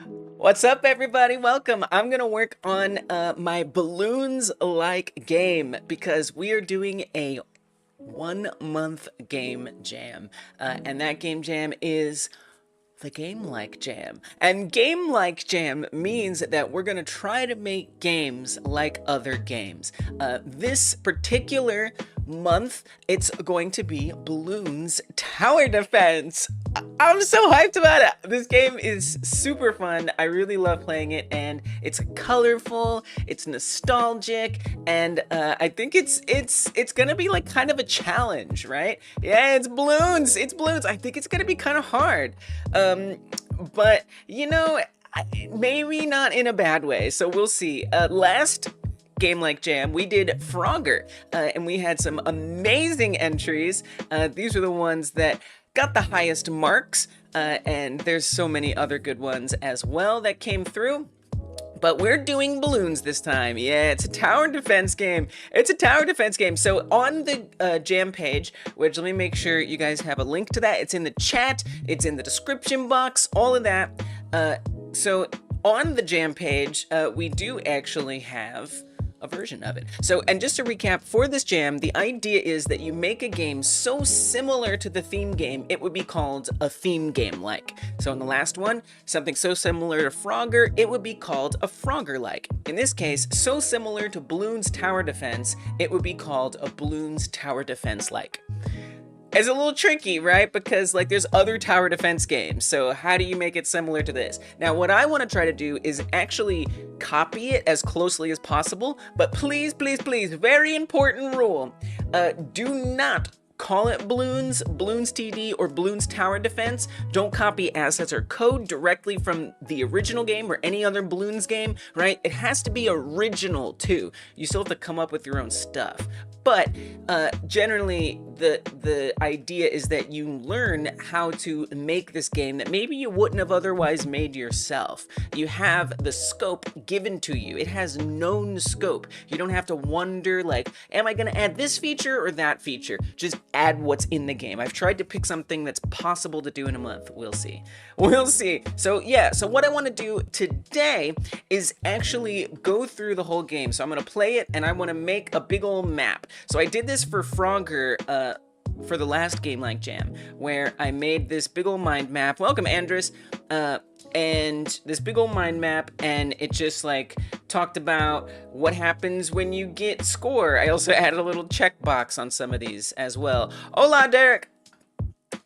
What's up, everybody? Welcome. I'm gonna work on my balloons-like game because we are doing a 1 month game jam, and that game jam is the game like jam. And game like jam means that we're gonna try to make games like other games. This particular month, it's going to be Balloons Tower Defense. I'm so hyped about it. This game is super fun. I really love playing it, and it's colorful, it's nostalgic, and I think it's gonna be like kind of a challenge, right? Yeah, it's balloons. It's balloons. I think it's gonna be kind of hard. But you know, maybe not in a bad way. So we'll see. Last game like jam we did Frogger, and we had some amazing entries. These are the ones that got the highest marks, and there's so many other good ones as well that came through. But we're doing balloons this time. Yeah, it's a tower defense game. It's a tower defense game. So on the jam page, which let me make sure you guys have a link to that. It's in the chat. It's in the description box. All of that. So on the jam page, we do actually have a version of it. So, and just to recap, for this jam, the idea is that you make a game so similar to the theme game, it would be called a theme game-like. So in the last one, something so similar to Frogger, it would be called a Frogger-like. In this case, so similar to Balloons Tower Defense, it would be called a Balloons Tower Defense-like. It's a little tricky, right? Because like there's other tower defense games. So how do you make it similar to this? Now, what I want to try to do is actually copy it as closely as possible. But please, please, please, very important rule. Do not call it Balloons, Balloons TD, or Balloons Tower Defense. Don't copy assets or code directly from the original game or any other Balloons game, right? It has to be original too. You still have to come up with your own stuff. But generally, the idea is that you learn how to make this game that maybe you wouldn't have otherwise made yourself. You have the scope given to you. It has known scope. You don't have to wonder like, am I gonna add this feature or that feature? Just add what's in the game. I've tried to pick something that's possible to do in a month. We'll see. We'll see. So yeah, so what I want to do today is actually go through the whole game. So I'm gonna play it and I want to make a big old map. So I did this for Frogger, for the last game like jam, where I made this big old mind map. Welcome, Andres. And this big old mind map, and it just like talked about what happens when you get score. I also added a little checkbox on some of these as well. Hola, Derek.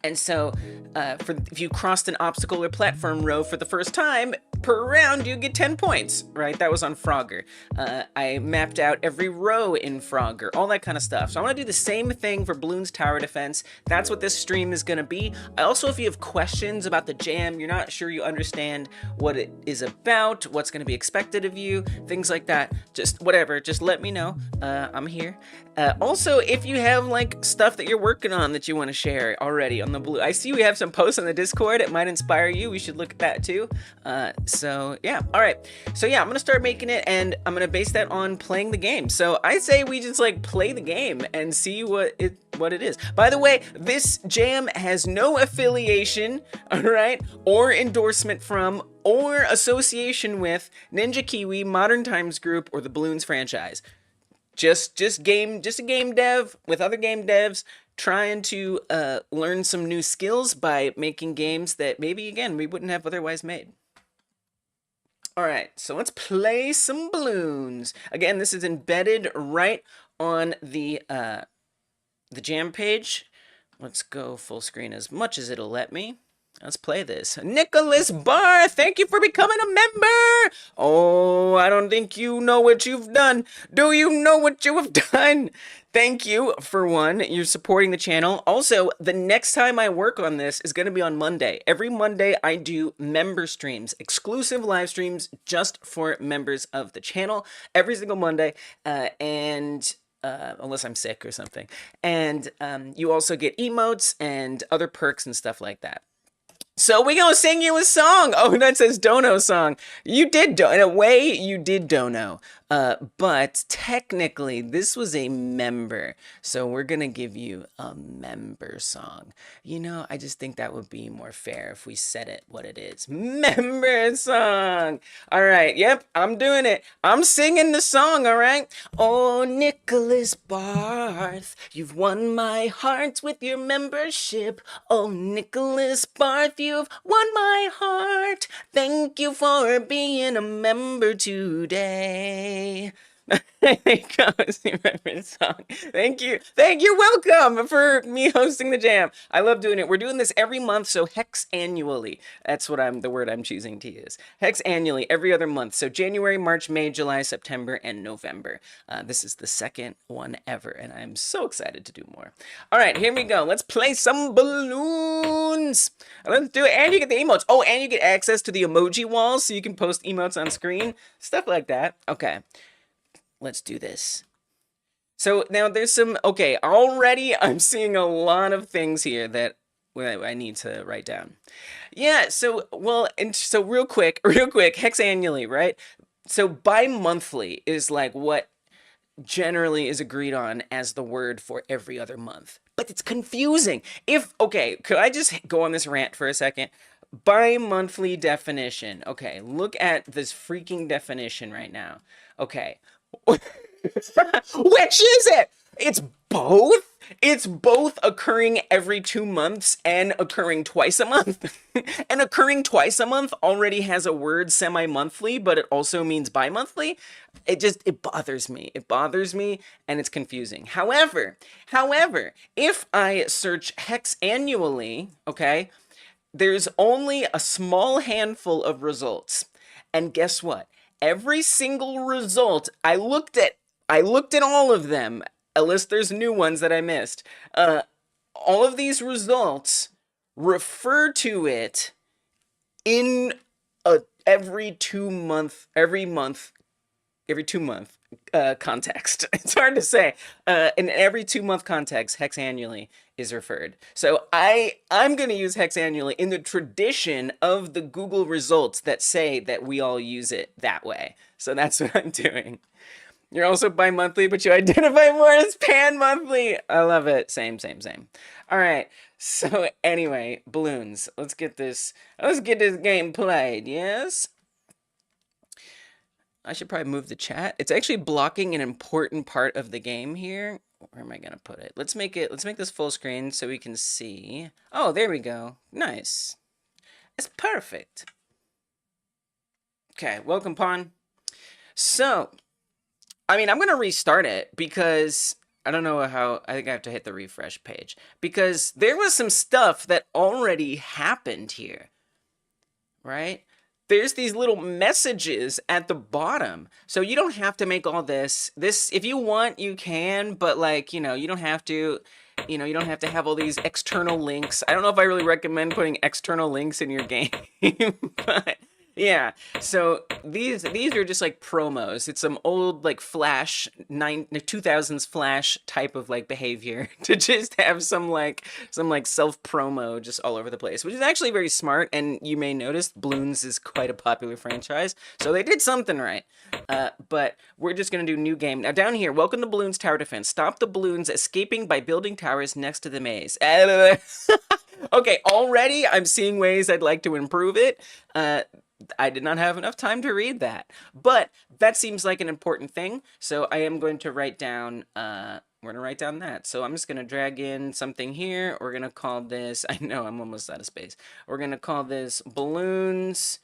And so, if you crossed an obstacle or platform row for the first time, per round you get 10 points, right? That was on Frogger. I mapped out every row in Frogger, all that kind of stuff. So I want to do the same thing for Balloons Tower Defense. That's what this stream is going to be. Also, if you have questions about the jam, you're not sure you understand what it is about, what's going to be expected of you, things like that, just whatever, just let me know. I'm here. Also, if you have like stuff that you're working on that you want to share already on the Blue, I see we have some posts on the Discord. It might inspire you. We should look at that too. So yeah, all right. So yeah, I'm gonna start making it, and I'm gonna base that on playing the game. So I say we just like play the game and see what it is. By the way, this jam has no affiliation, all right, or endorsement from, or association with Ninja Kiwi, Modern Times Group, or the Balloons franchise. Just a game dev with other game devs trying to learn some new skills by making games that maybe, again, we wouldn't have otherwise made. All right, so let's play some balloons. Again, this is embedded right on the jam page. Let's go full screen as much as it'll let me. Let's play this. Nicholas Barr, thank you for becoming a member. Oh, I don't think you know what you've done. Do you know what you have done? Thank you, for one. You're supporting the channel. Also, the next time I work on this is going to be on Monday. Every Monday, I do member streams, exclusive live streams just for members of the channel. Every single Monday, unless I'm sick or something. And you also get emotes and other perks and stuff like that. So we gonna sing you a song. Oh, that says Dono song. You did in a way you did Dono. But technically this was a member. So we're gonna give you a member song. You know, I just think that would be more fair if we said it what it is. Member song. All right. Yep, I'm doing it. I'm singing the song, all right? Oh, Nicholas Barth, you've won my heart with your membership. Oh, Nicholas Barth, you've won my heart. Thank you for being a member today. There you go. It's your favorite song. Thank you. Thank you. Welcome for me hosting the jam. I love doing it. We're doing this every month, so hexannually. That's what the word I'm choosing to use. Hexannually, every other month. So January, March, May, July, September, and November. This is the second one ever, and I'm so excited to do more. All right, here we go. Let's play some balloons. Let's do it. And you get the emotes. Oh, and you get access to the emoji wall, so you can post emotes on screen. Stuff like that. Okay. Let's do this. So now there's some, okay, already I'm seeing a lot of things here that I need to write down. Yeah, so, well, and so real quick, hexannually, right? So bi-monthly is like what generally is agreed on as the word for every other month. But it's confusing. Okay, could I just go on this rant for a second? Bi-monthly definition. Okay, look at this freaking definition right now. Okay. Which is it? It's both. It's both occurring every 2 months and occurring twice a month. And occurring twice a month already has a word semi-monthly, but it also means bi-monthly. It bothers me. It bothers me and it's confusing. However, if I search hexannually, okay, there's only a small handful of results. And guess what? Every single result, I looked at all of them, unless there's new ones that I missed. All of these results refer to it in every 2 month context. It's hard to say. In every 2 month context, hexannually is referred. So I'm going to use hexannually in the tradition of the Google results that say that we all use it that way. So that's what I'm doing. You're also bi-monthly, but you identify more as pan-monthly. I love it. Same. All right. So anyway, balloons. Let's get this game played. Yes. I should probably move the chat. It's actually blocking an important part of the game here. Where am I gonna put it? Let's make this full screen so we can see. Oh, there we go. Nice. It's perfect. Okay, welcome, Pawn. So, I mean, I'm gonna restart it because I don't know how. I think I have to hit the refresh page because there was some stuff that already happened here, right? There's these little messages at the bottom. So you don't have to make all this. If you want, you can, but like, you don't have to, you don't have to have all these external links. I don't know if I really recommend putting external links in your game, but yeah. So these are just like promos. It's some old like Flash 2000s Flash type of like behavior to just have some self promo just all over the place, which is actually very smart. And you may notice Bloons is quite a popular franchise, so they did something right. But we're just gonna do new game now. Down here, welcome to Bloons Tower Defense. Stop the balloons escaping by building towers next to the maze. Okay, already I'm seeing ways I'd like to improve it. I did not have enough time to read that, but that seems like an important thing. So I am going to write down, we're going to write down that. So I'm just going to drag in something here. We're going to call this, I know I'm almost out of space. We're going to call this Balloons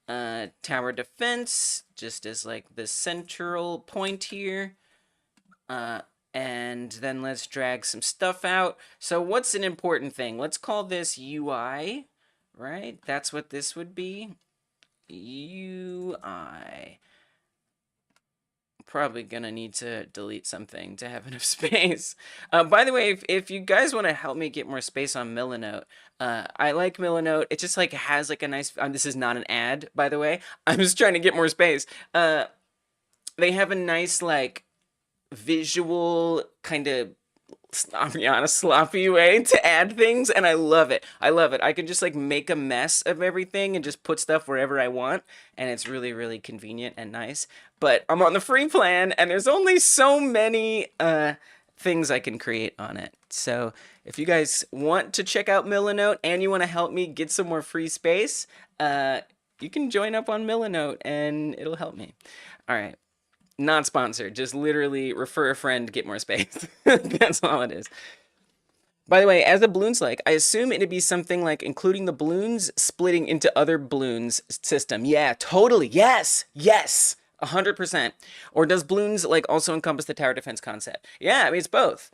Tower Defense, just as like the central point here. And then let's drag some stuff out. So what's an important thing? Let's call this UI, right? That's what this would be. UI. Probably gonna need to delete something to have enough space. By the way, if you guys want to help me get more space on Milanote, I like Milanote. It just like has like a nice. This is not an ad, by the way. I'm just trying to get more space. They have a nice like visual kind of on a sloppy way to add things, and I love it. I love it. I can just like make a mess of everything and just put stuff wherever I want, and it's really, really convenient and nice. But I'm on the free plan, and there's only so many things I can create on it. So if you guys want to check out Milanote and you want to help me get some more free space, you can join up on Milanote, and it'll help me. All right. Not sponsored, just literally refer a friend, get more space. That's all it is. By the way, as a balloons like, I assume it'd be something like including the balloons splitting into other balloons system. Yeah, totally. Yes. Yes. 100%. Or does balloons like also encompass the tower defense concept? Yeah, I mean, it's both.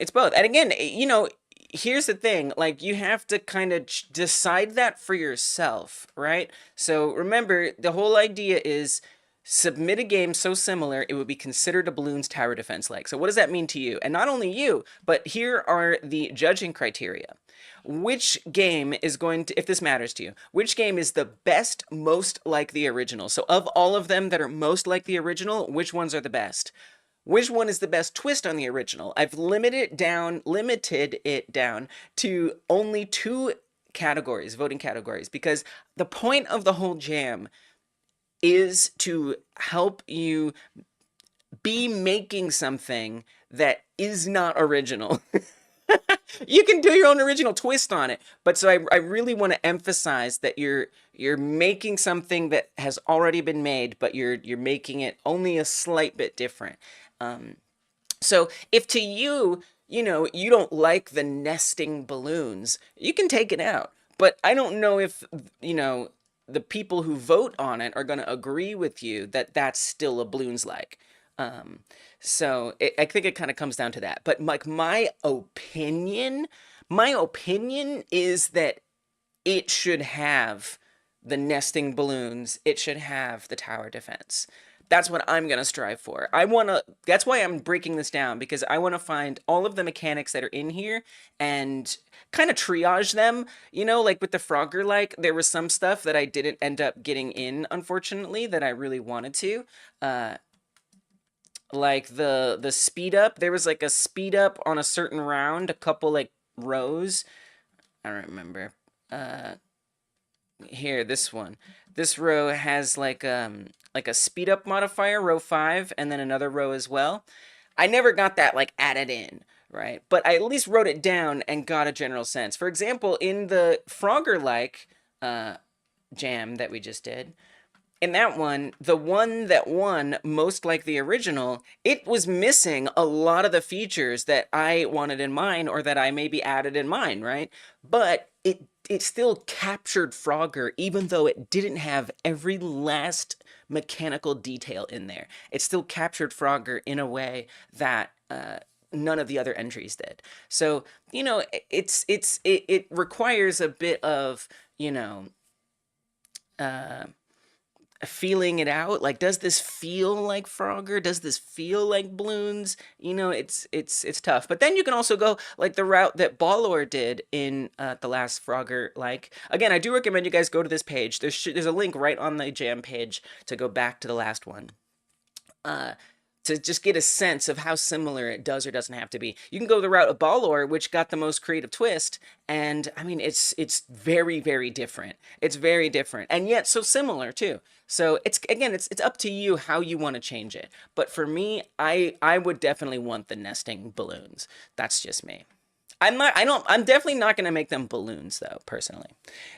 It's both. And again, you know, here's the thing, like you have to kind of decide that for yourself, right? So remember, the whole idea is submit a game so similar it would be considered a balloons tower defense like. So what does that mean to you? And not only you, but here are the judging criteria. Which game is going to, if this matters to you, which game is the best, most like the original? So of all of them that are most like the original, which ones are the best? Which one is the best twist on the original? I've limited it down to only 2 categories, voting categories, because the point of the whole jam is to help you be making something that is not original. You can do your own original twist on it, but so I really want to emphasize that you're making something that has already been made, but you're making it only a slight bit different. So if to you, you know, you don't like the nesting balloons, you can take it out. But I don't know if, you know, the people who vote on it are going to agree with you that that's still a balloons like. So I think it kind of comes down to that. But like my opinion is that it should have the nesting balloons. It should have the tower defense. That's what I'm going to strive for. That's why I'm breaking this down, because I want to find all of the mechanics that are in here and kind of triage them. You know, like with the Frogger, like there was some stuff that I didn't end up getting in, unfortunately, that I really wanted to. Like the speed up, there was like a speed up on a certain round, a couple like rows. I don't remember. Here, this one. This row has like a speed up modifier, row 5, and then another row as well. I never got that like added in, right? But I at least wrote it down and got a general sense. For example, in the Frogger like jam that we just did, in that one, the one that won most like the original, it was missing a lot of the features that I wanted in mine or that I maybe added in mine, right? But it still captured Frogger, even though it didn't have every last mechanical detail in there. It still captured Frogger in a way that none of the other entries did. So, you know, it requires a bit of, you know, feeling it out. Like, does this feel like Frogger? Does this feel like balloons? You know, it's tough. But then you can also go like the route that Ballor did in the last Frogger. Like, again, I do recommend you guys go to this page. There's a link right on the jam page to go back to the last one. To just get a sense of how similar it does or doesn't have to be. You can go the route of Ballor, which got the most creative twist, and I mean, it's very, very different. It's very different, and yet so similar too. So it's up to you how you want to change it. But for me, I would definitely want the nesting balloons. That's just me. I'm definitely not going to make them balloons, though, personally.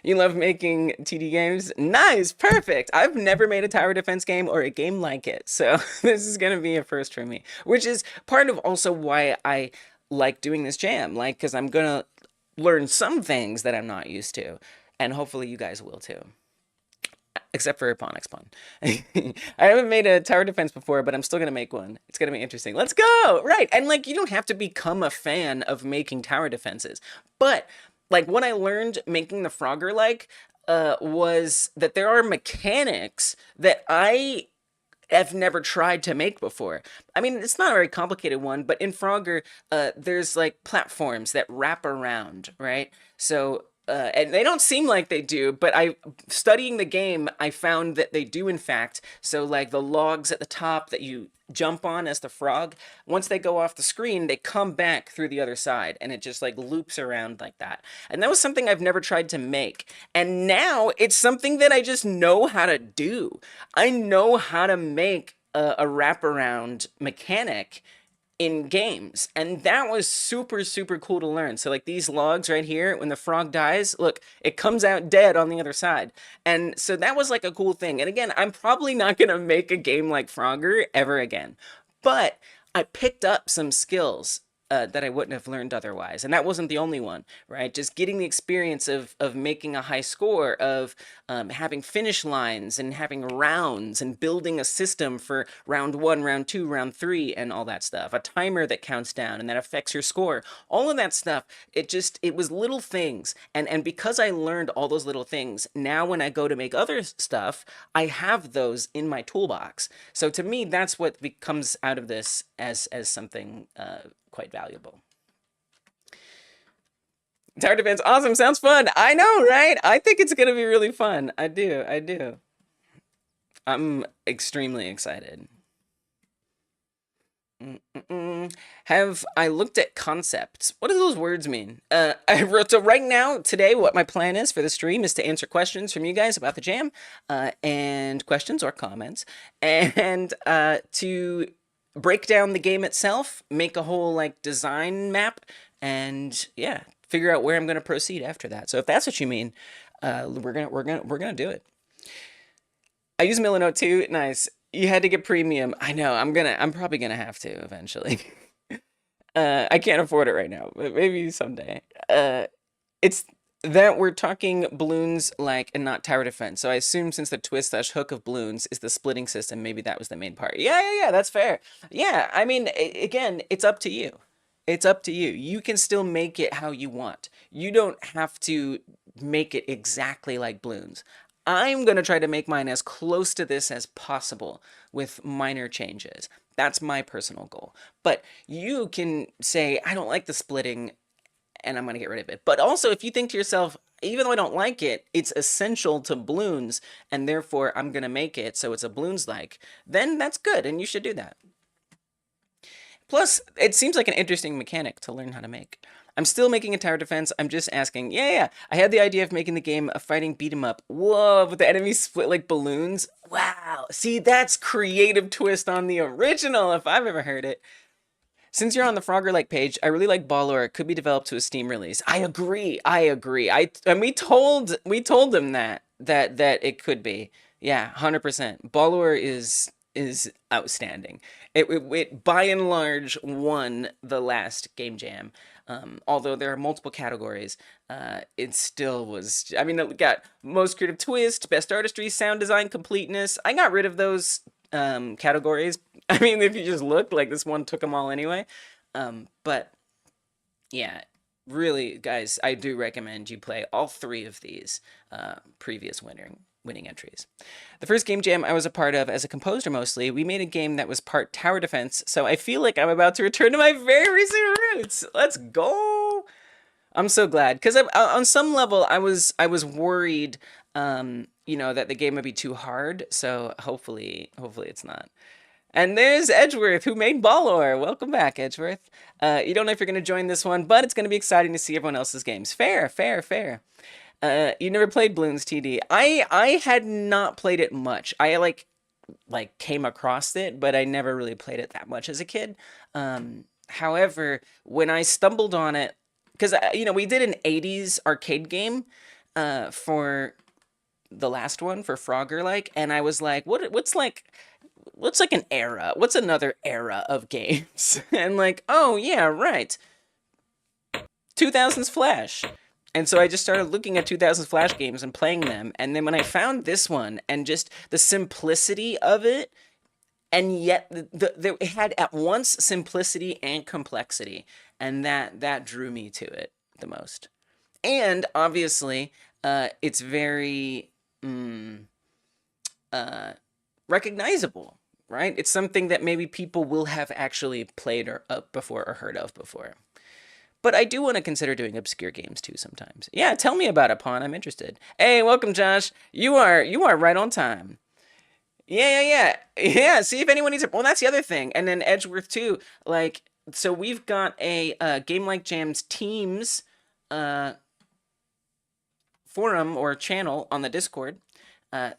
You love making TD games? Nice, perfect. I've never made a tower defense game or a game like it, so this is going to be a first for me, which is part of also why I like doing this jam, like, because I'm going to learn some things that I'm not used to, and hopefully you guys will, too. Except for Pon. I haven't made a tower defense before, but I'm still going to make one. It's going to be interesting. Let's go! Right, and like, you don't have to become a fan of making tower defenses. But, like, what I learned making the Frogger, like, was that there are mechanics that I have never tried to make before. I mean, it's not a very complicated one, but in Frogger, there's, like, platforms that wrap around, right? So and they don't seem like they do, but studying the game, I found that they do in fact. So like the logs at the top that you jump on as the frog, once they go off the screen, they come back through the other side, and it just like loops around like that. And that was something I've never tried to make. And now it's something that I just know how to do. I know how to make a wraparound mechanic in games, and that was super cool to learn. So like these logs right here, when the frog dies, look, it comes out dead on the other side. And so that was like a cool thing. And again, I'm probably not gonna make a game like Frogger ever again, but I picked up some skills that I wouldn't have learned otherwise. And that wasn't the only one, right? Just getting the experience of making a high score, of having finish lines and having rounds and building a system for round 1, round 2, round 3, and all that stuff. A timer that counts down and that affects your score. All of that stuff, it was little things. And because I learned all those little things, now when I go to make other stuff, I have those in my toolbox. So to me, that's what comes out of this as something quite valuable. Tower defense, awesome, sounds fun. I know, right? I think it's gonna be really fun. I do. I'm extremely excited. Have I looked at concepts? What do those words mean? I wrote, so right now, today, what my plan is for the stream is to answer questions from you guys about the jam, and questions or comments, and to break down the game itself, make a whole like design map, and yeah, figure out where I'm going to proceed after that. So if that's what you mean, we're gonna do it. I use Milanote too. Nice. You had to get premium. I know. I'm probably gonna have to eventually. I can't afford it right now, but maybe someday. It's that we're talking balloons like and not tower defense. So I assume since the twist/hook of balloons is the splitting system, maybe that was the main part. Yeah, that's fair. Yeah, I mean, again, it's up to you. It's up to you. You can still make it how you want. You don't have to make it exactly like balloons. I'm going to try to make mine as close to this as possible with minor changes. That's my personal goal. But you can say, I don't like the splitting, and I'm going to get rid of it. But also, if you think to yourself, even though I don't like it, it's essential to balloons, and therefore I'm going to make it so it's a balloons-like, then that's good, and you should do that. Plus, it seems like an interesting mechanic to learn how to make. I'm still making a tower defense. I'm just asking. Yeah. I had the idea of making the game a fighting beat 'em up. Whoa, but the enemies split like balloons. Wow. See, that's creative twist on the original, if I've ever heard it. Since you're on the Frogger-like page, I really like Ballor. It could be developed to a Steam release. I agree. And we told them that it could be. Yeah, 100%. Ballor is outstanding. It by and large won the last Game Jam. Although there are multiple categories, it still was. I mean, it got most creative twist, best artistry, sound design, completeness. I got rid of those categories. I mean, if you just look, like this one took them all anyway. But yeah, really, guys, I do recommend you play all 3 of these previous winning entries. The first Game Jam I was a part of as a composer mostly, we made a game that was part tower defense, so I feel like I'm about to return to my very recent roots. Let's go! I'm so glad, because on some level I was worried, that the game would be too hard, so hopefully it's not. And there's Edgeworth, who made Ballor. Welcome back, Edgeworth. You don't know if you're going to join this one, but it's going to be exciting to see everyone else's games. Fair. You never played Bloons, TD. I had not played it much. I like came across it, but I never really played it that much as a kid. However, when I stumbled on it, because we did an 80s arcade game for the last one for Frogger, and I was like, what's like an era? What's another era of games? And like, oh yeah, right. 2000s Flash. And so I just started looking at 2000s Flash games and playing them. And then when I found this one and just the simplicity of it, and yet it had at once simplicity and complexity. And that drew me to it the most. And obviously, it's very recognizable, right? It's something that maybe people will have actually played before or heard of before. But I do want to consider doing obscure games too sometimes. Yeah, tell me about it, Pawn. I'm interested. Hey, welcome, Josh. You are right on time. Yeah. See if anyone needs it. Well, that's the other thing. And then Edgeworth too. Like, so we've got a Game Like Jam's Teams uh, forum or channel on the Discord.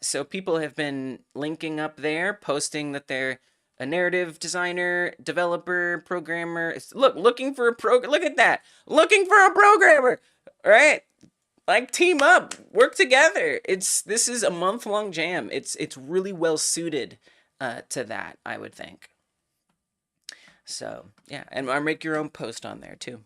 So people have been linking up there, posting that they're a narrative designer, developer, programmer. Looking for a Look at that. Looking for a programmer. All right. Like, team up, work together. This is a month-long jam. It's really well suited to that, I would think. So yeah, and I make your own post on there too.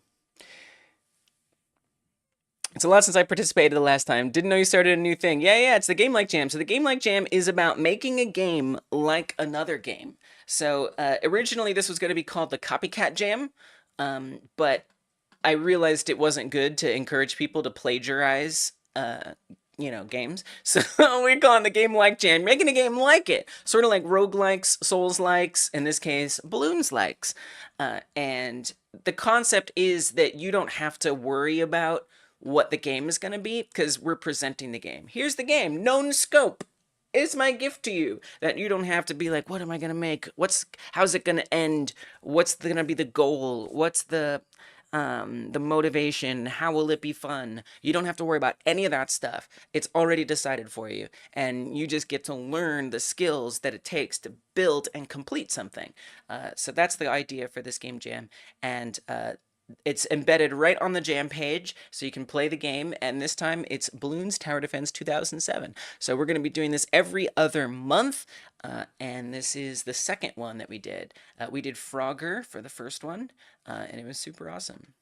It's a lot since I participated the last time. Didn't know you started a new thing. Yeah, it's the Game Like Jam. So the Game Like Jam is about making a game like another game. So originally this was going to be called the Copycat Jam, but I realized it wasn't good to encourage people to plagiarize, games. So we call it the Game Like Jam, making a game like it. Sort of like roguelikes, Souls-likes, in this case, Balloons-likes. And the concept is that you don't have to worry about what the game is going to be because we're presenting the game. Here's the game, known scope. It's my gift to you. That you don't have to be like, what am I going to make? How's it going to end? What's going to be the goal? What's the motivation? How will it be fun? You don't have to worry about any of that stuff. It's already decided for you. And you just get to learn the skills that it takes to build and complete something. So that's the idea for this game jam. And it's embedded right on the jam page, so you can play the game, and this time it's Bloons Tower Defense 2007. So we're going to be doing this every other month, and this is the second one that we did. We did Frogger for the first one, and it was super awesome.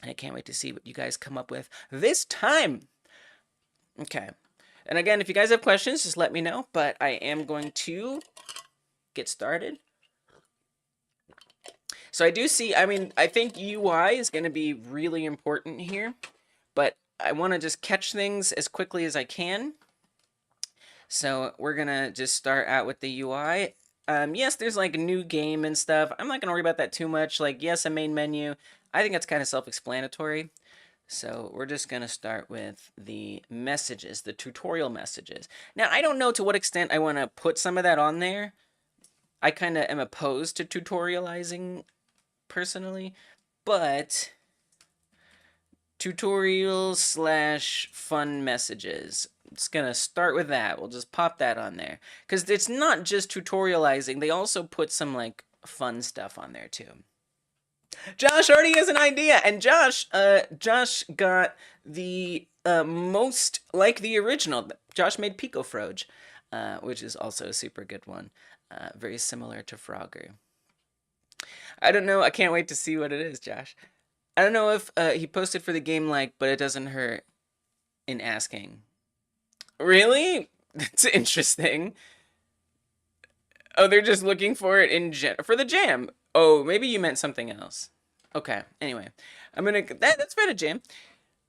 And I can't wait to see what you guys come up with this time. Okay. And again, if you guys have questions, just let me know, but I am going to get started. So I do see, I think UI is going to be really important here, but I want to just catch things as quickly as I can. So we're going to just start out with the UI. Yes, there's like a new game and stuff. I'm not going to worry about that too much. Like, yes, a main menu. I think that's kind of self-explanatory. So we're just going to start with the messages, the tutorial messages. Now, I don't know to what extent I want to put some of that on there. I kind of am opposed to tutorializing personally, but tutorial / fun messages. It's gonna start with that. We'll just pop that on there because it's not just tutorializing. They also put some like fun stuff on there too. Josh already has an idea, and Josh got the most like the original. Josh made Pico Froge, which is also a super good one. Very similar to Frogger. I don't know. I can't wait to see what it is, Josh. I don't know if he posted for the game but it doesn't hurt in asking. Really? That's interesting. Oh, they're just looking for it for the jam. Oh, maybe you meant something else. Okay. Anyway, that's for the jam.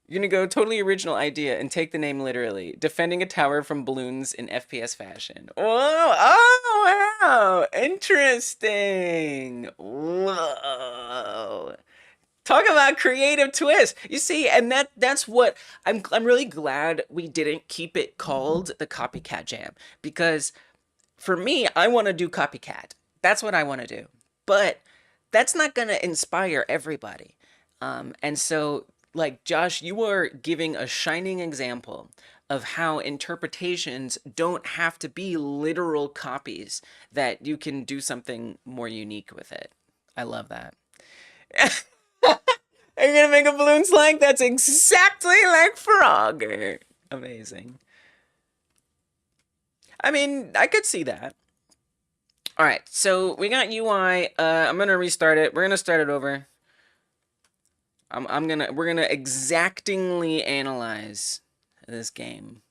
You're gonna go totally original idea and take the name literally. Defending a tower from balloons in FPS fashion. Whoa! Oh wow! Interesting. Whoa! Talk about creative twist. You see, and that's what I'm really glad we didn't keep it called the Copycat Jam, because for me, I want to do copycat. That's what I want to do. But that's not going to inspire everybody. And so, like, Josh, you are giving a shining example of how interpretations don't have to be literal copies, that you can do something more unique with it. I love that. Are you going to make a balloon slang? That's exactly like Frogger. Amazing. I mean, I could see that. All right, so we got UI. I'm gonna restart it. We're gonna start it over. We're gonna exactingly analyze this game.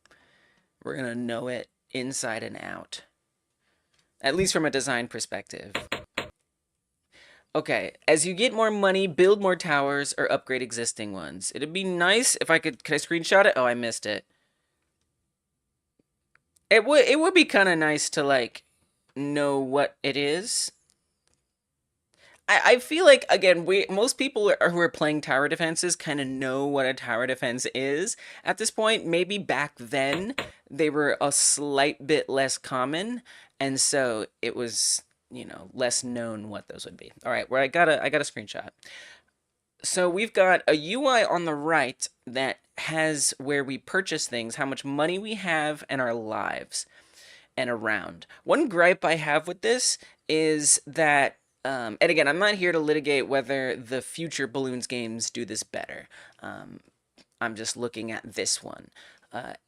We're gonna know it inside and out, at least from a design perspective. Okay, as you get more money, build more towers or upgrade existing ones. It'd be nice if I could I screenshot it? Oh, I missed it. It would be kind of nice to like know what it is. I feel like, again, most people who are playing tower defenses kind of know what a tower defense is at this point. Maybe back then they were a slight bit less common, and so it was, less known what those would be. All right, where I got a screenshot. So we've got a UI on the right that has where we purchase things, how much money we have, and our lives and a round. One gripe I have with this is that, and again, I'm not here to litigate whether the future Balloons games do this better. I'm just looking at this one.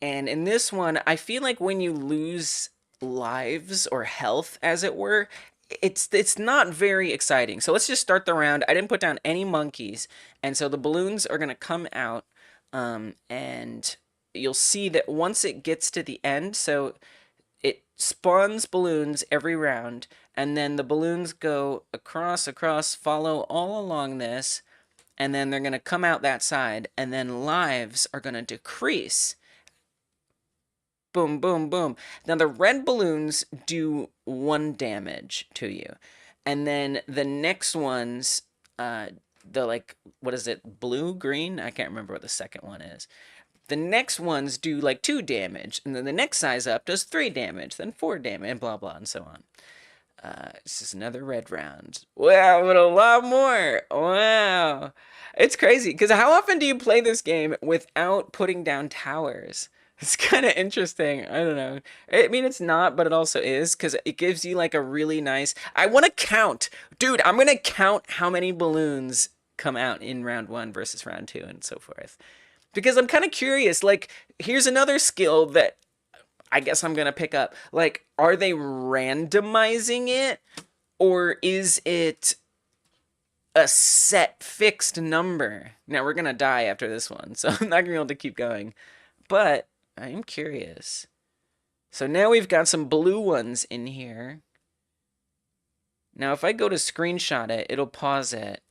And in this one, I feel like when you lose lives or health, as it were, it's not very exciting. So let's just start the round. I didn't put down any monkeys, and so the balloons are going to come out, and you'll see that once it gets to the end, so it spawns balloons every round, and then the balloons go across, follow all along this, and then they're going to come out that side, and then lives are going to decrease. Boom, boom, boom. Now the red balloons do 1 damage to you, and then the next ones, what is it, blue, green? I can't remember what the second one is. The next ones do like 2 damage, and then the next size up does 3 damage, then 4 damage, and blah, blah, and so on. This is another red round. Wow, but a lot more. Wow. It's crazy, because how often do you play this game without putting down towers? It's kind of interesting. I don't know. I mean, it's not, but it also is, because it gives you like a really nice... I want to count. Dude, I'm going to count how many balloons come out in round 1 versus round 2 and so forth. Because I'm kind of curious, like, here's another skill that I guess I'm going to pick up. Like, are they randomizing it? Or is it a set fixed number? Now, we're going to die after this one, so I'm not going to be able to keep going. But I am curious. So now we've got some blue ones in here. Now, if I go to screenshot it, it'll pause it.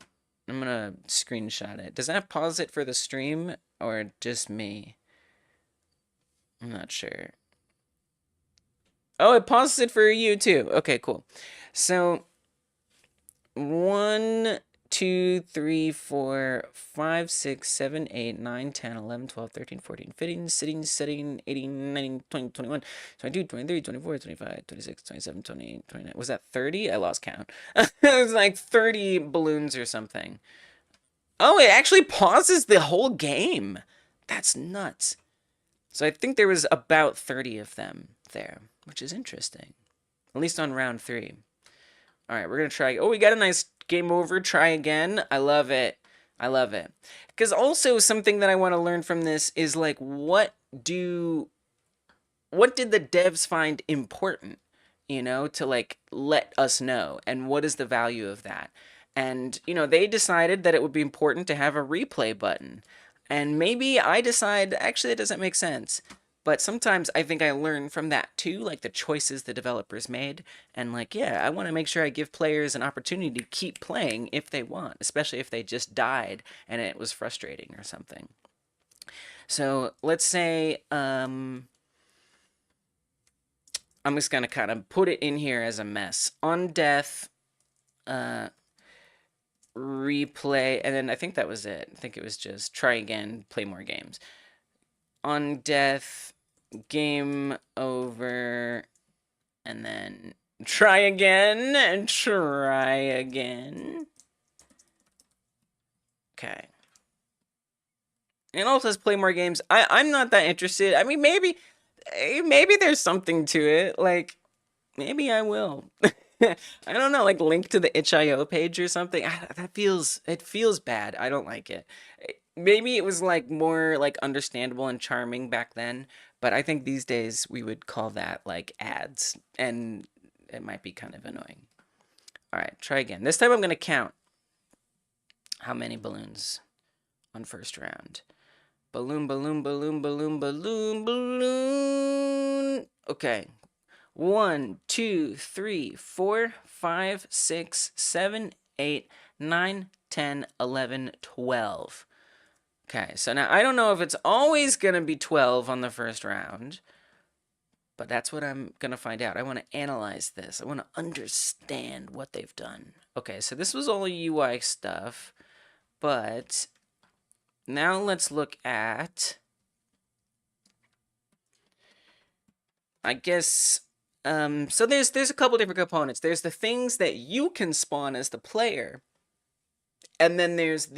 I'm going to screenshot it. Does that pause it for the stream or just me? I'm not sure. Oh, it pauses it for you too. Okay, cool. So 1, 2, 3, 4, 5, 6, 7, 8, 9, 10, 11, 12, 13, 14, 15, 16, 18, 19, 20, 21, 22, 23, 24, 25, 26, 27, 28, 29. Was that 30? I lost count. It was like 30 balloons or something. Oh, it actually pauses the whole game. That's nuts. So I think there was about 30 of them there, which is interesting. At least on round 3. All right, we're going to try. Oh, we got a nice game over. Try again. I love it. I love it. Because also something that I want to learn from this is like, what did the devs find important, to like let us know? And what is the value of that? And, they decided that it would be important to have a replay button. And maybe I decide, actually, it doesn't make sense. But sometimes I think I learn from that too, like the choices the developers made. And like, yeah, I want to make sure I give players an opportunity to keep playing if they want, especially if they just died and it was frustrating or something. So let's say, I'm just going to kind of put it in here as a mess. On death, replay, and then I think that was it. I think it was just try again, play more games. On death, game over, and then try again, and try again. Okay. And also says play more games. I'm not that interested. I mean, maybe there's something to it. Like, maybe I will. I don't know, like link to the itch.io page or something. It feels bad. I don't like it. Maybe it was like more like understandable and charming back then, but I think these days we would call that like ads, and it might be kind of annoying. All right, try again. This time I'm going to count how many balloons on first round. Balloon, balloon, balloon, balloon, balloon, balloon. Okay. 1, 2, 3, 4, 5, 6, 7, 8, 9, 10, 11, 12. Okay, so now I don't know if it's always going to be 12 on the first round, But that's what I'm going to find out. I want to analyze this. I want to understand what they've done. Okay, so this was all UI stuff. But now let's look at, I guess, so there's a couple different components. There's the things that you can spawn as the player. And then there's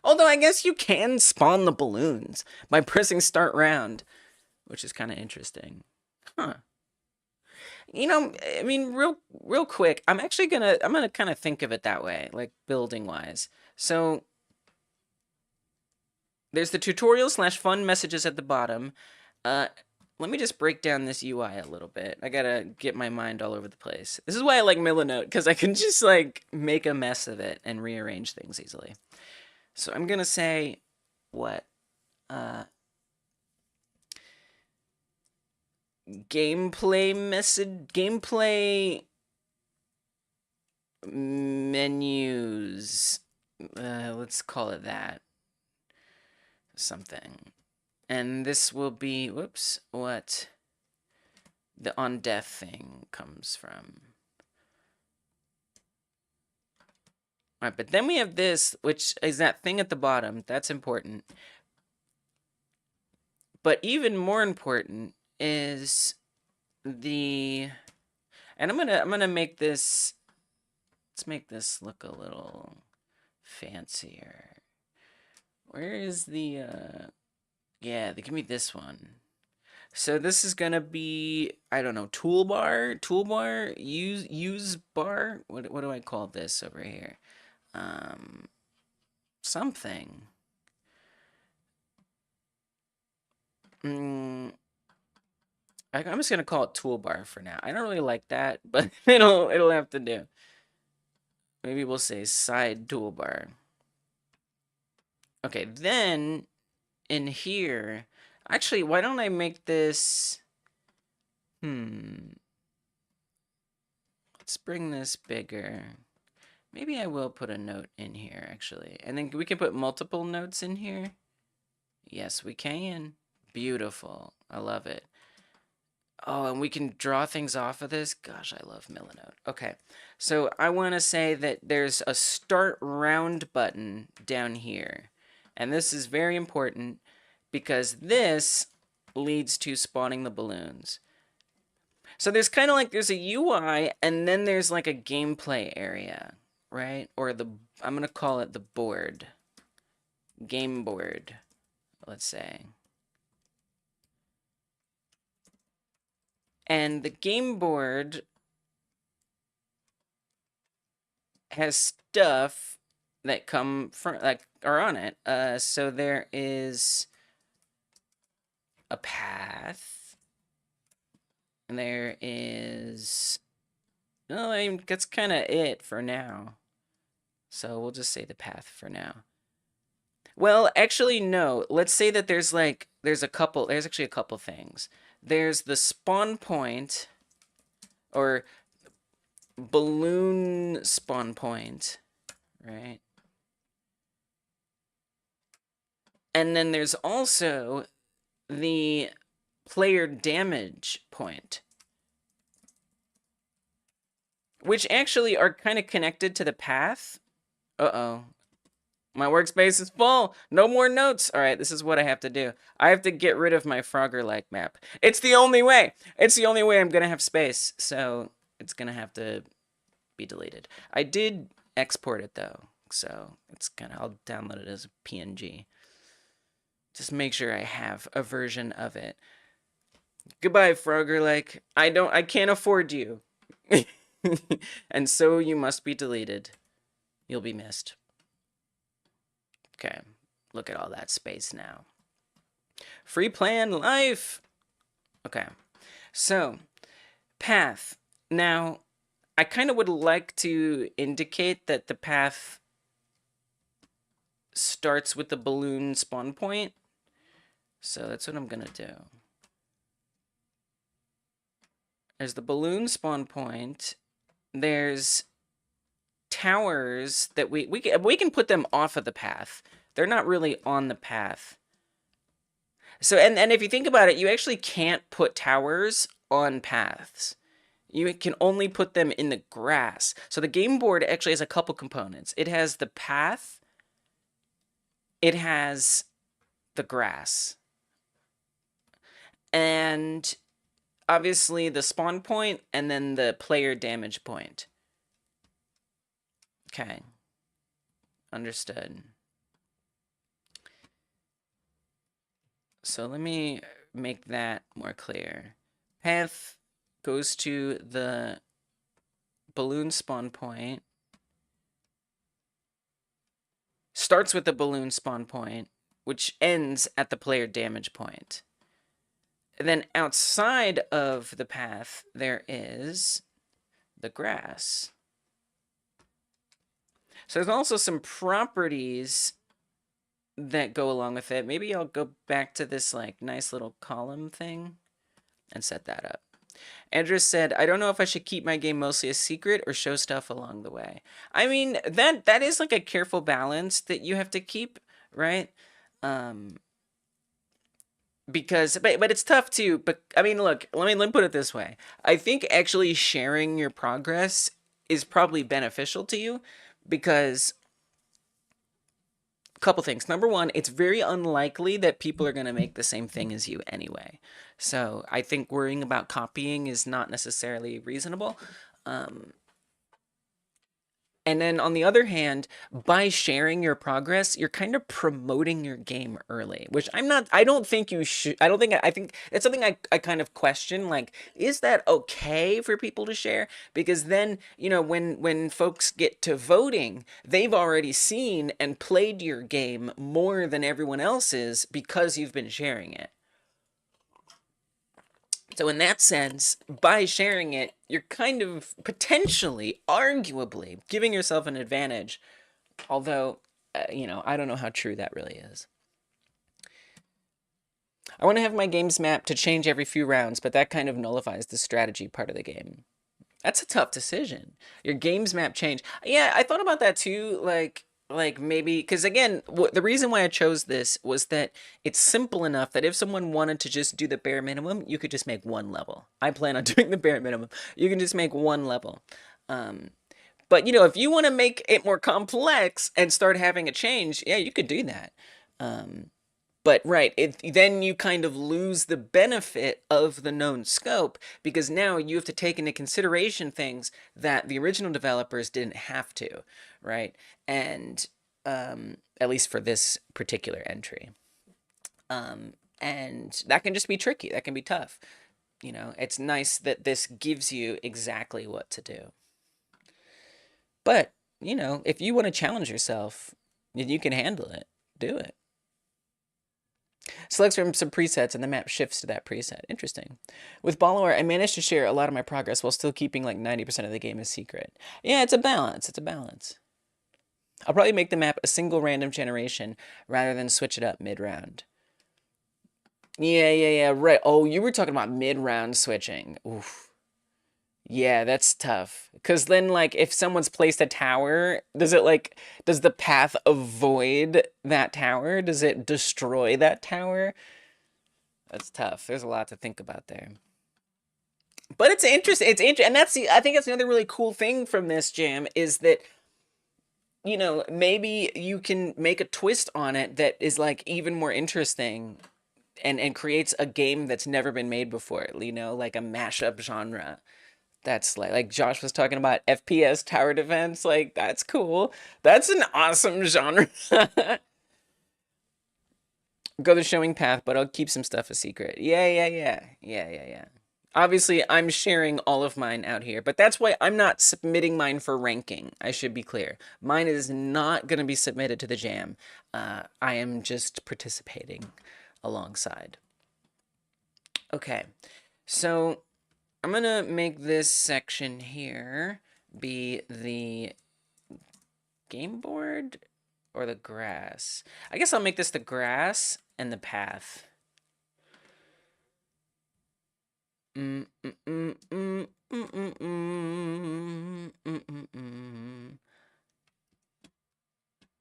although I guess you can spawn the balloons by pressing start round, which is kind of interesting. Huh. You know, I mean, real quick, I'm gonna kind of think of it that way, like building wise. So there's the tutorial / fun messages at the bottom. Let me just break down this UI a little bit. I gotta get my mind all over the place. This is why I like Milanote, because I can just like make a mess of it and rearrange things easily. So I'm gonna say what? Gameplay menus. Let's call it that. Something. And this will be, whoops, what the on death thing comes from. All right, but then we have this, which is that thing at the bottom. That's important. But even more important is and I'm gonna make this, let's make this look a little fancier. Where is yeah, give me this one. So this is gonna be, I don't know, toolbar, use bar. What do I call this over here? Something. I'm just gonna call it toolbar for now. I don't really like that, but it'll have to do. Maybe we'll say side toolbar. Okay, then in here, actually, why don't I make this? Let's bring this bigger. Maybe I will put a note in here, actually. And then we can put multiple notes in here. Yes, we can. Beautiful. I love it. Oh, and we can draw things off of this. Gosh, I love Milanote. Okay, so I want to say that there's a start round button down here. And this is very important because this leads to spawning the balloons. So there's kind of like, there's a UI and then there's like a gameplay area, right? Or I'm going to call it the board. Game board, let's say. And the game board has stuff that come from, like, are on it. So there is a path. And there is, well, I mean, that's kind of it for now. So we'll just say the path for now. Well, actually, no. Let's say that there's actually a couple things. There's the spawn point, or balloon spawn point, right? And then there's also the player damage point, which actually are kind of connected to the path. Uh-oh. My workspace is full. No more notes. All right, this is what I have to do. I have to get rid of my Frogger-like map. It's the only way. It's the only way I'm going to have space. So it's going to have to be deleted. I did export it, though. So I'll download it as a PNG. Just make sure I have a version of it. Goodbye, Frogger-like. I can't afford you. And so you must be deleted. You'll be missed. Okay, look at all that space now. Free plan life. Okay, so path. Now, I kind of would like to indicate that the path starts with the balloon spawn point. So that's what I'm gonna do. There's the balloon spawn point. There's towers that we can put them off of the path. They're not really on the path. So and if you think about it, you actually can't put towers on paths. You can only put them in the grass. So the game board actually has a couple components. It has the path, it has the grass, and obviously the spawn point, and then the player damage point. Okay. Understood. So let me make that more clear. Path goes to the balloon spawn point, starts with the balloon spawn point, which ends at the player damage point. And then outside of the path, there is the grass. So there's also some properties that go along with it. Maybe I'll go back to this like nice little column thing and set that up. Andrew said, I don't know if I should keep my game mostly a secret or show stuff along the way. I mean, that is like a careful balance that you have to keep, right? Because, but it's tough too. But I mean, look, let me put it this way. I think actually sharing your progress is probably beneficial to you because couple things. Number one, it's very unlikely that people are going to make the same thing as you anyway. So I think worrying about copying is not necessarily reasonable. And then on the other hand, by sharing your progress, you're kind of promoting your game early, which I don't think you should, I think it's something I kind of question, like, is that okay for people to share? Because then, you know, when folks get to voting, they've already seen and played your game more than everyone else's because you've been sharing it. So in that sense, by sharing it, you're kind of potentially, arguably, giving yourself an advantage. Although, you know, I don't know how true that really is. I want to have my games map to change every few rounds, but that kind of nullifies the strategy part of the game. That's a tough decision. Your games map change. Yeah, I thought about that too. Like maybe because again, the reason why I chose this was that it's simple enough that if someone wanted to just do the bare minimum, you could just make one level. I plan on doing the bare minimum. You can just make one level. But you know, if you want to make it more complex and start having a change, yeah, you could do that. But right, then you kind of lose the benefit of the known scope because now you have to take into consideration things that the original developers didn't have to, right? And at least for this particular entry. And that can just be tricky. That can be tough. You know, it's nice that this gives you exactly what to do. But, you know, if you want to challenge yourself and you can handle it, do it. Selects from some presets and the map shifts to that preset. Interesting. With Ballaware, I managed to share a lot of my progress while still keeping like 90% of the game a secret. Yeah, it's a balance. It's a balance. I'll probably make the map a single random generation rather than switch it up mid-round. Yeah, right. Oh, you were talking about mid-round switching. Oof. Yeah, that's tough. Because then, like, if someone's placed a tower, does the path avoid that tower? Does it destroy that tower? That's tough. There's a lot to think about there. But it's interesting. And I think that's another really cool thing from this jam is that, you know, maybe you can make a twist on it that is, like, even more interesting and creates a game that's never been made before, you know, like a mashup genre. That's like Josh was talking about FPS tower defense. Like, that's cool. That's an awesome genre. Go the showing path, but I'll keep some stuff a secret. Yeah. Obviously, I'm sharing all of mine out here, but that's why I'm not submitting mine for ranking. I should be clear. Mine is not going to be submitted to the jam. I am just participating alongside. Okay, so I'm gonna make this section here be the game board or the grass. I guess I'll make this the grass and the path.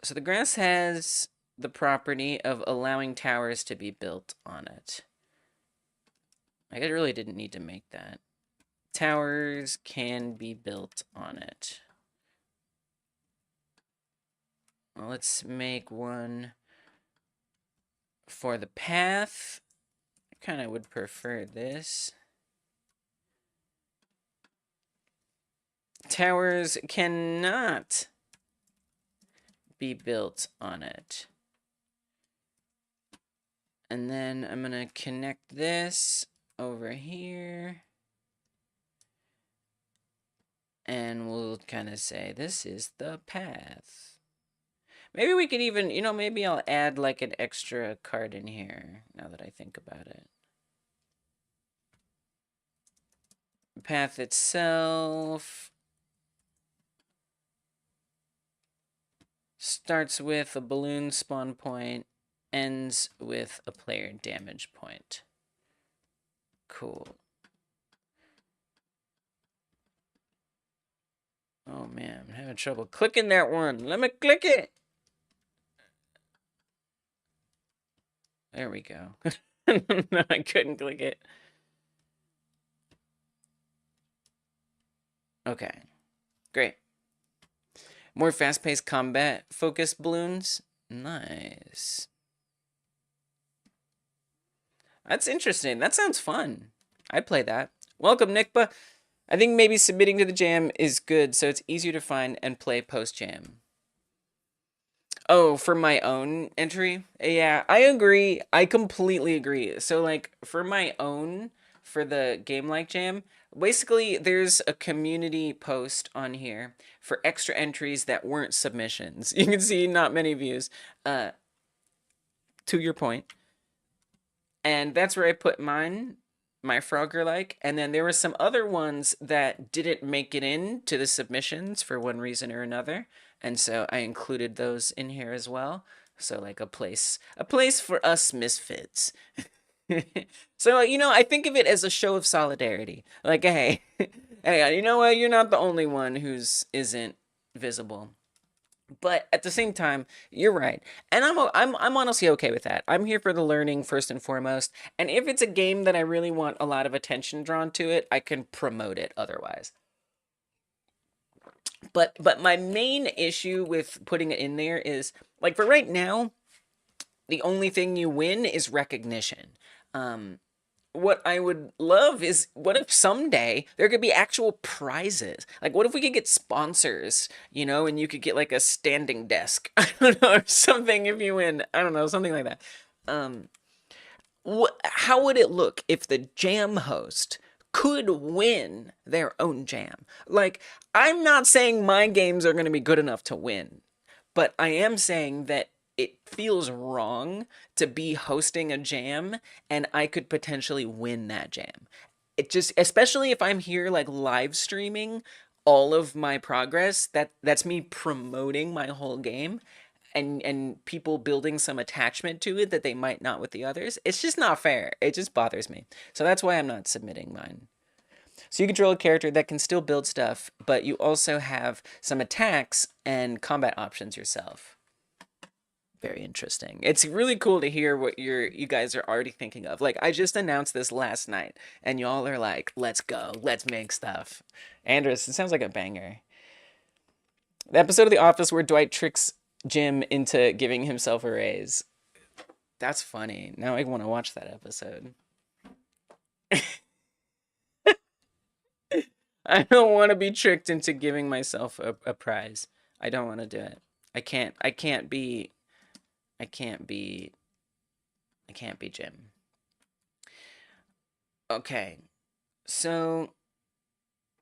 So the grass has the property of allowing towers to be built on it. I really didn't need to make that. Towers can be built on it. Well, let's make one for the path. I kind of would prefer this. Towers cannot be built on it. And then I'm going to connect this over here. And we'll kind of say this is the path. Maybe we could even, you know, maybe I'll add like an extra card in here now that I think about it. Path itself starts with a balloon spawn point, ends with a player damage point. Cool. Oh man, I'm having trouble clicking that one. Let me click it. There we go. No, I couldn't click it. Okay, great. More fast-paced combat-focused balloons. Nice. That's interesting. That sounds fun. I'd play that. Welcome, Nickba. I think maybe submitting to the jam is good, so it's easier to find and play post-jam. Oh, for my own entry? Yeah, I agree. I completely agree. So, like, for my own, for the Game Like Jam, basically, there's a community post on here for extra entries that weren't submissions. You can see not many views, to your point. And that's where I put mine, my Frogger-like. And then there were some other ones that didn't make it into the submissions for one reason or another. And so I included those in here as well. So like a place for us misfits. So, you know, I think of it as a show of solidarity. Like, hey, hey, you know what? You're not the only one who's isn't visible. But at the same time, you're right. And I'm honestly okay with that. I'm here for the learning first and foremost. And if it's a game that I really want a lot of attention drawn to it, I can promote it otherwise. But my main issue with putting it in there is, like, for right now, the only thing you win is recognition. What I would love is, what if someday there could be actual prizes? Like, what if we could get sponsors, you know, and you could get like a standing desk, I don't know, or something if you win. I don't know, something like that. How would it look if the jam host could win their own jam? Like, I'm not saying my games are going to be good enough to win, but I am saying that it feels wrong to be hosting a jam and I could potentially win that jam. It just, especially if I'm here like live streaming all of my progress, that's me promoting my whole game, and people building some attachment to it that they might not with the others. It's just not fair. It just bothers me. So that's why I'm not submitting mine. So you control a character that can still build stuff, but you also have some attacks and combat options yourself. Very interesting. It's really cool to hear what you guys are already thinking of. Like, I just announced this last night, and y'all are like, let's go, let's make stuff. Andres, it sounds like a banger. The episode of The Office where Dwight tricks Jim into giving himself a raise. That's funny. Now I want to watch that episode. I don't want to be tricked into giving myself a prize. I don't want to do it. I can't be Jim. Okay. So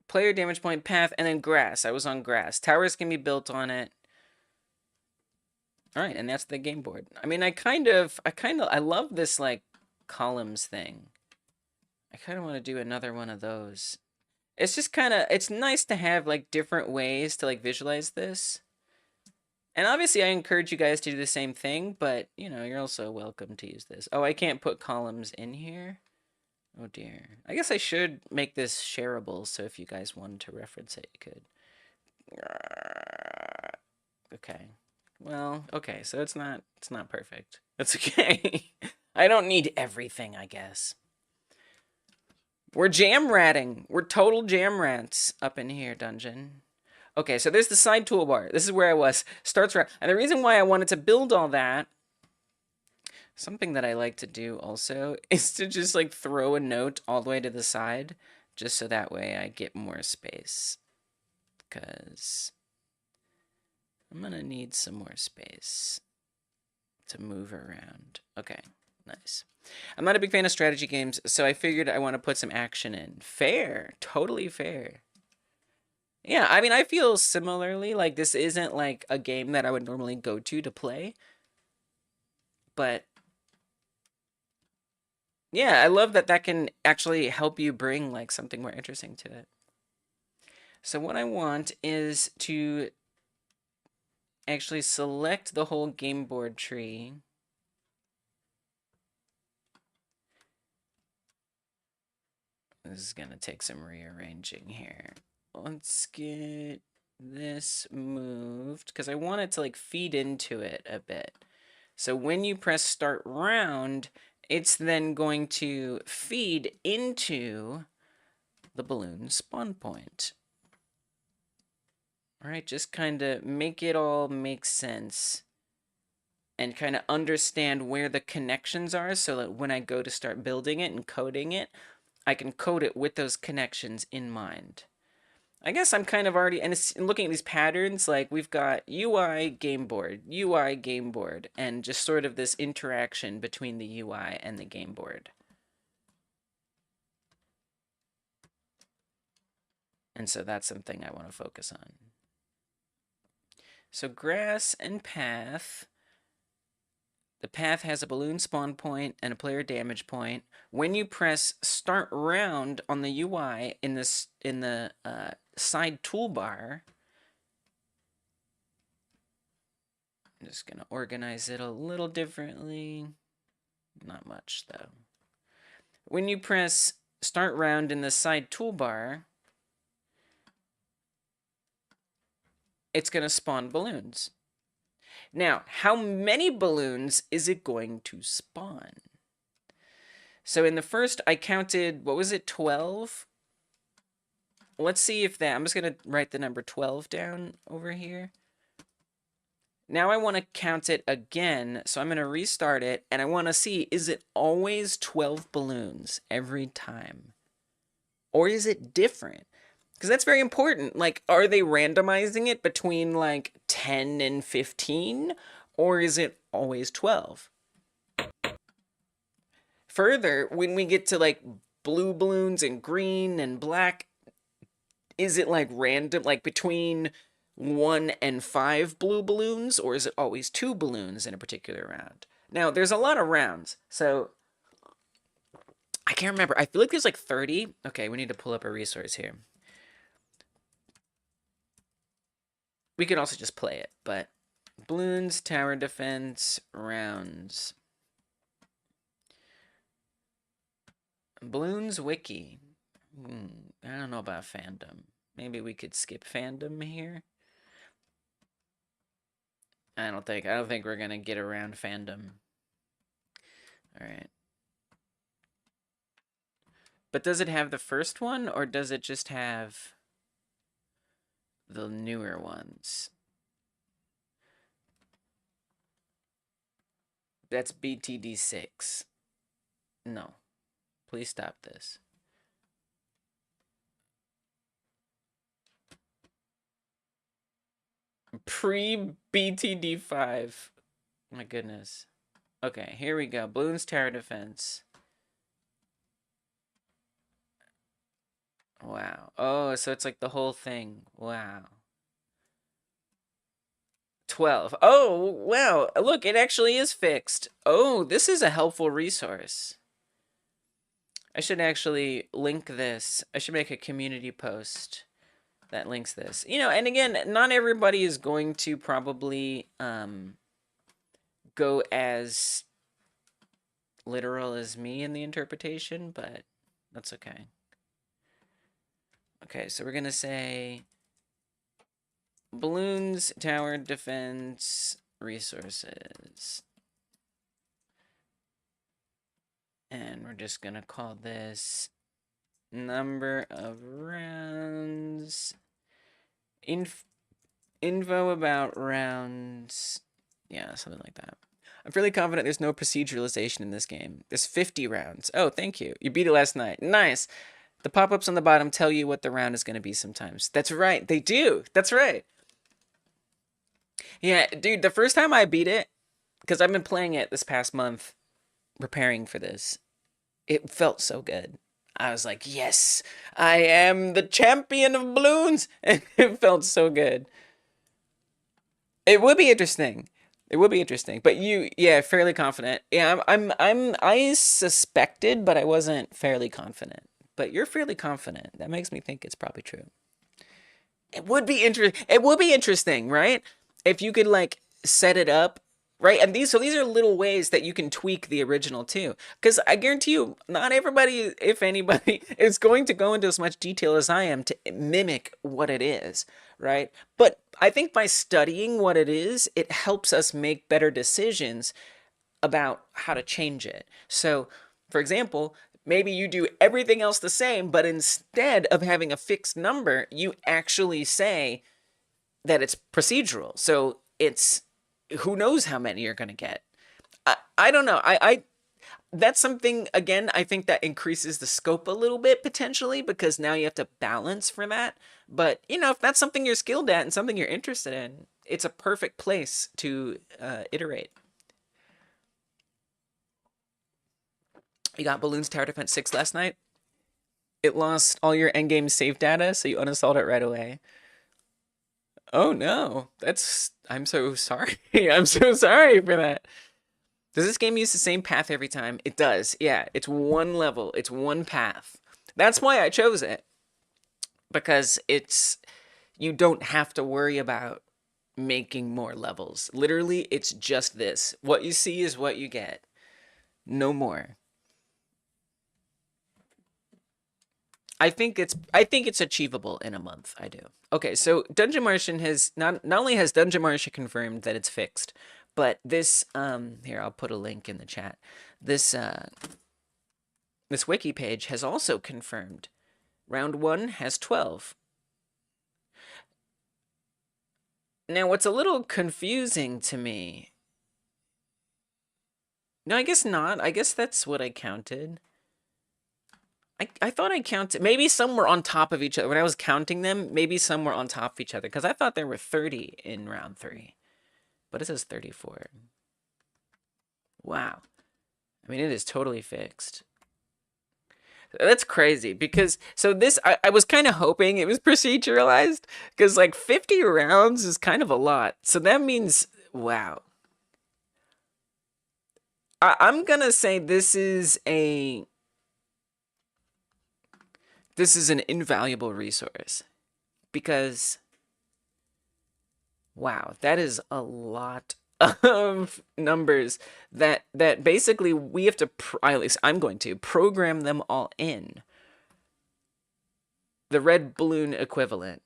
player damage point, path, and then grass. I was on grass. Towers can be built on it. All right, and that's the game board. I mean, I love this like columns thing. I kind of want to do another one of those. It's just it's nice to have like different ways to like visualize this. And obviously I encourage you guys to do the same thing, but you know, you're also welcome to use this. Oh, I can't put columns in here. Oh dear. I guess I should make this shareable, so if you guys wanted to reference it, you could. Okay. Well, okay, so it's not perfect. That's okay. I don't need everything, I guess. We're jam ratting. We're total jam rats up in here, dungeon. Okay, so there's the side toolbar. This is where I was. Starts around. And the reason why I wanted to build all that, something that I like to do also, is to just like throw a note all the way to the side, just so that way I get more space. Because I'm gonna need some more space to move around. Okay, nice. I'm not a big fan of strategy games, so I figured I want to put some action in. Fair, totally fair. Yeah, I mean, I feel similarly. Like, this isn't like a game that I would normally go to play. But yeah, I love that that can actually help you bring like something more interesting to it. So what I want is to actually select the whole game board tree. This is going to take some rearranging here. Let's get this moved because I want it to like feed into it a bit. So when you press start round, it's then going to feed into the balloon spawn point. All right, just kind of make it all make sense and kind of understand where the connections are so that when I go to start building it and coding it, I can code it with those connections in mind. I guess I'm kind of already, and looking at these patterns, like we've got UI game board, and just sort of this interaction between the UI and the game board. And so that's something I want to focus on. So grass and path. The path has a balloon spawn point and a player damage point. When you press start round on the UI in the side toolbar, I'm just going to organize it a little differently. Not much, though. When you press start round in the side toolbar, it's going to spawn balloons. Now, how many balloons is it going to spawn? So in the first, I counted, what was it, 12? Let's see if that, I'm just going to write the number 12 down over here. Now I want to count it again, so I'm going to restart it, and I want to see, is it always 12 balloons every time? Or is it different? Because that's very important. Like, are they randomizing it between, like, 10 and 15? Or is it always 12? Further, when we get to, like, blue balloons and green and black, is it, like, random, like, between 1 and 5 blue balloons, or is it always 2 balloons in a particular round? Now, there's a lot of rounds, so I can't remember. I feel like there's like 30. Okay, we need to pull up a resource here. We could also just play it, but balloons, tower defense, rounds. Balloons wiki. I don't know about fandom. Maybe we could skip fandom here. I don't think we're gonna get around fandom. All right. But does it have the first one, or does it just have the newer ones? That's BTD6. No. Please stop this. Pre-BTD5. My goodness. Okay, here we go. Balloons Tower Defense. Wow. Oh, so it's like the whole thing. Wow. 12. Oh, wow. Look, it actually is fixed. Oh, this is a helpful resource. I should actually link this. I should make a community post that links this. You know, and again, not everybody is going to probably go as literal as me in the interpretation, but that's okay. Okay, so we're going to say balloons, tower defense, resources. And we're just going to call this number of rounds, info about rounds, yeah, something like that. I'm fairly confident there's no proceduralization in this game. There's 50 rounds. Oh, thank you. You beat it last night. Nice. The pop-ups on the bottom tell you what the round is going to be sometimes. That's right. They do. That's right. Yeah, dude, the first time I beat it, because I've been playing it this past month, preparing for this, it felt so good. I was like, yes, I am the champion of balloons. And it felt so good. It would be interesting. It would be interesting. But you, yeah, fairly confident. Yeah, I suspected, but I wasn't fairly confident. But you're fairly confident. That makes me think it's probably true. It would be interesting. It would be interesting, right? If you could like set it up, right? And these are little ways that you can tweak the original too. Because I guarantee you, not everybody, if anybody, is going to go into as much detail as I am to mimic what it is, right? But I think by studying what it is, it helps us make better decisions about how to change it. So, for example, maybe you do everything else the same, but instead of having a fixed number, you actually say that it's procedural. So it's who knows how many you're going to get. I don't know. That's something, again, I think that increases the scope a little bit potentially because now you have to balance for that. But, you know, if that's something you're skilled at and something you're interested in, it's a perfect place to iterate. You got Balloons Tower Defense 6 last night? It lost all your endgame save data, so you uninstalled it right away. Oh no, I'm so sorry. I'm so sorry for that. Does this game use the same path every time? It does, yeah. It's one level, it's one path. That's why I chose it. Because you don't have to worry about making more levels. Literally, it's just this. What you see is what you get. No more. I think it's achievable in a month. I do. Okay, so Dungeon Martian has not only has Dungeon Martian confirmed that it's fixed, but this here I'll put a link in the chat. This this wiki page has also confirmed round 1 has 12. Now what's a little confusing to me. No, I guess not. I guess that's what I counted. I thought I counted, maybe some were on top of each other. When I was counting them, maybe some were on top of each other. Because I thought there were 30 in round 3. But it says 34. Wow. I mean, it is totally fixed. That's crazy. Because, so this, I was kind of hoping it was proceduralized. Because, like, 50 rounds is kind of a lot. So that means, wow. I'm going to say this is an invaluable resource because, wow, that is a lot of numbers that basically we have to, at least I'm going to, program them all in. The red balloon equivalent.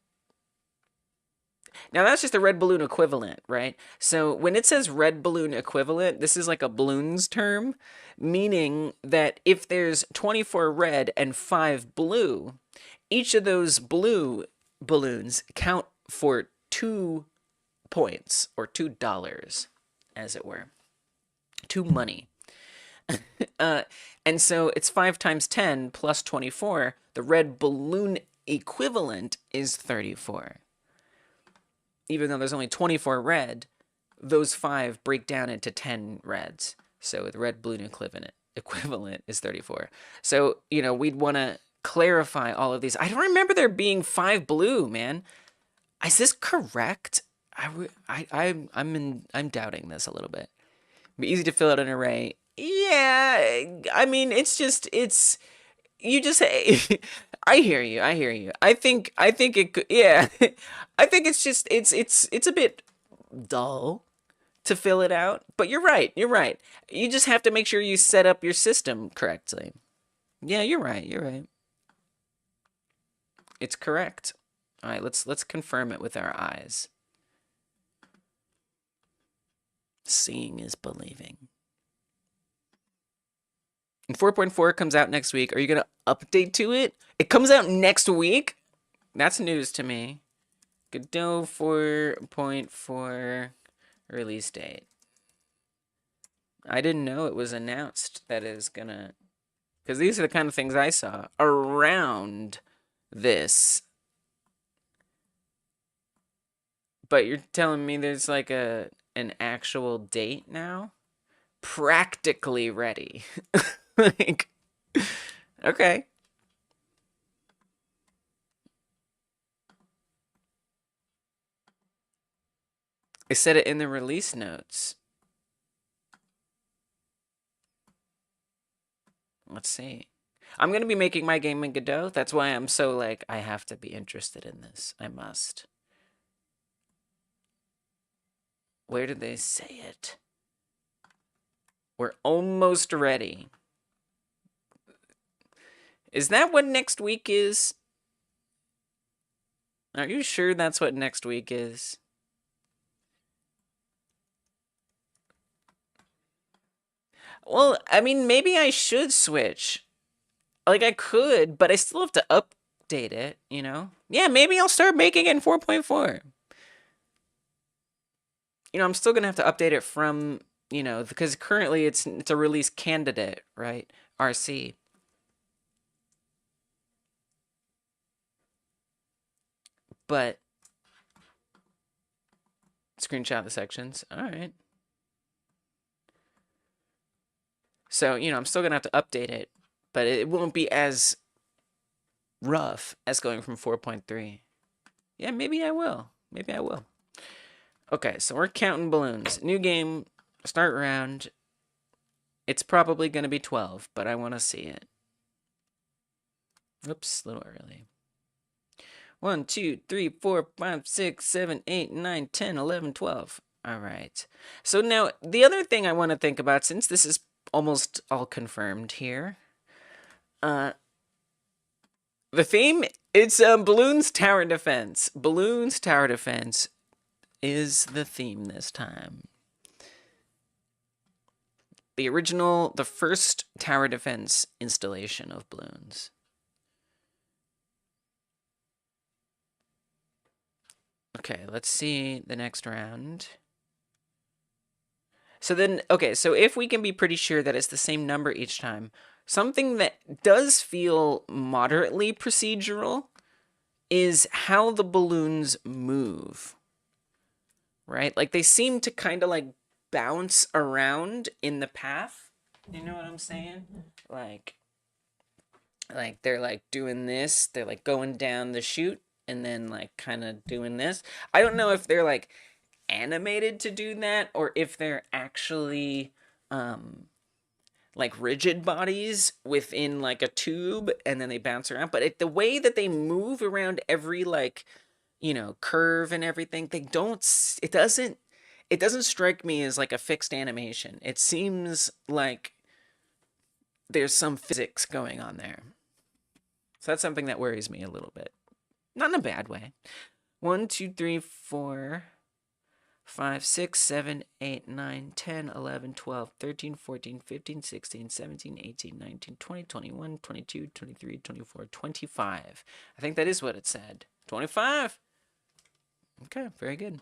Now that's just the red balloon equivalent, right? So when it says red balloon equivalent, this is like a balloons term, meaning that if there's 24 red and 5 blue, each of those blue balloons count for 2 points, or $2, as it were. 2 money. And so it's 5 times 10 plus 24. The red balloon equivalent is 34. Even though there's only 24 red, those 5 break down into 10 reds. So the red balloon equivalent is 34. So, you know, we'd want to clarify all of these. I don't remember there being 5 blue, man. Is this correct? I'm doubting this a little bit. It'd be easy to fill out an array. Yeah, I mean, you just say, I hear you. I think it could, yeah. I think it's just, it's a bit dull to fill it out, but you're right. You just have to make sure you set up your system correctly. Yeah, you're right. It's correct. All right, let's confirm it with our eyes. Seeing is believing. And 4.4 comes out next week. Are you going to update to it? It comes out next week? That's news to me. Godot 4.4 release date. I didn't know it was announced that it's gonna... Because these are the kind of things I saw around this. But you're telling me there's like an actual date now? Practically ready. Like, okay. I said it in the release notes. Let's see. I'm going to be making my game in Godot. That's why I'm so like, I have to be interested in this. I must. Where did they say it? We're almost ready. Is that what next week is? Are you sure that's what next week is? Well, I mean, maybe I should switch. Like, I could, but I still have to update it, you know? Yeah, maybe I'll start making it in 4.4. You know, I'm still going to have to update it from, you know, because currently it's a release candidate, right? RC. But screenshot the sections. All right. So, you know, I'm still going to have to update it, but it won't be as rough as going from 4.3. Yeah, maybe I will. Maybe I will. Okay, so we're counting balloons. New game, start round. It's probably going to be 12, but I want to see it. Oops, a little early. 1, 2, 3, 4, 5, 6, 7, 8, 9, 10, 11, 12. All right. So now, the other thing I want to think about, since this is almost all confirmed here, the theme, it's Balloons Tower Defense. Balloons Tower Defense is the theme this time. The original, the first tower defense installation of balloons. Okay, let's see the next round. So then, okay, so if we can be pretty sure that it's the same number each time, something that does feel moderately procedural is how the balloons move, right? Like they seem to kind of like bounce around in the path. You know what I'm saying? Like they're like doing this, they're like going down the chute and then like kind of doing this. I don't know if they're like animated to do that or if they're actually like rigid bodies within like a tube and then they bounce around, but the way that they move around every like, you know, curve and everything, they don't, it doesn't strike me as like a fixed animation. It seems like there's some physics going on there. So that's something that worries me a little bit. Not in a bad way. 1, 2, 3, 4, 5, 6, 7, 8, 9, 10, 11, 12, 13, 14, 15, 16, 17, 18, 19, 20, 21, 22, 23, 24, 25. I think that is what it said. 25. Okay, very good.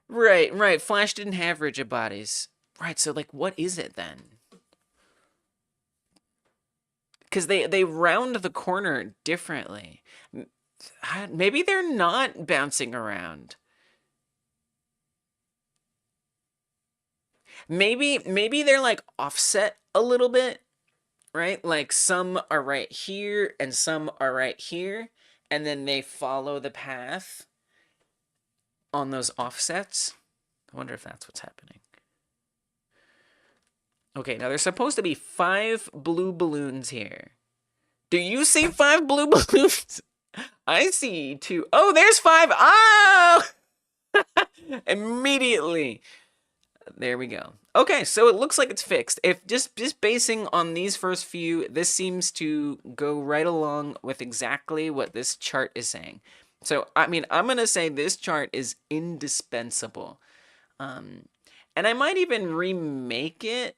Right. Flash didn't have rigid bodies. Right, so like what is it then? Because they round the corner differently. Maybe they're not bouncing around. Maybe they're like offset a little bit, right? Like some are right here and some are right here, and then they follow the path on those offsets. I wonder if that's what's happening. Okay, now there's supposed to be 5 blue balloons here. Do you see 5 blue balloons? I see 2. Oh, there's 5. Oh! Immediately. There we go. Okay, so it looks like it's fixed. If just basing on these first few, this seems to go right along with exactly what this chart is saying. So, I mean, I'm going to say this chart is indispensable. And I might even remake it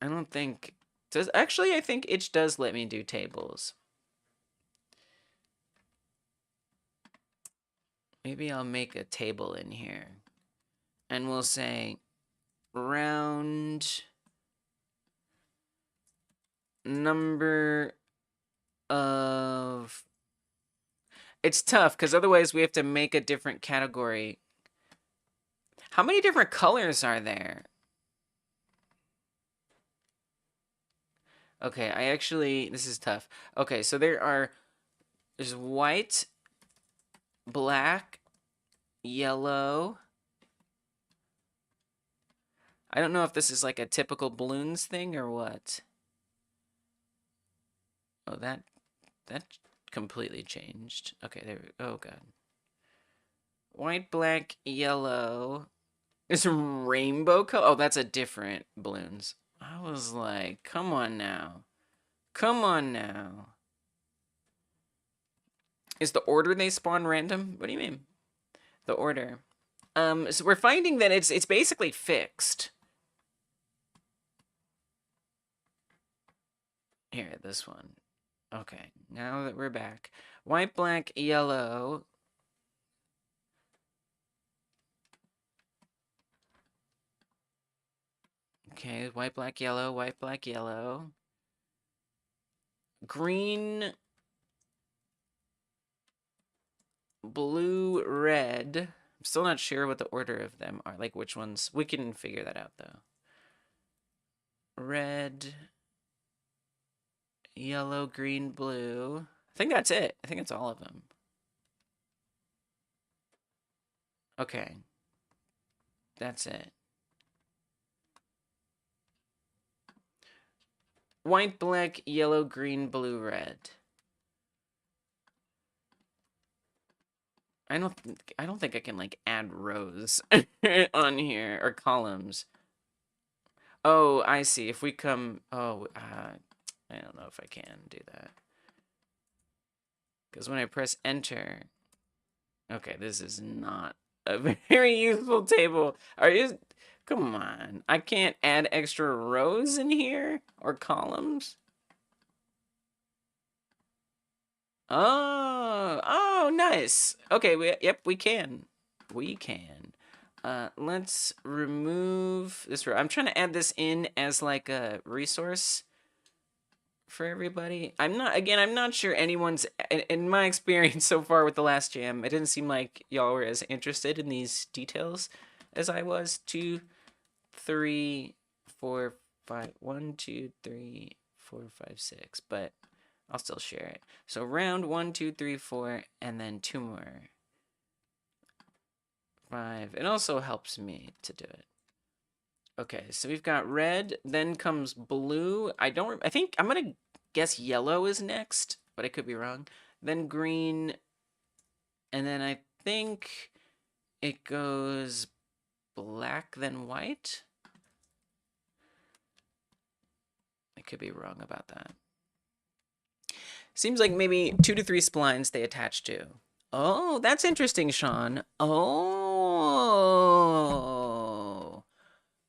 I don't think... Does actually, I think it does let me do tables. Maybe I'll make a table in here. And we'll say round number of... It's tough, because otherwise we have to make a different category. How many different colors are there? Okay, I actually... This is tough. Okay, so there's white, black, yellow. I don't know if this is like a typical balloons thing or what. Oh, that completely changed. Okay, there we go. Oh, God. White, black, yellow. There's a rainbow color. Oh, that's a different balloons. I was like, come on now. Come on now. Is the order they spawn random? What do you mean? The order. So we're finding that it's basically fixed. Here, this one. Okay, now that we're back. White, black, yellow. Okay, white, black, yellow, white, black, yellow. Green, blue, red. I'm still not sure what the order of them are, like which ones. We can figure that out, though. Red, yellow, green, blue. I think that's it. I think it's all of them. Okay. That's it. White, black, yellow, green, blue, red. I don't think I can like add rows on here or columns. Oh, I see. If we come, I don't know if I can do that. Because when I press enter, okay, this is not a very useful table. Are you? Come on. I can't add extra rows in here or columns. Oh, nice. Okay, yep, we can. We can. Let's remove this row. I'm trying to add this in as like a resource for everybody. I'm not sure anyone's, in my experience so far with the last jam, it didn't seem like y'all were as interested in these details as I was. 2, 3, 4, 5, 1, 2, 3, 4, 5, 6, but I'll still share it. So round 1, 2, 3, 4, and then 2 more. 5. It also helps me to do it. Okay, so we've got red, then comes blue. I think I'm gonna guess yellow is next, but I could be wrong. Then green, and then I think it goes black, then white. I could be wrong about that. Seems like maybe 2 to 3 splines they attach to. Oh, that's interesting, Sean. Oh.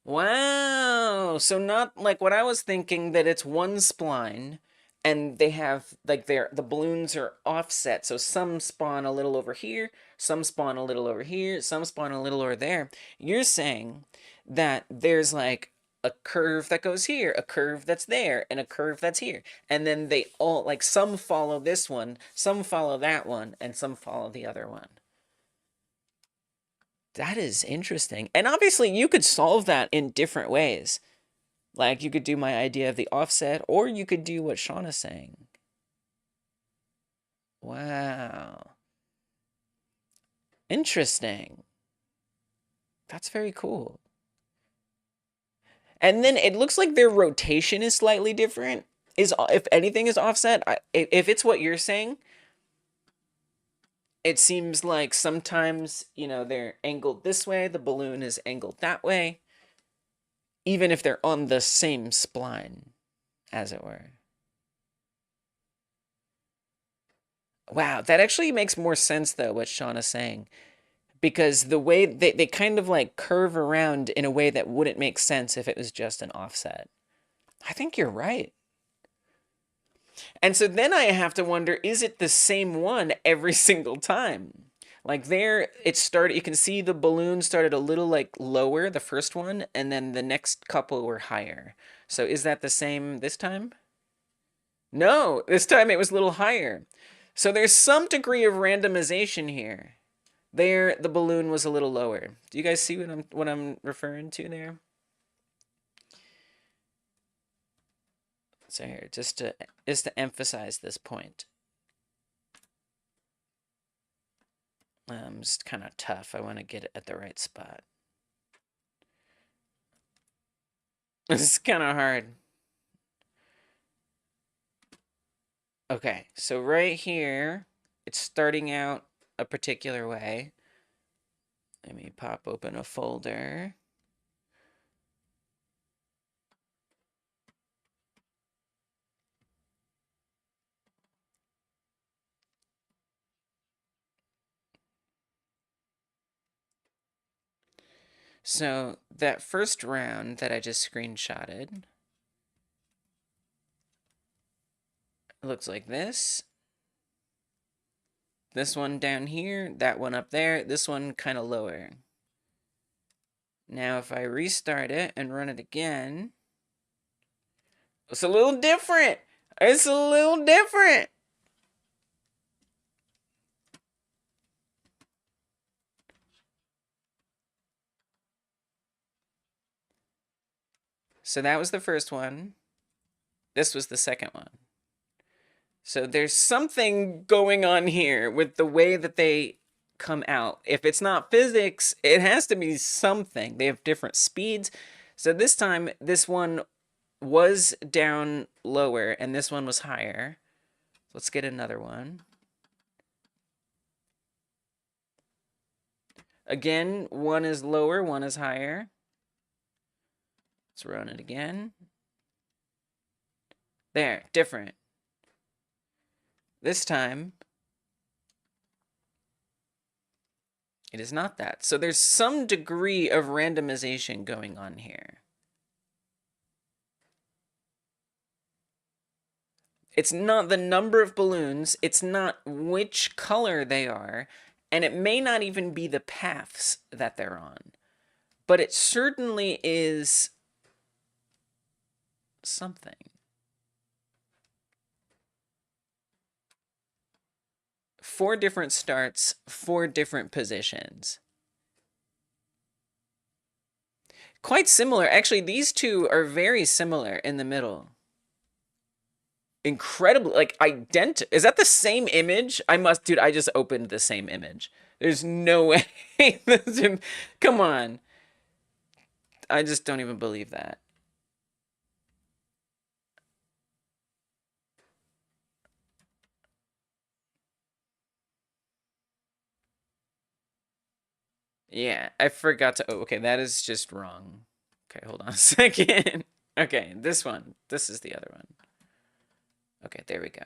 Wow. So not like what I was thinking, that it's one spline and they have like the balloons are offset. So some spawn a little over here, some spawn a little over here, some spawn a little over there. You're saying that there's like a curve that goes here, a curve that's there, and a curve that's here. And then they all, like, some follow this one, some follow that one, and some follow the other one. That is interesting. And obviously, you could solve that in different ways. Like, you could do my idea of the offset, or you could do what Sean is saying. Wow. Interesting. That's very cool. And then it looks like their rotation is slightly different. If anything is offset, if it's what you're saying, it seems like sometimes, you know, they're angled this way, the balloon is angled that way, even if they're on the same spline, as it were. Wow, that actually makes more sense, though, what Sean is saying. Because the way they kind of like curve around in a way that wouldn't make sense if it was just an offset. I think you're right. And so then I have to wonder, is it the same one every single time? Like there, it started, you can see the balloon started a little like lower, the first one, and then the next couple were higher. So is that the same this time? No, this time it was a little higher. So there's some degree of randomization here. There, the balloon was a little lower. Do you guys see what I'm referring to there? So here, just to emphasize this point. It's kind of tough. I want to get it at the right spot. It's kind of hard. Okay, so right here, it's starting out a particular way. Let me pop open a folder. So that first round that I just screenshotted, it looks like this. This one down here, that one up there, this one kind of lower. Now if I restart it and run it again, it's a little different. It's a little different. So that was the first one. This was the second one. So there's something going on here with the way that they come out. If it's not physics, it has to be something. They have different speeds. So this time, this one was down lower and this one was higher. Let's get another one. Again, one is lower, one is higher. Let's run it again. There, different. This time, it is not that. So there's some degree of randomization going on here. It's not the number of balloons, it's not which color they are, and it may not even be the paths that they're on. But it certainly is something. Four different starts, four different positions. Quite similar. Actually, these two are very similar in the middle. Incredibly, like, identical. Is that the same image? Dude, I just opened the same image. There's no way. Come on. I just don't even believe that. Yeah, I forgot to. Oh, okay, that is just wrong. Okay, hold on a second. Okay, this one. This is the other one. Okay, there we go.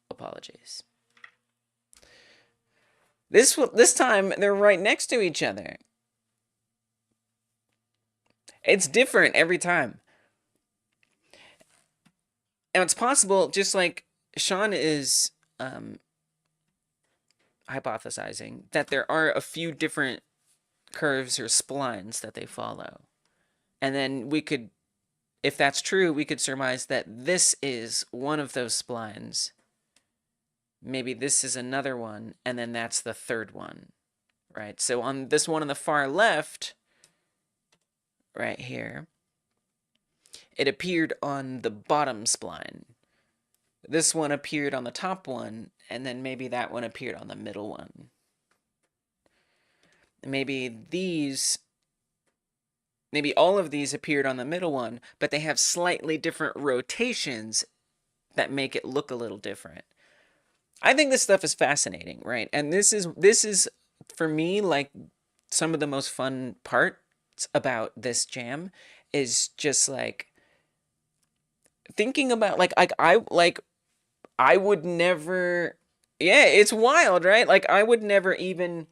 Apologies. This time they're right next to each other. It's different every time. And it's possible, just like Sean is hypothesizing, that there are a few different curves or splines that they follow. And then we could, if that's true, we could surmise that this is one of those splines. Maybe this is another one, and then that's the third one, right? So on this one on the far left, right here, it appeared on the bottom spline. This one appeared on the top one, and then maybe that one appeared on the middle one. Maybe all of these appeared on the middle one, but they have slightly different rotations that make it look a little different. I think this stuff is fascinating, right? And this is for me, like, some of the most fun parts about this jam is just like thinking about I would never, yeah, it's wild, right? Like, I would never even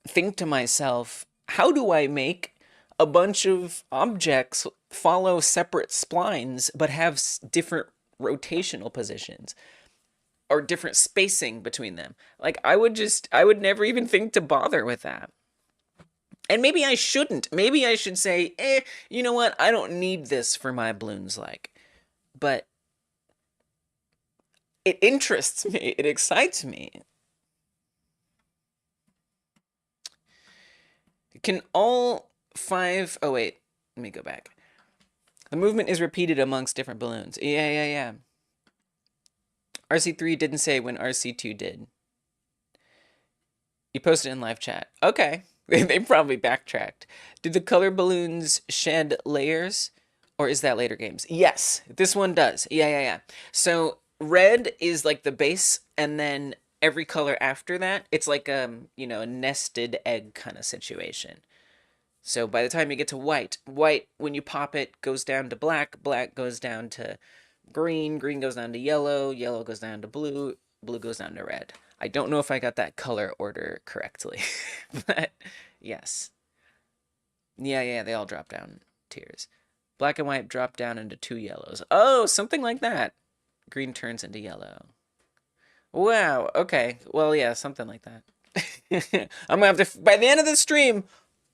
think to myself, how do I make a bunch of objects follow separate splines, but have different rotational positions or different spacing between them. Like, I would never even think to bother with that. And maybe I shouldn't. Maybe I should say, you know what? I don't need this for my balloons, like. But it interests me. It excites me. Can all 5... Oh, wait. Let me go back. The movement is repeated amongst different balloons. Yeah. RC3 didn't say when RC2 did. You posted in live chat. Okay. They probably backtracked. Do the color balloons shed layers? Or is that later games? Yes, this one does. Yeah. So red is like the base, and then every color after that, it's like a nested egg kind of situation. So by the time you get to white, when you pop it goes down to black, black goes down to green, green goes down to yellow, yellow goes down to blue, blue goes down to red. I don't know if I got that color order correctly, but yes. Yeah, they all drop down tiers. Black and white drop down into 2 yellows. Oh, something like that. Green turns into yellow. Wow, okay. Well, yeah, something like that. I'm gonna have to, by the end of the stream,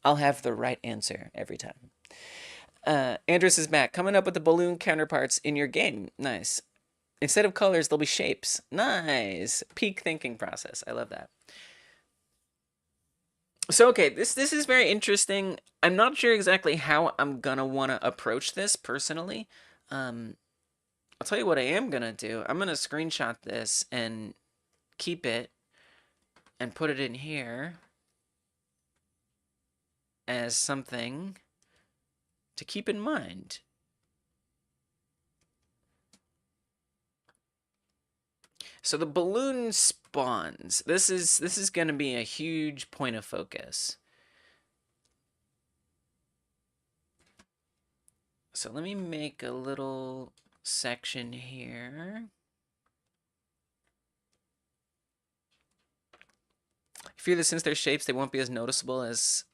I'll have the right answer every time. Andrus is back. Coming up with the balloon counterparts in your game. Nice. Instead of colors, there'll be shapes. Nice. Peak thinking process. I love that. So, okay, this is very interesting. I'm not sure exactly how I'm gonna want to approach this personally. I'll tell you what I am gonna do. I'm gonna screenshot this and keep it and put it in here as something to keep in mind. So the balloon spawns. This is going to be a huge point of focus. So let me make a little section here. I fear that since they're shapes, they won't be as noticeable as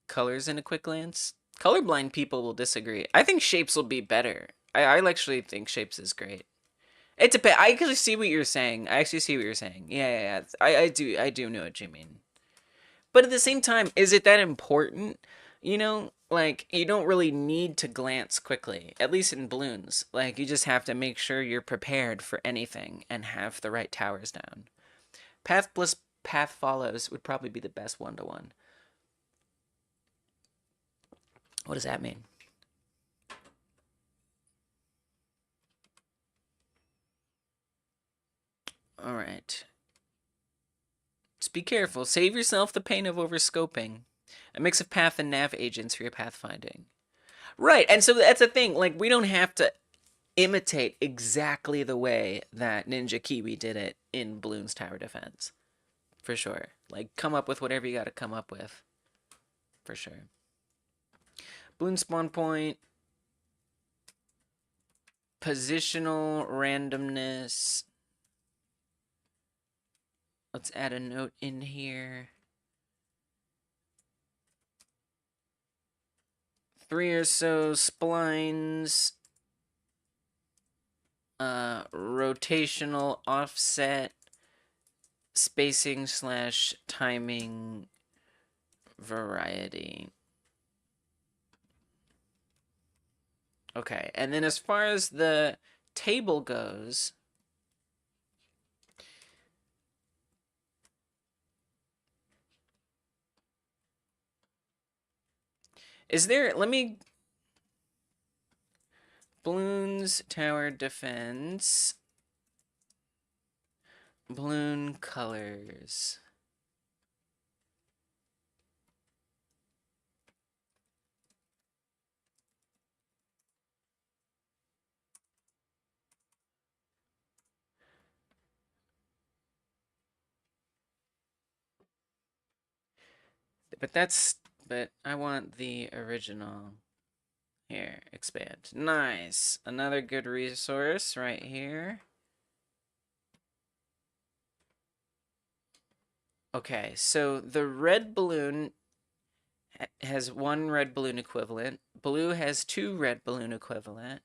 colors in a quick glance. Colorblind people will disagree. I think shapes will be better. I actually think shapes is great. It depends. I actually see what you're saying. Yeah. I do know what you mean. But at the same time, is it that important? Like, you don't really need to glance quickly, at least in balloons. Like, you just have to make sure you're prepared for anything and have the right towers down. Path plus path follows would probably be the best one-to-one. What does that mean? All right. Just be careful. Save yourself the pain of overscoping. A mix of path and nav agents for your pathfinding. Right, and so that's the thing. Like, we don't have to imitate exactly the way that Ninja Kiwi did it in Bloons Tower Defense. For sure. Like, come up with whatever you gotta come up with. For sure. Balloon spawn point. Positional randomness. Let's add a note in here. 3 or so splines. Rotational offset. Spacing / timing variety. Okay, and then as far as the table goes, is there, let me, Bloons Tower Defense, balloon colors. But I want the original. Here, expand. Nice. Another good resource right here. Okay, so the red balloon has 1 red balloon equivalent. Blue has 2 red balloon equivalent.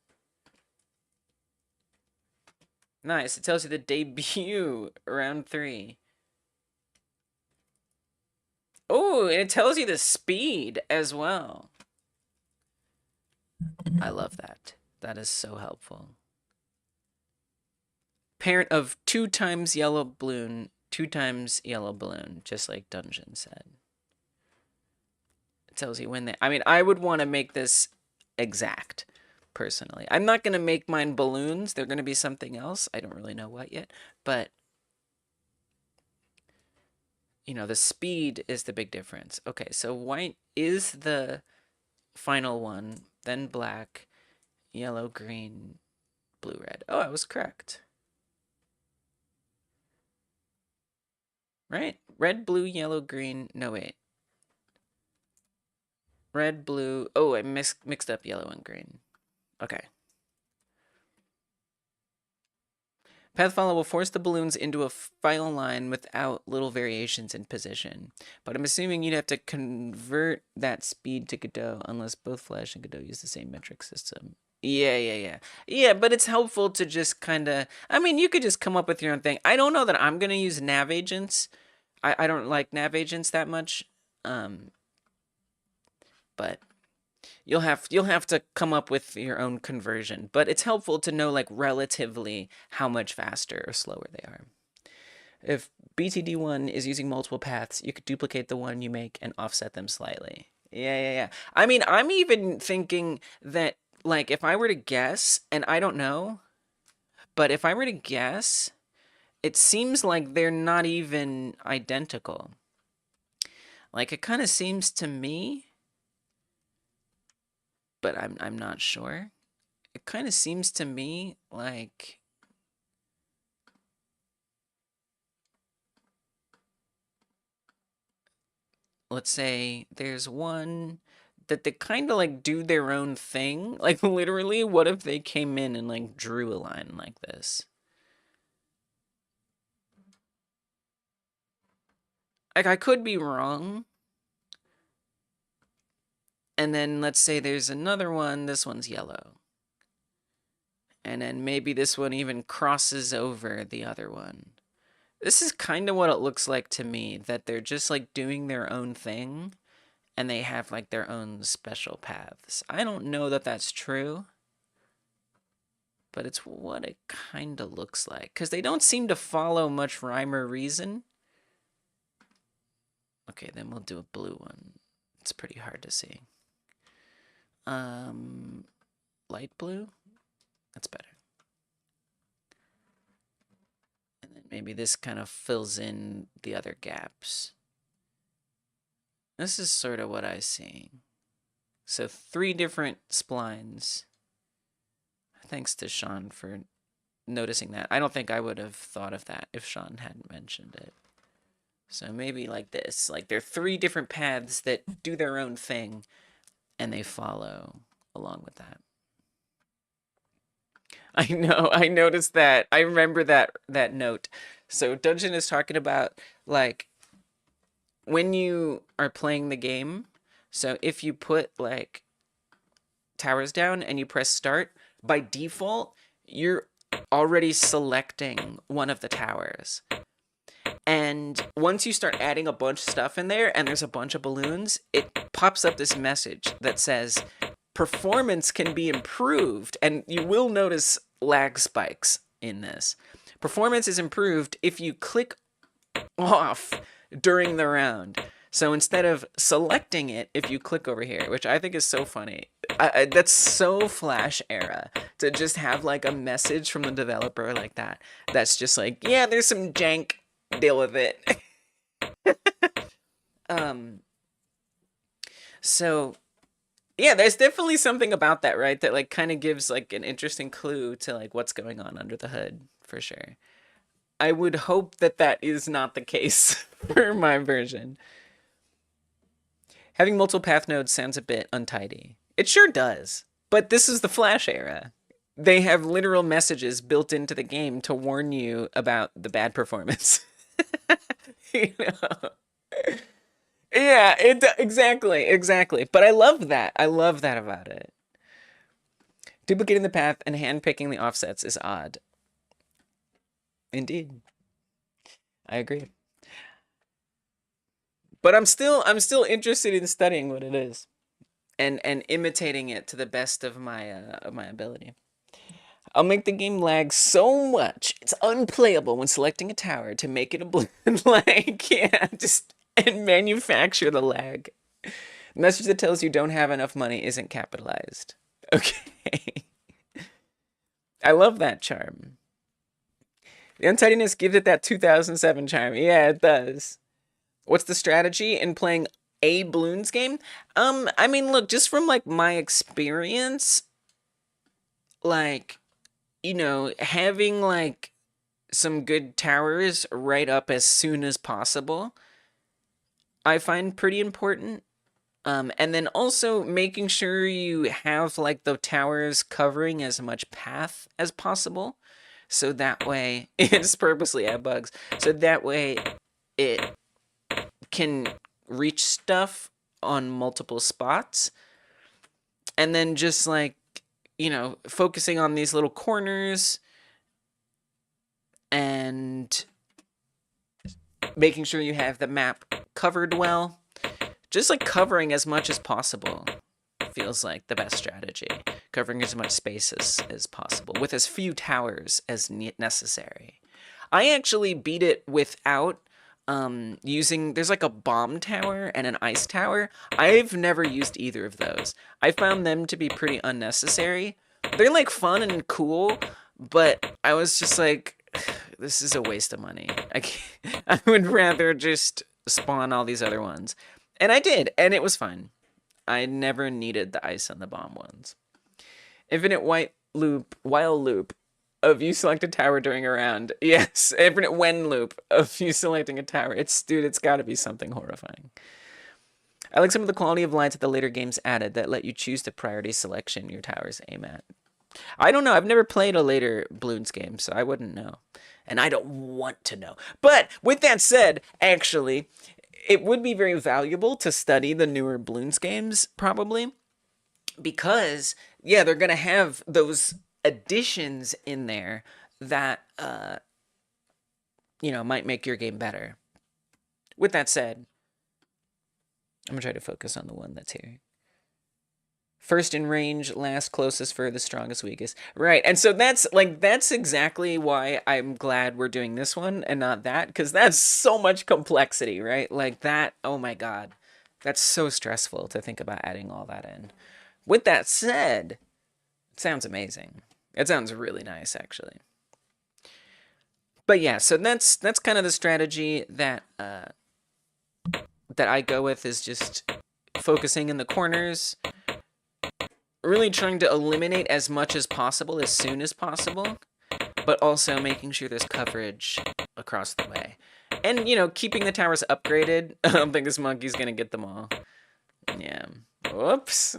Nice. It tells you the debut, round 3. Oh, and it tells you the speed as well. I love that. That is so helpful. Parent of 2 times yellow balloon, 2 times yellow balloon, just like Dungeon said. It tells you when they... I mean, I would want to make this exact, personally. I'm not going to make mine balloons. They're going to be something else. I don't really know what yet. But, you know, the speed is the big difference. Okay, so white is the final one, then black, yellow, green, blue, red. Oh, I was correct. Right? Red, blue, yellow, green. No, wait. Red, blue. Oh, I mixed up yellow and green. Okay. Path follow will force the balloons into a final line without little variations in position. But I'm assuming you'd have to convert that speed to Godot unless both Flash and Godot use the same metric system. Yeah. Yeah, but it's helpful to just kind of... I mean, you could just come up with your own thing. I don't know that I'm going to use nav agents. I don't like nav agents that much. But you'll have to come up with your own conversion. But it's helpful to know, like, relatively how much faster or slower they are. If BTD1 is using multiple paths, you could duplicate the one you make and offset them slightly. Yeah. I mean, I'm even thinking that, like, if I were to guess, and I don't know, but if I were to guess, it seems like they're not even identical. Like, it kind of seems to me, but I'm not sure. It kind of seems to me like... Let's say there's one that they kind of like do their own thing. Like, literally, what if they came in and like drew a line like this? Like, I could be wrong. And then let's say there's another one. This one's yellow. And then maybe this one even crosses over the other one. This is kind of what it looks like to me, that they're just like doing their own thing and they have like their own special paths. I don't know that that's true, but it's what it kind of looks like, because they don't seem to follow much rhyme or reason. Okay, then we'll do a blue one. It's pretty hard to see. Light blue? That's better. And then maybe this kind of fills in the other gaps. This is sort of what I see. So 3 different splines. Thanks to Sean for noticing that. I don't think I would have thought of that if Sean hadn't mentioned it. So maybe like this. Like, there are 3 different paths that do their own thing, and they follow along with that. I know, I noticed that. I remember that note. So Dungeon is talking about, like, when you are playing the game, so if you put, like, towers down and you press start, by default, you're already selecting one of the towers. And once you start adding a bunch of stuff in there and there's a bunch of balloons, it pops up this message that says, performance can be improved. And you will notice lag spikes in this. Performance is improved if you click off during the round. So instead of selecting it, if you click over here, which I think is so funny, that's so Flash era to just have like a message from the developer like that. That's just like, yeah, there's some jank, deal with it. So yeah, there's definitely something about that, right? That like kind of gives like an interesting clue to like what's going on under the hood, for sure. I would hope that that is not the case for my version. Having multiple path nodes sounds a bit untidy. It sure does. But this is the Flash era. They have literal messages built into the game to warn you about the bad performance. You know? Yeah, exactly. But I love that. I love that about it. Duplicating the path and handpicking the offsets is odd. Indeed. I agree. But I'm still interested in studying what it is and imitating it to the best of my ability. I'll make the game lag so much it's unplayable when selecting a tower to make it a balloon. Like, yeah, just and manufacture the lag. Message that tells you don't have enough money isn't capitalized. Okay. I love that charm. The untidiness gives it that 2007 charm. Yeah, it does. What's the strategy in playing a balloons game? I mean, look, just from like my experience, like, having like some good towers right up as soon as possible, I find pretty important. And then also making sure you have like the towers covering as much path as possible. So that way, it's purposely add bugs. So that way it can reach stuff on multiple spots. And then just like, focusing on these little corners and making sure you have the map covered well. Just like covering as much as possible feels like the best strategy. Covering as much space as possible with as few towers as necessary. I actually beat it without there's like a bomb tower and an ice tower. I've never used either of those. I found them to be pretty unnecessary. They're like fun and cool, but I was just like, this is a waste of money. I would rather just spawn all these other ones. And I did, and it was fine. I never needed the ice and the bomb ones. Infinite while loop of you select a tower during a round. Yes, infinite when loop of you selecting a tower. It's gotta be something horrifying. I like some of the quality of lights that the later games added that let you choose the priority selection your towers aim at. I don't know. I've never played a later Bloons game, so I wouldn't know. And I don't want to know. But with that said, actually, it would be very valuable to study the newer Bloons games, probably. Because, yeah, they're going to have those additions in there that, might make your game better. With that said, I'm going to try to focus on the one that's here. First in range, last closest, furthest, strongest, weakest. Right, and so that's exactly why I'm glad we're doing this one and not that, because that's so much complexity, right? Like that, oh my god. That's so stressful to think about adding all that in. With that said, it sounds amazing. It sounds really nice, actually. But yeah, so that's kind of the strategy that I go with, is just focusing in the corners, really trying to eliminate as much as possible as soon as possible, but also making sure there's coverage across the way. And, keeping the towers upgraded. I don't think this monkey's gonna get them all. Yeah. Whoops.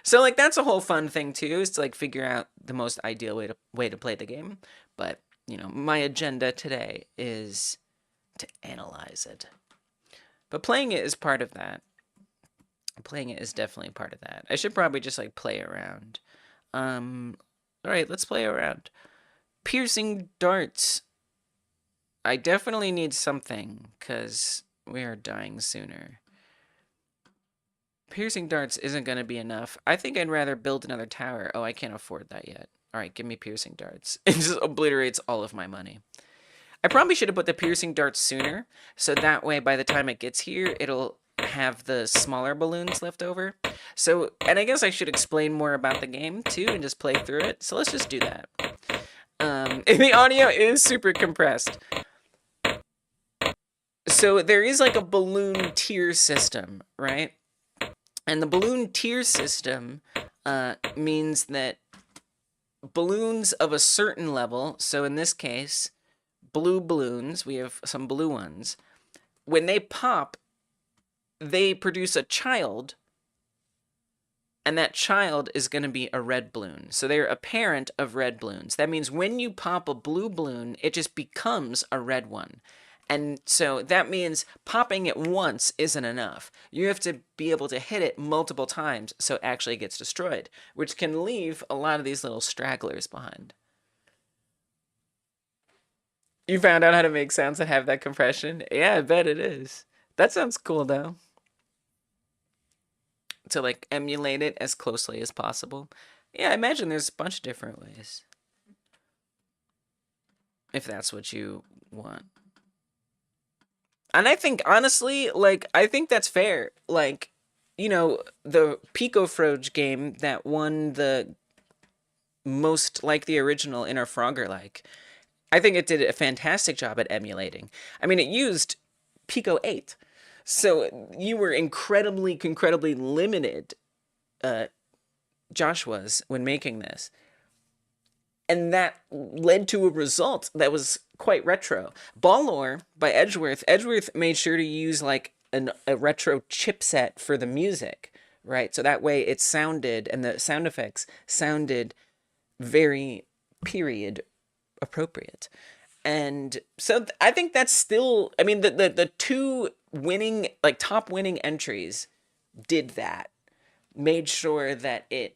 So, like, that's a whole fun thing, too, is to, like, figure out the most ideal way to play the game. But, my agenda today is to analyze it. But playing it is part of that. Playing it is definitely part of that. I should probably just, like, play around. Alright, let's play around. Piercing darts. I definitely need something, because we are dying sooner. Piercing darts isn't going to be enough. I think I'd rather build another tower. Oh, I can't afford that yet. Alright, give me piercing darts. It just obliterates all of my money. I probably should have put the piercing darts sooner, so that way by the time it gets here, it'll have the smaller balloons left over. So, and I guess I should explain more about the game, too, and just play through it. So let's just do that. The audio is super compressed. So there is like a balloon tier system, right? And the balloon tier system means that balloons of a certain level, so in this case, blue balloons, we have some blue ones, when they pop, they produce a child, and that child is going to be a red balloon. So they're a parent of red balloons. That means when you pop a blue balloon, it just becomes a red one. And so that means popping it once isn't enough. You have to be able to hit it multiple times so it actually gets destroyed, which can leave a lot of these little stragglers behind. You found out how to make sounds that have that compression? Yeah, I bet it is. That sounds cool, though. To, like, emulate it as closely as possible. Yeah, I imagine there's a bunch of different ways. If that's what you want. And I think, honestly, like, I think that's fair. Like, you know, the PicoFroge game that won the most like the original in our Frogger like, I think it did a fantastic job at emulating. I mean, it used Pico 8. So you were incredibly limited, Josh was, when making this. And that led to a result that was quite retro. Ballor by Edgeworth. Edgeworth made sure to use like a retro chipset for the music, right? So that way it sounded, and the sound effects sounded very period appropriate. And so I think that's still, I mean, the two winning, like top winning entries did that, made sure that it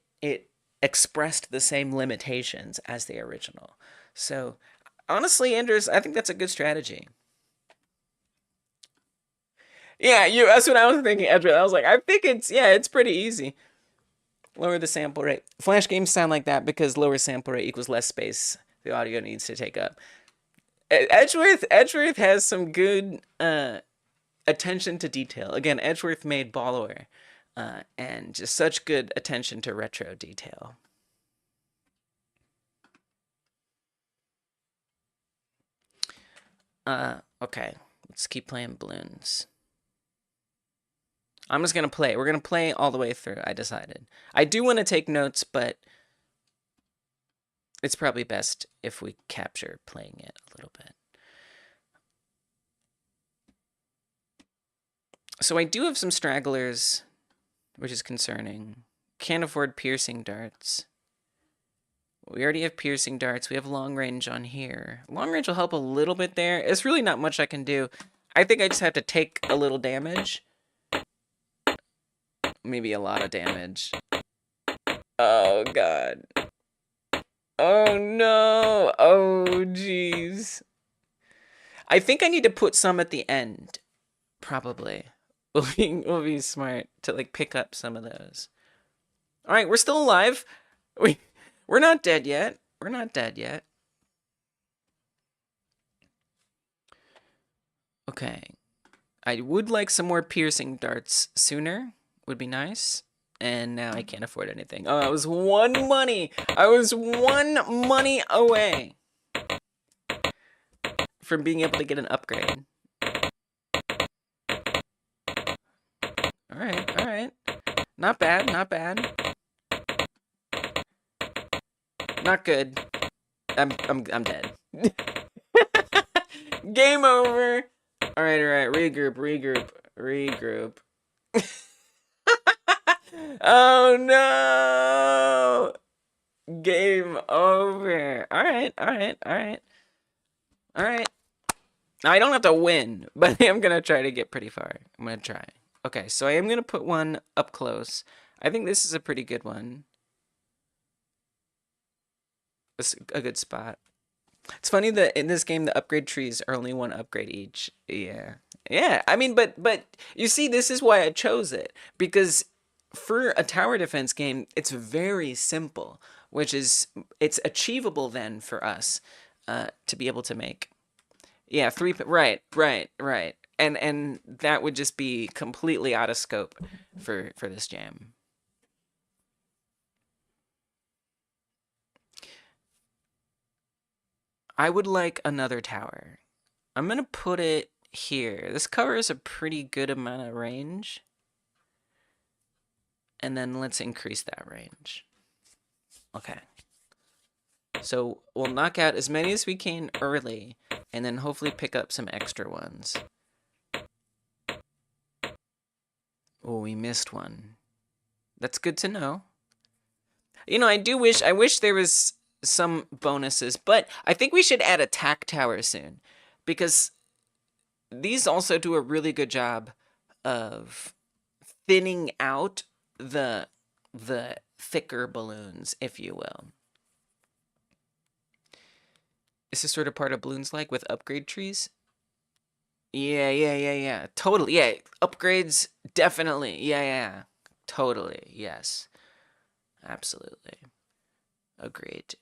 expressed the same limitations as the original. So honestly, Anders, I think that's a good strategy. Yeah, that's what I was thinking, Edward. I was like, I think it's pretty easy. Lower the sample rate. Flash games sound like that because lower sample rate equals less space the audio needs to take up. Edgeworth has some good attention to detail. Again, Edgeworth made Ballor, and just such good attention to retro detail. Okay, let's keep playing balloons. I'm just gonna play. We're gonna play all the way through, I decided. I do want to take notes, but it's probably best if we capture playing it a little bit. So I do have some stragglers, which is concerning. Can't afford piercing darts. We already have piercing darts. We have long range on here. Long range will help a little bit there. It's really not much I can do. I think I just have to take a little damage. Maybe a lot of damage. Oh, God. Oh, no. Oh, jeez. I think I need to put some at the end. Probably. We'll be smart to, like, pick up some of those. All right, we're still alive. We're not dead yet. We're not dead yet. Okay. I would like some more piercing darts sooner. Would be nice. And now I can't afford anything. Oh, I was one money. I was one money away from being able to get an upgrade. All right, all right. Not bad, not bad. Not good. I'm dead. Game over. All right. Regroup. Oh no! Game over. All right. I don't have to win, but I'm gonna try to get pretty far. I'm gonna try. Okay, so I am gonna put one up close. I think this is a pretty good one. It's a good spot. It's funny that in this game the upgrade trees are only one upgrade each. Yeah. I mean, but you see, this is why I chose it, because for a tower defense game, it's very simple, which is it's achievable then for us to be able to make. Yeah, right. And that would just be completely out of scope for this jam. I would like another tower. I'm gonna put it here. This covers a pretty good amount of range. And then let's increase that range. Okay. So we'll knock out as many as we can early, and then hopefully pick up some extra ones. Oh, we missed one. That's good to know. You know, I wish there was some bonuses, but I think we should add attack tower soon, because these also do a really good job of thinning out the thicker balloons, if you will. Is this sort of part of balloons like with upgrade trees? Yeah. Totally. Yeah. Upgrades, definitely. Yeah. Totally. Yes. Absolutely. Agreed.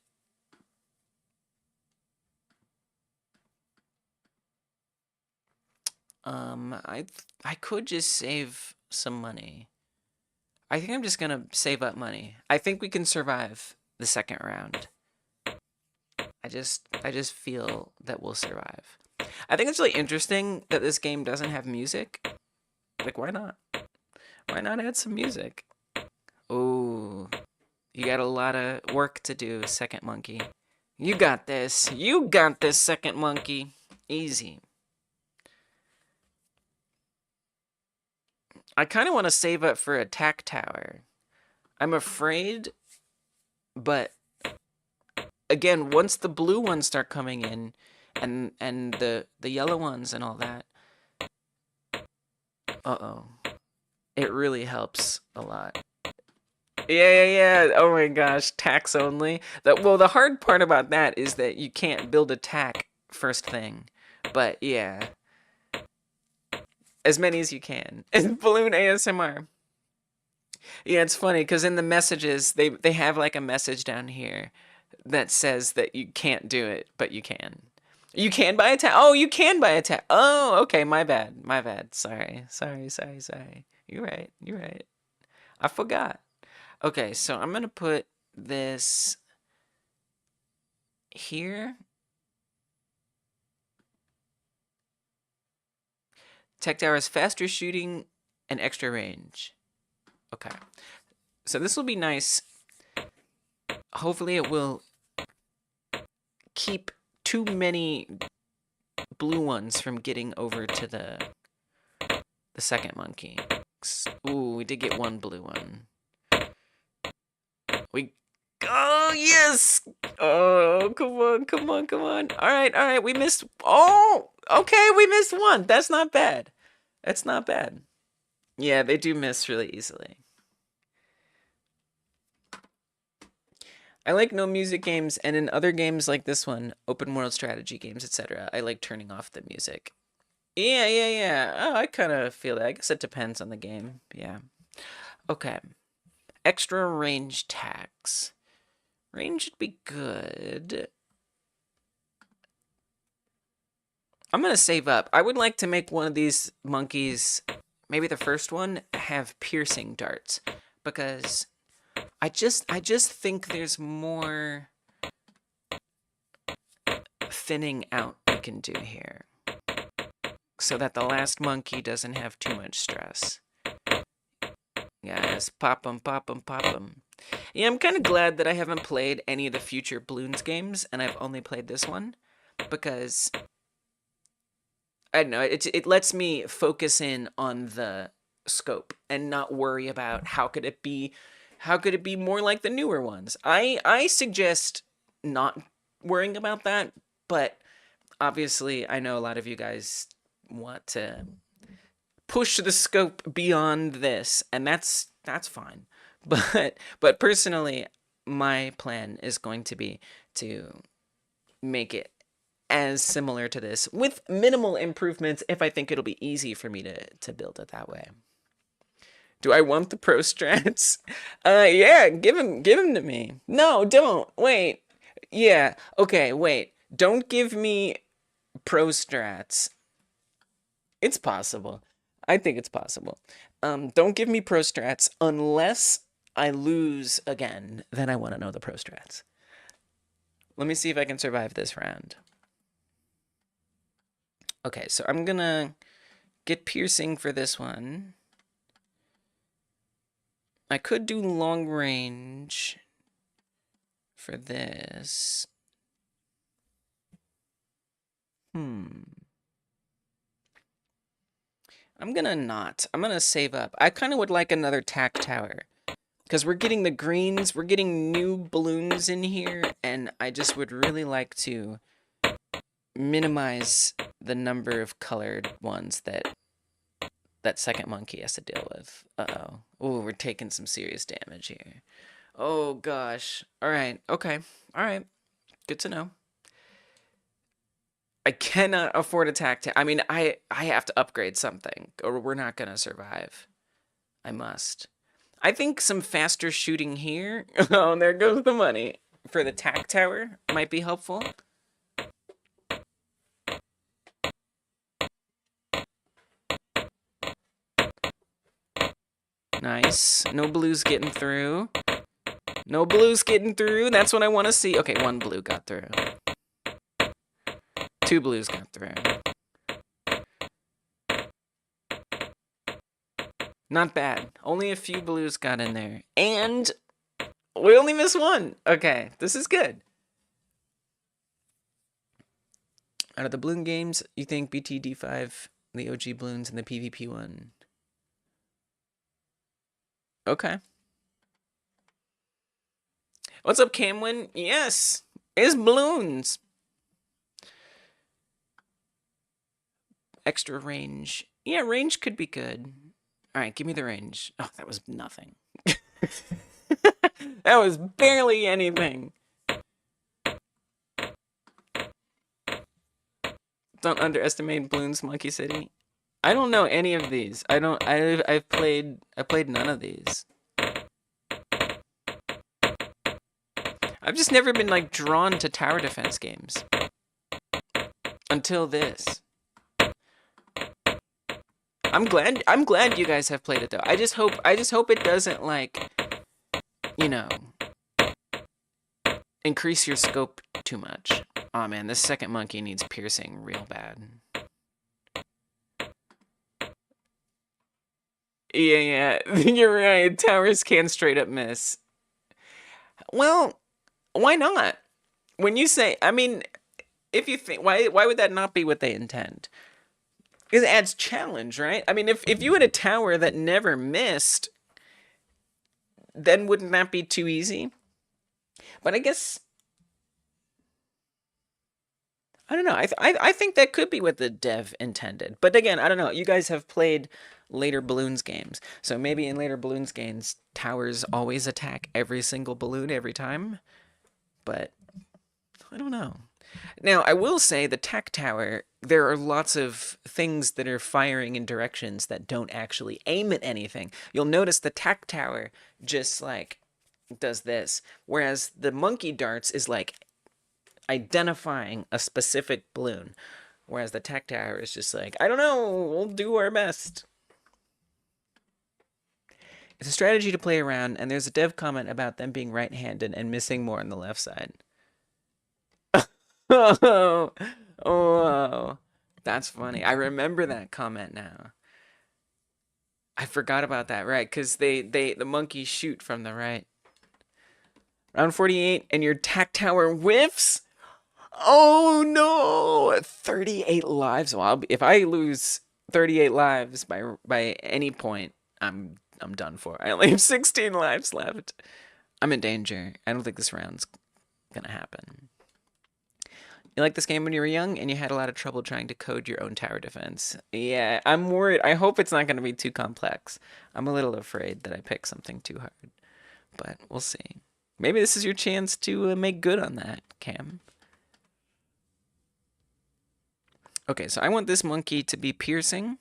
I could just save some money. I think I'm just gonna save up money. I think we can survive the second round. I just feel that we'll survive. I think it's really interesting that this game doesn't have music. Like, why not? Why not add some music? Oh, you got a lot of work to do, second monkey. You got this. You got this, second monkey. Easy. I kind of want to save up for attack tower. I'm afraid, but again, once the blue ones start coming in, and the yellow ones and all that, it really helps a lot. Yeah. Oh my gosh, tax only. Well, the hard part about that is that you can't build a tack first thing. But yeah, as many as you can. And balloon ASMR. Yeah, it's funny because in the messages they have like a message down here that says that you can't do it, but you can. You can buy a tack. Oh, you can buy a tack. Oh, okay, my bad. Sorry. You're right. I forgot. Okay, so I'm gonna put this here. Tech tower is faster shooting and extra range. Okay, so this will be nice. Hopefully it will keep too many blue ones from getting over to the second monkey. Ooh, we did get one blue one. Oh, yes! Oh, come on. All right, we missed. Oh, okay, we missed one. That's not bad. Yeah, they do miss really easily. I like no music games, and in other games like this one, open world strategy games, etc., I like turning off the music. Yeah. Oh, I kind of feel that. I guess it depends on the game. Yeah. Okay. Extra range tax. Range should be good. I'm going to save up. I would like to make one of these monkeys, maybe the first one, have piercing darts. Because I just think there's more thinning out we can do here. So that the last monkey doesn't have too much stress. Yes, pop 'em. Yeah, I'm kind of glad that I haven't played any of the future Bloons games, and I've only played this one, because, I don't know, it lets me focus in on the scope, and not worry about how could it be more like the newer ones. I suggest not worrying about that, but obviously I know a lot of you guys want to push the scope beyond this, and that's fine. But personally, my plan is going to be to make it as similar to this with minimal improvements if I think it'll be easy for me to build it that way. Do I want the pro strats? Yeah, give him to me. No, don't. Wait. Yeah. Okay, wait. Don't give me pro strats. It's possible. I think it's possible. Don't give me pro strats unless I lose again. Then I want to know the pro strats. Let me see if I can survive this round. Okay, so I'm gonna get piercing for this one. I could do long range for this. I'm gonna not. I'm gonna save up. I kind of would like another tack tower. Because we're getting the greens, we're getting new balloons in here, and I just would really like to minimize the number of colored ones that second monkey has to deal with. Uh-oh. Oh, we're taking some serious damage here. Oh, gosh. All right. Okay. All right. Good to know. I cannot afford a tactic. I mean, I have to upgrade something, or we're not going to survive. I must. I think some faster shooting here. Oh, there goes the money. For the tac tower might be helpful. Nice. No blues getting through. No blues getting through. That's what I want to see. Okay, one blue got through. Two blues got through. Not bad. Only a few blues got in there. And we only missed one. Okay, this is good. Out of the balloon games, you think BTD5, the OG balloons, and the PvP one? Okay. What's up, Camwin? Yes, it's balloons. Extra range. Yeah, range could be good. All right, give me the range. Oh, that was nothing. That was barely anything. Don't underestimate balloons, Monkey City. I don't know any of these. I've played none of these. I've just never been like drawn to tower defense games until this. I'm glad you guys have played it though. I just hope it doesn't like, you know, increase your scope too much. Oh man, this second monkey needs piercing real bad. Yeah, you're right. Towers can straight up miss. Well, why not? When you say, I mean, if you think, why would that not be what they intend? Because it adds challenge, right? I mean, if you had a tower that never missed, then wouldn't that be too easy? But I guess, I don't know. I think that could be what the dev intended. But again, I don't know. You guys have played later balloons games. So maybe in later balloons games, towers always attack every single balloon every time. But I don't know. Now, I will say the tech tower, there are lots of things that are firing in directions that don't actually aim at anything. You'll notice the tech tower just like does this, whereas the monkey darts is like identifying a specific balloon, whereas the tech tower is just like, I don't know, we'll do our best. It's a strategy to play around, and there's a dev comment about them being right-handed and missing more on the left side. Oh, oh, that's funny. I remember that comment now. I forgot about that, right? Because the monkeys shoot from the right. Round 48, and your tac tower whiffs. Oh no! 38 lives. Well, if I lose 38 lives by any point, I'm done for. I only have 16 lives left. I'm in danger. I don't think this round's gonna happen. You liked this game when you were young, and you had a lot of trouble trying to code your own tower defense. Yeah, I'm worried. I hope it's not going to be too complex. I'm a little afraid that I picked something too hard, but we'll see. Maybe this is your chance to make good on that, Cam. Okay, so I want this monkey to be piercing.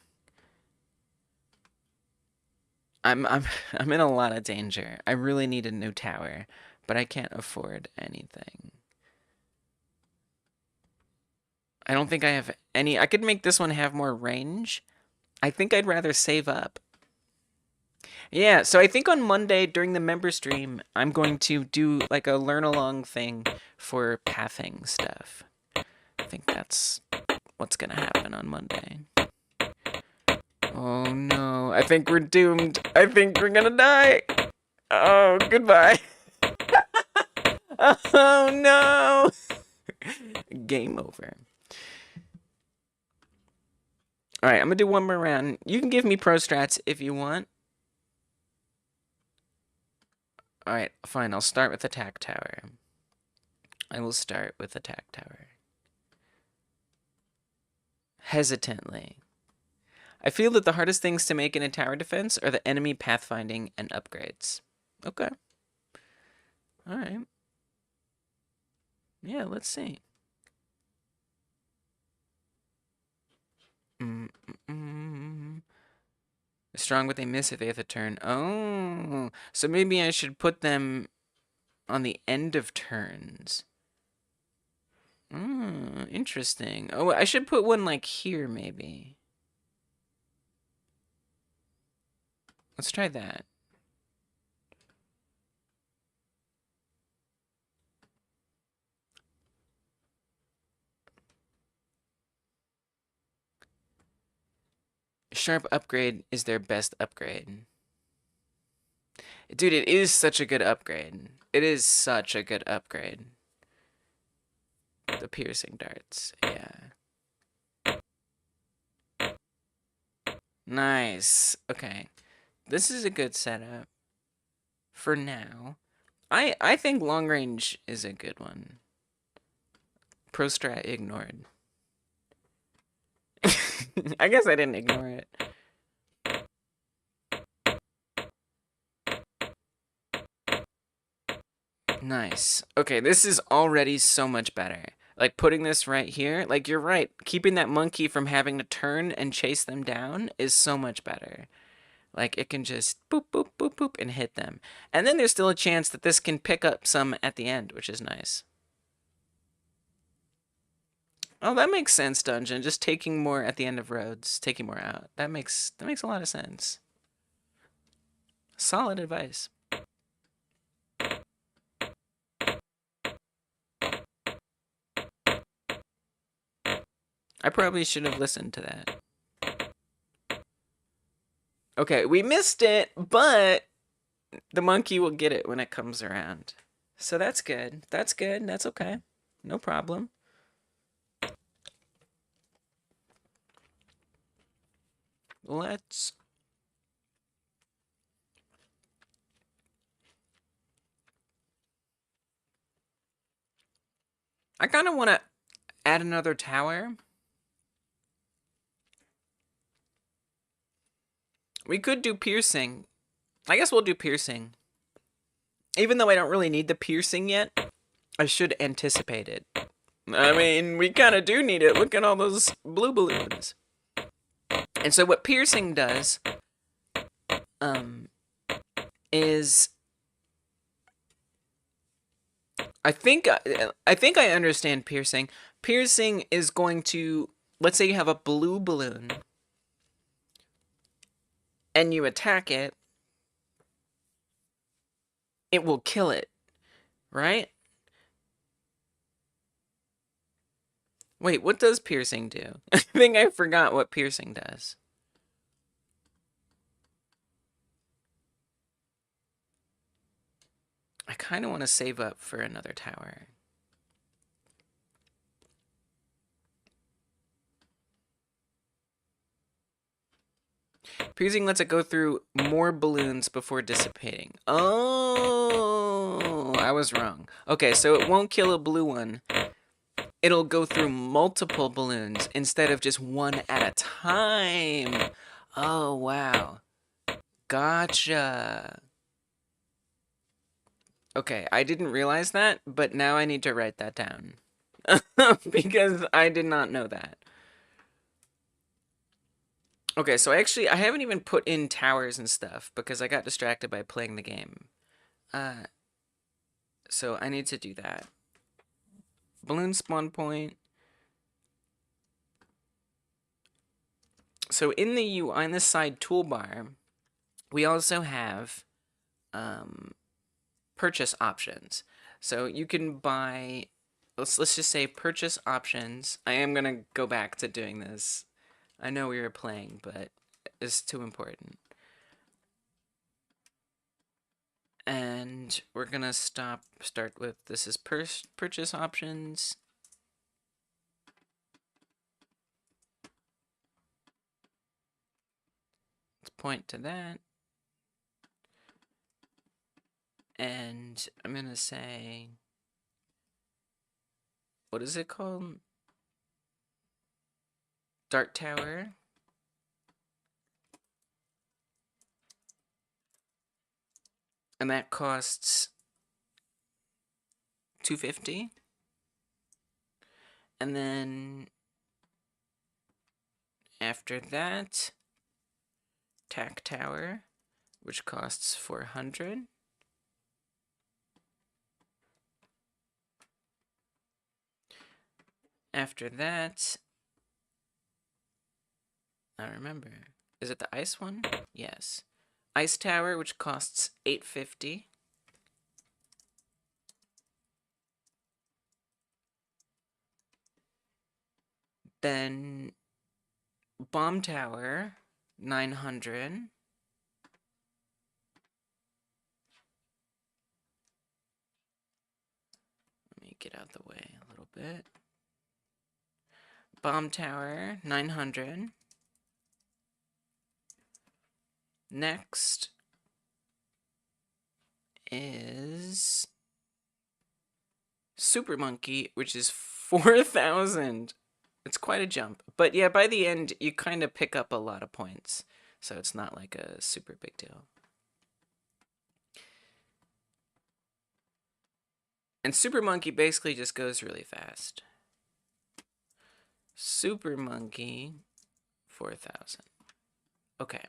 I'm in a lot of danger. I really need a new tower, but I can't afford anything. I don't think I have any. I could make this one have more range. I think I'd rather save up. Yeah, so I think on Monday during the member stream, I'm going to do like a learn along thing for pathing stuff. I think that's what's going to happen on Monday. Oh no, I think we're doomed. I think we're going to die. Oh, goodbye. Oh no. Game over. All right, I'm going to do one more round. You can give me pro strats if you want. All right, fine. I'll start with attack tower. I will start with attack tower. Hesitantly. I feel that the hardest things to make in a tower defense are the enemy pathfinding and upgrades. Okay. All right. Yeah, let's see. Strong, but they miss if they have a turn. Oh, so maybe I should put them on the end of turns. Interesting. Oh, I should put one like here, maybe. Let's try that. Sharp upgrade is their best upgrade. Dude, it is such a good upgrade. It is such a good upgrade. The piercing darts, yeah. Nice. Okay. This is a good setup for now. I think long range is a good one. Pro strat ignored. I guess I didn't ignore it. Nice. Okay, this is already so much better. Like putting this right here, like you're right, keeping that monkey from having to turn and chase them down is so much better. Like it can just boop, boop, boop, boop and hit them. And then there's still a chance that this can pick up some at the end, which is nice. Oh, that makes sense, Dungeon. Just taking more at the end of roads, taking more out. That makes a lot of sense. Solid advice. I probably should have listened to that. Okay, we missed it, but the monkey will get it when it comes around. So that's good. That's good. That's okay. No problem. Let's... I kind of want to add another tower. We could do piercing. I guess we'll do piercing. Even though I don't really need the piercing yet, I should anticipate it. I mean, we kind of do need it. Look at all those blue balloons. And so what piercing does is I think I understand piercing. Piercing is going to, let's say you have a blue balloon and you attack it, it will kill it, right? Wait, what does piercing do? I think I forgot what piercing does. I kind of want to save up for another tower. Piercing lets it go through more balloons before dissipating. Oh, I was wrong. Okay, so it won't kill a blue one. It'll go through multiple balloons instead of just one at a time. Oh, wow. Gotcha. Okay, I didn't realize that, but now I need to write that down. Because I did not know that. Okay, so I haven't even put in towers and stuff because I got distracted by playing the game. So I need to do that. Balloon spawn point. So in the UI, on the side toolbar, we also have purchase options. So you can buy, let's just say purchase options. I am gonna go back to doing this. I know we were playing, but it's too important. And we're gonna start with, this is purchase options. Let's point to that. And I'm gonna say, what is it called? dart tower. And that costs $250. And then after that, tack tower, which costs $400. After that, I don't remember. Is it the ice one? Yes. Ice tower, which costs $850. Then bomb tower, $900. Let me get out the way a little bit. Bomb tower, $900. Next is Super Monkey, which is 4,000. It's quite a jump. But yeah, by the end, you kind of pick up a lot of points. So it's not like a super big deal. And Super Monkey basically just goes really fast. Super Monkey, 4,000. Okay.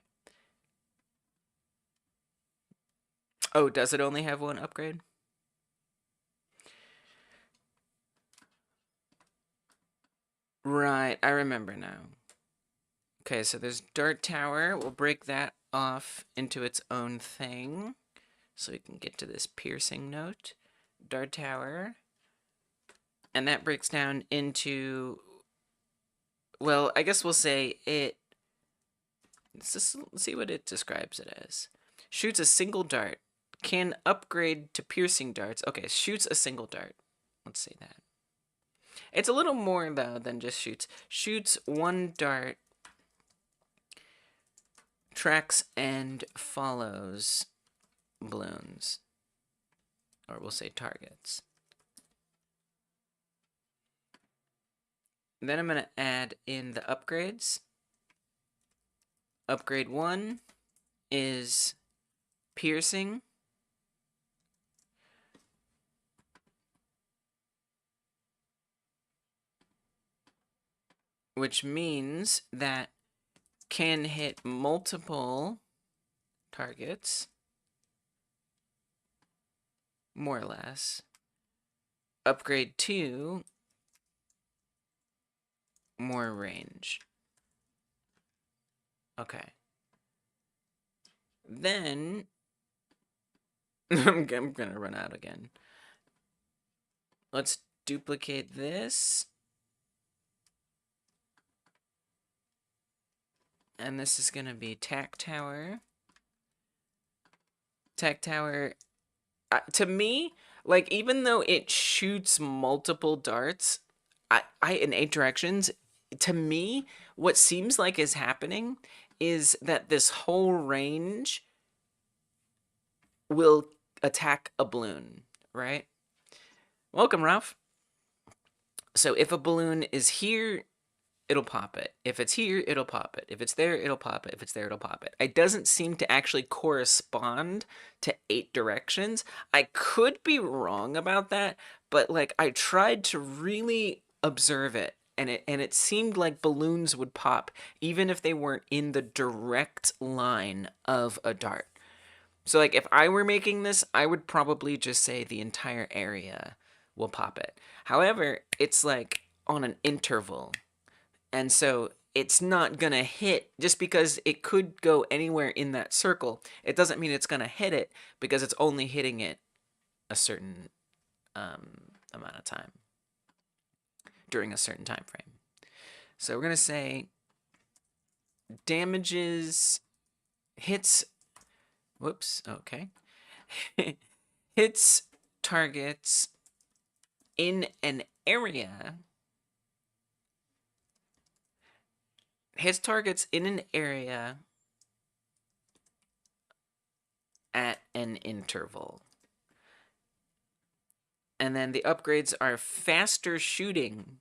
Oh, does it only have one upgrade? Right, I remember now. Okay, so there's Dart Tower. We'll break that off into its own thing so we can get to this piercing note. Dart Tower. And that breaks down into, well, I guess we'll say it, let's see what it describes it as. Shoots a single dart. Can upgrade to piercing darts. Okay, shoots a single dart. Let's say that. It's a little more, though, than just shoots. Shoots one dart, tracks and follows balloons. Or we'll say targets. Then I'm going to add in the upgrades. Upgrade 1 is piercing. Which means that can hit multiple targets, more or less. Upgrade 2, more range. Okay. Then, I'm gonna run out again. Let's duplicate this. And this is gonna be tack tower. Tack tower, to me, like, even though it shoots multiple darts, in 8 directions, to me, what seems like is happening is that this whole range will attack a balloon, right? Welcome, Ralph. So if a balloon is here, it'll pop it. If it's here, it'll pop it. If it's there, it'll pop it. If it's there, it'll pop it. It doesn't seem to actually correspond to 8 directions. I could be wrong about that, but like I tried to really observe it, and it seemed like balloons would pop even if they weren't in the direct line of a dart. So like if I were making this, I would probably just say the entire area will pop it. However, it's like on an interval. And so it's not going to hit just because it could go anywhere in that circle. It doesn't mean it's going to hit it because it's only hitting it a certain amount of time during a certain time frame. So we're going to say damages, hits, whoops, okay. Hits targets in an area. Hits targets in an area at an interval. And then the upgrades are faster shooting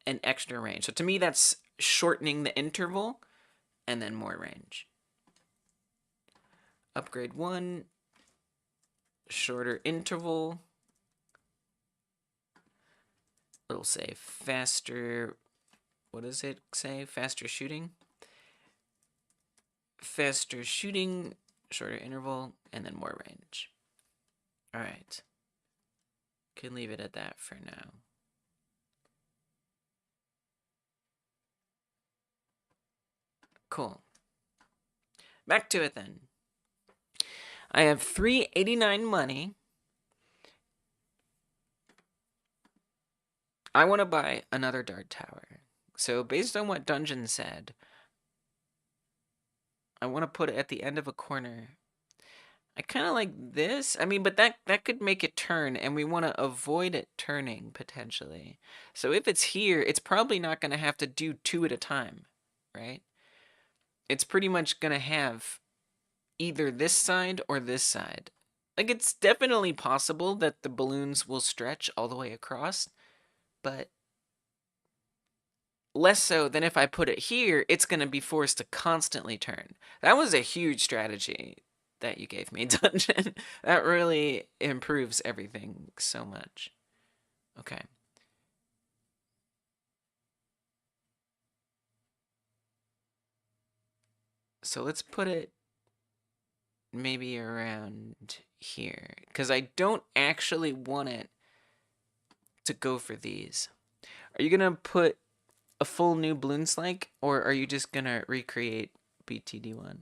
and extra range. So to me, that's shortening the interval, and then more range. Upgrade 1, shorter interval. It'll say faster, what does it say? Faster shooting? Faster shooting, shorter interval, and then more range. All right. Can leave it at that for now. Cool. Back to it then. I have 389 money. I want to buy another dart tower. So based on what Dungeon said, I want to put it at the end of a corner. I kind of like this. I mean, but that could make it turn, and we want to avoid it turning, potentially. So if it's here, it's probably not going to have to do 2 at a time, right? It's pretty much going to have either this side or this side. Like, it's definitely possible that the balloons will stretch all the way across, but less so than if I put it here, it's going to be forced to constantly turn. That was a huge strategy that you gave me, Dungeon. That really improves everything so much. Okay. So let's put it maybe around here, because I don't actually want it to go for these. Are you going to put a full new balloons like, or are you just going to recreate BTD1?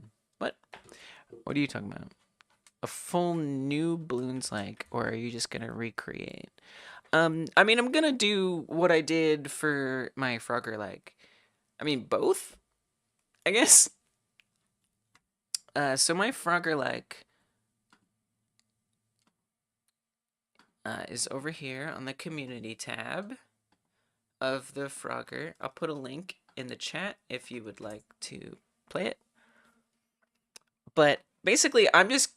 What are you talking about? A full new balloons like, or are you just gonna recreate? I mean, I'm gonna do what I did for my Frogger like. I mean, both, I guess. So my Frogger like is over here on the community tab of the Frogger. I'll put a link in the chat if you would like to play it. But basically,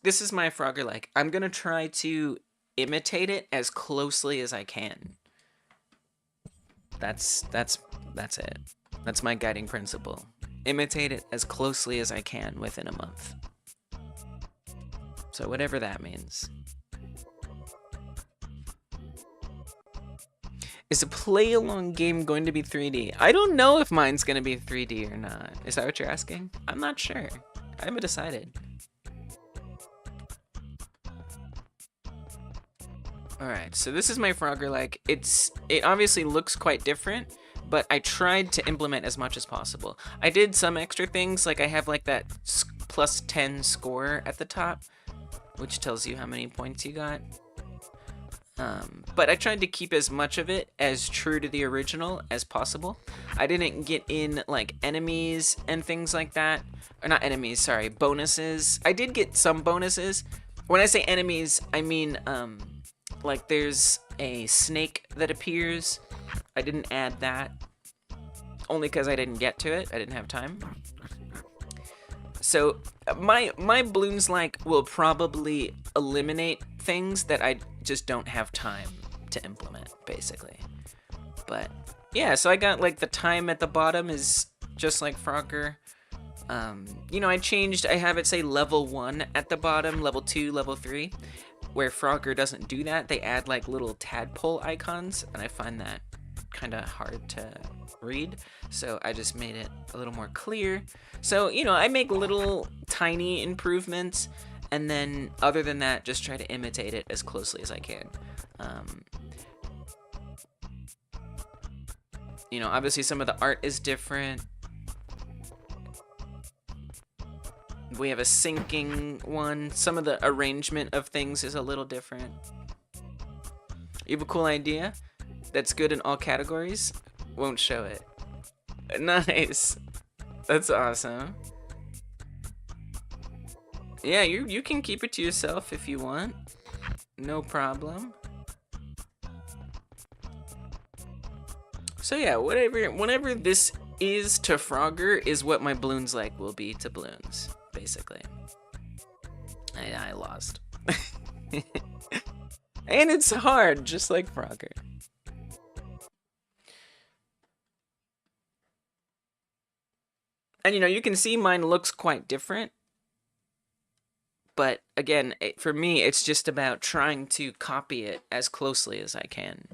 this is my Frogger like. I'm going to try to imitate it as closely as I can. That's it. That's my guiding principle. Imitate it as closely as I can within a month. So whatever that means. Is a play-along game going to be 3D? I don't know if mine's going to be 3D or not. Is that what you're asking? I'm not sure. I haven't decided. Alright, so this is my Frogger like. It obviously looks quite different, but I tried to implement as much as possible. I did some extra things, like I have like that plus 10 score at the top, which tells you how many points you got. But I tried to keep as much of it as true to the original as possible. I didn't get in like enemies and things like that. Or not enemies, sorry, bonuses. I did get some bonuses. When I say enemies, I mean like there's a snake that appears. I didn't add that. Only because I didn't get to it. I didn't have time. So my balloons like will probably eliminate things that I just don't have time to implement, basically. But yeah, so I got like the time at the bottom is just like Frogger. You know, I have it say level 1 at the bottom, level 2, level 3, where Frogger doesn't do that. They add like little tadpole icons, and I find that kind of hard to read, so I just made it a little more clear. So, you know, I make little tiny improvements, and then other than that, just try to imitate it as closely as I can. You know, obviously some of the art is different. We have a syncing one. Some of the arrangement of things is a little different. You have a cool idea that's good in all categories? Won't show it. Nice. That's awesome. Yeah, you can keep it to yourself if you want. No problem. So yeah, whatever this is to Frogger is what my balloons like will be to balloons, basically. I lost. And it's hard, just like Frogger. And you can see mine looks quite different. But again, for me, it's just about trying to copy it as closely as I can.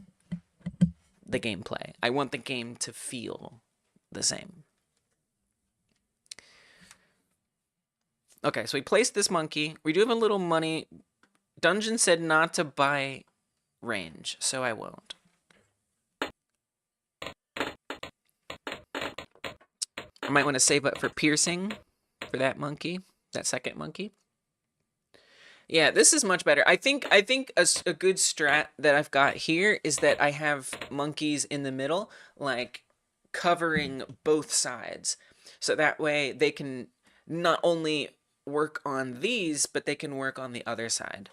The gameplay. I want the game to feel the same. Okay, so we placed this monkey. We do have a little money. Dungeon said not to buy range, so I won't. I might want to save up for piercing for that monkey, that second monkey. Yeah, this is much better. I think a good strat that I've got here is that I have monkeys in the middle, like covering both sides. So that way they can not only work on these, but they can work on the other side.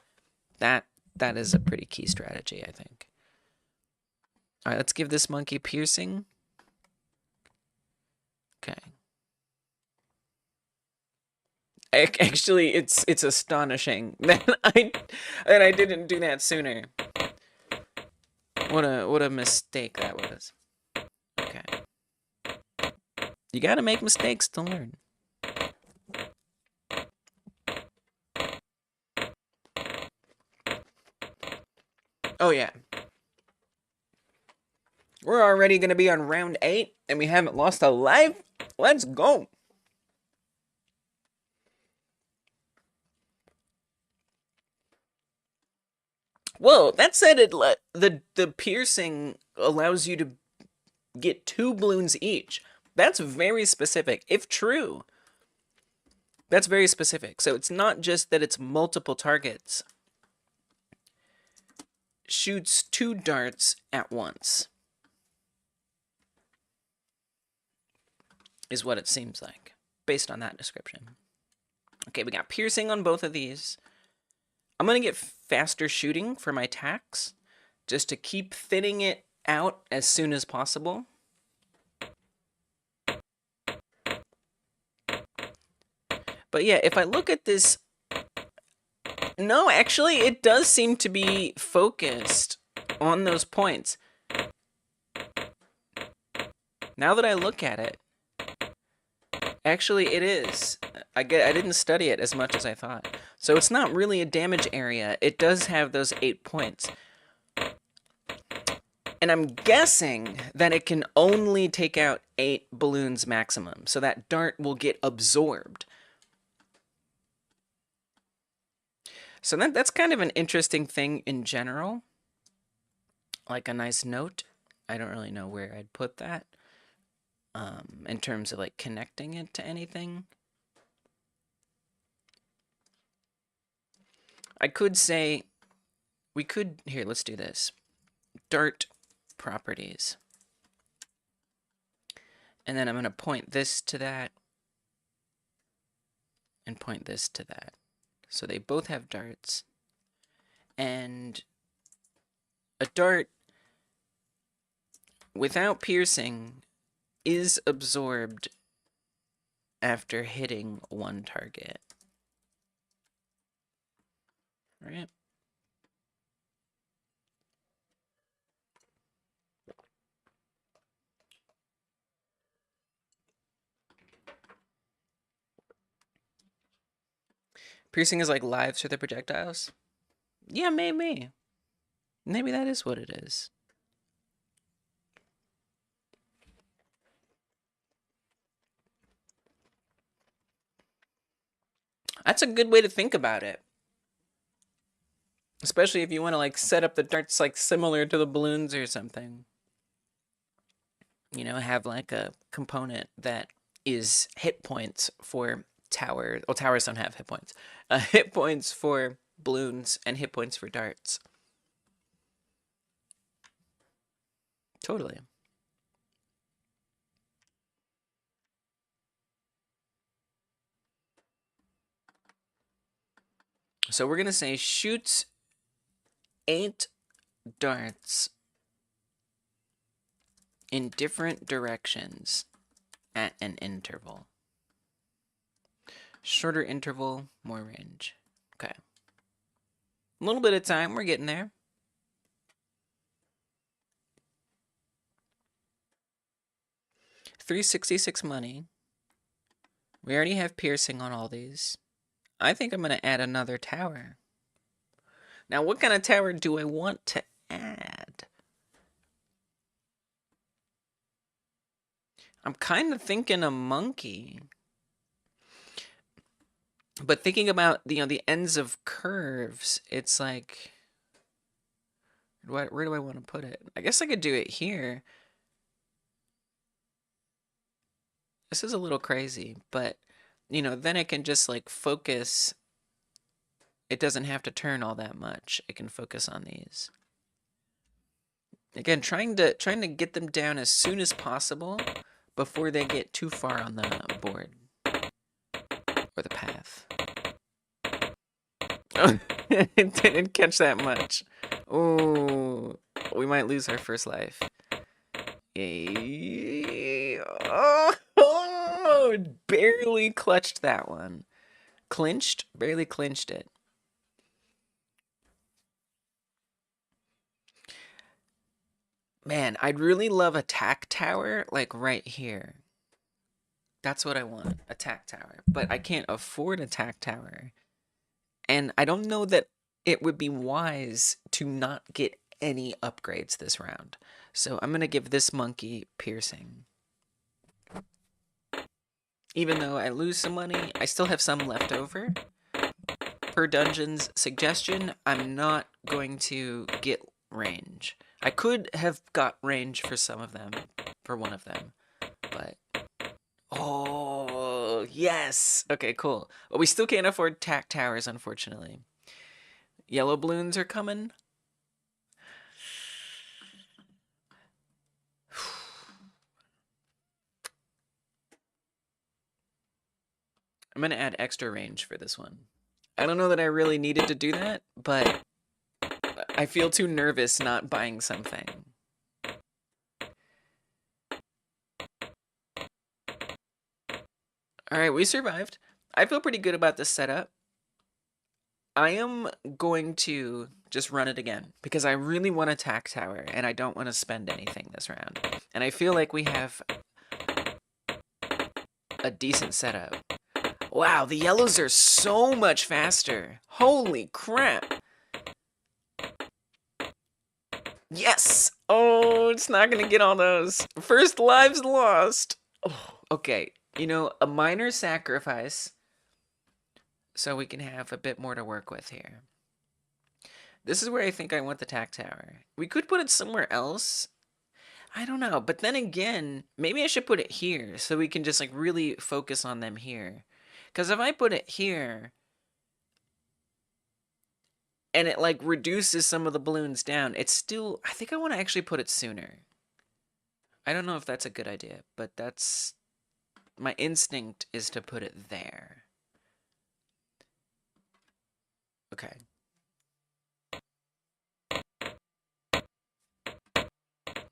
That is a pretty key strategy, I think. All right, let's give this monkey piercing. Okay. Actually, it's astonishing that I didn't do that sooner. What a mistake that was. Okay. You gotta make mistakes to learn. Oh yeah. We're already gonna be on round 8 and we haven't lost a life. Let's go. Whoa, that said, the piercing allows you to get 2 balloons each. That's very specific, if true. That's very specific. So it's not just that it's multiple targets. Shoots 2 darts at once. Is what it seems like, based on that description. Okay, we got piercing on both of these. I'm going to get faster shooting for my tacks, just to keep thinning it out as soon as possible. But yeah, if I look at this... No, actually, it does seem to be focused on those points. Now that I look at it, actually it is. I didn't study it as much as I thought. So it's not really a damage area. It does have those 8 points. And I'm guessing that it can only take out 8 balloons maximum. So that dart will get absorbed. So that's kind of an interesting thing in general. Like a nice note. I don't really know where I'd put that. In terms of like connecting it to anything. I could say, here, let's do this. Dart properties. And then I'm going to point this to that. And point this to that. So they both have darts. And a dart without piercing is absorbed after hitting one target. Right? Piercing is like lives for the projectiles? Yeah, maybe. Maybe that is what it is. That's a good way to think about it. Especially if you want to like set up the darts like similar to the balloons or something. You know, have like a component that is hit points for towers. Well, towers don't have hit points. Hit points for balloons and hit points for darts. Totally. So we're going to say shoots 8 darts in different directions at an interval. Shorter interval, more range. Okay. A little bit of time, we're getting there. $366 money. We already have piercing on all these. I think I'm going to add another tower. Now, what kind of tower do I want to add? I'm kind of thinking a monkey. But thinking about, the ends of curves, it's like, where do I want to put it? I guess I could do it here. This is a little crazy, but, then it can just, like, focus. It doesn't have to turn all that much. It can focus on these. Again, trying to get them down as soon as possible before they get too far on the board or the path. Oh, it didn't catch that much. Oh, we might lose our first life. Oh, barely clutched that one. Clinched? Barely clinched it. Man, I'd really love a tack tower, like right here. That's what I want, a tack tower. But I can't afford a tack tower. And I don't know that it would be wise to not get any upgrades this round. So I'm going to give this monkey piercing. Even though I lose some money, I still have some left over. Per dungeon's suggestion, I'm not going to get range. I could have got range for some of them, for one of them, but... Oh, yes! Okay, cool. But we still can't afford tack towers, unfortunately. Yellow balloons are coming. I'm going to add extra range for this one. I don't know that I really needed to do that, but I feel too nervous not buying something. Alright, we survived. I feel pretty good about this setup. I am going to just run it again because I really want a tack tower and I don't want to spend anything this round. And I feel like we have a decent setup. Wow, the yellows are so much faster. Holy crap. Yes! Oh, it's not going to get all those. First lives lost. Oh, okay, a minor sacrifice so we can have a bit more to work with here. This is where I think I want the tack tower. We could put it somewhere else. I don't know, but then again, maybe I should put it here so we can just like really focus on them here. Because if I put it here and it like reduces some of the balloons down, it's still, I think I want to actually put it sooner. I don't know if that's a good idea, but that's, my instinct is to put it there. Okay.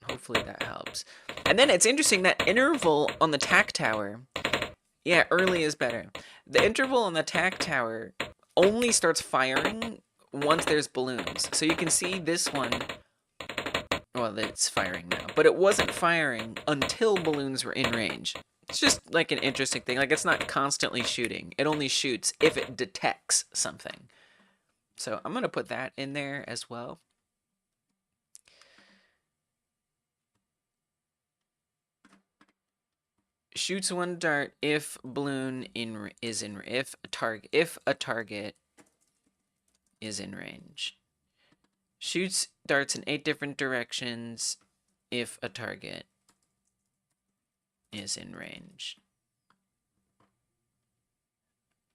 Hopefully that helps. And then it's interesting, that interval on the tack tower, yeah, early is better. The interval on the tack tower only starts firing once there's balloons. So you can see this one, well, it's firing now, but it wasn't firing until balloons were in range. It's just like an interesting thing. Like, it's not constantly shooting. It only shoots if it detects something. So I'm going to put that in there as well. Shoots one dart if balloon if a target is in range. Shoots darts in 8 different directions if a target is in range.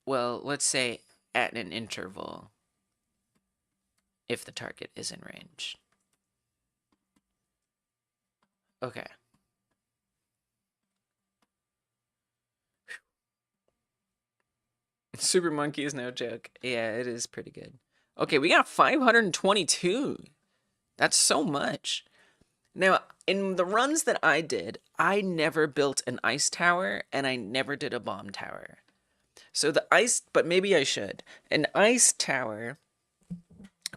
Well, let's say at an interval if the target is in range. Okay. Super Monkey is no joke. Yeah, it is pretty good. Okay, we got 522. That's so much. Now, in the runs that I did, I never built an ice tower, and I never did a bomb tower. So the ice, but maybe I should. An ice tower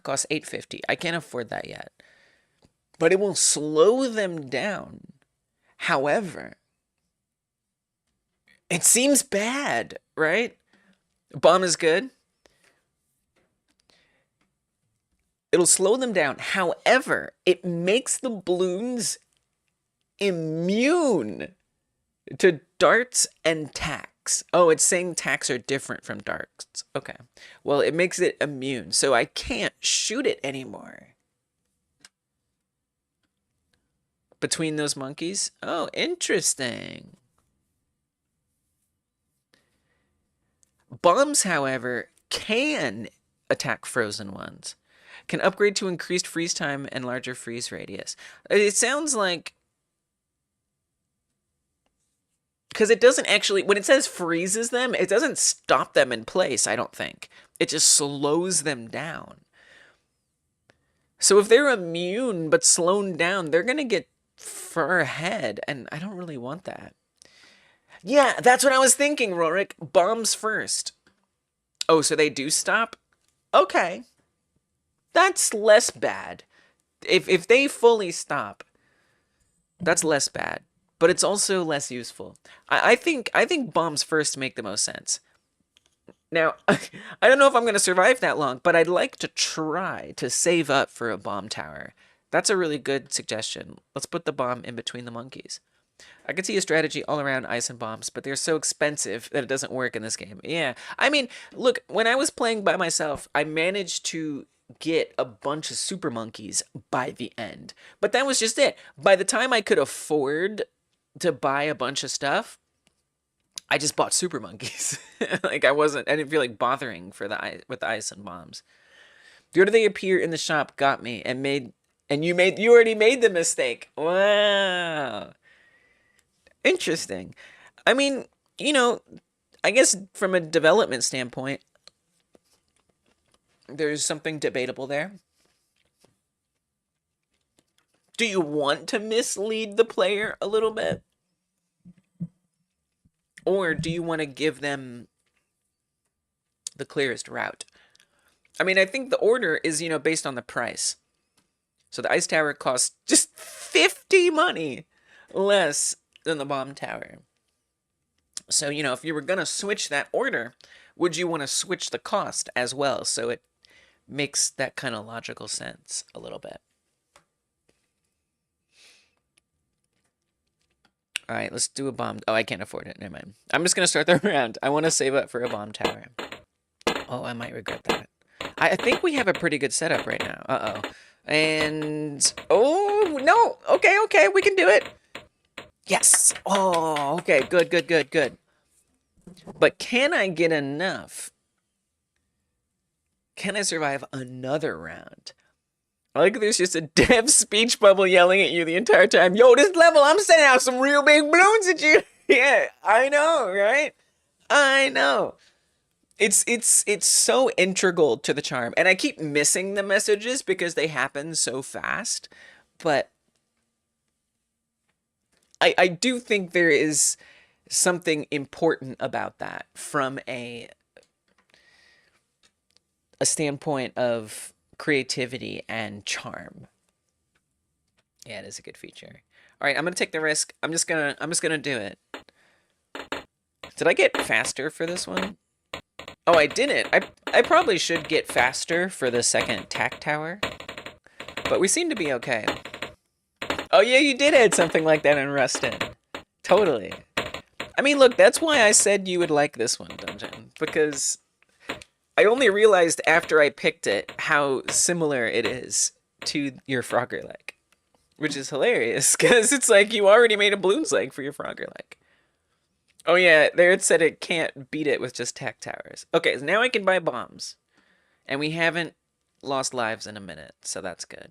costs $850. I can't afford that yet. But it will slow them down. However, It seems bad, right? Bomb is good. It'll slow them down. However, it makes the balloons immune to darts and tacks. Oh, it's saying tacks are different from darts. Okay. Well, it makes it immune, so I can't shoot it anymore. Between those monkeys? Oh, interesting. Bombs, however, can attack frozen ones. Can upgrade to increased freeze time and larger freeze radius. It sounds like... Because it doesn't actually... When it says freezes them, it doesn't stop them in place, I don't think. It just slows them down. So if they're immune but slowed down, they're going to get far ahead, and I don't really want that. Yeah, that's what I was thinking, Rorik. Bombs first. Oh, so they do stop? Okay. That's less bad. If they fully stop, that's less bad. But it's also less useful. I think bombs first make the most sense. Now, I don't know if I'm going to survive that long, but I'd like to try to save up for a bomb tower. That's a really good suggestion. Let's put the bomb in between the monkeys. I could see a strategy all around ice and bombs, but they're so expensive that it doesn't work in this game. Yeah, I mean, look, when I was playing by myself, I managed to get a bunch of super monkeys by the end. But that was just it. By the time I could afford to buy a bunch of stuff, I just bought super monkeys. Like I didn't feel like bothering with the ice and bombs. Where do they appear in the shop? Got me and you already made the mistake. Wow. Interesting. I mean, you know, I guess from a development standpoint, there's something debatable there. Do you want to mislead the player a little bit? Or do you want to give them the clearest route? I mean, I think the order is, based on the price. So the ice tower costs just 50 money less than the bomb tower. So, if you were going to switch that order, would you want to switch the cost as well? So it makes that kind of logical sense a little bit. All right, let's do a bomb. Oh, I can't afford it. Never mind. I'm just going to start the round. I want to save up for a bomb tower. Oh, I might regret that. I think we have a pretty good setup right now. Uh-oh. And... Oh, no. Okay. We can do it. Yes. Oh, okay. Good. But can I get enough? Can I survive another round? I like there's just a dev speech bubble yelling at you the entire time. Yo, this level, I'm sending out some real big balloons at you. Yeah, I know, right? I know. It's so integral to the charm. And I keep missing the messages because they happen so fast. But I do think there is something important about that from a standpoint of creativity and charm. Yeah, it is a good feature. All right, I'm gonna take the risk. I'm just gonna do it. Did I get faster for this one? Oh, I didn't. I probably should get faster for the second tack tower, but we seem to be okay. Oh yeah, you did add something like that in Rustin. Totally. I mean, look, that's why I said you would like this one, Dungeon, because I only realized after I picked it how similar it is to your Frogger leg, which is hilarious because it's like you already made a balloons leg for your Frogger leg. Oh yeah, there it said it can't beat it with just tack towers. Okay, so now I can buy bombs, and we haven't lost lives in a minute, so that's good.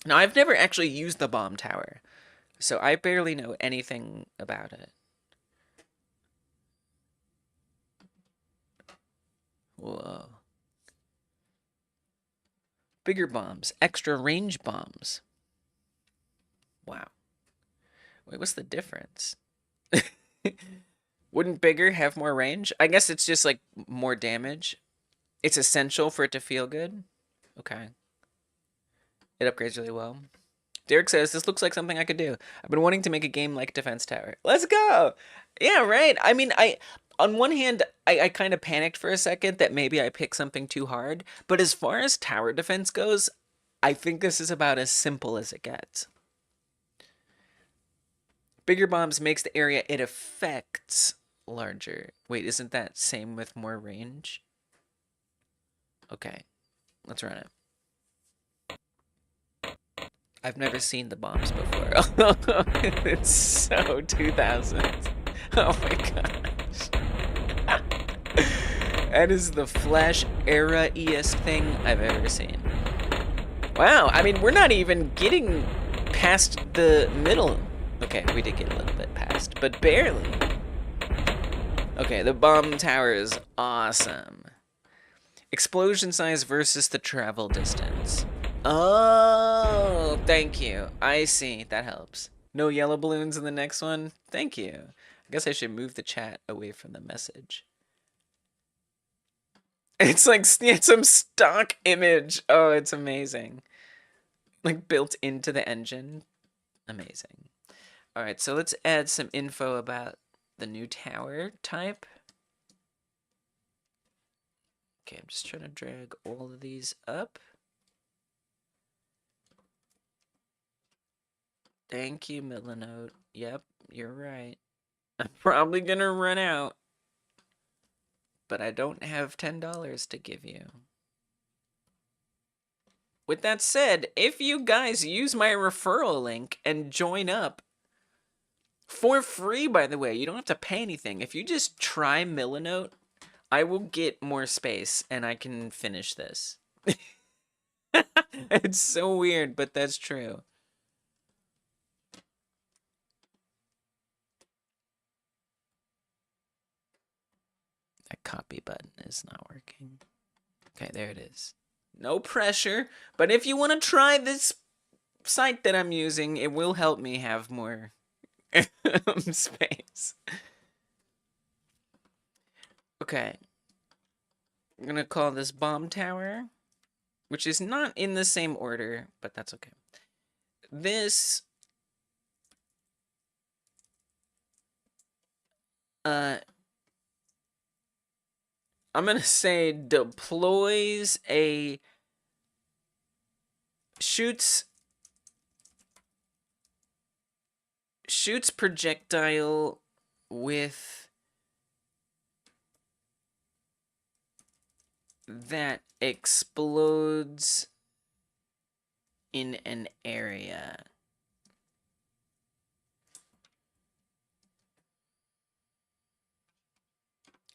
Now I've never actually used the bomb tower, so I barely know anything about it. Whoa. Bigger bombs. Extra range bombs. Wow. Wait, what's the difference? Wouldn't bigger have more range? I guess it's just like more damage. It's essential for it to feel good. Okay. It upgrades really well. Derek says, this looks like something I could do. I've been wanting to make a game like Defense Tower. Let's go! Yeah, right. I mean, on one hand, I kind of panicked for a second that maybe I picked something too hard. But as far as tower defense goes, I think this is about as simple as it gets. Bigger bombs makes the area it affects larger. Wait, isn't that same with more range? Okay, let's run it. I've never seen the bombs before. It's so 2000s. Oh my gosh. That is the Flash era-iest thing I've ever seen. Wow, I mean, we're not even getting past the middle. Okay, we did get a little bit past, but barely. Okay, the bomb tower is awesome. Explosion size versus the travel distance. Oh, thank you. I see. That helps. No yellow balloons in the next one? Thank you. I guess I should move the chat away from the message. It's like some stock image. Oh, it's amazing. Like built into the engine. Amazing. All right, so let's add some info about the new tower type. Okay, I'm just trying to drag all of these up. Thank you, Milanote. Yep, you're right. I'm probably gonna run out. But I don't have $10 to give you. With that said, if you guys use my referral link and join up, for free, by the way, you don't have to pay anything. If you just try Milanote, I will get more space and I can finish this. It's so weird, but that's true. That copy button is not working. Okay, there it is. No pressure, but if you want to try this site that I'm using, it will help me have more space. Okay. I'm gonna call this bomb tower, which is not in the same order, but that's okay. This I'm gonna say deploys a shoots projectile with that explodes in an area.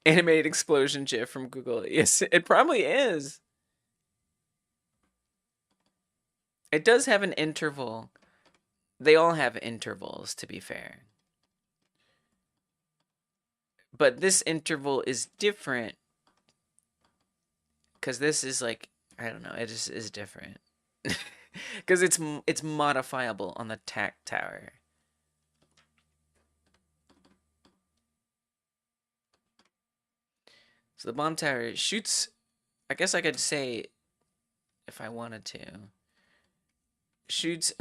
Animated explosion GIF from Google. Yes, it probably is. It does have an interval. They all have intervals, to be fair. But this interval is different. Because this is like, I don't know, it just is different. Because it's modifiable on the tac tower. So the bomb tower shoots, I guess I could say, if I wanted to, shoots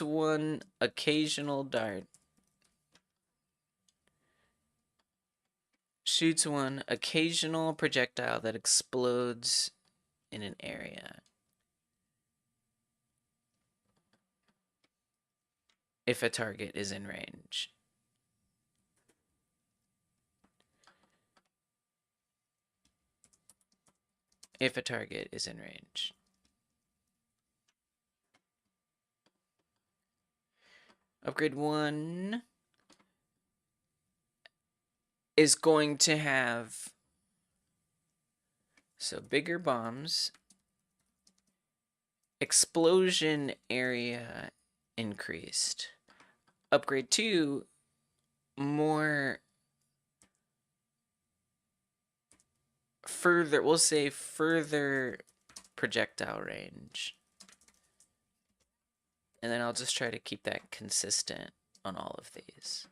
one occasional dart. Shoots one occasional projectile that explodes in an area. If a target is in range. If a target is in range. Upgrade 1 is going to have, so bigger bombs, explosion area increased. Upgrade 2, more further, we'll say further projectile range. And then I'll just try to keep that consistent on all of these.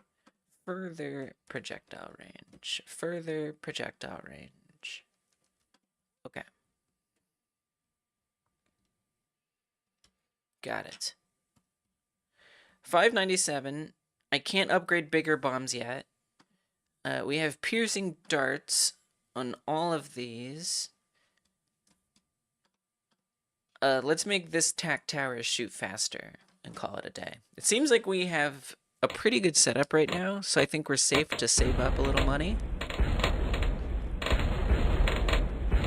Further projectile range. Further projectile range. Okay. Got it. 597. I can't upgrade bigger bombs yet. We have piercing darts on all of these. Let's make this tack tower shoot faster and call it a day. It seems like we have a pretty good setup right now, so I think we're safe to save up a little money.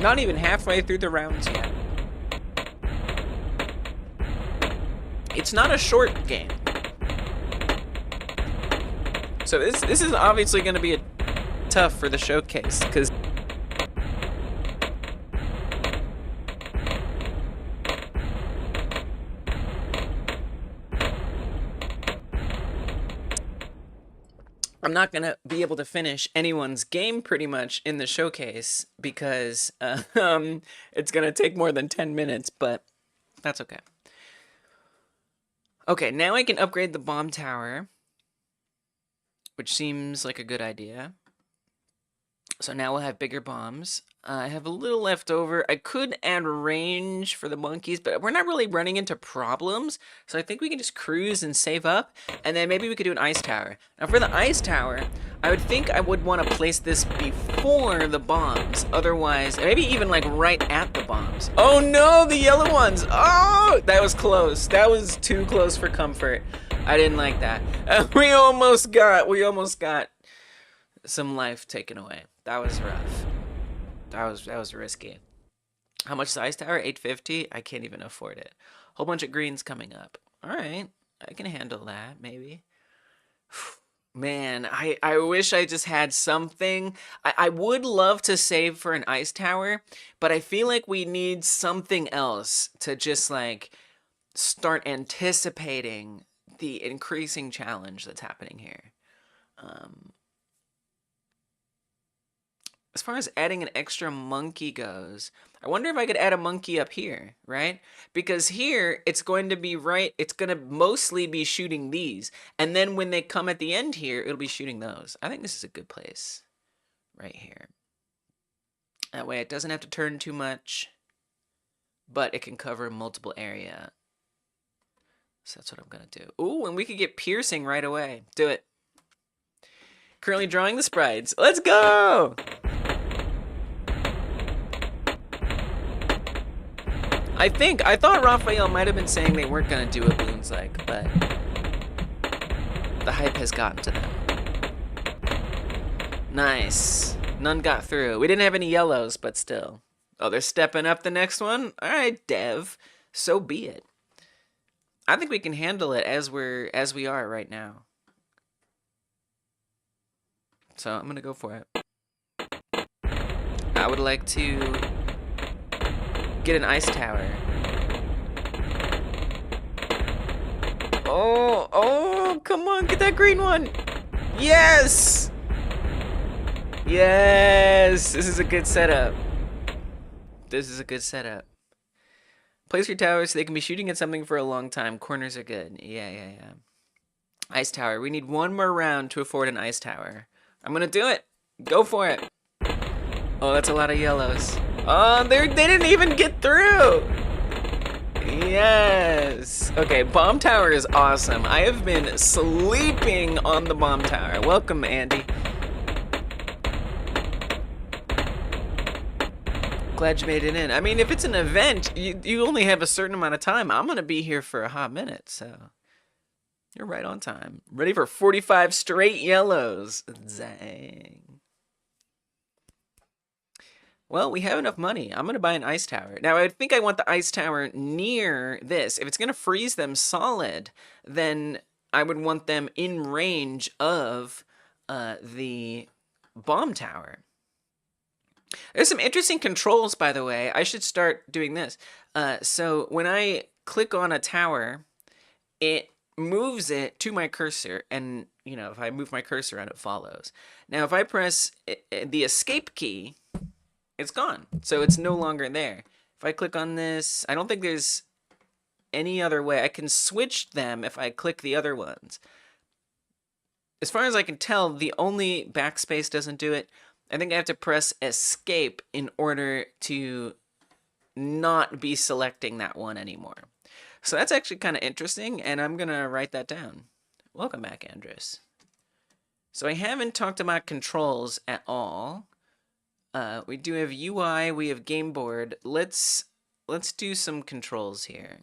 Not even halfway through the rounds yet. It's not a short game. So this is obviously going to be tough for the showcase, because I'm not going to be able to finish anyone's game pretty much in the showcase, because it's going to take more than 10 minutes, but that's okay. Okay, now I can upgrade the bomb tower, which seems like a good idea. So now we'll have bigger bombs. I have a little left over. I could add range for the monkeys, but we're not really running into problems. So I think we can just cruise and save up. And then maybe we could do an ice tower. Now for the ice tower, I would think I would want to place this before the bombs. Otherwise, maybe even like right at the bombs. Oh no, the yellow ones. Oh, that was close. That was too close for comfort. I didn't like that. We almost got some life taken away. That was rough. That was risky. How much is the ice tower? 850? I can't even afford it. Whole bunch of greens coming up. All right, I can handle that, maybe. Man, I wish I just had something. I would love to save for an ice tower, but I feel like we need something else to just like start anticipating the increasing challenge that's happening here. As far as adding an extra monkey goes, I wonder if I could add a monkey up here, right? Because here, it's going to be it's going to mostly be shooting these. And then when they come at the end here, it'll be shooting those. I think this is a good place, right here. That way it doesn't have to turn too much, but it can cover multiple area. So that's what I'm going to do. Ooh, and we could get piercing right away. Do it. Currently drawing the sprites. Let's go! I thought Raphael might have been saying they weren't going to do a balloons like, but the hype has gotten to them. Nice. None got through. We didn't have any yellows, but still. Oh, they're stepping up the next one? All right, Dev. So be it. I think we can handle it as we are right now. So I'm going to go for it. I would like to get an ice tower. Oh, come on, get that green one. Yes! Yes! This is a good setup. This is a good setup. Place your towers so they can be shooting at something for a long time. Corners are good. Yeah. Ice tower. We need one more round to afford an ice tower. I'm gonna do it. Go for it. Oh, that's a lot of yellows. Oh, they didn't even get through. Yes. Okay, bomb tower is awesome. I have been sleeping on the bomb tower. Welcome, Andy. Glad you made it in. I mean, if it's an event, you only have a certain amount of time. I'm gonna be here for a hot minute, so you're right on time. Ready for 45 straight yellows. Dang. Well, we have enough money. I'm going to buy an ice tower. Now, I think I want the ice tower near this. If it's going to freeze them solid, then I would want them in range of the bomb tower. There's some interesting controls, by the way. I should start doing this. So when I click on a tower, it moves it to my cursor, and you know, if I move my cursor around, it follows. Now, if I press the escape key, it's gone. So it's no longer there. If I click on this, I don't think there's any other way. I can switch them if I click the other ones. As far as I can tell, the only backspace doesn't do it. I think I have to press escape in order to not be selecting that one anymore. So that's actually kind of interesting, and I'm going to write that down. Welcome back, Andres. So I haven't talked about controls at all. We do have UI, we have game board. Let's do some controls here.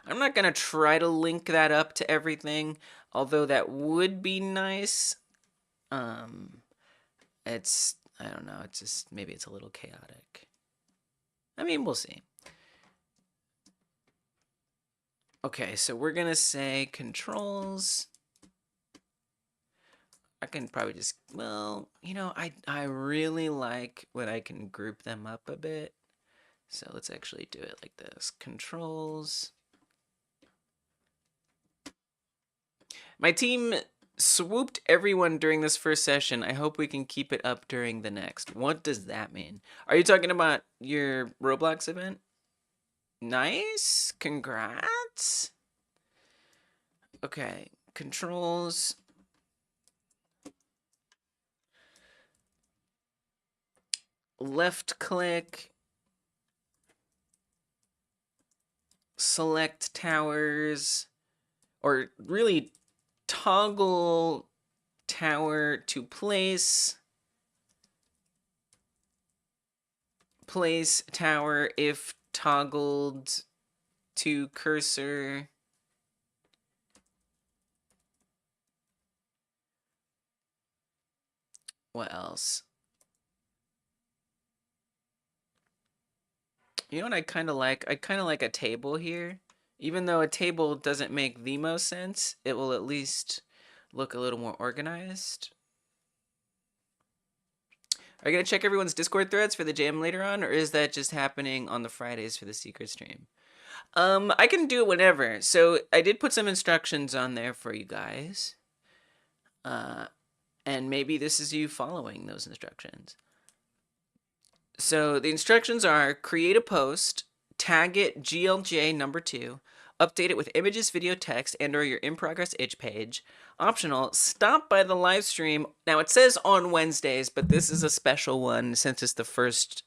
I'm not going to try to link that up to everything, although that would be nice. It's, I don't know, it's just, maybe it's a little chaotic. I mean, we'll see. Okay, so we're going to say controls. I can probably just, well, you know, I really like when I can group them up a bit. So let's actually do it like this. Controls. My team swooped everyone during this first session. I hope we can keep it up during the next. What does that mean? Are you talking about your Roblox event? Nice. Congrats. Okay. Controls. Left click. Select towers. Or really toggle tower to place. Place tower if toggled to cursor. What else? You know what I kind of like? I kind of like a table here. Even though a table doesn't make the most sense, it will at least look a little more organized. Are you going to check everyone's Discord threads for the jam later on, or is that just happening on the Fridays for the secret stream? I can do it whenever. So I did put some instructions on there for you guys. And maybe this is you following those instructions. So the instructions are create a post, tag it GLJ number 2, update it with images, video, text, and or your in progress itch page. Optional, stop by the live stream. Now it says on Wednesdays, but this is a special one since it's the first.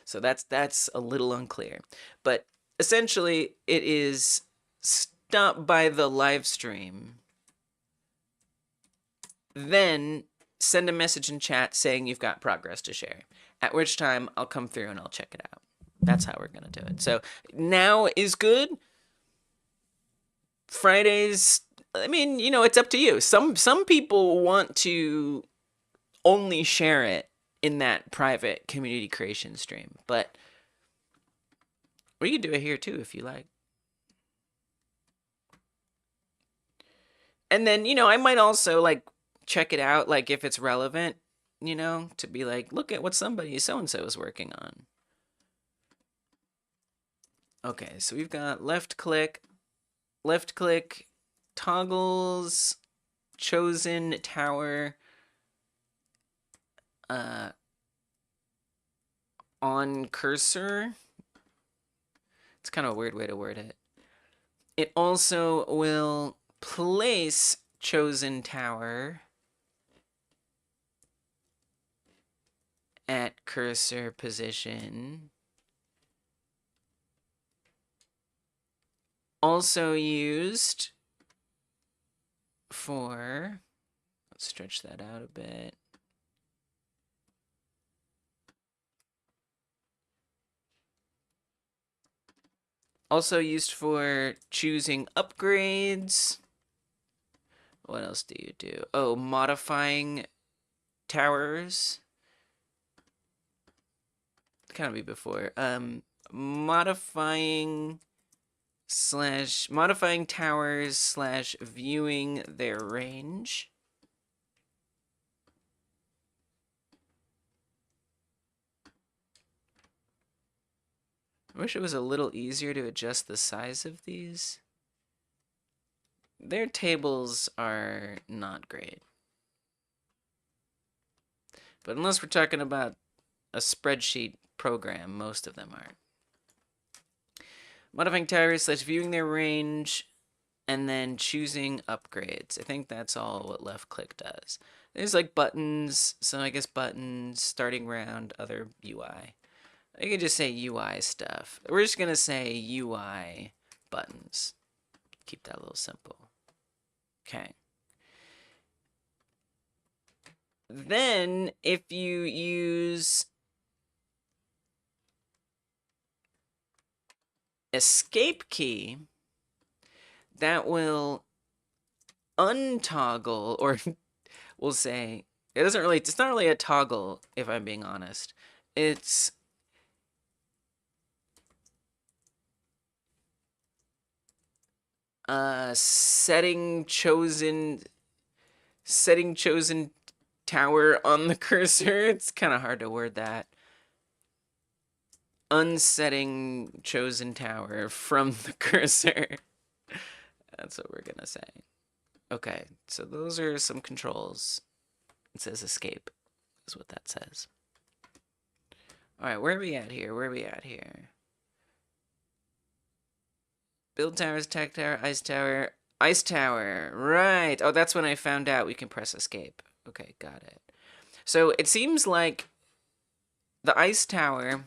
So that's a little unclear. But essentially it is stop by the live stream. Then send a message in chat saying you've got progress to share. At which time I'll come through and I'll check it out. That's how we're going to do it. So now is good. Fridays, I mean, you know, it's up to you. Some people want to only share it in that private community creation stream, but we can do it here too if you like. And then, you know, I might also like check it out, like if it's relevant, you know, to be like, look at what somebody so-and-so is working on. Okay, so we've got left click, toggles, chosen tower, on cursor. It's kind of a weird way to word it. It also will place chosen tower at cursor position. Also used for, let's stretch that out a bit. Also used for choosing upgrades. What else do you do? Oh, modifying towers. Kind of be before. Modifying towers / viewing their range. I wish it was a little easier to adjust the size of these. Their tables are not great. But unless we're talking about a spreadsheet program, most of them aren't. Modifying towers / viewing their range, and then choosing upgrades. I think that's all what left click does. There's like buttons, so I guess buttons, starting round, other UI. I could just say UI stuff. We're just gonna say UI buttons. Keep that a little simple. Okay. Then, if you use escape key, that will untoggle, or we'll say, it's not really a toggle, if I'm being honest. It's setting chosen tower on the cursor. It's kind of hard to word that. Unsetting chosen tower from the cursor. That's what we're gonna say. Okay, so those are some controls. It says escape, is what that says. All right, where are we at here? Build towers, tech tower, ice tower. Ice tower, right. Oh, that's when I found out we can press escape. Okay, got it. So it seems like the ice tower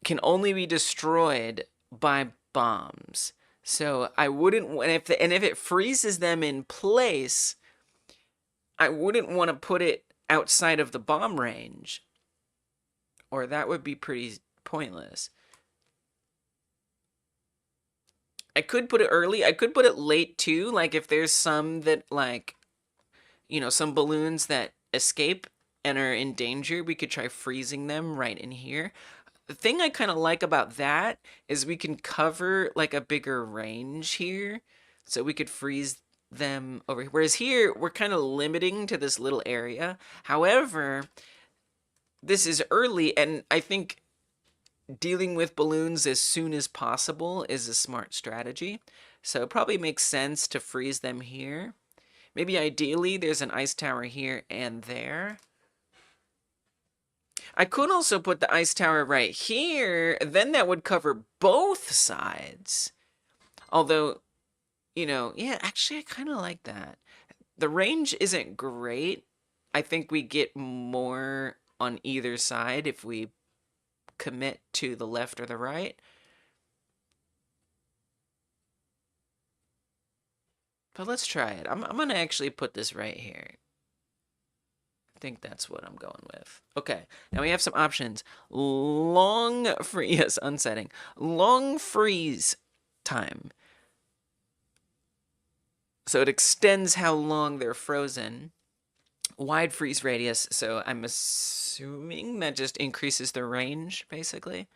can only be destroyed by bombs. So I wouldn't, and if it freezes them in place, I wouldn't want to put it outside of the bomb range, or that would be pretty pointless. I could put it early. I could put it late too. Like if there's some that like, you know, some balloons that escape and are in danger, we could try freezing them right in here. The thing I kind of like about that is we can cover like a bigger range here. So we could freeze them over here. Whereas here, we're kind of limiting to this little area. However, this is early, and I think dealing with balloons as soon as possible is a smart strategy. So it probably makes sense to freeze them here. Maybe ideally there's an ice tower here and there. I could also put the ice tower right here. Then that would cover both sides. Although, you know, yeah, actually I kind of like that. The range isn't great. I think we get more on either side if we commit to the left or the right. But let's try it. I'm going to actually put this right here. I think that's what I'm going with. Okay, now we have some options. Long freeze, yes, unsetting. Long freeze time. So it extends how long they're frozen. Wide freeze radius, so I'm assuming that just increases the range, basically.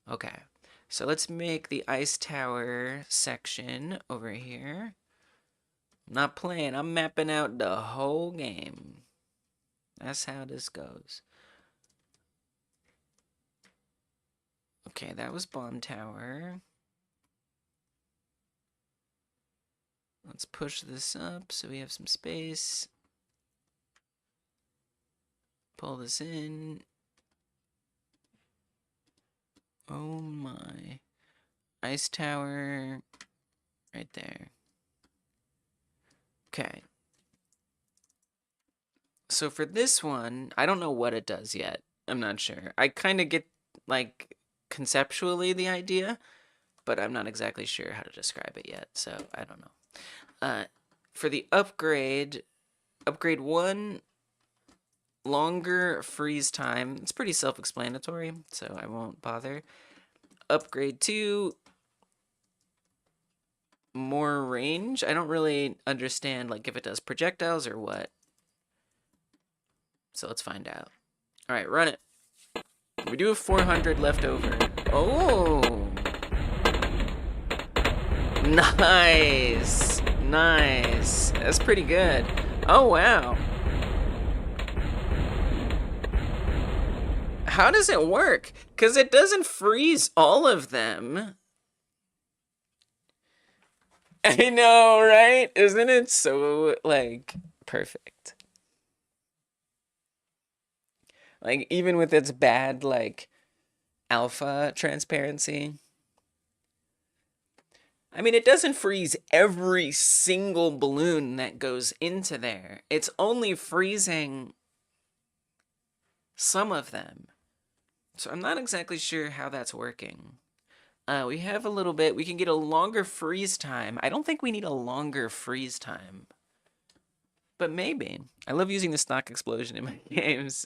Okay, so let's make the ice tower section over here. I'm not playing, I'm mapping out the whole game. That's how this goes. Okay, that was bomb tower. Let's push this up so we have some space. Pull this in. Oh my. Ice tower right there. Okay. So for this one, I don't know what it does yet. I'm not sure. I kind of get, like, conceptually the idea, but I'm not exactly sure how to describe it yet, so I don't know. For the upgrade 1, longer freeze time. It's pretty self-explanatory, so I won't bother. Upgrade 2, more range. I don't really understand, like, if it does projectiles or what. So let's find out. All right, run it. We do have 400 left over. Oh! Nice! Nice. That's pretty good. Oh, wow. How does it work? Because it doesn't freeze all of them. I know, right? Isn't it so, like, perfect? Like, even with its bad, like, alpha transparency. I mean, it doesn't freeze every single balloon that goes into there. It's only freezing some of them. So I'm not exactly sure how that's working. We have a little bit. We can get a longer freeze time. I don't think we need a longer freeze time. But maybe. I love using the stock explosion in my games.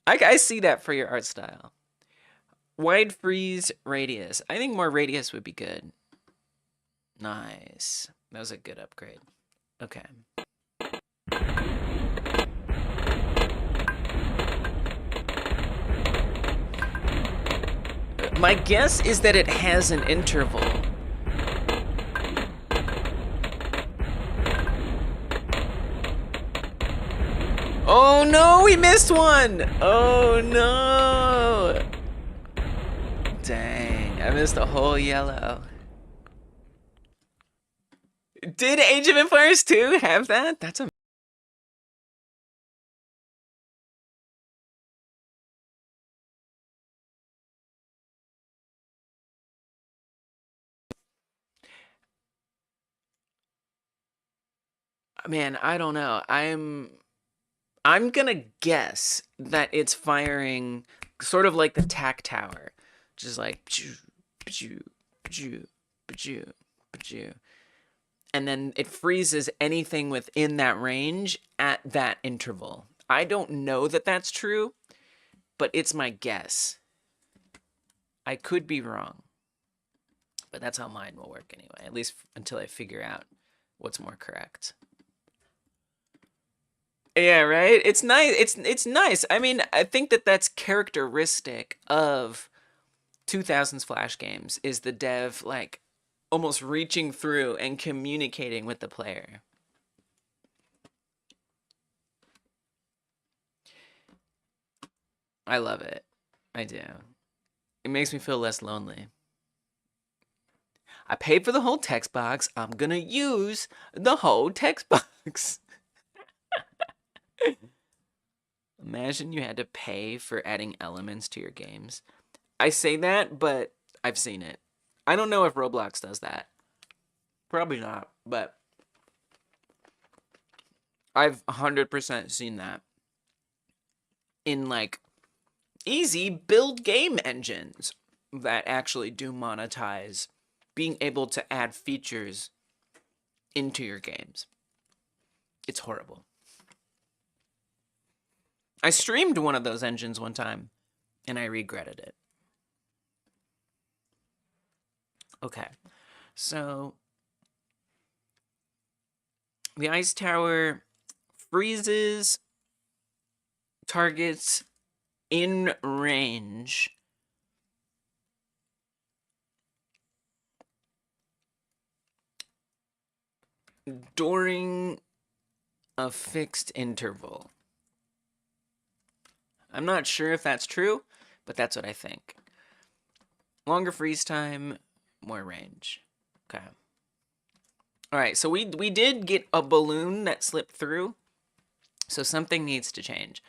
I see that for your art style. Wide freeze radius. I think more radius would be good. Nice. That was a good upgrade. Okay. My guess is that it has an interval. Oh no, we missed one! Oh no! Dang, I missed a whole yellow. Did Age of Empires 2 have that? That's a... Man, I don't know. I'm gonna guess that it's firing sort of like the tac tower. Just like and then it freezes anything within that range at that interval. I don't know that that's true, but it's my guess. I could be wrong, but that's how mine will work anyway, at least until I figure out what's more correct. Yeah, right? It's nice. It's nice. I mean, I think that that's characteristic of 2000s Flash games is the dev like almost reaching through and communicating with the player. I love it. I do. It makes me feel less lonely. I paid for the whole text box. I'm gonna use the whole text box. Imagine you had to pay for adding elements to your games. I say that, but I've seen it. I don't know if Roblox does that. Probably not, but I've 100% seen that in like easy build game engines that actually do monetize being able to add features into your games. It's horrible. I streamed one of those engines one time and I regretted it. Okay, so the ice tower freezes targets in range during a fixed interval. I'm not sure if that's true, but that's what I think. Longer freeze time, more range. Okay. All right, so we did get a balloon that slipped through, so something needs to change.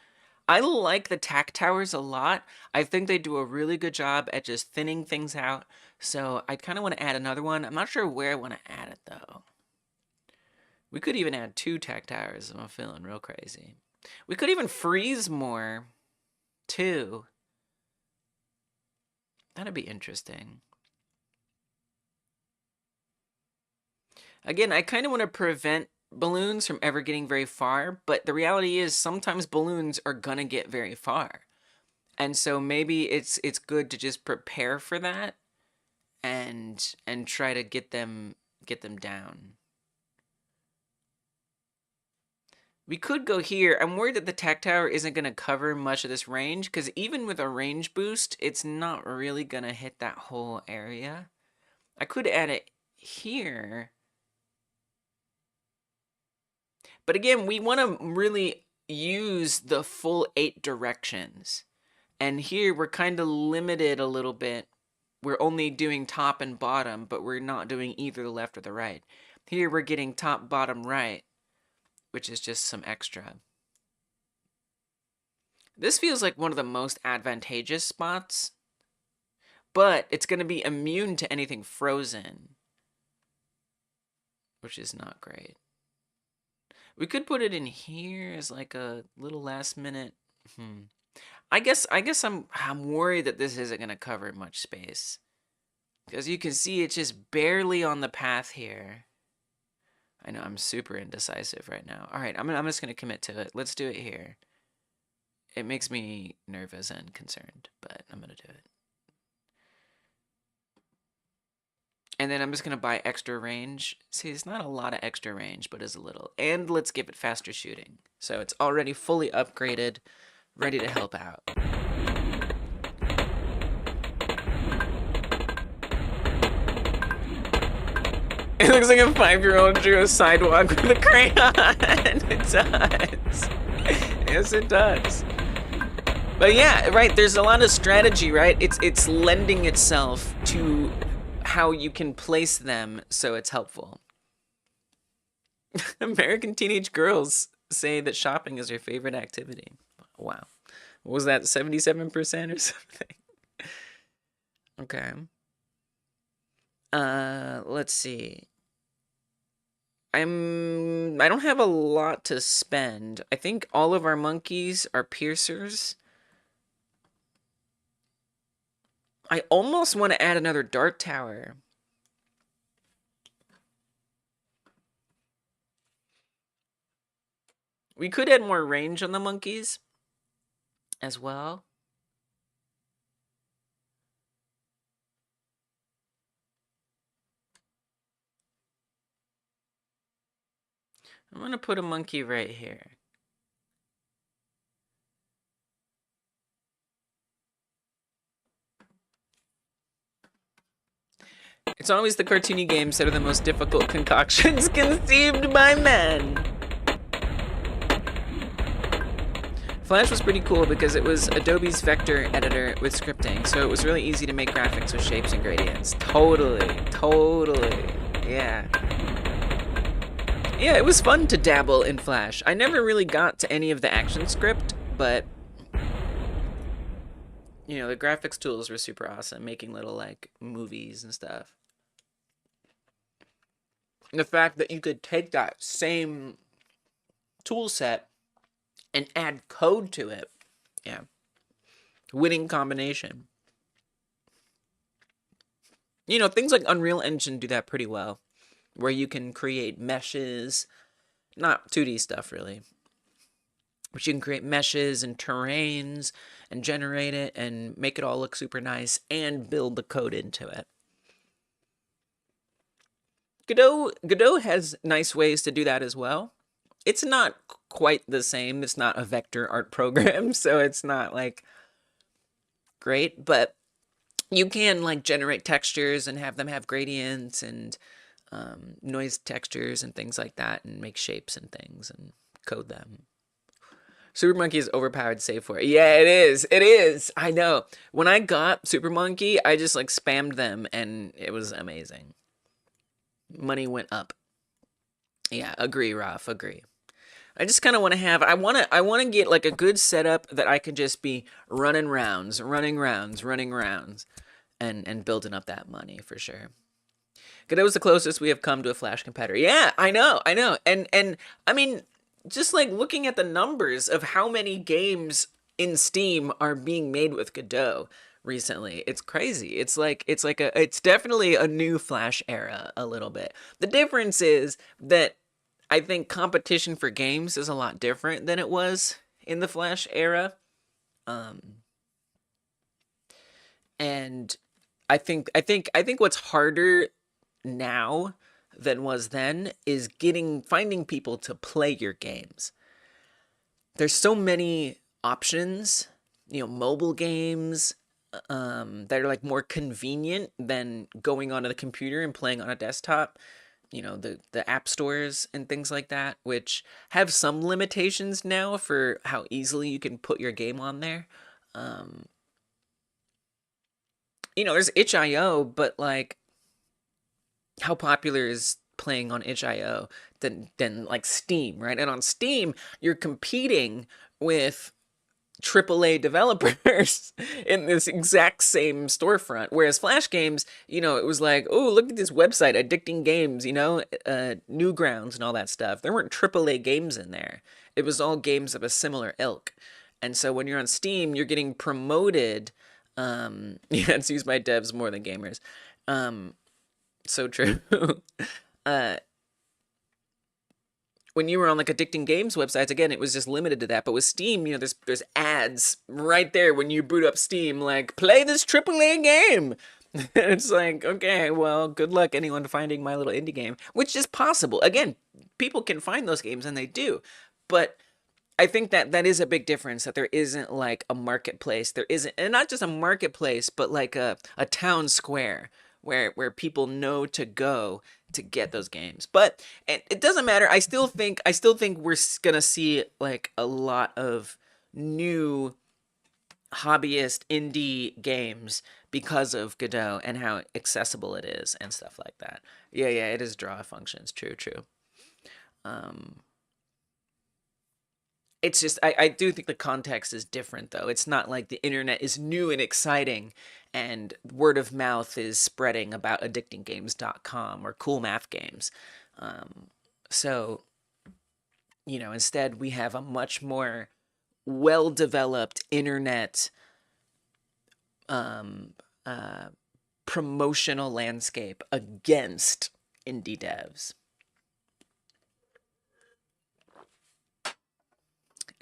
I like the tac towers a lot. I think they do a really good job at just thinning things out, so I kind of want to add another one. I'm not sure where I want to add it, though. We could even add 2 tac towers if I'm feeling real crazy. We could even freeze more, too. That'd be interesting. Again, I kind of want to prevent balloons from ever getting very far, but the reality is sometimes balloons are gonna get very far. And so maybe it's good to just prepare for that and try to get them down. We could go here. I'm worried that the tac tower isn't going to cover much of this range, because even with a range boost, it's not really going to hit that whole area. I could add it here. But again, we want to really use the full 8 directions. And here we're kind of limited a little bit. We're only doing top and bottom, but we're not doing either the left or the right. Here we're getting top, bottom, right, which is just some extra. This feels like one of the most advantageous spots, but it's going to be immune to anything frozen, which is not great. We could put it in here as like a little last minute. I guess I'm worried that this isn't going to cover much space. Because you can see it's just barely on the path here. I know I'm super indecisive right now. All right, I'm just going to commit to it. Let's do it here. It makes me nervous and concerned, but I'm going to do it. And then I'm just going to buy extra range. See, it's not a lot of extra range, but it's a little. And let's give it faster shooting. So it's already fully upgraded, ready to help out. It looks like a 5-year-old drew a sidewalk with a crayon. It does. Yes, it does. But yeah, right, there's a lot of strategy, right? It's lending itself to how you can place them so it's helpful. American teenage girls say that shopping is their favorite activity. Wow. What was that, 77% or something? Okay. Let's see. I don't have a lot to spend. I think all of our monkeys are piercers. I almost want to add another dart tower. We could add more range on the monkeys as well. I'm going to put a monkey right here. It's always the cartoony games that are the most difficult concoctions conceived by men. Flash was pretty cool because it was Adobe's vector editor with scripting, so it was really easy to make graphics with shapes and gradients. Totally. Yeah. Yeah, it was fun to dabble in Flash. I never really got to any of the ActionScript, but you know, the graphics tools were super awesome, making little like movies and stuff. And the fact that you could take that same tool set and add code to it. Yeah. Winning combination. You know, things like Unreal Engine do that pretty well, where you can create meshes, not 2D stuff really, but you can create meshes and terrains and generate it and make it all look super nice and build the code into it. Godot has nice ways to do that as well. It's not quite the same. It's not a vector art program, so it's not like great, but you can like generate textures and have them have gradients and noise textures and things like that and make shapes and things and code them. Super Monkey is overpowered save for it. Yeah, it is. It is. I know. When I got Super Monkey, I just like spammed them and it was amazing. Money went up. Yeah, agree, Raf, agree. I just kind of want to have, I want to get like a good setup that I can just be running rounds, and building up that money for sure. Godot was the closest we have come to a Flash competitor. Yeah, I know. And I mean, just like looking at the numbers of how many games in Steam are being made with Godot recently, it's crazy. It's definitely a new Flash era a little bit. The difference is that I think competition for games is a lot different than it was in the Flash era. And I think what's harder now than was then is finding people to play your games. There's so many options, you know, mobile games that are like more convenient than going onto the computer and playing on a desktop. You know, the app stores and things like that, which have some limitations now for how easily you can put your game on there. You know, there's itch.io, but like, how popular is playing on itch.io than like Steam, right? And on Steam, you're competing with AAA developers in this exact same storefront. Whereas Flash games, you know, it was like, oh, look at this website, Addicting Games, you know, Newgrounds and all that stuff. There weren't AAA games in there. It was all games of a similar ilk. And so when you're on Steam, you're getting promoted. Yeah, it's used by devs more than gamers. So true. When you were on like addicting games websites, again, it was just limited to that. But with Steam, you know, there's ads right there when you boot up Steam, like, play this AAA game. It's like, okay, well, good luck anyone finding my little indie game, which is possible. Again, people can find those games, and they do. But I think that is a big difference, that there isn't like a marketplace. There isn't, and not just a marketplace, but like a town square where people know to go to get those games. But it doesn't matter. I still think we're gonna see like a lot of new hobbyist indie games because of Godot and how accessible it is and stuff like that. Yeah, it is draw functions. True. It's just, I do think the context is different, though. It's not like the internet is new and exciting and word of mouth is spreading about addictinggames.com or cool math games. So, you know, instead we have a much more well-developed internet promotional landscape against indie devs.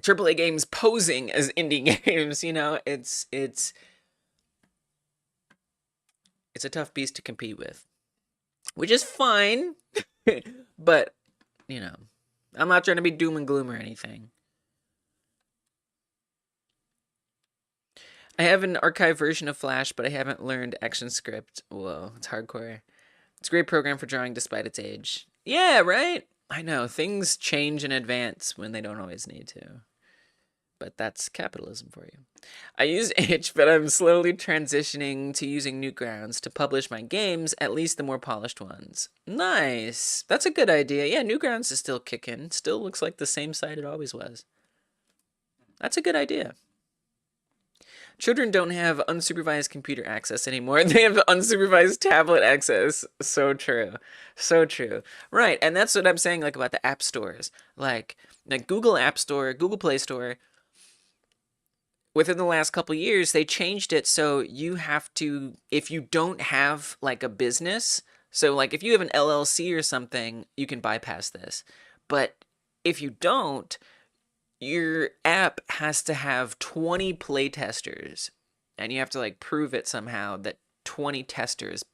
AAA games posing as indie games, you know, it's a tough beast to compete with, which is fine. But, you know, I'm not trying to be doom and gloom or anything. I have an archived version of Flash, but I haven't learned ActionScript. Whoa, it's hardcore. It's a great program for drawing despite its age. Yeah, right? I know, things change in advance when they don't always need to. But that's capitalism for you. I use itch, but I'm slowly transitioning to using Newgrounds to publish my games, at least the more polished ones. Nice. That's a good idea. Yeah, Newgrounds is still kicking. Still looks like the same site it always was. That's a good idea. Children don't have unsupervised computer access anymore. They have unsupervised tablet access. So true. So true. Right, and that's what I'm saying, like, about the app stores. Like Google App Store, Google Play Store, within the last couple years, they changed it so you have to, if you don't have like a business, so like if you have an LLC or something, you can bypass this. But if you don't, your app has to have 20 play testers, and you have to like prove it somehow that 20 testers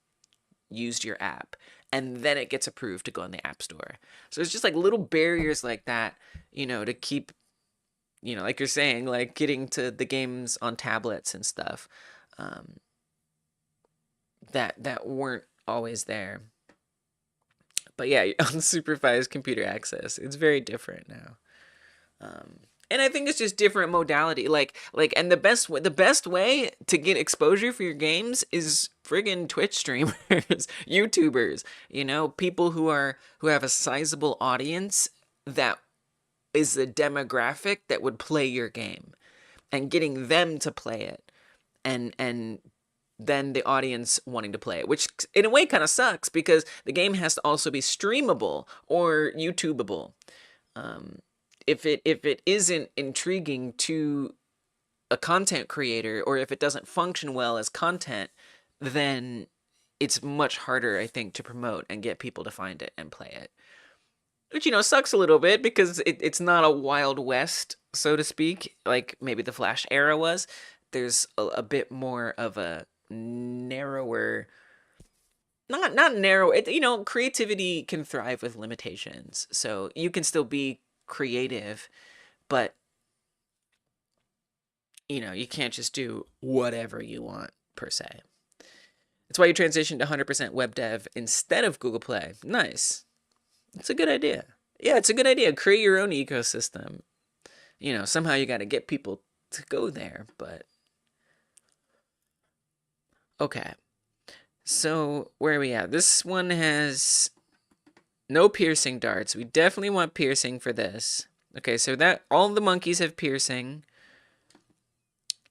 used your app, and then it gets approved to go in the App Store. So it's just like little barriers like that, you know, to keep, you know, like you're saying, like getting to the games on tablets and stuff, that weren't always there. But yeah, unsupervised computer access, it's very different now. And I think it's just different modality. And the best way to get exposure for your games is friggin' Twitch streamers, YouTubers, you know, people who have a sizable audience that is the demographic that would play your game, and getting them to play it, and then the audience wanting to play it, which in a way kind of sucks because the game has to also be streamable or YouTubeable. If it isn't intriguing to a content creator, or if it doesn't function well as content, then it's much harder, I think, to promote and get people to find it and play it. Which, you know, sucks a little bit because it's not a Wild West, so to speak, like maybe the Flash era was. There's a bit more of a narrower, not narrow, you know, creativity can thrive with limitations. So you can still be creative, but, you know, you can't just do whatever you want, per se. That's why you transitioned to 100% web dev instead of Google Play. Nice. It's a good idea. Yeah, it's a good idea. Create your own ecosystem. You know, somehow you got to get people to go there, but... Okay. So, where are we at? This one has no piercing darts. We definitely want piercing for this. Okay, so that all the monkeys have piercing.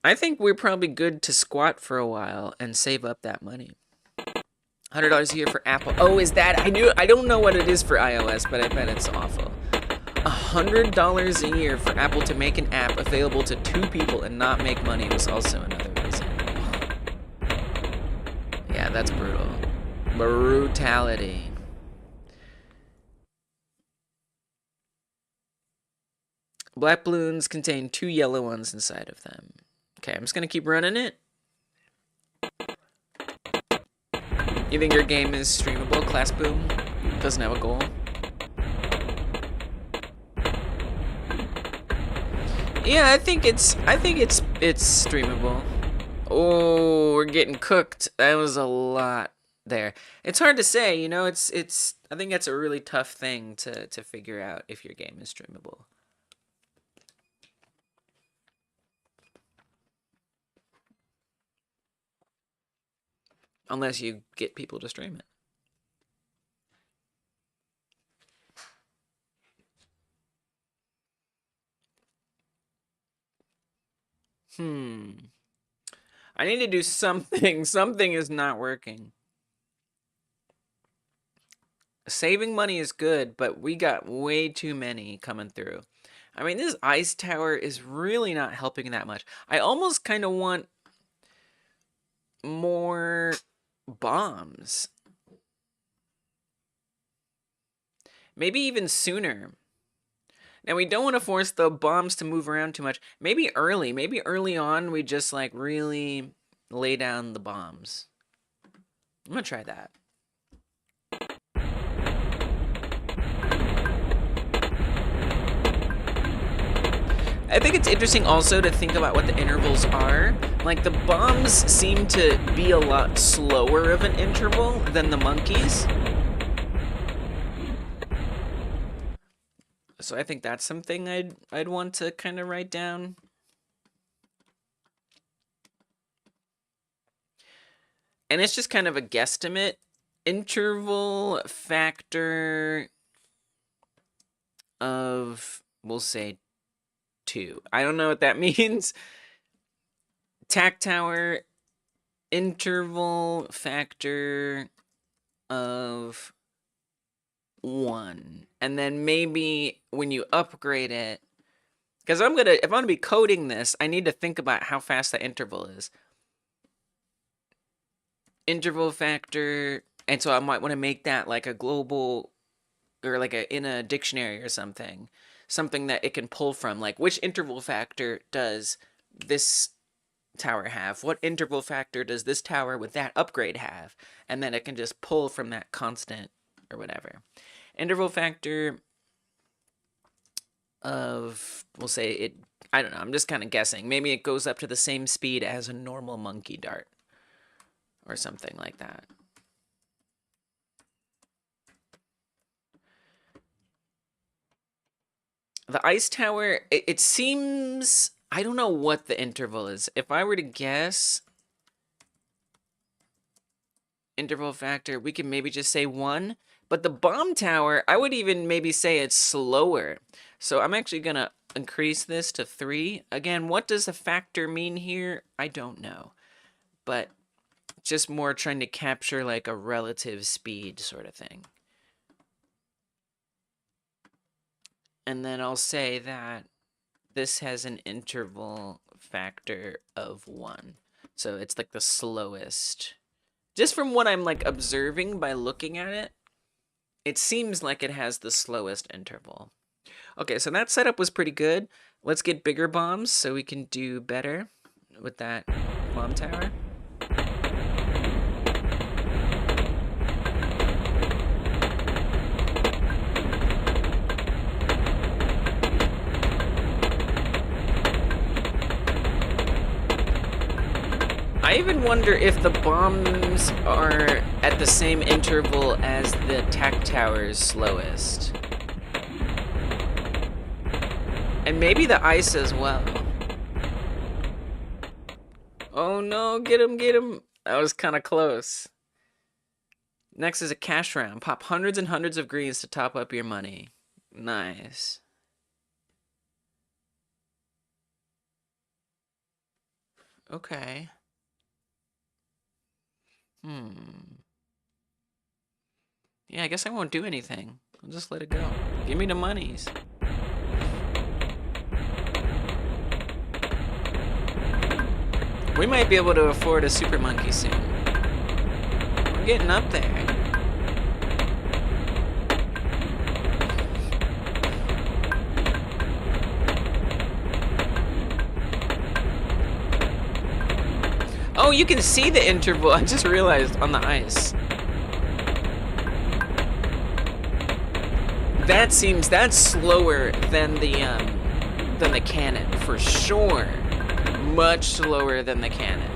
I think we're probably good to squat for a while and save up that money. $100 a year for Apple. Oh, is that? I don't know what it is for iOS, but I bet it's awful. $100 a year for Apple to make an app available to 2 people and not make money was also another reason. Yeah, that's brutal. Brutality. Black balloons contain 2 yellow ones inside of them. Okay, I'm just gonna keep running it. You think your game is streamable? Class Boom doesn't have a goal. Yeah, I think it's streamable. Oh, we're getting cooked. That was a lot there. It's hard to say, you know, it's I think that's a really tough thing to figure out if your game is streamable. Unless you get people to stream it. I need to do something. Something is not working. Saving money is good, but we got way too many coming through. I mean, this ice tower is really not helping that much. I almost kind of want more bombs. Maybe even sooner. Now, we don't want to force the bombs to move around too much. Maybe early on, we just like really lay down the bombs. I'm gonna try that. I think it's interesting also to think about what the intervals are. Like, the bombs seem to be a lot slower of an interval than the monkeys. So I think that's something I'd want to kind of write down. And it's just kind of a guesstimate. Interval factor of, we'll say, 2. I don't know what that means. Tack tower interval factor of 1. And then maybe when you upgrade it, because if I'm gonna be coding this, I need to think about how fast that interval is. Interval factor, and so I might want to make that like a global, or like in a dictionary or something. Something that it can pull from, like which interval factor does this tower have? What interval factor does this tower with that upgrade have? And then it can just pull from that constant or whatever. Interval factor of, we'll say it, I don't know, I'm just kind of guessing. Maybe it goes up to the same speed as a normal monkey dart or something like that. The ice tower, it seems, I don't know what the interval is. If I were to guess interval factor, we can maybe just say 1. But the bomb tower, I would even maybe say it's slower. So I'm actually going to increase this to 3. Again, what does the factor mean here? I don't know. But just more trying to capture like a relative speed sort of thing. And then I'll say that this has an interval factor of 1. So it's like the slowest. Just from what I'm like observing by looking at it, it seems like it has the slowest interval. Okay, so that setup was pretty good. Let's get bigger bombs so we can do better with that bomb tower. I even wonder if the bombs are at the same interval as the tack tower's slowest. And maybe the ice as well. Oh no, get him, get him. That was kind of close. Next is a cash round. Pop hundreds and hundreds of greens to top up your money. Nice. Okay. Yeah, I guess I won't do anything. I'll just let it go. Give me the monies. We might be able to afford a super monkey soon. We're getting up there. Oh, you can see the interval. I just realized on the ice. That's slower than the cannon for sure. Much slower than the cannon.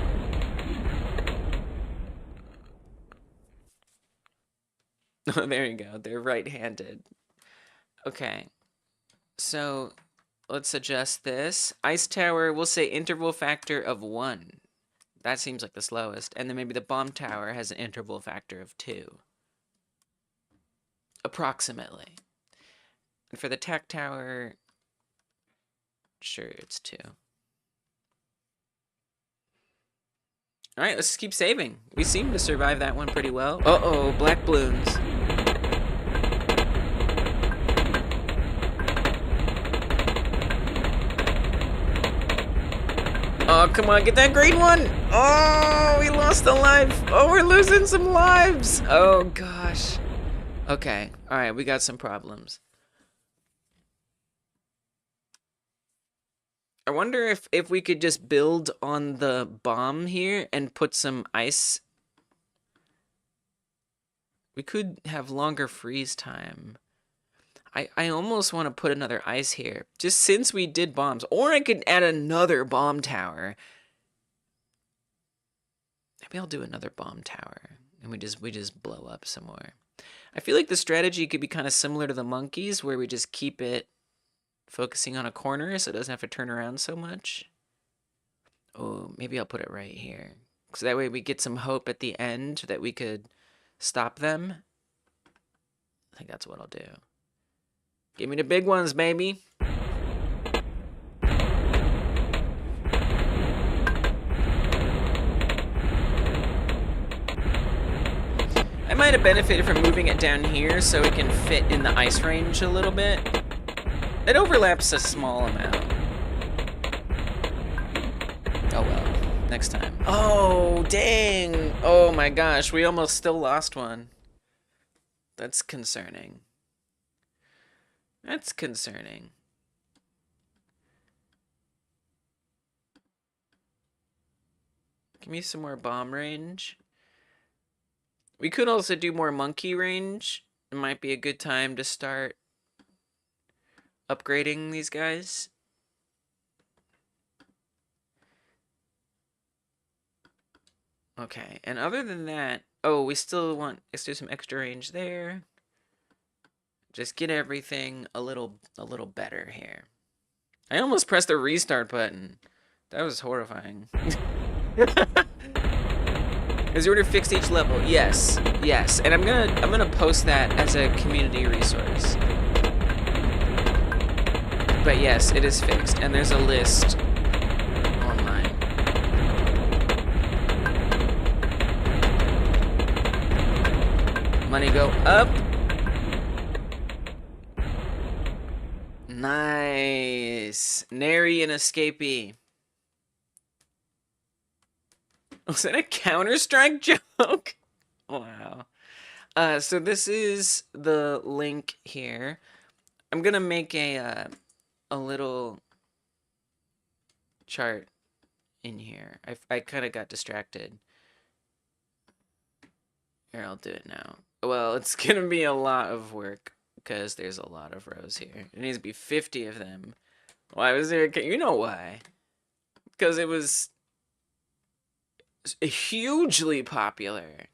Oh, there you go. They're right-handed. Okay. So let's adjust this. Ice tower, we'll say interval factor of 1. That seems like the slowest. And then maybe the bomb tower has an interval factor of 2. Approximately. And for the tac tower, sure, it's 2. All right, let's keep saving. We seem to survive that one pretty well. Uh-oh, black balloons. Oh, come on, get that green one. Oh, we lost a life. Oh, we're losing some lives. Oh, gosh. Okay, all right, we got some problems. I wonder if we could just build on the bomb here and put some ice. We could have longer freeze time. I almost want to put another ice here, just since we did bombs. Or I could add another bomb tower. Maybe I'll do another bomb tower, and we just blow up some more. I feel like the strategy could be kind of similar to the monkeys, where we just keep it focusing on a corner so it doesn't have to turn around so much. Oh, maybe I'll put it right here. So that way we get some hope at the end that we could stop them. I think that's what I'll do. Give me the big ones, baby. I might have benefited from moving it down here so it can fit in the ice range a little bit. It overlaps a small amount. Oh well, next time. Oh, dang. Oh my gosh, we almost still lost one. That's concerning. That's concerning. Give me some more bomb range. We could also do more monkey range. It might be a good time to start upgrading these guys. Okay, and other than that, oh, we still want, let's do some extra range there. Just get everything a little better here. I almost pressed the restart button. That was horrifying. Is the order fixed each level? Yes, yes, and I'm gonna post that as a community resource. But yes, it is fixed, and there's a list online. Money go up. Nice. Nary an escapee. Was that a Counter-Strike joke? Wow. So this is the link here. I'm gonna make a little chart in here. I kind of got distracted. Here, I'll do it now. Well, it's gonna be a lot of work because there's a lot of rows here. It needs to be 50 of them. Why was there? You know why? Because it was hugely popular.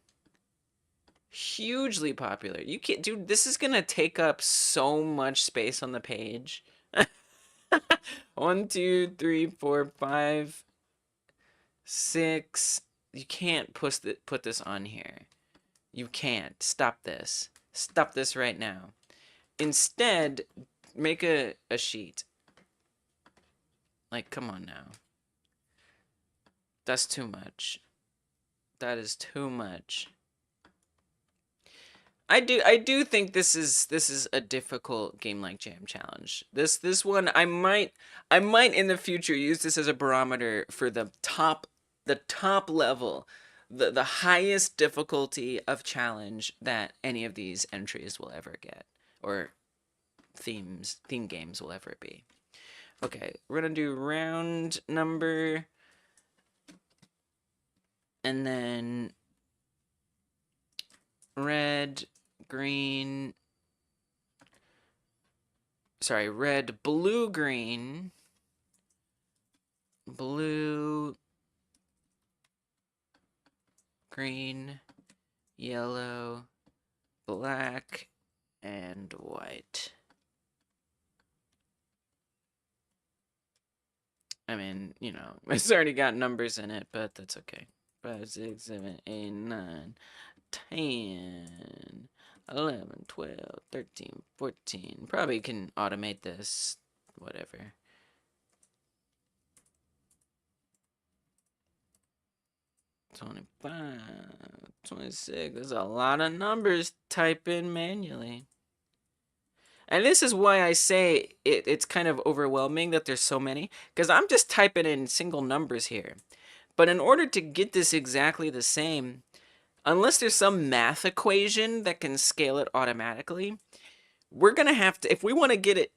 Hugely popular. You can't, dude, this is gonna take up so much space on the page. 1, 2, 3, 4, 5, 6. You can't put this on here. You can't. Stop this. Stop this right now. Instead, make a sheet. Like, come on now. That's too much. That is too much. I do think this is a difficult game like Jam challenge. This one I might in the future use this as a barometer for the top the top level, the highest difficulty of challenge that any of these entries will ever get, or theme games will ever be. Okay, we're gonna do round number, and then red, green, sorry, red, blue, green, blue, green, yellow, black, and white. I mean, you know, it's already got numbers in it, but that's okay. 5, 6, 7, 8, 9, 10, 11, 12, 13, 14. Probably can automate this, whatever. $25, $26. There's a lot of numbers to type in manually. And this is why I say it's kind of overwhelming that there's so many, because I'm just typing in single numbers here. But in order to get this exactly the same, unless there's some math equation that can scale it automatically, we're going to have to, if we want to get it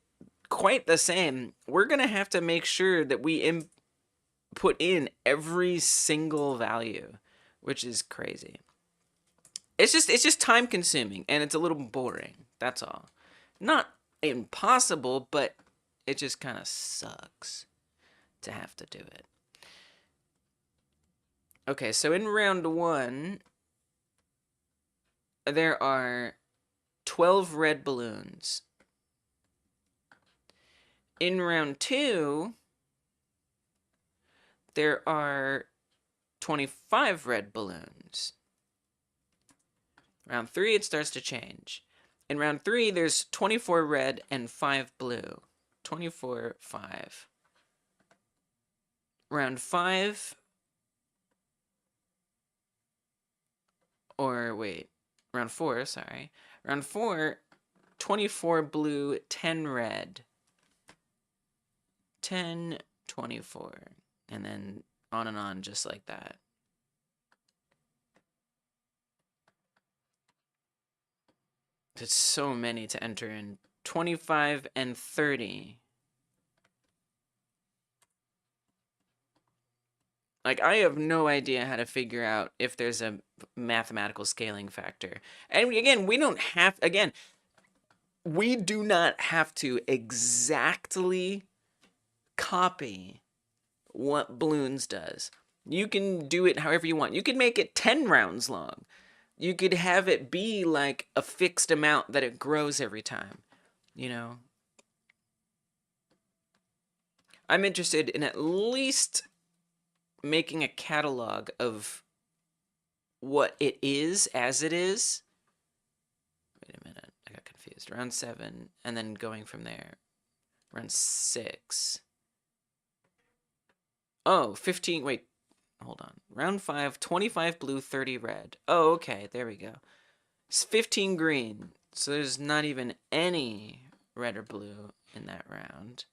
quite the same, we're going to have to make sure that we put in every single value, which is crazy. It's just time consuming, and it's a little boring. That's all. Not impossible, but it just kind of sucks to have to do it. Okay, so in round 1, there are 12 red balloons. In round 2, there are 25 red balloons. Round 3, it starts to change. In round 3, there's 24 red and 5 blue. 24, 5. Round 5, or wait, round 4, sorry. Round 4, 24 blue, 10 red. 10, 24. And then on, just like that. There's so many to enter in. 25 and 30. Like, I have no idea how to figure out if there's a mathematical scaling factor. And again, we don't have, again, we do not have to exactly copy what balloons does. You can do it however you want. You can make it 10 rounds long. You could have it be like a fixed amount that it grows every time, you know? I'm interested in at least making a catalog of what it is as it is. Wait a minute, I got confused. Round 7, and then going from there. Round 6. Oh, 15, wait. Hold on. Round 5, 25 blue, 30 red. Oh, okay, there we go. It's 15 green, so there's not even any red or blue in that round.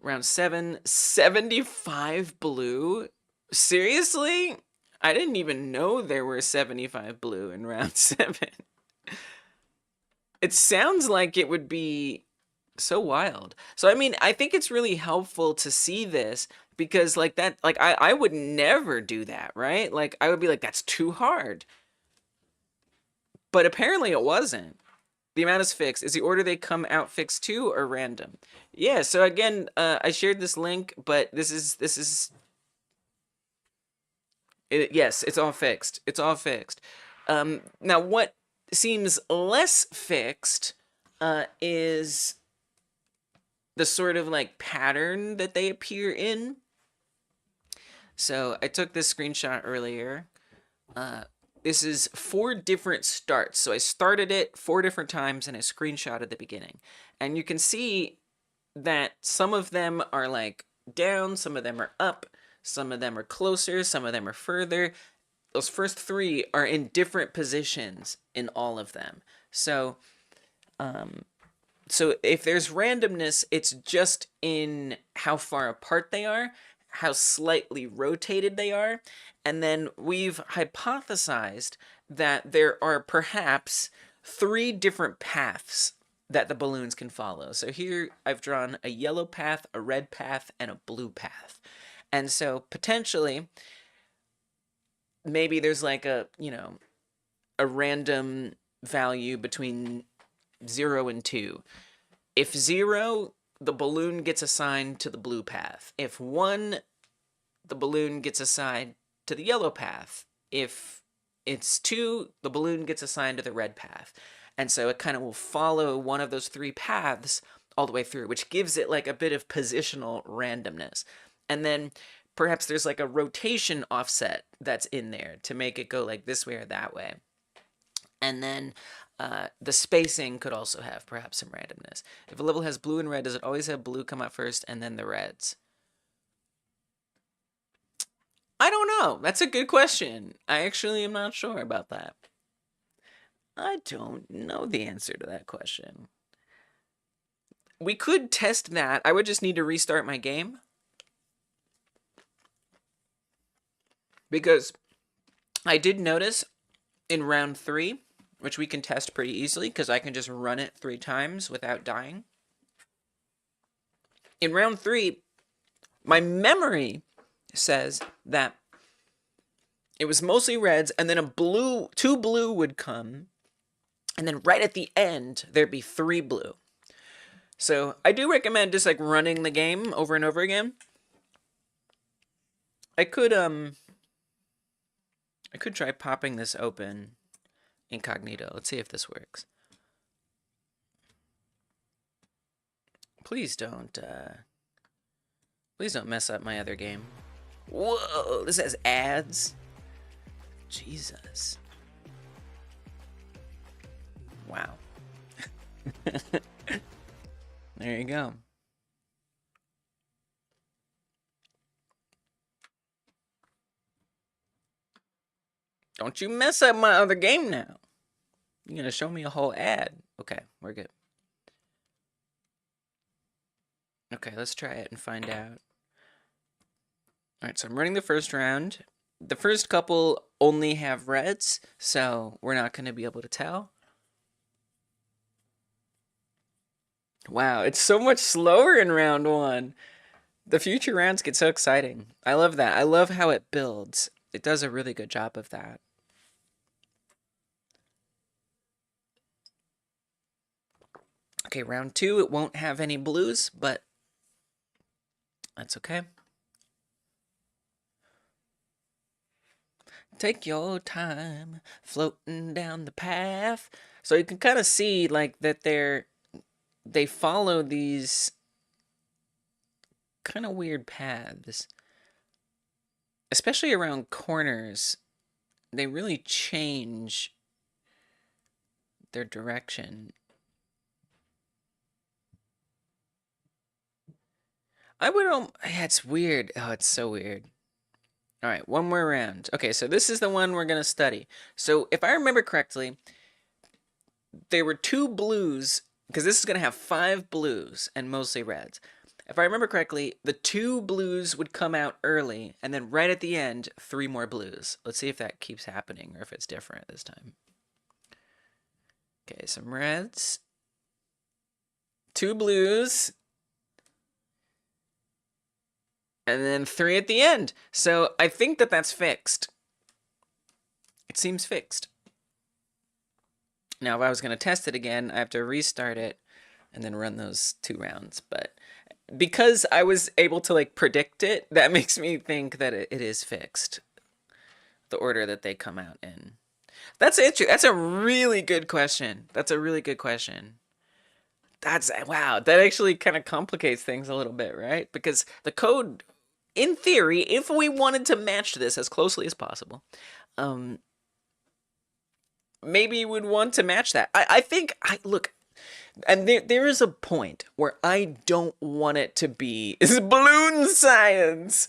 Round 7, 75 blue? Seriously? I didn't even know there were 75 blue in round 7. It sounds like it would be so wild. So, I mean, I think it's really helpful to see this, because like that, like I would never do that, right? Like I would be like, that's too hard. But apparently it wasn't. The amount is fixed. Is the order they come out fixed too, or random? Yeah, so again, I shared this link, but this is yes, it's all fixed. It's all fixed. Now what seems less fixed is the sort of like pattern that they appear in. So I took this screenshot earlier. This is 4 different starts. So I started it 4 different times and I screenshotted the beginning. And you can see that some of them are like down, some of them are up, some of them are closer, some of them are further. Those first 3 are in different positions in all of them. So, so if there's randomness, it's just in how far apart they are. how slightly rotated they are. And then we've hypothesized that there are perhaps 3 different paths that the balloons can follow. So here I've drawn a yellow path, a red path, and a blue path. And so potentially, maybe there's like a, a random value between 0 and 2. If 0, the balloon gets assigned to the blue path. If 1, the balloon gets assigned to the yellow path. If it's 2, the balloon gets assigned to the red path. And so it kind of will follow one of those 3 paths all the way through, which gives it like a bit of positional randomness. And then perhaps there's like a rotation offset that's in there to make it go like this way or that way. And then the spacing could also have perhaps some randomness. If a level has blue and red, does it always have blue come out first and then the reds? I don't know. That's a good question. I actually am not sure about that. I don't know the answer to that question. We could test that. I would just need to restart my game. Because I did notice in round 3, which we can test pretty easily because I can just run it 3 times without dying. In round 3, my memory says that it was mostly reds, and then 2 blue would come, and then right at the end, there'd be 3 blue. So I do recommend just like running the game over and over again. I could try popping this open incognito. Let's see if this works. Please don't mess up my other game. Whoa, this has ads. Jesus. Wow. There you go. Don't you mess up my other game now. You're gonna show me a whole ad. Okay, we're good. Okay, let's try it and find out. Alright, so I'm running the first round. The first couple only have reds, so we're not going to be able to tell. Wow, it's so much slower in round 1. The future rounds get so exciting. I love that. I love how it builds. It does a really good job of that. Okay, round 2, it won't have any blues, but that's okay. Take your time floating down the path. So you can kind of see like that they follow these kind of weird paths. Especially around corners. They really change their direction. Yeah, it's weird. Oh, it's so weird. All right, one more round. Okay, so this is the one we're going to study. So if I remember correctly, there were 2 blues, because this is going to have 5 blues and mostly reds. If I remember correctly, the 2 blues would come out early, and then right at the end, 3 more blues. Let's see if that keeps happening or if it's different this time. Okay, some reds. 2 blues. And then 3 at the end. So I think that that's fixed. It seems fixed. Now, if I was going to test it again, I have to restart it and then run those 2 rounds. But because I was able to like predict it, that makes me think that it is fixed. The order that they come out in. That's interesting. That's a really good question. That's a really good question. Wow, that actually kind of complicates things a little bit, right? Because the code, in theory, if we wanted to match this as closely as possible, maybe you would want to match that. I think, look, and there is a point where I don't want it to be, it's balloon science.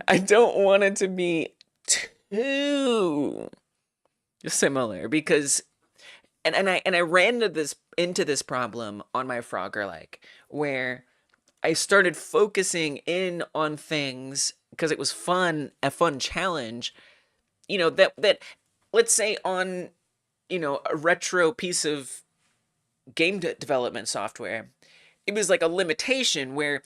I don't want it to be too similar because, and I ran into this problem on my Frogger like, where I started focusing in on things because it was fun, a fun challenge, you know, that let's say on, you know, a retro piece of game development software, it was like a limitation where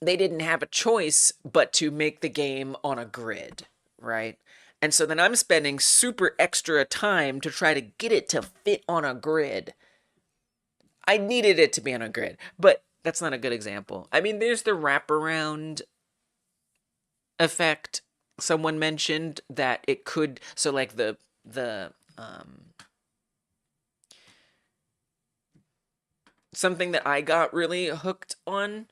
they didn't have a choice but to make the game on a grid, right? And so then I'm spending super extra time to try to get it to fit on a grid. I needed it to be on a grid, but that's not a good example. I mean, there's the wraparound effect. Someone mentioned that it could, so like the something that I got really hooked on,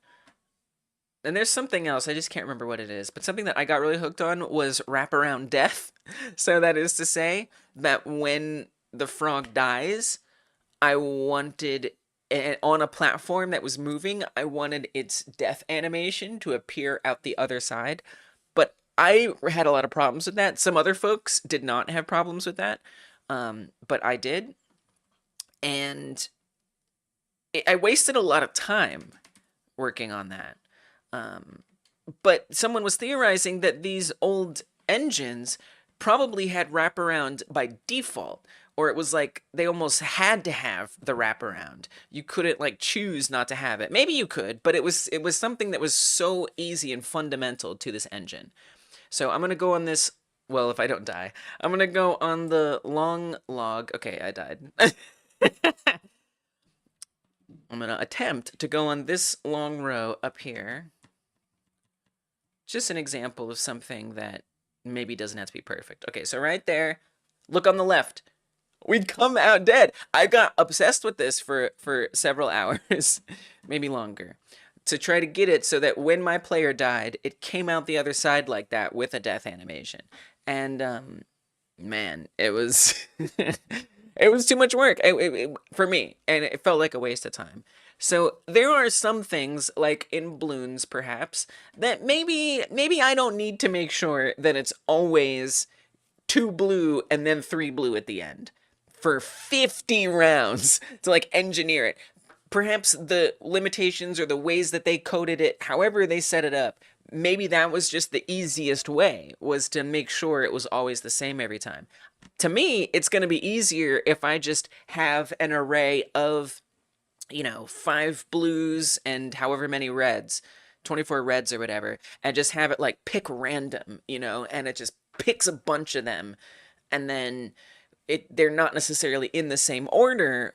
and there's something else, I just can't remember what it is, but something that I got really hooked on was wraparound death. So that is to say that when the frog dies, I wanted, on a platform that was moving, I wanted its death animation to appear out the other side. But I had a lot of problems with that. Some other folks did not have problems with that, but I did. And I wasted a lot of time working on that. But someone was theorizing that these old engines probably had wraparound by default, or it was like they almost had to have the wraparound. You couldn't like choose not to have it. Maybe you could, but it was something that was so easy and fundamental to this engine. So I'm gonna go on this. Well, if I don't die, I'm gonna go on the long log. Okay, I died. I'm gonna attempt to go on this long row up here. Just an example of something that maybe doesn't have to be perfect. Okay, so right there, look on the left. We'd come out dead. I got obsessed with this for several hours, maybe longer, to try to get it so that when my player died, it came out the other side like that with a death animation. And man, it was it was too much work for me, and it felt like a waste of time. So there are some things, like in balloons perhaps, that maybe I don't need to make sure that it's always 2 blue and then 3 blue at the end for 50 rounds to like engineer it. Perhaps the limitations or the ways that they coded it, however they set it up, maybe that was just the easiest way, was to make sure it was always the same every time. To me, it's going to be easier if I just have an array of, you know, 5 blues and however many reds, 24 reds or whatever, and just have it like pick random, you know, and it just picks a bunch of them, and then they're not necessarily in the same order,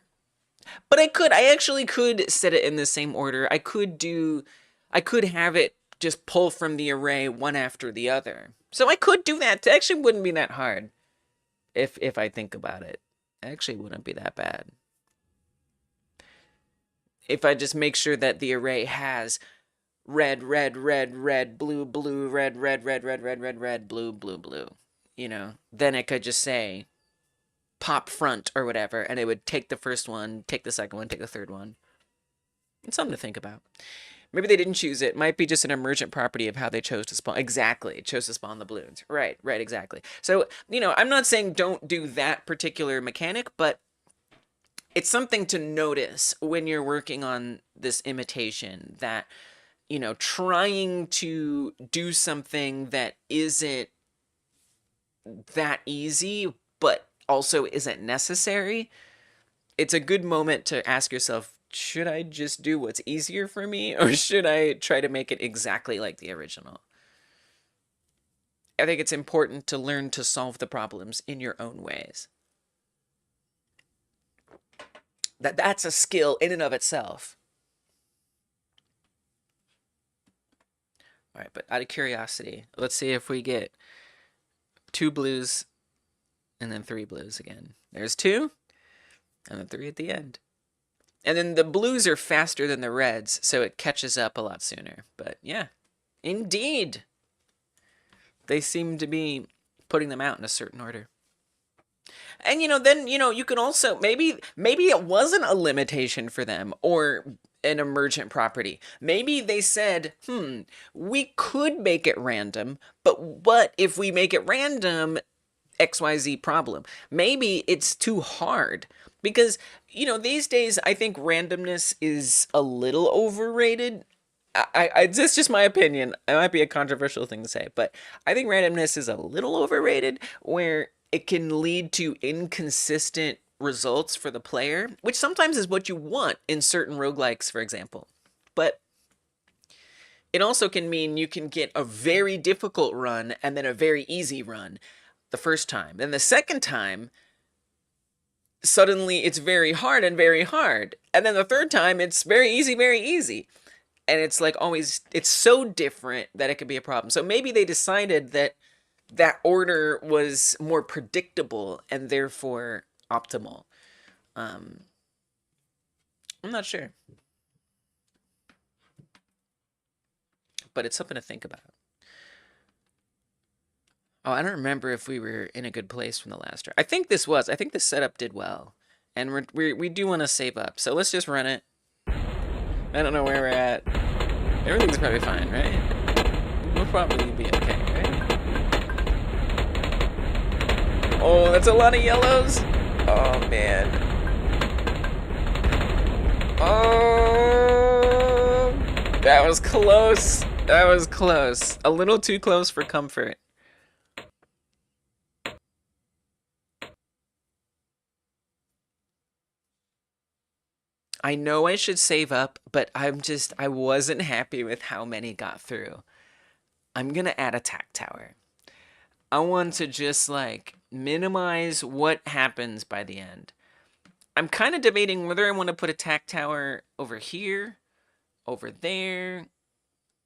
but I actually could set it in the same order. I could have it just pull from the array one after the other. So I could do that. It actually wouldn't be that hard if I think about it. It actually wouldn't be that bad. If I just make sure that the array has red, red, red, red, blue, blue, red, red, red, red, red, red, red, blue, blue, blue, you know, then it could just say pop front or whatever, and it would take the first one, take the second one, take the third one. It's something to think about. Maybe they didn't choose it. Might be just an emergent property of how they chose to spawn. Exactly. It chose to spawn the balloons. Right, exactly. So, you know, I'm not saying don't do that particular mechanic, but it's something to notice when you're working on this imitation, that, you know, trying to do something that isn't that easy, but also isn't necessary. It's a good moment to ask yourself, should I just do what's easier for me, or should I try to make it exactly like the original? I think it's important to learn to solve the problems in your own ways. That's a skill in and of itself. All right, but out of curiosity, let's see if we get 2 blues and then 3 blues again. There's 2 and then 3 at the end. And then the blues are faster than the reds, so it catches up a lot sooner. But yeah, indeed, they seem to be putting them out in a certain order. And, you know, then, you know, you can also, maybe it wasn't a limitation for them or an emergent property. Maybe they said, we could make it random, but what if we make it random, XYZ problem? Maybe it's too hard. Because, you know, these days I think randomness is a little overrated. It's just my opinion. It might be a controversial thing to say, but I think randomness is a little overrated, where it can lead to inconsistent results for the player, which sometimes is what you want in certain roguelikes, for example. But it also can mean you can get a very difficult run and then a very easy run the first time. Then the second time, suddenly it's very hard and very hard. And then the third time, it's very easy, very easy. And it's like always, it's so different that it could be a problem. So maybe they decided that that order was more predictable and therefore optimal. I'm not sure. But it's something to think about. Oh, I don't remember if we were in a good place from the last round. I think this was. I think the setup did well. And we do want to save up. So let's just run it. I don't know where we're at. Everything's probably fine, right? We'll probably be okay, right? Oh, that's a lot of yellows. Oh, man. Oh, that was close. That was close. A little too close for comfort. I know I should save up, but I wasn't happy with how many got through. I'm gonna add a tack tower. I want to just like minimize what happens by the end. I'm kind of debating whether I want to put a tack tower over here, over there,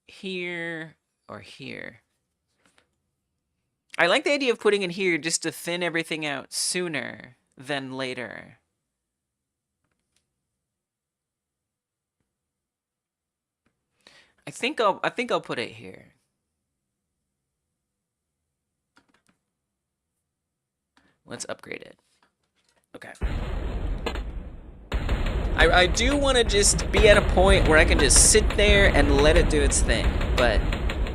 here, or here. I like the idea of putting it here just to thin everything out sooner than later. I think I'll put it here. Let's upgrade it. Okay. I do want to just be at a point where I can just sit there and let it do its thing, but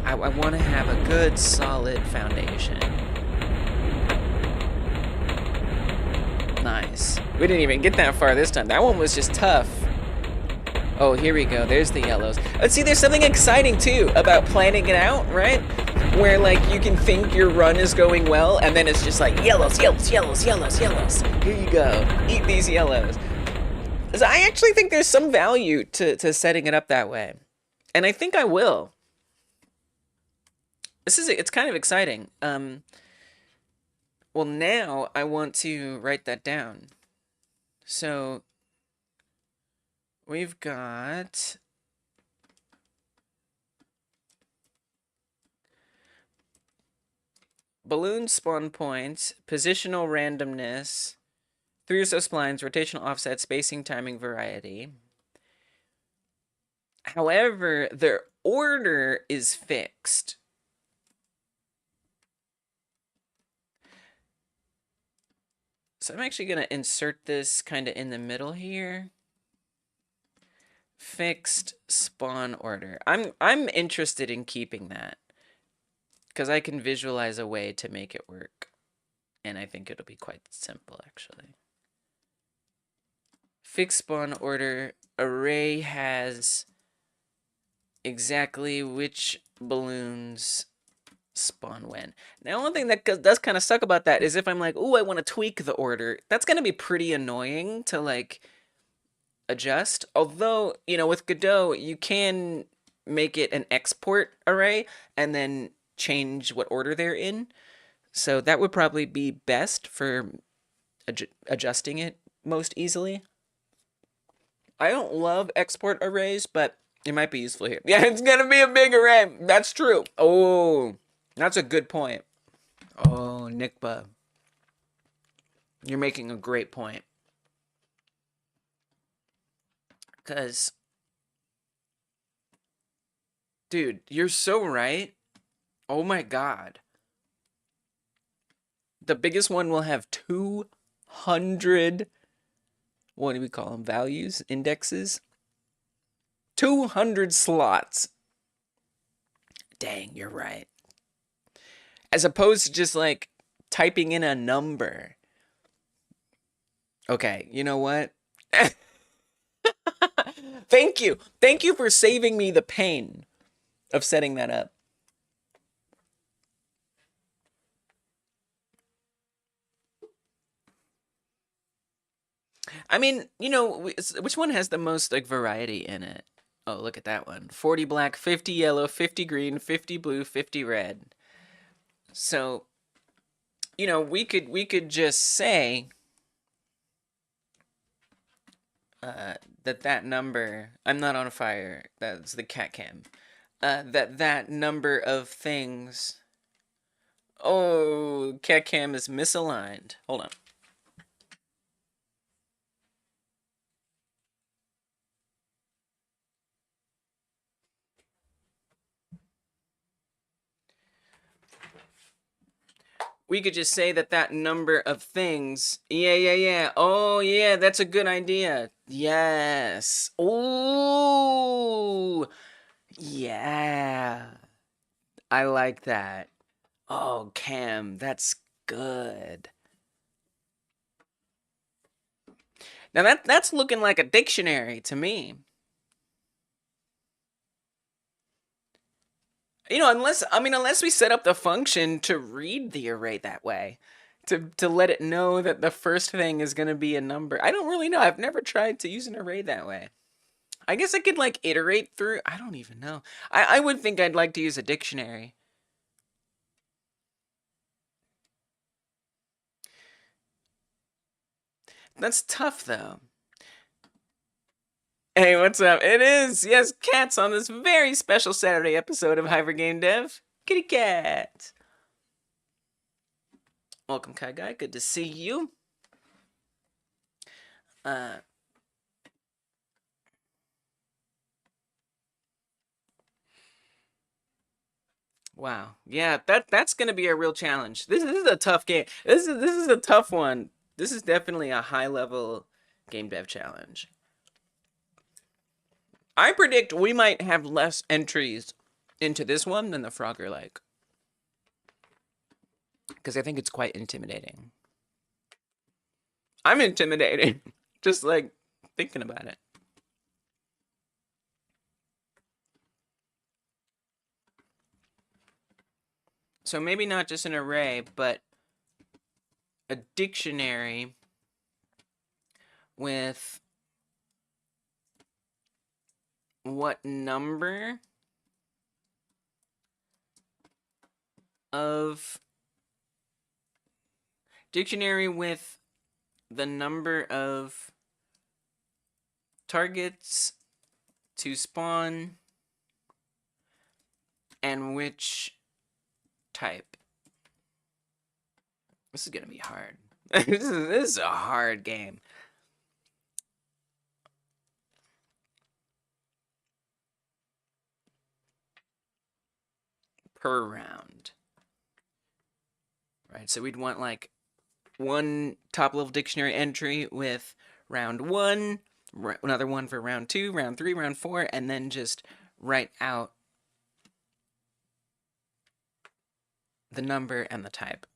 I want to have a good, solid foundation. Nice. We didn't even get that far this time. That one was just tough. Oh, here we go. There's the yellows. Let's see, there's something exciting, too, about planning it out, right? Where, like, you can think your run is going well, and then it's just like, yellows, yellows, yellows, yellows, yellows. Here you go. Eat these yellows. So I actually think there's some value to setting it up that way. And I think I will. It's kind of exciting. Well, now I want to write that down. So we've got balloon spawn points, positional randomness, 3 or so splines, rotational offset, spacing, timing, variety. However, their order is fixed. So I'm actually going to insert this kind of in the middle here. Fixed spawn order. I'm interested in keeping that because I can visualize a way to make it work. And I think it'll be quite simple, actually. Fixed spawn order. Array has exactly which balloons spawn when. Now, one thing that does kind of suck about that is if I'm like, oh, I want to tweak the order, that's going to be pretty annoying to, like, adjust. Although, you know, with Godot, you can make it an export array and then change what order they're in. So that would probably be best for adjusting it most easily. I don't love export arrays, but it might be useful here. Yeah, it's gonna be a big array. That's true. Oh, that's a good point. Oh, Nickba. You're making a great point. Because, dude, you're so right. Oh my God. The biggest one will have 200, what do we call them? Values? Indexes? 200 slots. Dang, you're right. As opposed to just like typing in a number. Okay, you know what? Thank you. Thank you for saving me the pain of setting that up. I mean, you know, which one has the most like variety in it? Oh, look at that one. 40 black, 50 yellow, 50 green, 50 blue, 50 red. So, you know, we could just say that number, I'm not on fire. That's the cat cam. That number of things. Oh, cat cam is misaligned. Hold on. We could just say that number of things. Yeah. Oh, yeah, that's a good idea. Yes. Oh, yeah. I like that. Oh, Cam, that's good. Now that's looking like a dictionary to me. You know, unless we set up the function to read the array that way, to let it know that the first thing is going to be a number. I don't really know. I've never tried to use an array that way. I guess I could like iterate through. I don't even know. I would think I'd like to use a dictionary. That's tough though. Hey, what's up? It is, yes, cats on this very special Saturday episode of Hyper Game Dev. Kitty cat. Welcome, Kai Guy. Good to see you. Wow. Yeah, that's gonna be a real challenge. This is a tough game. This is a tough one. This is definitely a high level game dev challenge. I predict we might have less entries into this one than the Frogger Lake. Because I think it's quite intimidating. I'm intimidated. Just like thinking about it. So maybe not just an array, but a dictionary with what number of dictionary with the number of targets to spawn and which type. This is gonna be hard. This is a hard game. Per round. Right, so we'd want like one top level dictionary entry with round 1, another one for round 2, round 3, round 4, and then just write out the number and the type.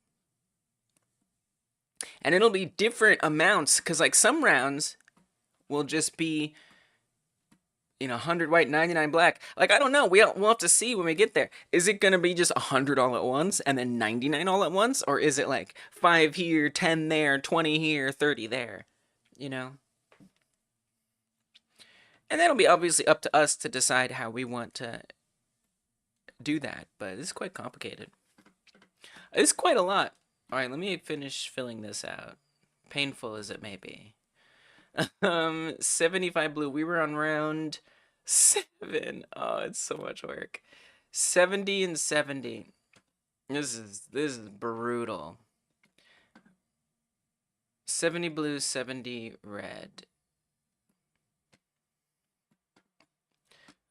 And it'll be different amounts, because like some rounds will just be, you know, 100 white, 99 black. Like, I don't know. We'll have to see when we get there. Is it going to be just 100 all at once and then 99 all at once? Or is it like 5 here, 10 there, 20 here, 30 there? You know? And that'll be obviously up to us to decide how we want to do that. But it's quite complicated. It's quite a lot. All right, let me finish filling this out. Painful as it may be. 75 blue. We were on round 7. Oh, it's so much work. 70 and 70. This is brutal. 70 blue, 70 red.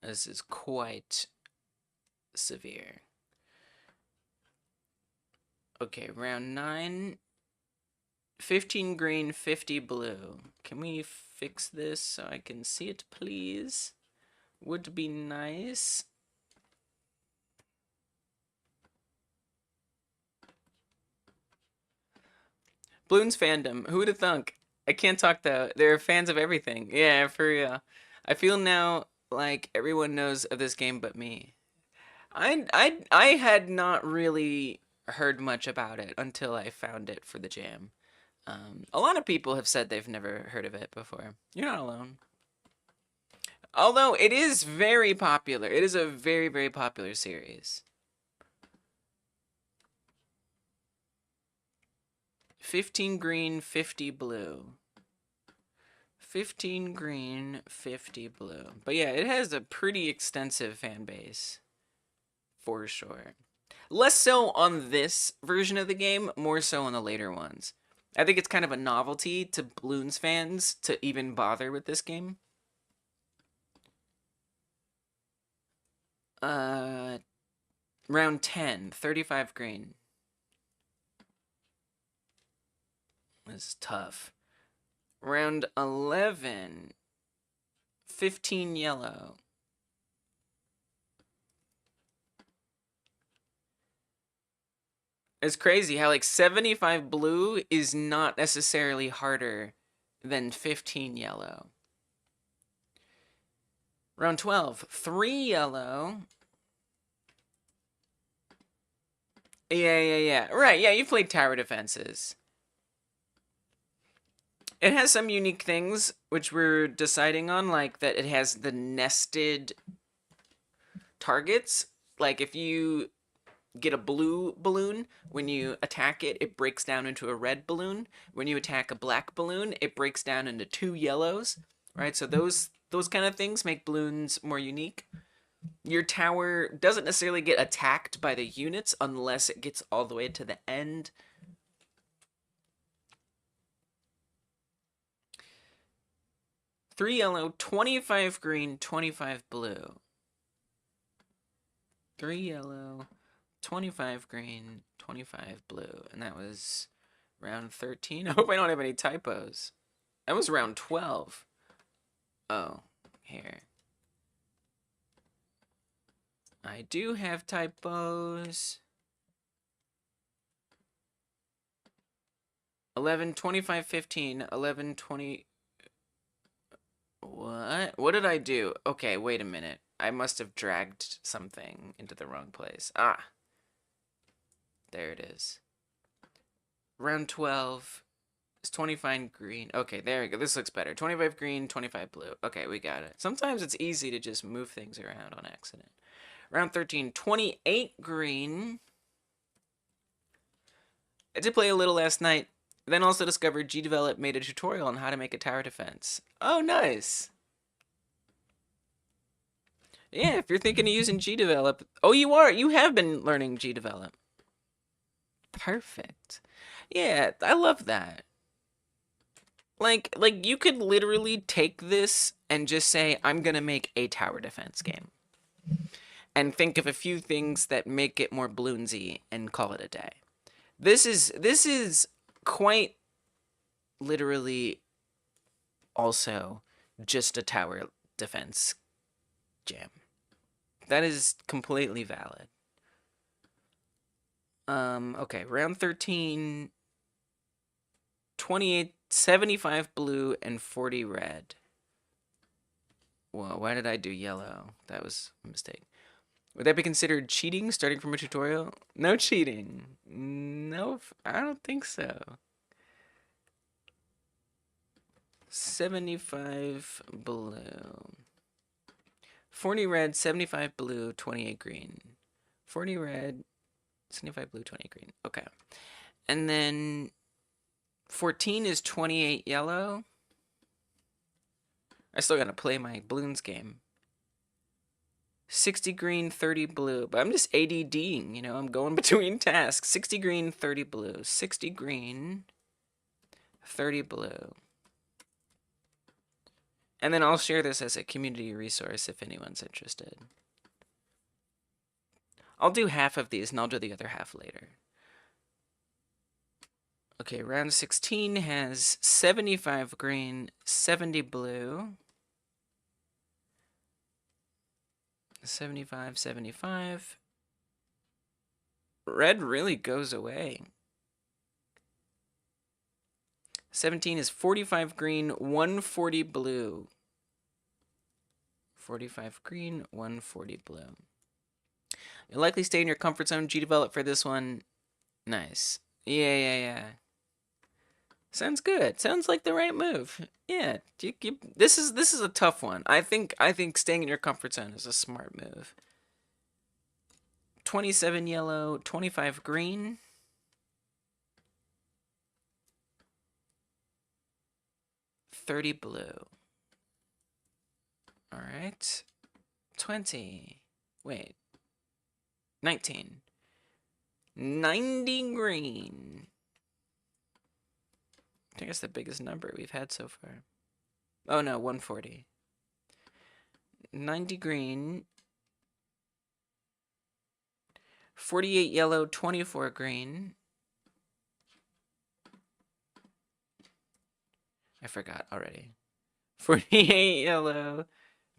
This is quite severe. Okay, round 9. 15 green, 50 blue. Can we fix this so I can see it, please? Would be nice. Bloons fandom. Who'd have thunk? I can't talk though. They're fans of everything. Yeah, for real. I feel now like everyone knows of this game but me. I had not really heard much about it until I found it for the jam. A lot of people have said they've never heard of it before. You're not alone. Although it is very popular. It is a very, very popular series. 15 green, 50 blue. 15 green, 50 blue. But yeah, it has a pretty extensive fan base. For sure. Less so on this version of the game, more so on the later ones. I think it's kind of a novelty to Bloons fans to even bother with this game. Round 10, 35 green. This is tough. Round 11, 15 yellow. It's crazy how like 75 blue is not necessarily harder than 15 yellow. Round 12, 3 yellow. Yeah. Right, yeah, you played tower defenses. It has some unique things, which we're deciding on, like that it has the nested targets. Like if you get a blue balloon, when you attack it, it breaks down into a red balloon. When you attack a black balloon, it breaks down into 2 yellows, right? So those kind of things make balloons more unique. Your tower doesn't necessarily get attacked by the units unless it gets all the way to the end. Three yellow, 25 green, 25 blue. 3 yellow, 25 green, 25 blue. And that was round 13. I hope I don't have any typos. That was round 12. Oh, here. I do have typos. 11, 25, 15, 11, 20. What? What did I do? Okay, wait a minute. I must have dragged something into the wrong place. Ah. There it is. Round 12 is 25 green. Okay, there we go. This looks better. 25 green, 25 blue. Okay, we got it. Sometimes it's easy to just move things around on accident. Round 13, 28 green. I did play a little last night. Then also discovered GDevelop made a tutorial on how to make a tower defense. Oh, nice. Yeah, if you're thinking of using GDevelop. Oh, you are. You have been learning GDevelop. Perfect. Yeah, I love that. Like you could literally take this and just say, I'm gonna make a tower defense game. And think of a few things that make it more balloonsy and call it a day. This is quite literally also just a tower defense jam. That is completely valid. Okay, round 13, 28, 75 blue, and 40 red. Whoa, why did I do yellow? That was a mistake. Would that be considered cheating, starting from a tutorial? No cheating. No, I don't think so. 75 blue. 40 red, 75 blue, 28 green. 40 red, 75 blue, 28 green. Okay. And then 14 is 28 yellow. I still gotta play my balloons game. 60 green, 30 blue. But I'm just ADDing, you know, I'm going between tasks. 60 green, 30 blue. 60 green, 30 blue. And then I'll share this as a community resource if anyone's interested. I'll do half of these and I'll do the other half later. Okay, round 16 has 75 green, 70 blue. 75, 75. Red really goes away. 17 is 45 green, 140 blue. 45 green, 140 blue. You'll likely stay in your comfort zone. G-Develop for this one. Nice. Yeah. Sounds good. Sounds like the right move. Yeah. This is a tough one. I think staying in your comfort zone is a smart move. 27 yellow, 25 green. 30 blue. All right. 20. Wait. 19. 90 green. I think that's the biggest number we've had so far. Oh no, 140. 90 green. 48 yellow, 24 green. I forgot already. 48 yellow,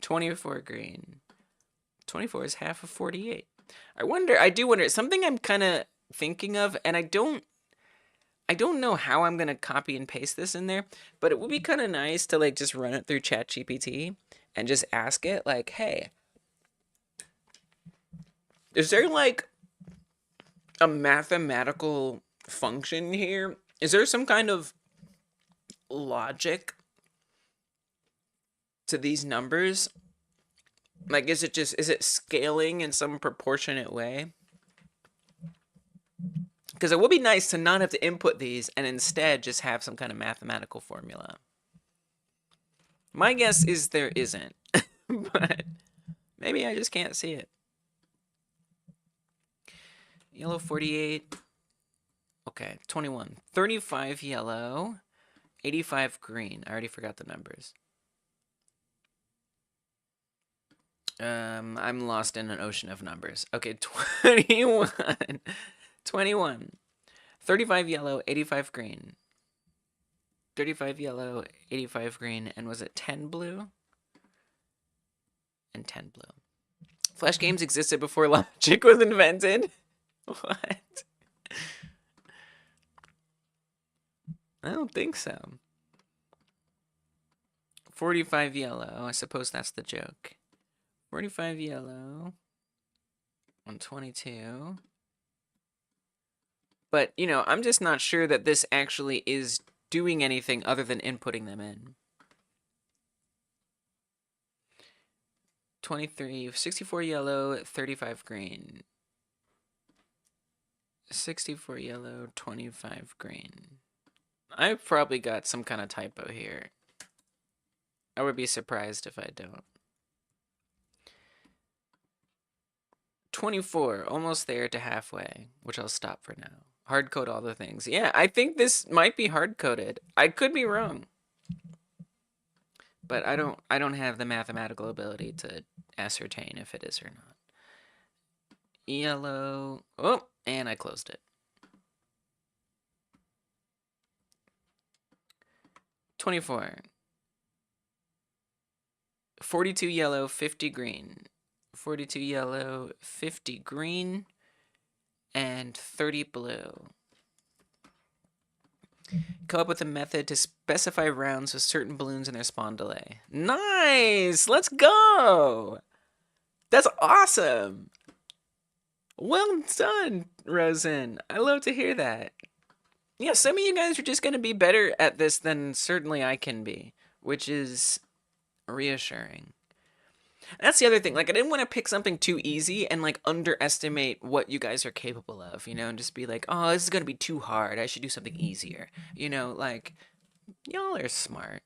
24 green. 24 is half of 48. I do wonder, something I'm kind of thinking of, and I don't know how I'm going to copy and paste this in there, but it would be kind of nice to like just run it through ChatGPT and just ask it like, hey, is there like a mathematical function here? Is there some kind of logic to these numbers? Like, is it scaling in some proportionate way? Because it would be nice to not have to input these and instead just have some kind of mathematical formula. My guess is there isn't, but maybe I just can't see it. Yellow 48. Okay, 21. 35 yellow, 85 green. I already forgot the numbers. I'm lost in an ocean of numbers. Okay, 21. 21. 35 yellow, 85 green. 35 yellow, 85 green, and was it 10 blue? And 10 blue. Flash games existed before logic was invented? What? I don't think so. 45 yellow. I suppose that's the joke. 45 yellow on 22. But, you know, I'm just not sure that this actually is doing anything other than inputting them in. 23, 64 yellow, 35 green. 64 yellow, 25 green. I probably got some kind of typo here. I would be surprised if I don't. 24, almost there to halfway, which I'll stop for now. Hard code all the things. Yeah, I think this might be hard coded. I could be wrong. But I don't have the mathematical ability to ascertain if it is or not. Yellow. Oh, and I closed it. 24. 42 yellow, 50 green. 42 yellow, 50 green, and 30 blue. Come up with a method to specify rounds with certain balloons and their spawn delay. Nice! Let's go! That's awesome! Well done, Rosen. I love to hear that. Yeah, some of you guys are just going to be better at this than certainly I can be, which is reassuring. That's the other thing. Like, I didn't want to pick something too easy and, like, underestimate what you guys are capable of, you know, and just be like, oh, this is going to be too hard. I should do something easier. You know, like, y'all are smart.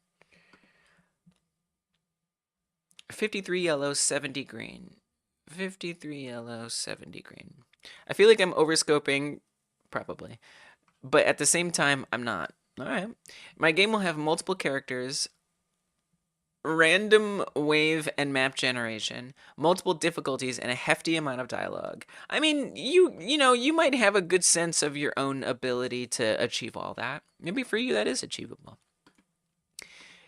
53 yellow, 70 green. 53 yellow, 70 green. I feel like I'm overscoping, probably. But at the same time, I'm not. All right. My game will have multiple characters, random wave and map generation, multiple difficulties, and a hefty amount of dialogue. I mean, you know, you might have a good sense of your own ability to achieve all that. Maybe for you that is achievable.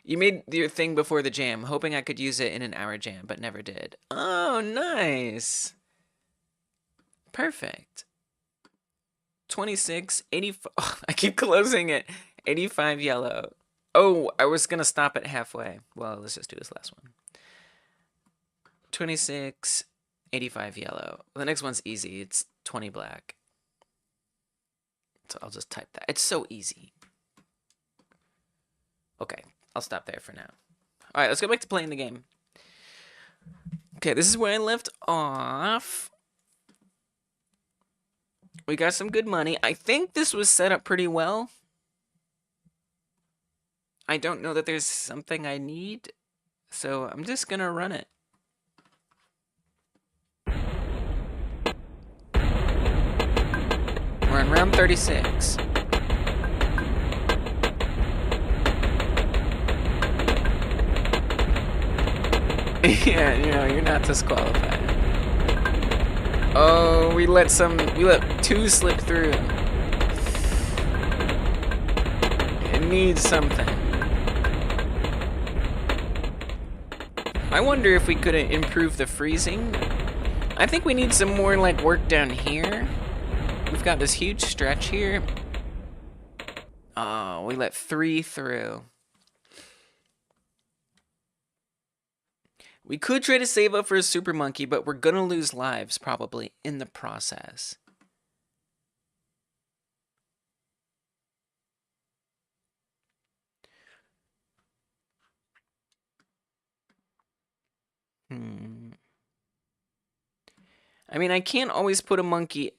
You made your thing before the jam, hoping I could use it in an hour jam, but never did. Oh, nice. Perfect. 26, 85. Oh, I keep closing it. 85 yellow. Oh, I was gonna stop it halfway. Well, let's just do this last one. 26, 85 yellow. The next one's easy. It's 20 black. So I'll just type that. It's so easy. Okay, I'll stop there for now. All right, let's go back to playing the game. Okay, this is where I left off. We got some good money. I think this was set up pretty well. I don't know that there's something I need, so I'm just gonna run it. We're on round 36. Yeah, you know, you're not disqualified. Oh, we let 2 slip through. It needs something. I wonder if we could improve the freezing. I think we need some more like work down here. We've got this huge stretch here. Oh, we let 3 through. We could try to save up for a super monkey, but we're gonna lose lives probably in the process. I mean, I can't always put a monkey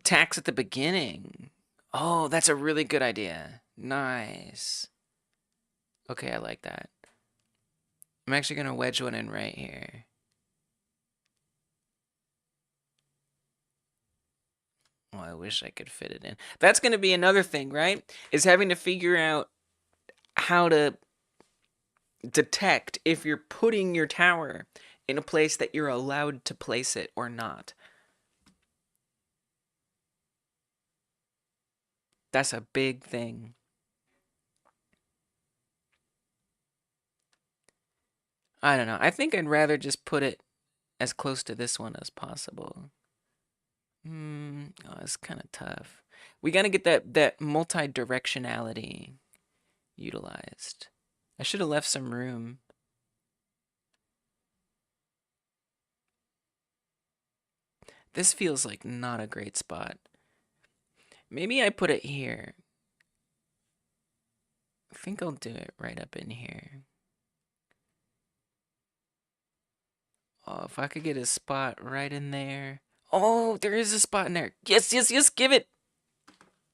tax at the beginning. Oh, that's a really good idea. Nice. Okay, I like that. I'm actually gonna wedge one in right here. Oh, I wish I could fit it in. That's gonna be another thing, right? Is having to figure out how to detect if you're putting your tower in a place that you're allowed to place it or not. That's a big thing. I don't know. I think I'd rather just put it as close to this one as possible. Oh, it's kind of tough. We gotta get that multi-directionality utilized. I should have left some room. This feels like not a great spot. Maybe I put it here. I think I'll do it right up in here. Oh, if I could get a spot right in there. Oh, there is a spot in there. Yes, yes, yes, give it.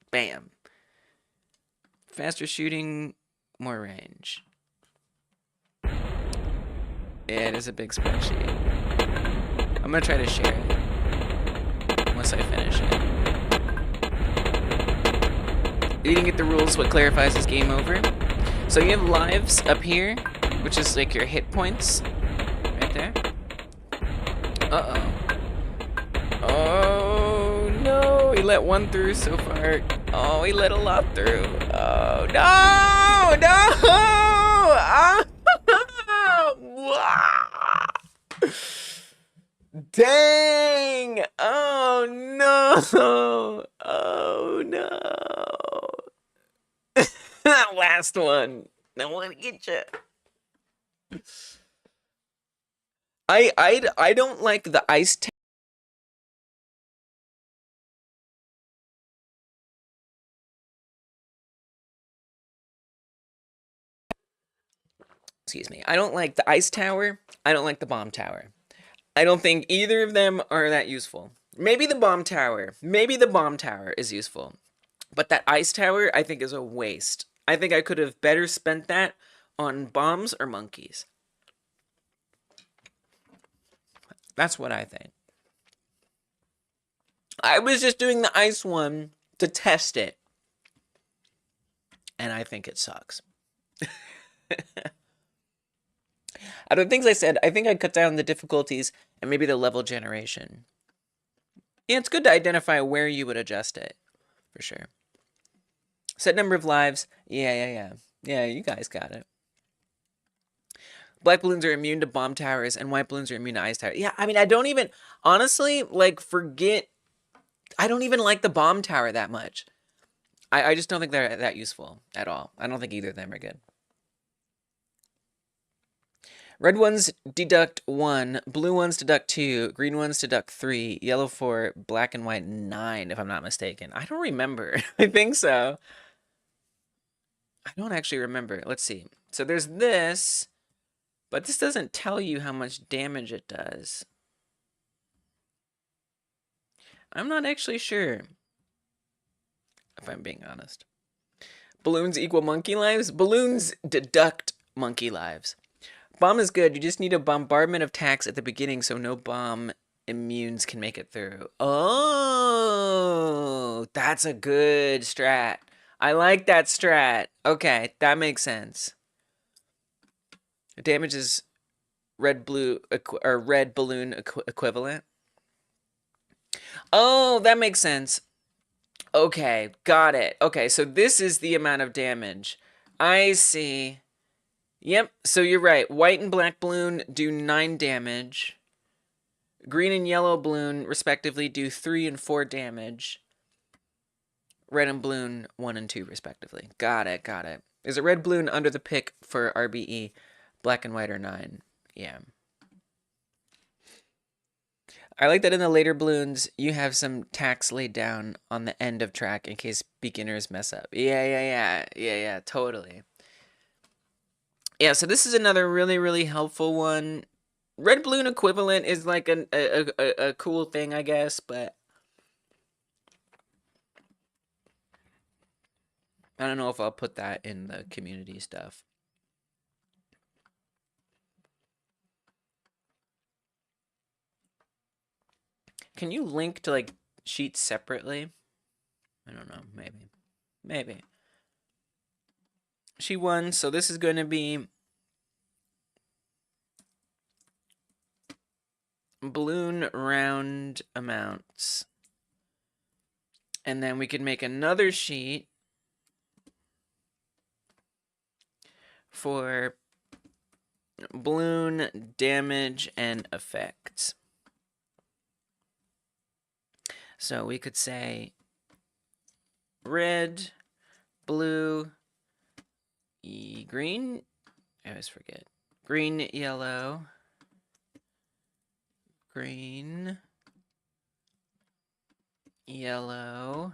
Bam. Faster shooting, more range. Yeah, it is a big spreadsheet. I'm gonna try to share it once I finish it. Reading get the rules, what clarifies is game over. So you have lives up here, which is like your hit points, right there. Uh-oh. Oh, no, he let 1 through so far. Oh, he let a lot through. Oh, no, no! Oh. Dang! Oh, no! Oh, no! Last one. I want to get you. I don't like the ice. Excuse me. I don't like the ice tower. I don't like the bomb tower. I don't think either of them are that useful. Maybe the bomb tower. Maybe the bomb tower is useful. But that ice tower, I think, is a waste. I think I could have better spent that on bombs or monkeys. That's what I think. I was just doing the ice one to test it. And I think it sucks. Out of the things I said, I think I'd cut down the difficulties and maybe the level generation. Yeah, it's good to identify where you would adjust it, for sure. Set number of lives. Yeah, you guys got it. Black balloons are immune to bomb towers, and white balloons are immune to ice towers. Yeah, I mean, I don't even, honestly, like, forget, I don't even like the bomb tower that much. I just don't think they're that useful at all. I don't think either of them are good. Red ones deduct 1, blue ones deduct 2, green ones deduct 3, yellow 4, black and white 9, if I'm not mistaken. I don't remember. I think so. I don't actually remember. Let's see. So there's this, but this doesn't tell you how much damage it does. I'm not actually sure, if I'm being honest. Balloons equal monkey lives? Balloons deduct monkey lives. Bomb is good. You just need a bombardment of attacks at the beginning so no bomb immunes can make it through. Oh, that's a good strat. I like that strat. Okay, that makes sense. Damage is red blue or red balloon equivalent. Oh, that makes sense. Okay, got it. Okay, so this is the amount of damage. I see. Yep, so you're right. White and black balloon do 9 damage. Green and yellow balloon, respectively, do 3 and 4 damage. Red and balloon, 1 and 2, respectively. Got it, got it. Is a red balloon under the pick for RBE? Black and white are 9. Yeah. I like that in the later balloons, you have some tacks laid down on the end of track in case beginners mess up. Yeah, totally. Yeah, so this is another really, really helpful one. Red balloon equivalent is like a cool thing, I guess, but I don't know if I'll put that in the community stuff. Can you link to like sheets separately? I don't know, maybe. Maybe. She won, so this is going to be balloon round amounts. And then we could make another sheet for balloon damage and effects. So we could say red, blue, green. I always forget. Green, yellow, green, yellow,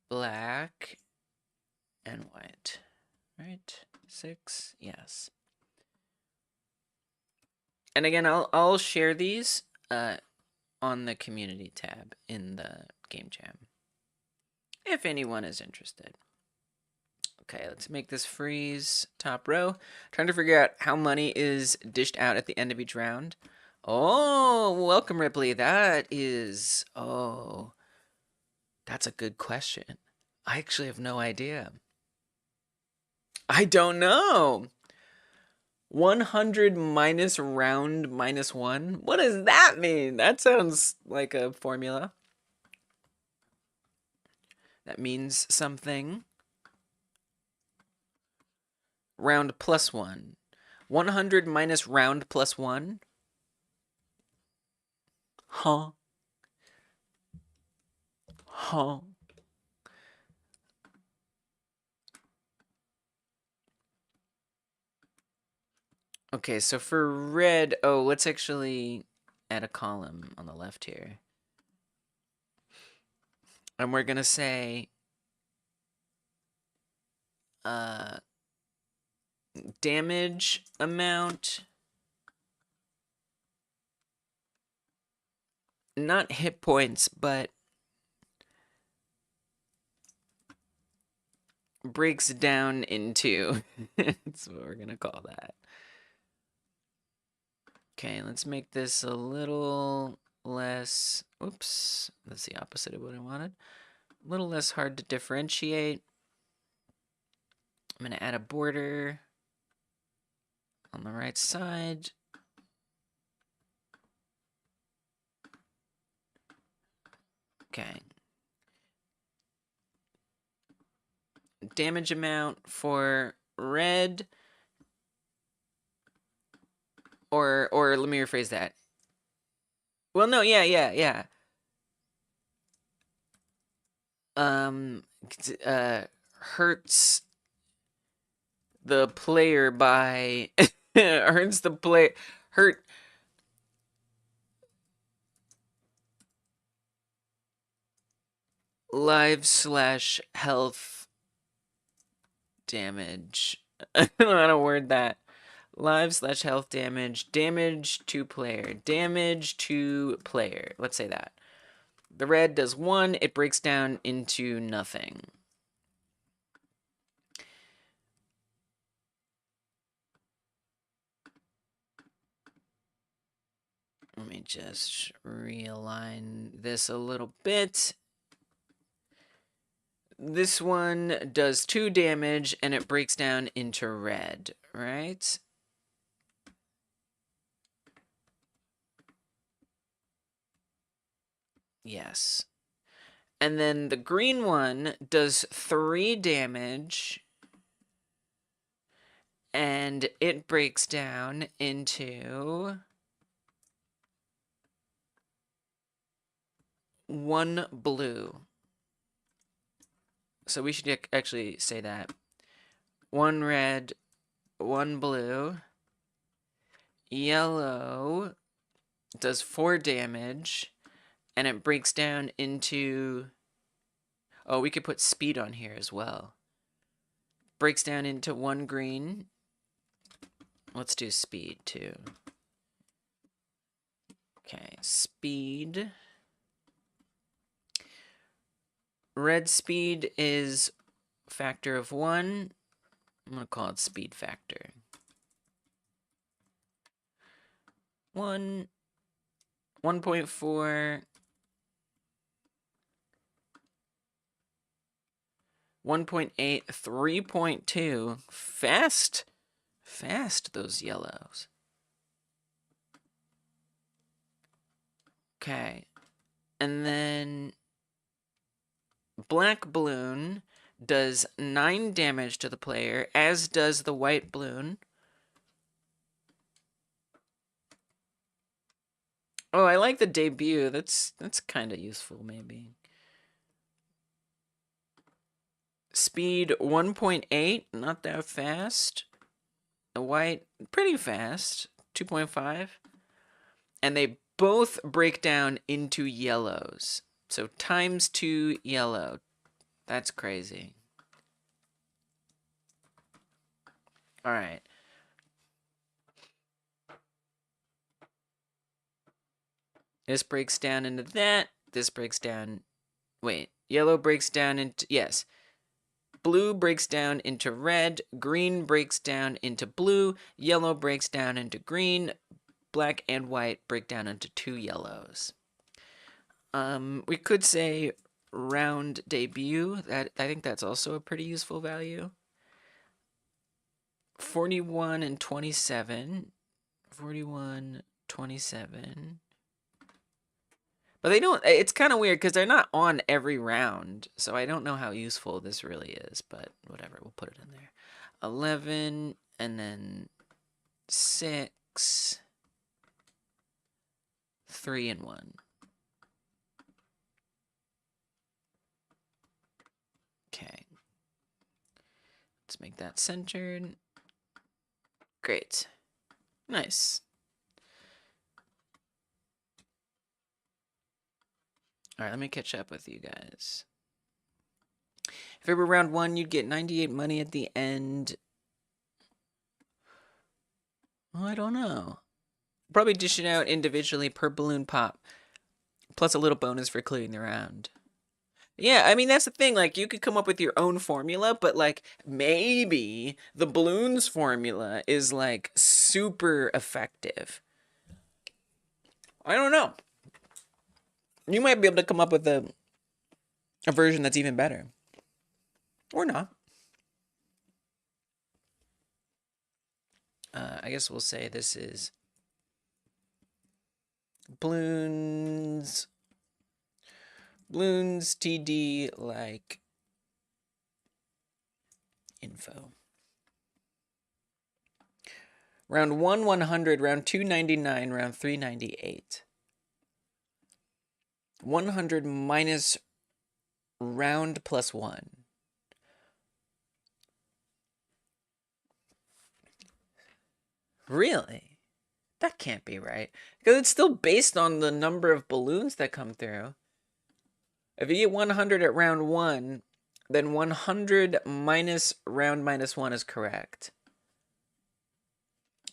black, and white. Right? 6, yes. And again, I'll share these on the community tab in the game jam, if anyone is interested. Okay, let's make this freeze top row. Trying to figure out how money is dished out at the end of each round. Oh, welcome, Ripley. That is, oh, that's a good question. I actually have no idea. I don't know. 100 minus round minus 1? What does that mean? That sounds like a formula. That means something. Round plus 1. 100 minus round plus 1? Huh? Huh? Okay, so for red, oh, let's actually add a column on the left here. And we're gonna say damage amount, not hit points, but breaks down into. That's what we're gonna call that. Okay, let's make this a little less, oops, that's the opposite of what I wanted. A little less hard to differentiate. I'm gonna add a border on the right side. Okay. Damage amount for red, or let me rephrase that. Well, no, yeah. hurts the player by hurts the play hurt live/health damage. I don't know how to word that. Live/health damage. Damage to player. Damage to player. Let's say that. The red does 1. It breaks down into nothing. Let me just realign this a little bit. This one does 2 damage, and it breaks down into red, right? Yes. And then the green one does 3 damage, and it breaks down into 1 blue. So we should actually say that. 1 red, 1 blue. Yellow does 4 damage, and it breaks down into... Oh, we could put speed on here as well. Breaks down into 1 green. Let's do speed, too. Okay, speed. Red speed is factor of 1. I'm going to call it speed factor. 1, 1.4, 1.8, 3.2. Fast. Fast, those yellows. Okay. And then black balloon does 9 damage to the player, as does the white balloon. Oh, I like the debut. That's kind of useful, maybe. Speed 1.8, not that fast. The white, pretty fast, 2.5. And they both break down into yellows. So times 2 yellow. That's crazy. All right. This breaks down into that. This breaks down... Wait. Yellow breaks down into... Yes. Blue breaks down into red. Green breaks down into blue. Yellow breaks down into green. Black and white break down into 2 yellows. We could say round debut. I think that's also a pretty useful value. 41 and 27. 41, 27. But they don't, it's kind of weird because they're not on every round. So I don't know how useful this really is, but whatever, we'll put it in there. 11 and then 6, 3 and 1. Okay. Let's make that centered. Great. Nice. All right, let me catch up with you guys. If it were round 1, you'd get 98 money at the end. Well, I don't know. Probably dish it out individually per balloon pop. Plus a little bonus for clearing the round. Yeah, I mean, that's the thing. Like, you could come up with your own formula, but, like, maybe the balloons formula is, like, super effective. I don't know. You might be able to come up with a version that's even better. Or not. I guess we'll say this is balloons TD like info. Round 1, 100. Round 2, 99. Round 3, 98. 100 minus round plus 1. Really? That can't be right. Because it's still based on the number of balloons that come through. If you get 100 at round 1, then 100 minus round minus 1 is correct.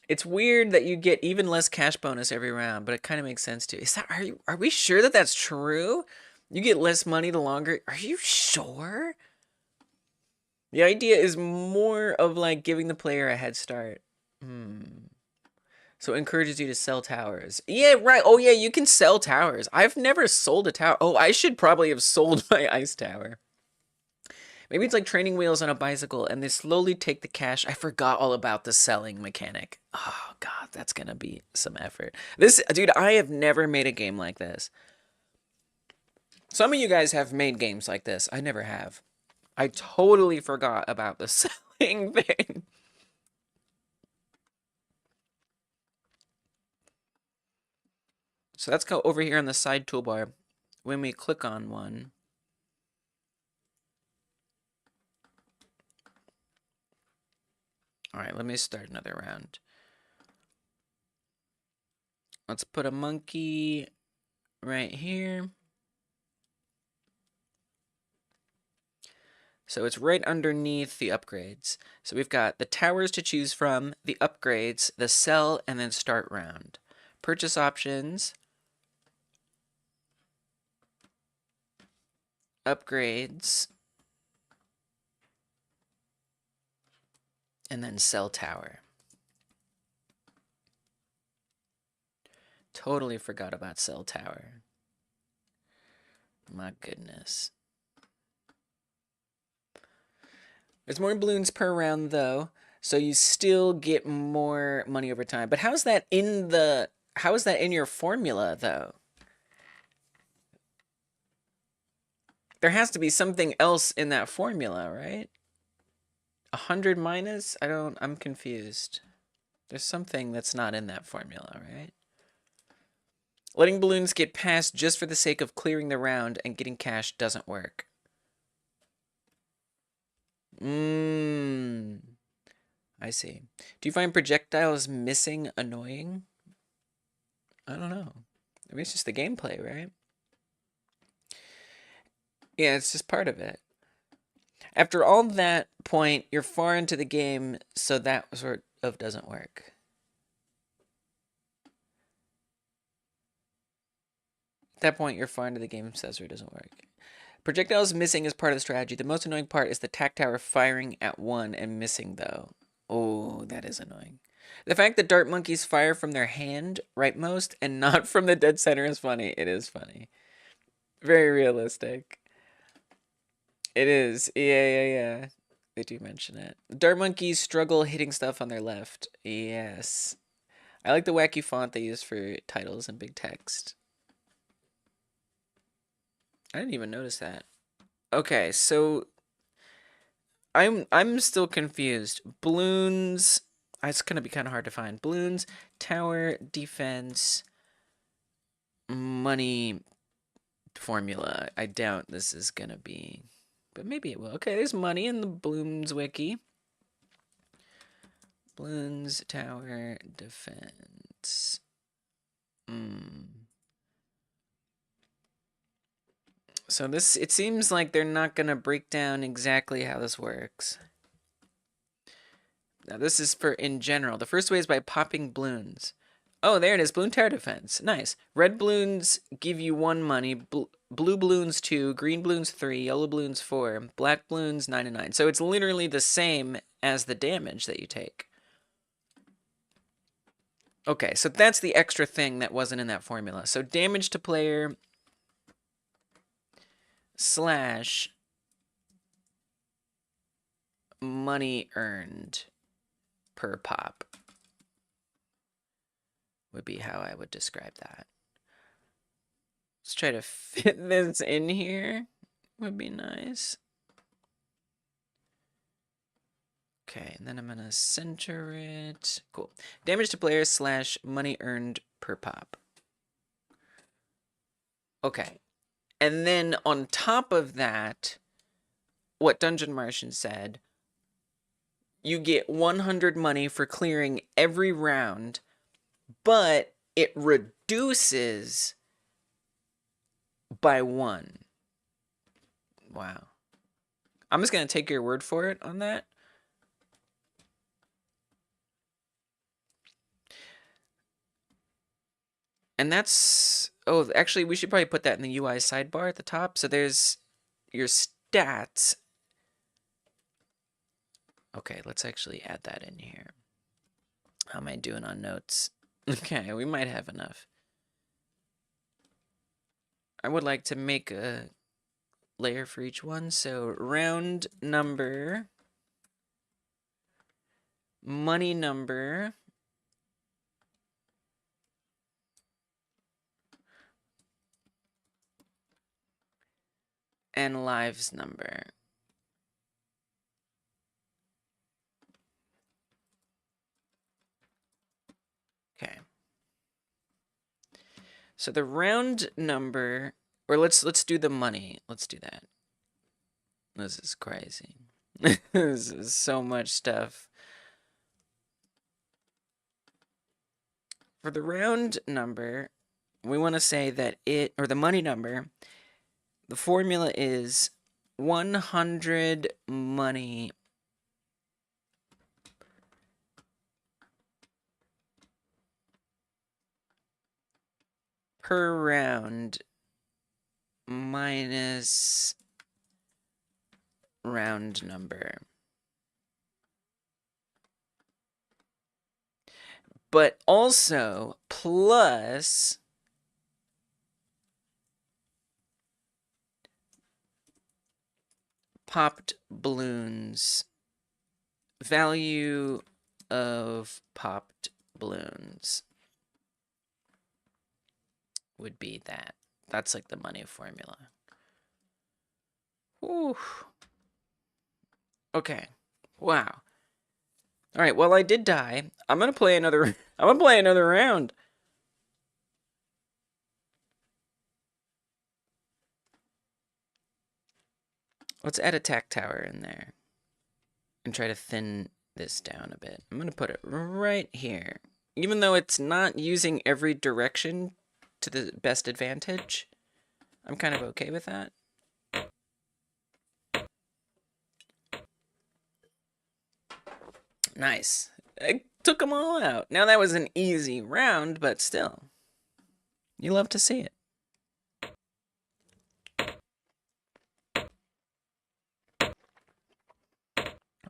It's weird that you get even less cash bonus every round, but it kind of makes sense too. Are we sure that that's true? You get less money the longer. Are you sure? The idea is more of like giving the player a head start. So it encourages you to sell towers. Yeah, right. Oh yeah, you can sell towers. I've never sold a tower. Oh, I should probably have sold my ice tower. Maybe it's like training wheels on a bicycle and they slowly take the cash. I forgot all about the selling mechanic. Oh god, that's gonna be some effort. Dude, I have never made a game like this. Some of you guys have made games like this. I never have. I totally forgot about the selling thing. So let's go over here on the side toolbar. When we click on one, all right, let me start another round. Let's put a monkey right here. So it's right underneath the upgrades. So we've got the towers to choose from, the upgrades, the sell, and then start round. Purchase options, upgrades, and then sell tower. Totally forgot about sell tower. My goodness. There's more balloons per round though, so you still get more money over time. But how is that in your formula though? There has to be something else in that formula, right? 100 minus? I'm confused. There's something that's not in that formula, right? Letting balloons get past just for the sake of clearing the round and getting cash doesn't work. I see. Do you find projectiles missing annoying? I don't know. I mean, it's just the gameplay, right? Yeah, it's just part of it. After all that point, you're far into the game, so that sort of doesn't work. At that point, you're far into the game, so it doesn't work. Projectiles missing is part of the strategy. The most annoying part is the tac tower firing at one and missing, though. Oh, that is annoying. The fact that dart monkeys fire from their hand, rightmost, and not from the dead center is funny. It is funny. Very realistic. It is. Yeah. They do mention it. Dart monkeys struggle hitting stuff on their left. Yes. I like the wacky font they use for titles and big text. I didn't even notice that. Okay, so I'm still confused. Balloons, it's gonna be kind of hard to find. Balloons, tower, defense, money formula. I doubt this is gonna be, but maybe it will. Okay, there's money in the balloons wiki. Balloons, tower, defense. So it seems like they're not going to break down exactly how this works. Now this is for in general. The first way is by popping balloons. Oh, there it is. Balloon tower defense. Nice. Red balloons give you 1 money. Blue balloons 2. Green balloons 3. Yellow balloons 4. Black balloons 9 and 9. So it's literally the same as the damage that you take. Okay, so that's the extra thing that wasn't in that formula. So damage to player slash money earned per pop would be how I would describe that. Let's try to fit this in here. Would be nice. Okay, and then I'm gonna center it. Cool. Damage to player slash money earned per pop. Okay. And then on top of that, what Dungeon Martian said, you get 100 money for clearing every round, but it reduces by 1. Wow. I'm just going to take your word for it on that. And that's, oh, actually, we should probably put that in the UI sidebar at the top. So there's your stats. Okay, let's actually add that in here. How am I doing on notes? Okay, we might have enough. I would like to make a layer for each one. So round number, money number, and lives number. Okay. So the round number, or let's do the money. Let's do that. This is crazy. This is so much stuff. For the round number, we want to say that it, or the money number, the formula is 100 money per round minus round number. But also plus popped balloons, value of popped balloons would be that. That's like the money formula. Ooh. Okay. Wow. All right, well, I did die. I'm going to play another round. Let's add a tack tower in there and try to thin this down a bit. I'm going to put it right here. Even though it's not using every direction to the best advantage, I'm kind of okay with that. Nice. I took them all out. Now that was an easy round, but still. You love to see it.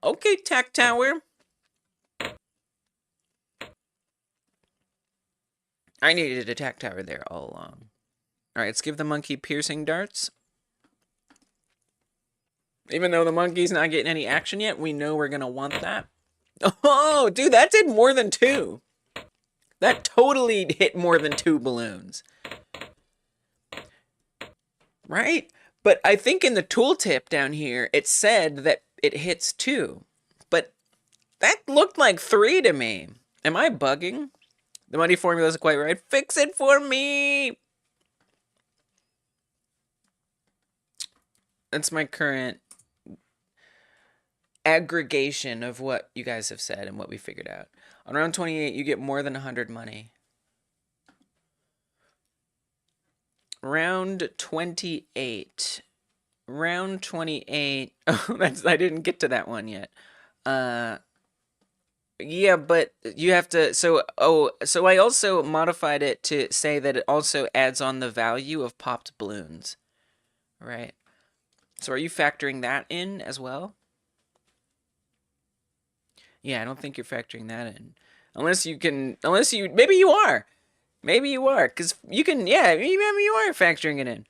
Okay, tack tower. I needed a tack tower there all along. Alright, let's give the monkey piercing darts. Even though the monkey's not getting any action yet, we know we're going to want that. Oh, dude, that did more than 2. That totally hit more than 2 balloons. Right? But I think in the tooltip down here, it said that it hits 2. But that looked like 3 to me. Am I bugging? The money formula isn't quite right. Fix it for me! That's my current aggregation of what you guys have said and what we figured out. On round 28, you get more than 100 money. Round 28. Round 28. Oh, I didn't get to that one yet. Yeah, but you have to, so I also modified it to say that it also adds on the value of popped balloons. Right. So are you factoring that in as well? Yeah, I don't think you're factoring that in. Maybe you are. Maybe you are, because you can, yeah, maybe you are factoring it in.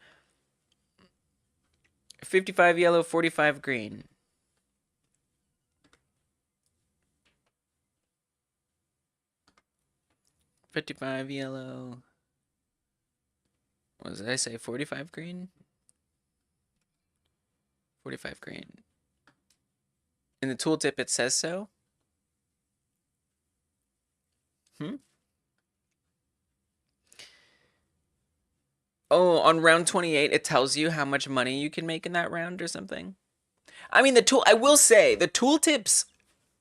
55 yellow, 45 green. $55 yellow. What did I say? 45 green? 45 green. In the tooltip, it says so. Oh, on round 28, it tells you how much money you can make in that round or something. I mean, I will say, the tooltips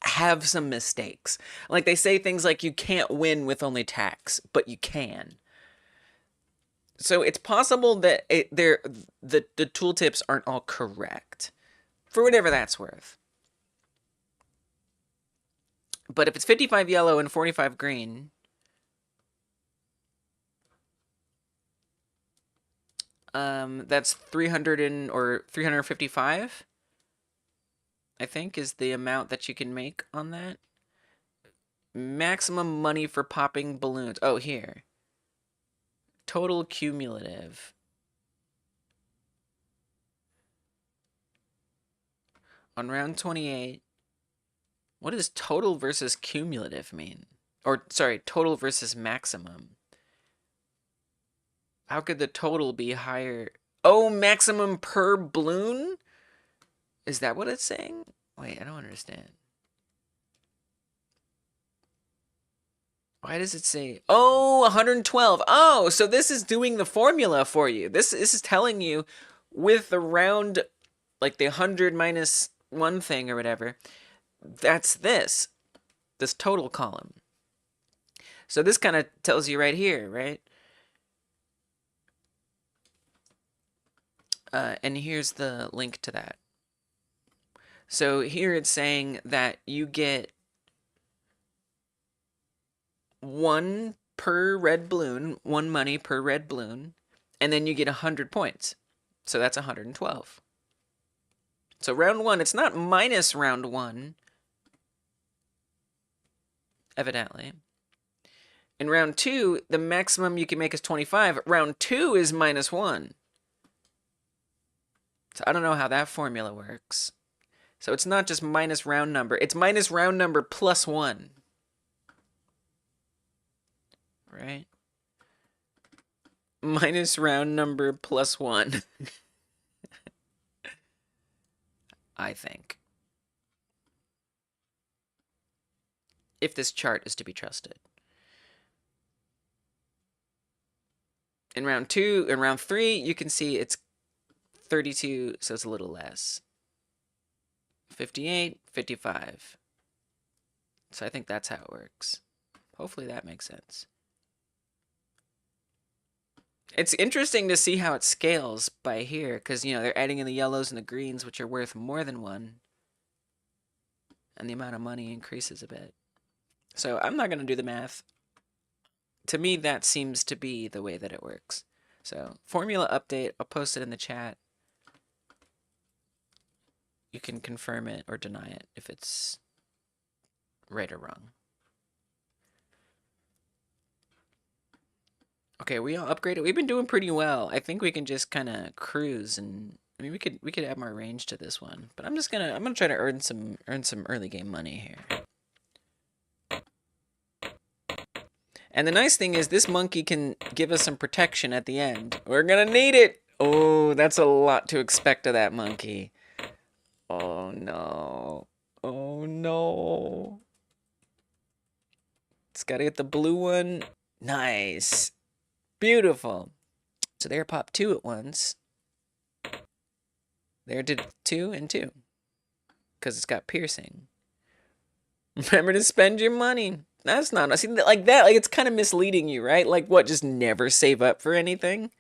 have some mistakes. Like, they say things like you can't win with only tax, but you can. So it's possible that the tooltips aren't all correct, for whatever that's worth. But if it's 55 yellow and 45 green, that's 300 or 355, I think, is the amount that you can make on that. Maximum money for popping balloons. Oh, here. Total cumulative. On round 28, what does total versus cumulative mean? Or, sorry, total versus maximum. How could the total be higher? Oh, maximum per balloon? Is that what it's saying? Wait, I don't understand. Why does it say, oh, 112. Oh, so this is doing the formula for you. This is telling you with the round, like the 100 minus 1 thing or whatever, that's this total column. So this kind of tells you right here, right? And here's the link to that. So here it's saying that you get 1 per red balloon, 1 money per red balloon, and then you get 100 points. So that's 112. So round 1, it's not minus round 1, evidently. In round 2, the maximum you can make is 25. Round 2 is minus 1. So I don't know how that formula works. So it's not just minus round number. It's minus round number plus 1. Right? Minus round number plus 1. I think. If this chart is to be trusted. In round 2, in round 3, you can see it's 32, so it's a little less. 58, 55. So I think that's how it works. Hopefully that makes sense. It's interesting to see how it scales by here, because, you know, they're adding in the yellows and the greens, which are worth more than 1. And the amount of money increases a bit. So I'm not going to do the math. To me, that seems to be the way that it works. So formula update, I'll post it in the chat. You can confirm it or deny it if it's right or wrong. Okay, we all upgraded. We've been doing pretty well. I think we can just kind of cruise, and I mean we could add more range to this one. But I'm gonna try to earn some early game money here. And the nice thing is this monkey can give us some protection at the end. We're gonna need it. Oh, that's a lot to expect of that monkey. Oh no. Oh no. It's gotta get the blue one. Nice. Beautiful. So there popped 2 at once. There did 2 and 2. Because it's got piercing. Remember to spend your money. That's not, I see, like that, like it's kind of misleading you, right? Like what, just never save up for anything?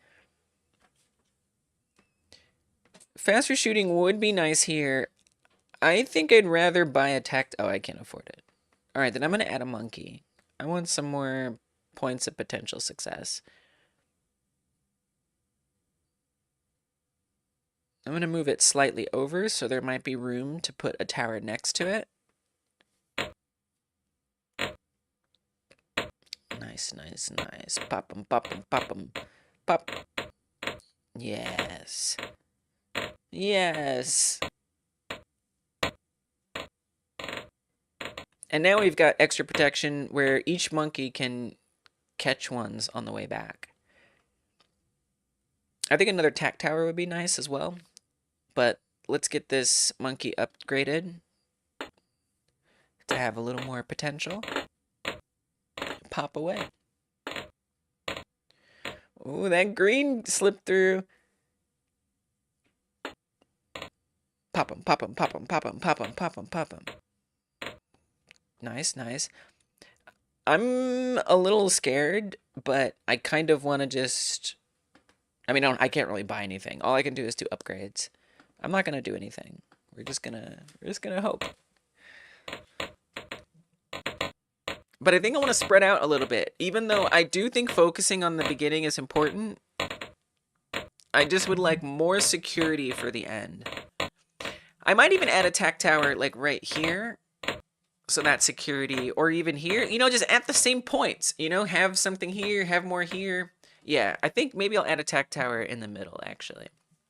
Faster shooting would be nice here. I think I'd rather buy a oh, I can't afford it. All right, then I'm going to add a monkey. I want some more points of potential success. I'm going to move it slightly over so there might be room to put a tower next to it. Nice, nice, nice. Pop 'em, pop 'em, pop 'em. Pop. Yes. Yes. And now we've got extra protection where each monkey can catch ones on the way back. I think another tack tower would be nice as well. But let's get this monkey upgraded to have a little more potential. Pop away. Ooh, that green slipped through. Pop 'em, pop 'em, pop 'em, pop 'em, pop 'em, pop 'em, pop 'em. Nice, nice. I'm a little scared, but I kind of want to just... I mean, I can't really buy anything. All I can do is do upgrades. I'm not gonna do anything. We're just gonna hope. But I think I want to spread out a little bit. Even though I do think focusing on the beginning is important, I just would like more security for the end. I might even add a tac tower like right here. So that security, or even here, you know, just at the same points, you know, have something here, have more here. Yeah, I think maybe I'll add a tac tower in the middle, actually.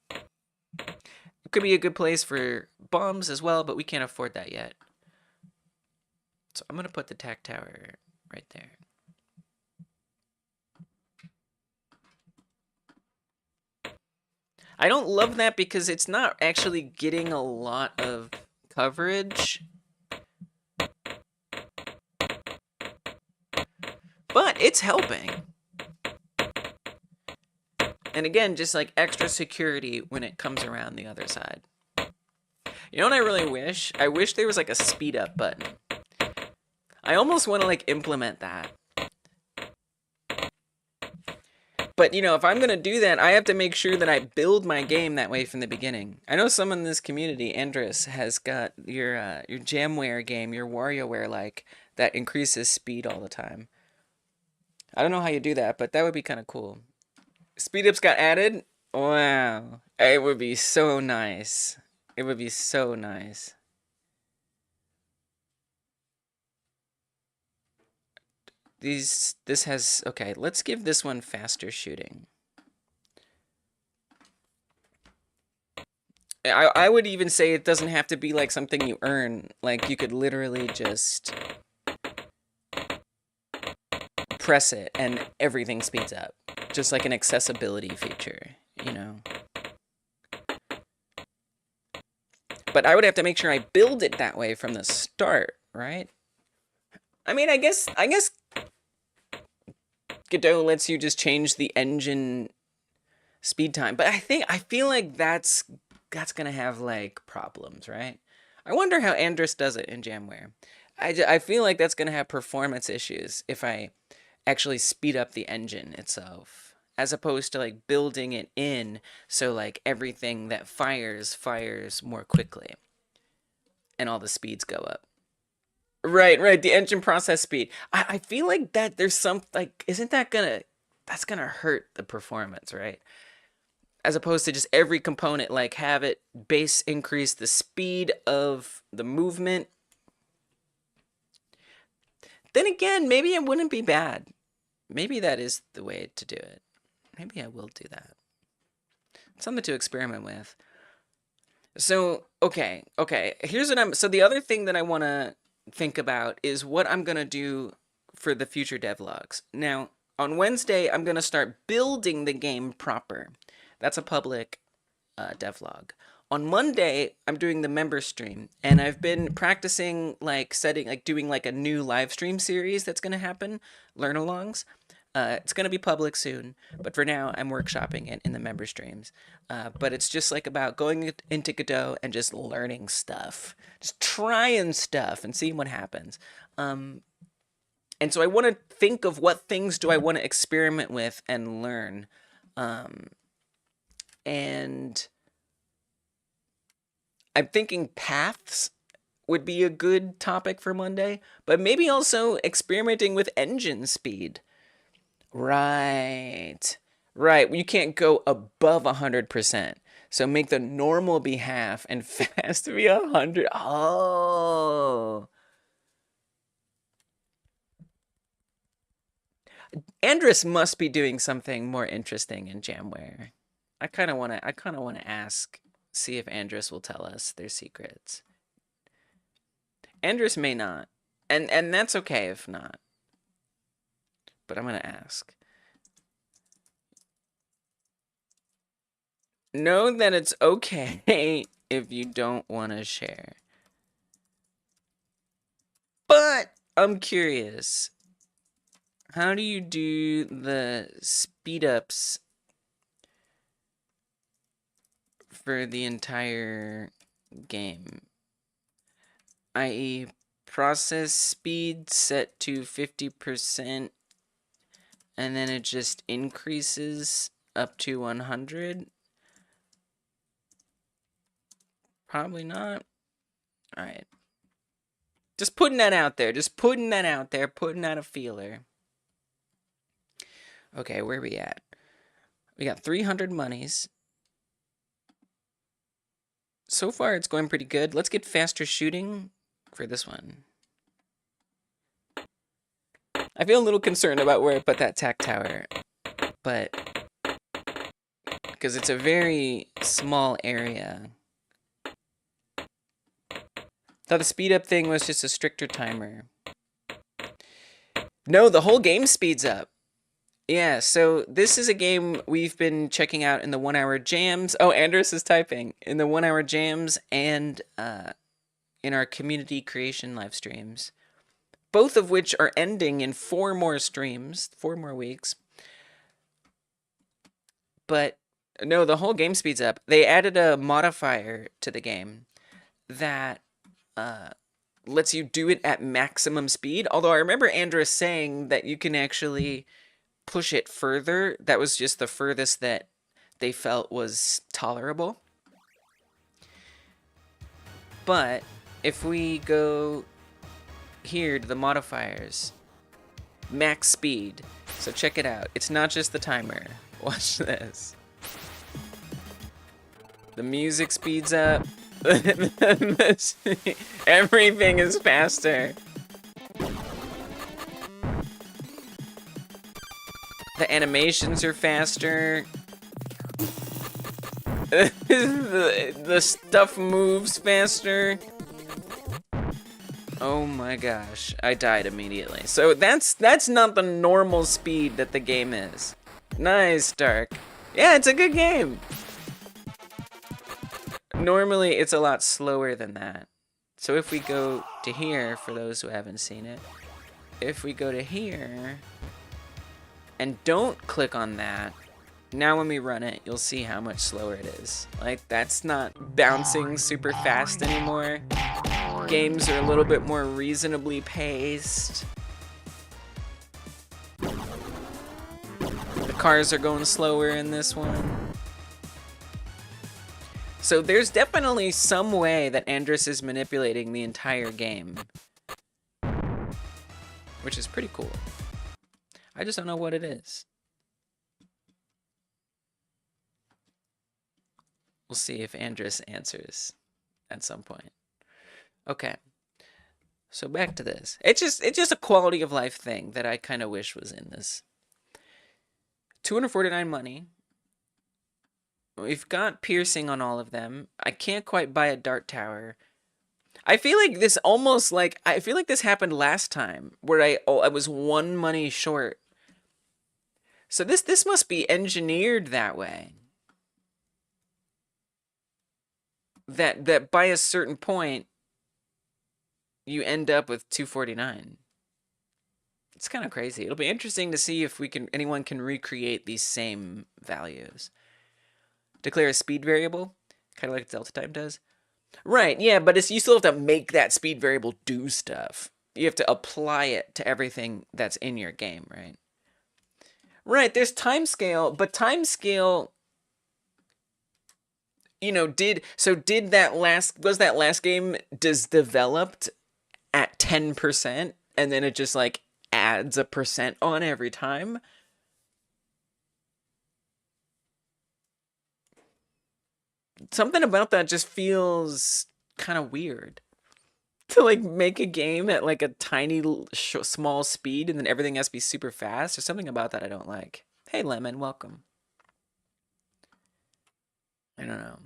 It could be a good place for bombs as well, but we can't afford that yet. So I'm going to put the tac tower right there. I don't love that because it's not actually getting a lot of coverage. But it's helping. And again, just like extra security when it comes around the other side. You know what I really wish? I wish there was like a speed up button. I almost want to like implement that. But you know, if I'm gonna do that, I have to make sure that I build my game that way from the beginning. I know someone in this community, Andres, has got your Jamware game, your WarioWare like, that increases speed all the time. I don't know how you do that, but that would be kind of cool. Speed ups got added? Wow. It would be so nice. It would be so nice. This has, okay, let's give this one faster shooting. I would even say it doesn't have to be like something you earn. Like you could literally just press it and everything speeds up. Just like an accessibility feature, you know. But I would have to make sure I build it that way from the start, right? I mean, I guess Godot lets you just change the engine speed time, but I feel like that's gonna have like problems, right? I wonder how Andres does it in Jamware. I feel like that's gonna have performance issues if I actually speed up the engine itself, as opposed to like building it in so like everything that fires more quickly and all the speeds go up. Right, the engine process speed. I feel like that there's some like, isn't that that's gonna hurt the performance, right? As opposed to just every component like have it base increase the speed of the movement. Then again, maybe it wouldn't be bad. Maybe that is the way to do it. Maybe I will do that. Something to experiment with. So, okay. Here's what so the other thing that I want to think about is what I'm going to do for the future devlogs. Now, on Wednesday, I'm going to start building the game proper. That's a public devlog. On Monday, I'm doing the member stream, and I've been practicing like doing like a new live stream series that's going to happen, learn-alongs. It's going to be public soon, but for now, I'm workshopping it in the member streams. But it's just like about going into Godot and just learning stuff, just trying stuff and seeing what happens. And so I want to think of what things do I want to experiment with and learn. And I'm thinking paths would be a good topic for Monday, but maybe also experimenting with engine speed. Right. You can't go above 100%. So make the normal be half and fast be 100. Oh. Andres must be doing something more interesting in Jamware. I kind of want to ask, see if Andres will tell us their secrets. Andres may not. And that's okay if not. But I'm going to ask. Know that it's okay if you don't want to share. But I'm curious. How do you do the speed ups for the entire game? I.e., process speed set to 50%, and then it just increases up to 100? Probably not. All right. Just putting that out there. Just putting that out there. Putting out a feeler. Okay, where are we at? We got 300 monies. So far, it's going pretty good. Let's get faster shooting for this one. I feel a little concerned about where I put that tac tower, but because it's a very small area. Thought the speed up thing was just a stricter timer. No, the whole game speeds up. Yeah, so this is a game we've been checking out in the 1 hour jams. Oh, Andres is typing. In the 1 hour jams and in our community creation live streams. Both of which are ending in 4 more streams, 4 more weeks. But no, the whole game speeds up. They added a modifier to the game that lets you do it at maximum speed. Although I remember Andres saying that you can actually push it further. That was just the furthest that they felt was tolerable. But if we go here to the modifiers, max speed. So check it out. It's not just the timer. Watch this. The music speeds up. Everything is faster. The animations are faster. The stuff moves faster. Oh my gosh, I died immediately. So that's not the normal speed that the game is. Nice, Dark. Yeah, it's a good game. Normally, it's a lot slower than that. So if we go to here, for those who haven't seen it, if we go to here and don't click on that, now when we run it, you'll see how much slower it is. Like, that's not bouncing super fast anymore. Games are a little bit more reasonably paced. The cars are going slower in this one. So there's definitely some way that Andres is manipulating the entire game, which is pretty cool. I just don't know what it is. We'll see if Andres answers at some point. Okay. So back to this. It's just a quality of life thing that I kind of wish was in this. 249 money. We've got piercing on all of them. I can't quite buy a dart tower. I feel like this almost like, I feel like this happened last time where I was 1 money short. So this must be engineered that way. That by a certain point you end up with 249. It's kind of crazy. It'll be interesting to see if anyone can recreate these same values. Declare a speed variable, kind of like delta time does. Right, yeah, but you still have to make that speed variable do stuff. You have to apply it to everything that's in your game, right? Right, there's timescale, but timescale, you know, was that last game developed at 10% and then it just like adds a percent on every time? Something about that just feels kind of weird. To like make a game at like a tiny small speed and then everything has to be super fast. There's something about that I don't like. Hey Lemon, welcome. I don't know.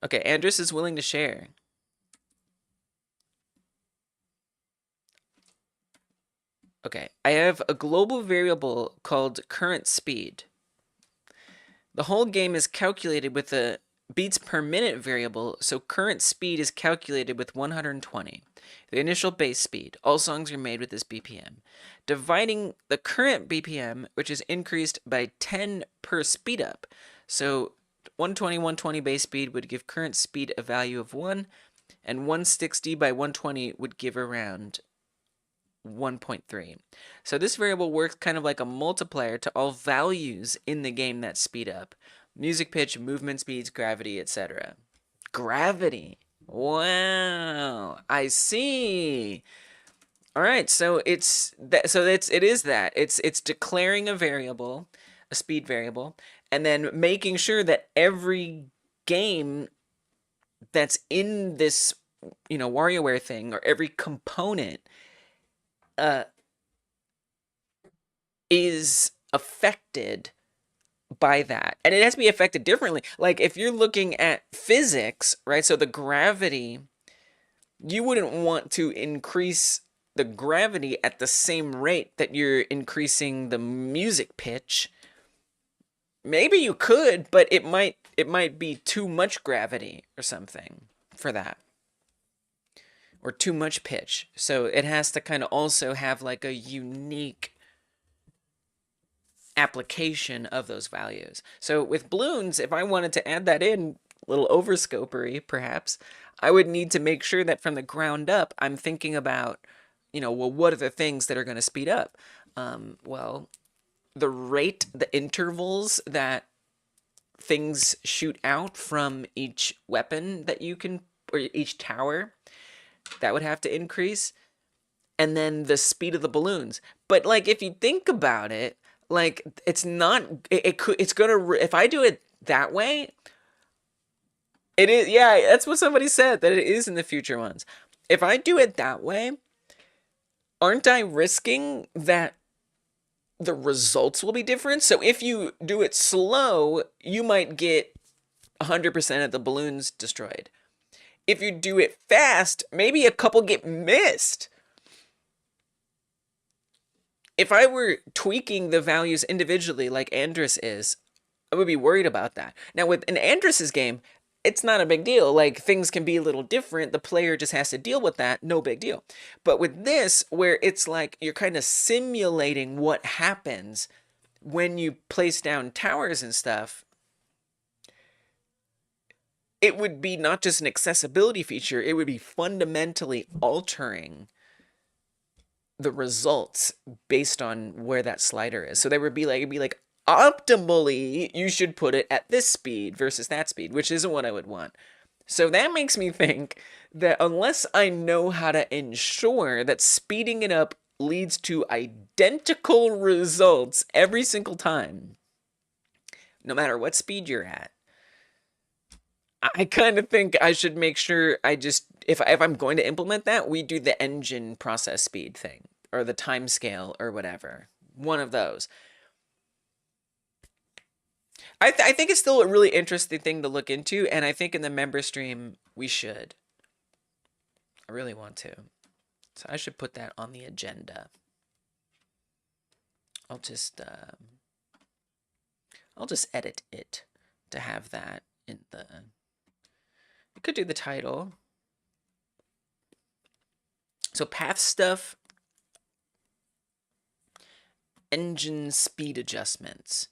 Okay, Andres is willing to share. Okay, I have a global variable called current speed. The whole game is calculated with a beats per minute variable, so current speed is calculated with 120. The initial base speed. All songs are made with this BPM. Dividing the current BPM, which is increased by 10 per speed up. So 120 base speed would give current speed a value of 1, and 160 by 120 would give around 1.3. So this variable works kind of like a multiplier to all values in the game that speed up. Music pitch, movement speeds, gravity, etc. Gravity. Wow. I see. All right, so it's that. So it is that. It's declaring a variable, a speed variable, and then making sure that every game that's in this, WarioWare thing, or every component, is affected by that. And it has to be affected differently. Like if you're looking at physics, right? So the gravity, you wouldn't want to increase the gravity at the same rate that you're increasing the music pitch. Maybe you could, but it might be too much gravity or something for that. Or too much pitch. So it has to kind of also have like a unique application of those values. So with balloons, if I wanted to add that in, a little overscopery perhaps, I would need to make sure that from the ground up, I'm thinking about, well, what are the things that are going to speed up? Well, the rate, the intervals that things shoot out from each weapon that you can, or each tower, that would have to increase. And then the speed of the balloons. But like, if you think about it, like it's not, it's gonna, if I do it that way, it is, yeah, that's what somebody said, that it is in the future ones. If I do it that way, aren't I risking that the results will be different? So if you do it slow, you might get 100% of the balloons destroyed. If you do it fast, maybe a couple get missed. If I were tweaking the values individually like Andrus is, I would be worried about that. Now with an Andrus's game, it's not a big deal. Like things can be a little different. The player just has to deal with that. No big deal. But with this, where it's like you're kind of simulating what happens when you place down towers and stuff, it would be not just an accessibility feature, it would be fundamentally altering the results based on where that slider is. So there would be like, it'd be like, optimally, you should put it at this speed versus that speed, which isn't what I would want. So that makes me think that unless I know how to ensure that speeding it up leads to identical results every single time, no matter what speed you're at, I kind of think I should make sure I just, if I'm going to implement that, we do the engine process speed thing, or the time scale, or whatever. One of those. I think it's still a really interesting thing to look into, and I think in the member stream, we should. I really want to. So I should put that on the agenda. I'll just edit it to have that in the... I could do the title. So path stuff, engine speed adjustments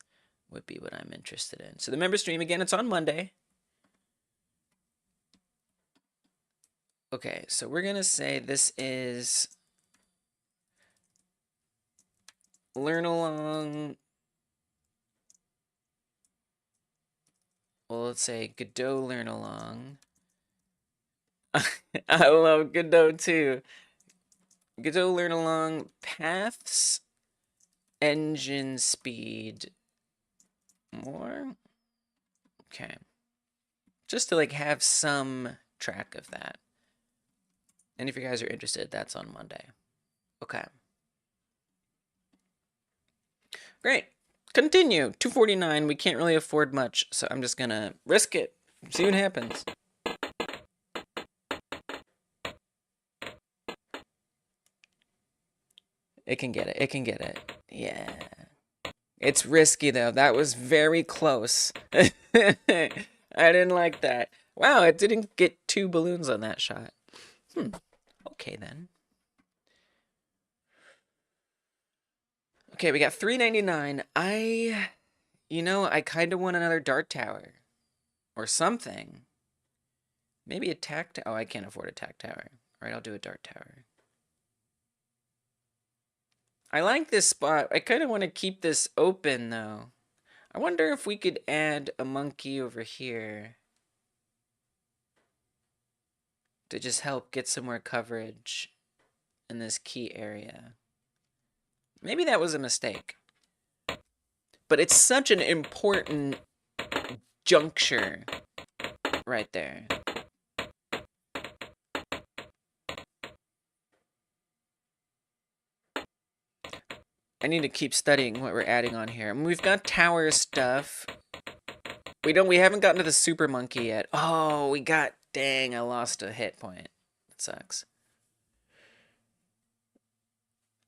would be what I'm interested in. So the member stream, again, it's on Monday. Okay, so we're going to say this is learn along. Well, let's say Godot learn along. I love Godot too. Godot learn along paths, engine speed more. Okay. Just to like have some track of that. And if you guys are interested, that's on Monday. Okay. Great. Continue. 249. We can't really afford much, so I'm just gonna risk it. See what happens. It can get it. It can get it. Yeah. It's risky, though. That was very close. I didn't like that. Wow, it didn't get 2 balloons on that shot. Okay then. Okay, we got 399. I kind of want another dart tower. Or something. Maybe a tack tower. Oh, I can't afford a tack tower. Alright, I'll do a dart tower. I like this spot. I kind of want to keep this open, though. I wonder if we could add a monkey over here to just help get some more coverage in this key area. Maybe that was a mistake. But it's such an important juncture right there. I need to keep studying what we're adding on here. I mean, we've got tower stuff. We haven't gotten to the super monkey yet. Oh, dang, I lost a hit point. It sucks.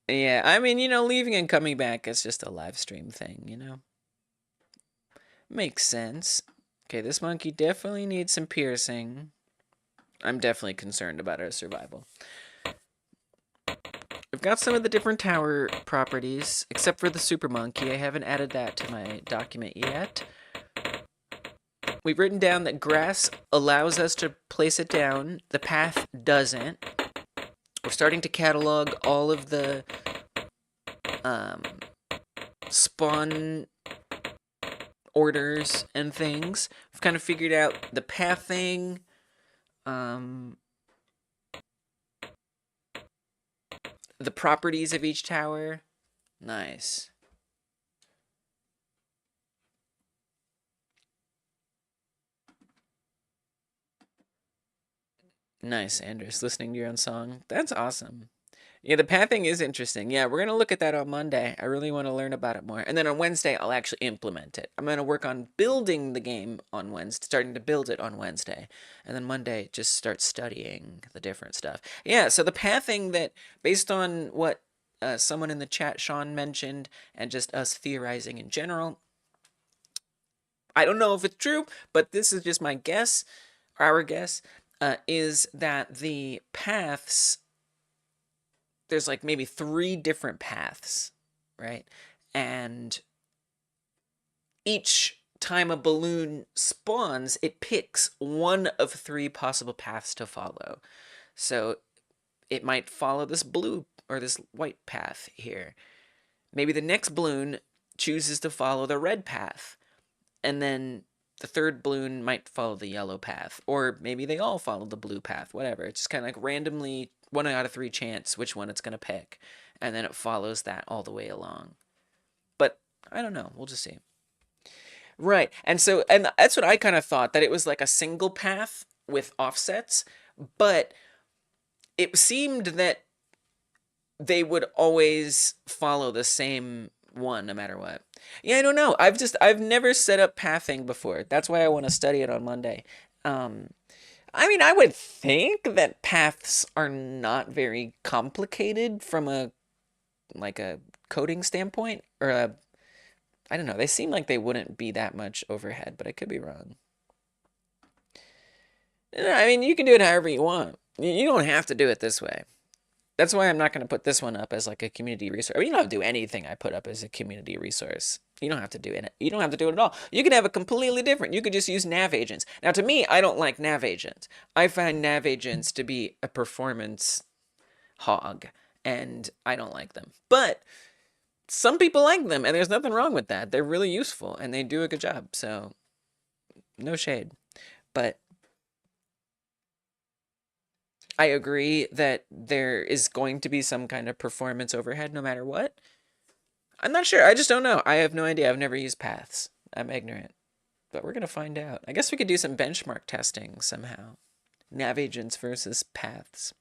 Yeah, I mean, leaving and coming back is just a live stream thing, Makes sense. Okay, this monkey definitely needs some piercing. I'm definitely concerned about our survival. I've got some of the different tower properties, except for the super monkey. I haven't added that to my document yet. We've written down that grass allows us to place it down. The path doesn't. We're starting to catalog all of the spawn orders and things. We've kind of figured out the pathing. The properties of each tower. Nice. Nice, Andres, listening to your own song. That's awesome. Yeah, the pathing is interesting. Yeah, we're going to look at that on Monday. I really want to learn about it more. And then on Wednesday, I'll actually implement it. I'm going to work on building the game on Wednesday, starting to build it on Wednesday. And then Monday, just start studying the different stuff. Yeah, so the pathing that, based on what someone in the chat, Sean, mentioned, and just us theorizing in general, I don't know if it's true, but this is just my guess, our guess, is that the paths, there's like maybe 3 different paths, right? And each time a balloon spawns, it picks one of 3 possible paths to follow. So it might follow this blue or this white path here. Maybe the next balloon chooses to follow the red path. And then the third balloon might follow the yellow path. Or maybe they all follow the blue path, whatever. It's just kind of like randomly 1 out of 3 chance which one it's going to pick. And then it follows that all the way along. But I don't know. We'll just see. Right. And that's what I kind of thought, that it was like a single path with offsets. But it seemed that they would always follow the same one no matter what. Yeah, I don't know. I've never set up pathing before. That's why I want to study it on Monday. I mean, I would think that paths are not very complicated from a coding standpoint, or I don't know. They seem like they wouldn't be that much overhead, but I could be wrong. I mean, you can do it however you want. You don't have to do it this way. That's why I'm not going to put this one up as like a community resource. I mean, you don't have to do anything I put up as a community resource. You don't have to do it. You don't have to do it at all. You can have a completely different. You could just use nav agents. Now, to me, I don't like nav agents. I find nav agents to be a performance hog, and I don't like them. But some people like them, and there's nothing wrong with that. They're really useful, and they do a good job. So, no shade. But I agree that there is going to be some kind of performance overhead no matter what. I'm not sure. I just don't know. I have no idea. I've never used paths. I'm ignorant. But we're going to find out. I guess we could do some benchmark testing somehow. Nav agents versus paths.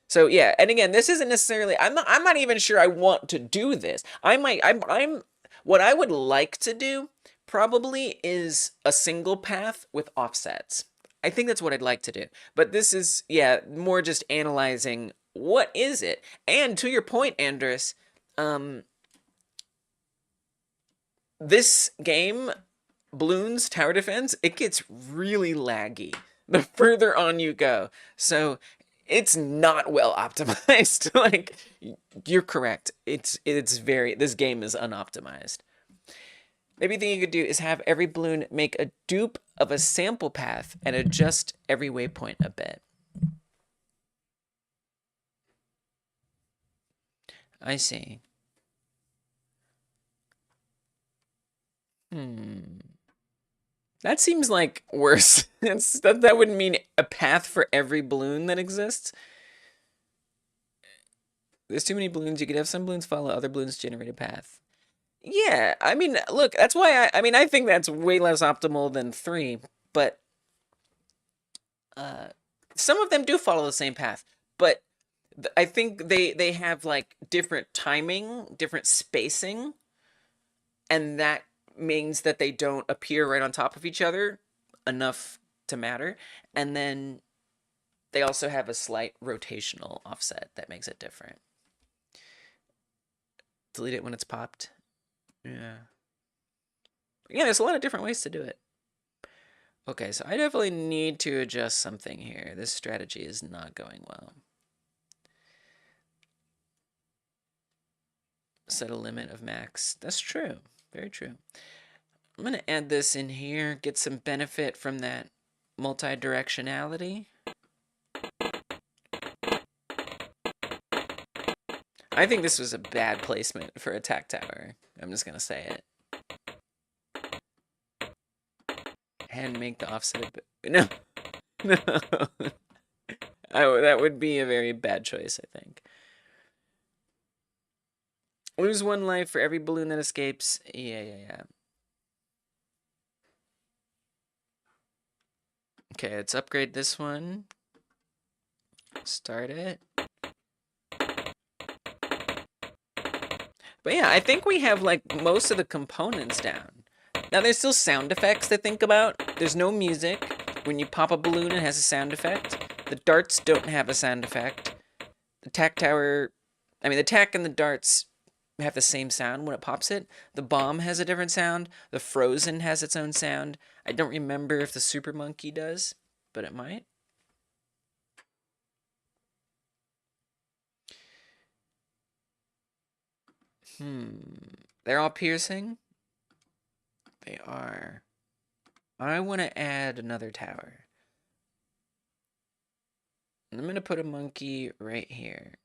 So yeah, and again, this isn't necessarily, I'm not even sure I want to do this. What I would like to do probably is a single path with offsets. I think that's what I'd like to do. But this is, yeah, more just analyzing what is it. And to your point, Andres, this game, balloons, tower defense, it gets really laggy the further on you go. So it's not well optimized. Like, you're correct. It's very, this game is unoptimized. Maybe the thing you could do is have every balloon make a dupe of a sample path and adjust every waypoint a bit. I see. That seems like worse. That wouldn't mean a path for every balloon that exists. There's too many balloons. You could have some balloons follow other balloons generate a path. Yeah, I mean, look, that's why I think that's way less optimal than 3, but some of them do follow the same path, but I think they have like different timing, different spacing, and that means that they don't appear right on top of each other enough to matter. And then they also have a slight rotational offset that makes it different. Delete it when it's popped. Yeah, there's a lot of different ways to do it. Okay, so I definitely need to adjust something here. This strategy is not going well. Set a limit of max. That's true. Very true. I'm going to add this in here, get some benefit from that multi-directionality. I think this was a bad placement for a tack tower. I'm just going to say it. And make the offset a bit. No. No. That would be a very bad choice, I think. Lose 1 life for every balloon that escapes. Yeah. Okay, let's upgrade this one. Start it. But yeah, I think we have like most of the components down. Now there's still sound effects to think about. There's no music. When you pop a balloon, it has a sound effect. The darts don't have a sound effect. The tack tower, the tack and the darts have the same sound when it pops it. The bomb has a different sound. The frozen has its own sound. I don't remember if the super monkey does, but it might. They're all piercing? They are. I want to add another tower. I'm going to put a monkey right here.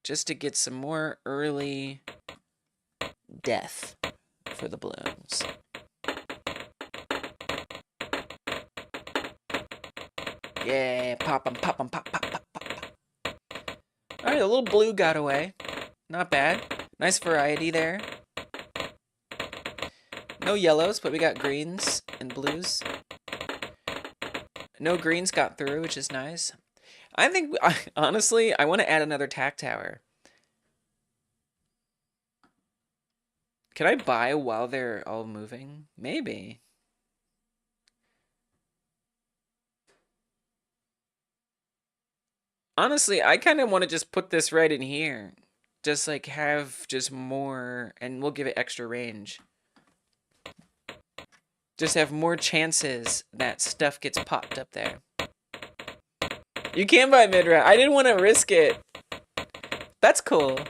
Just to get some more early death for the balloons. Yeah, pop them, pop them, pop, pop, pop, pop, pop. Alright, a little blue got away. Not bad. Nice variety there. No yellows, but we got greens and blues. No greens got through, which is nice. I think, honestly, I want to add another tack tower. Can I buy while they're all moving? Maybe. Honestly, I kind of want to just put this right in here. Just like have just more, and we'll give it extra range. Just have more chances that stuff gets popped up there. You can buy mid-round. I didn't want to risk it. That's cool.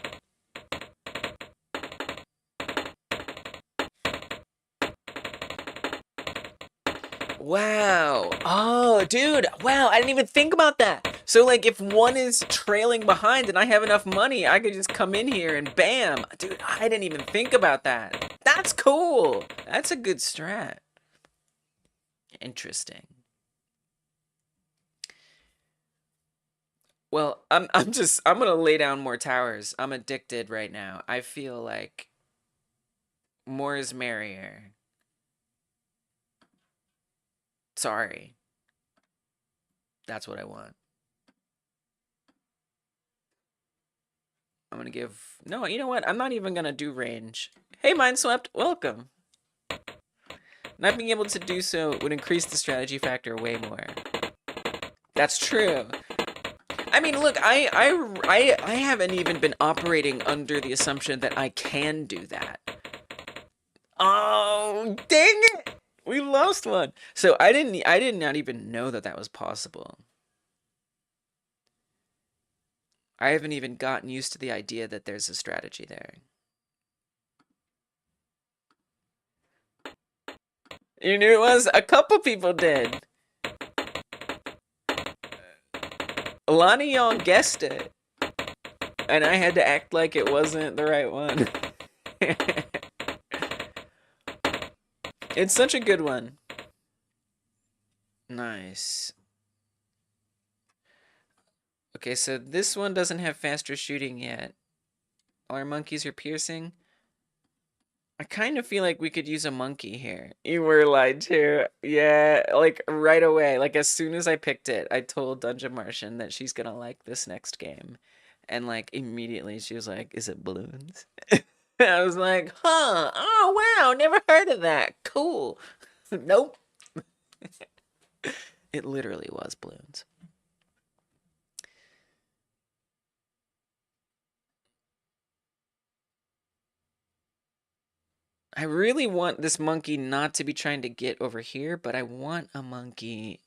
Wow. Oh, dude. Wow, I didn't even think about that. So, like, if one is trailing behind and I have enough money, I could just come in here and bam. Dude, I didn't even think about that. That's cool. That's a good strat. Interesting. Well, I'm gonna lay down more towers. I'm addicted right now. I feel like more is merrier. Sorry. That's what I want. I'm gonna give... No, you know what? I'm not even gonna do range. Hey, Mindswept, welcome. Not being able to do so would increase the strategy factor way more. That's true. I mean, look, I haven't even been operating under the assumption that I can do that. Oh, Oh, dang it! We lost one. So I did not even know that that was possible. I haven't even gotten used to the idea that there's a strategy there. You knew it was? A couple people did. A lot of y'all guessed it. And I had to act like it wasn't the right one. It's such a good one. Nice. Okay, so this one doesn't have faster shooting yet. All our monkeys are piercing. I kind of feel like we could use a monkey here. You were lied to. Yeah, like right away. Like as soon as I picked it, I told Dungeon Martian that she's gonna like this next game. And like immediately she was like, is it balloons? I was like, huh, oh wow, never heard of that. Cool. Nope. It literally was balloons. I really want this monkey not to be trying to get over here, but I want a monkey.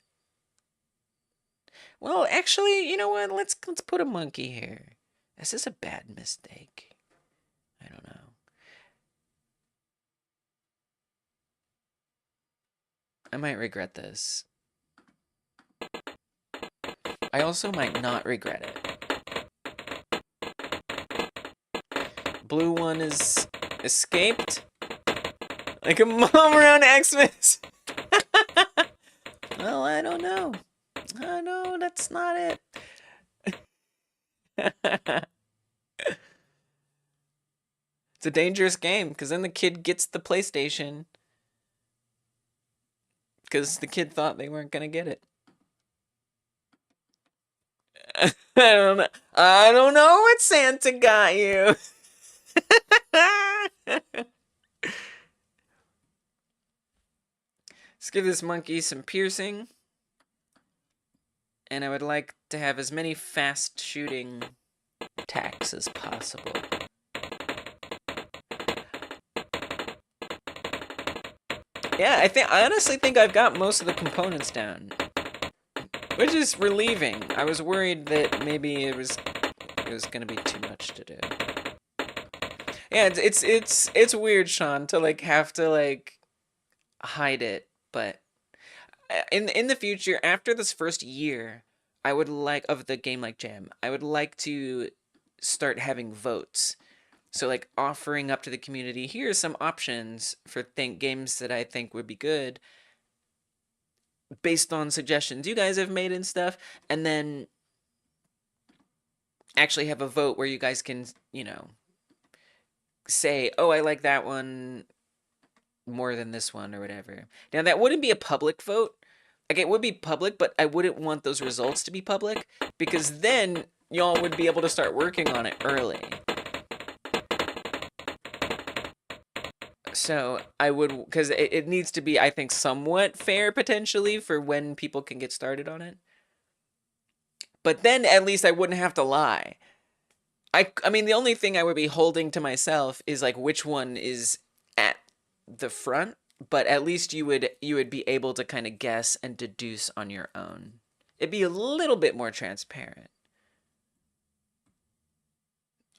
Well, actually, you know what? Let's put a monkey here. Is this a bad mistake? I don't know. I might regret this. I also might not regret it. Blue one is escaped. Like a mom around Xmas. Well, I don't know. No, that's not it. It's a dangerous game, because then the kid gets the PlayStation. Because the kid thought they weren't going to get it. I don't know what Santa got you. Let's give this monkey some piercing. And I would like to have as many fast shooting attacks as possible. Yeah, I honestly think I've got most of the components down. Which is relieving. I was worried that maybe it was gonna be too much to do. Yeah, it's weird, Sean, to like have to like hide it, but in the future, after this first year, I would like of the game like Jam, I would like to start having votes. So like offering up to the community, here are some options for games that I think would be good based on suggestions you guys have made and stuff, and then actually have a vote where you guys can, you know, say, oh, I like that one more than this one or whatever. Now, that wouldn't be a public vote. Like, it would be public, but I wouldn't want those results to be public, because then y'all would be able to start working on it early. So I would, because it needs to be, I think, somewhat fair potentially for when people can get started on it. But then at least I wouldn't have to lie. I mean, the only thing I would be holding to myself is like which one is at the front, but at least you would be able to kind of guess and deduce on your own. It'd be a little bit more transparent.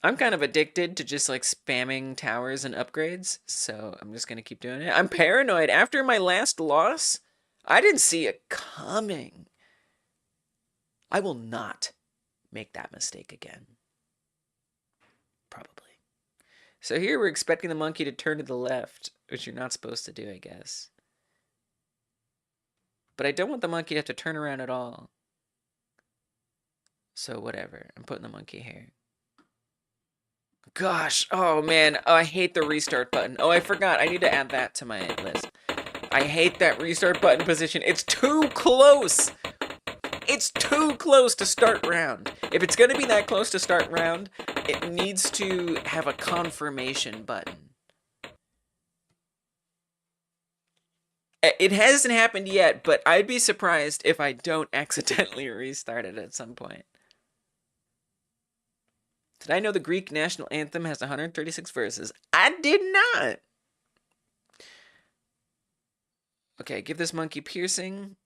I'm kind of addicted to just like spamming towers and upgrades, so I'm just gonna keep doing it. I'm paranoid. After my last loss, I didn't see it coming. I will not make that mistake again. Probably. So here we're expecting the monkey to turn to the left, which you're not supposed to do, I guess. But I don't want the monkey to have to turn around at all. So whatever. I'm putting the monkey here. Gosh, oh man, oh, I hate the restart button. Oh, I forgot, I need to add that to my list. I hate that restart button position. It's too close! It's too close to start round. If it's gonna be that close to start round, it needs to have a confirmation button. It hasn't happened yet, but I'd be surprised if I don't accidentally restart it at some point. Did I know the Greek national anthem has 136 verses? I did not. Okay, give this monkey piercing.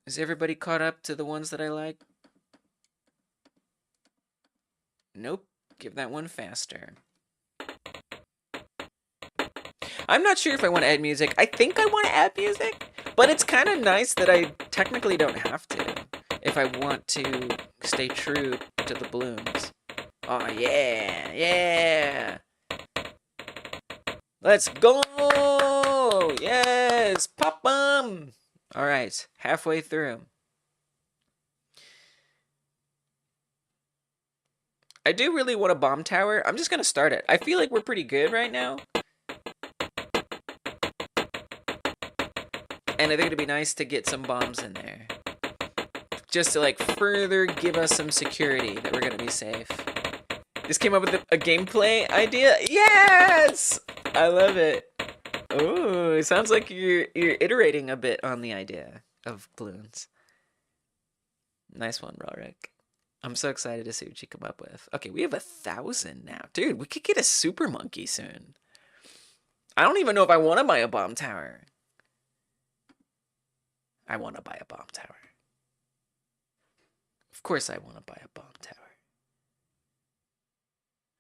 Is everybody caught up to the ones that I like? Nope. Give that one faster. I'm not sure if I want to add music. I think I want to add music, but it's kind of nice that I technically don't have to if I want to stay true to the balloons. Oh, yeah, yeah. Let's go. Yes, pop them. All right, halfway through. I do really want a bomb tower. I'm just going to start it. I feel like we're pretty good right now. And I think it'd be nice to get some bombs in there. Just to, like, further give us some security that we're going to be safe. Just came up with a gameplay idea. Yes! I love it. Ooh, it sounds like you're iterating a bit on the idea of balloons. Nice one, Rorik. I'm so excited to see what you come up with. Okay, we have 1,000 now. Dude, we could get a super monkey soon. I don't even know if I want to buy a bomb tower. I want to buy a bomb tower. Of course I want to buy a bomb tower.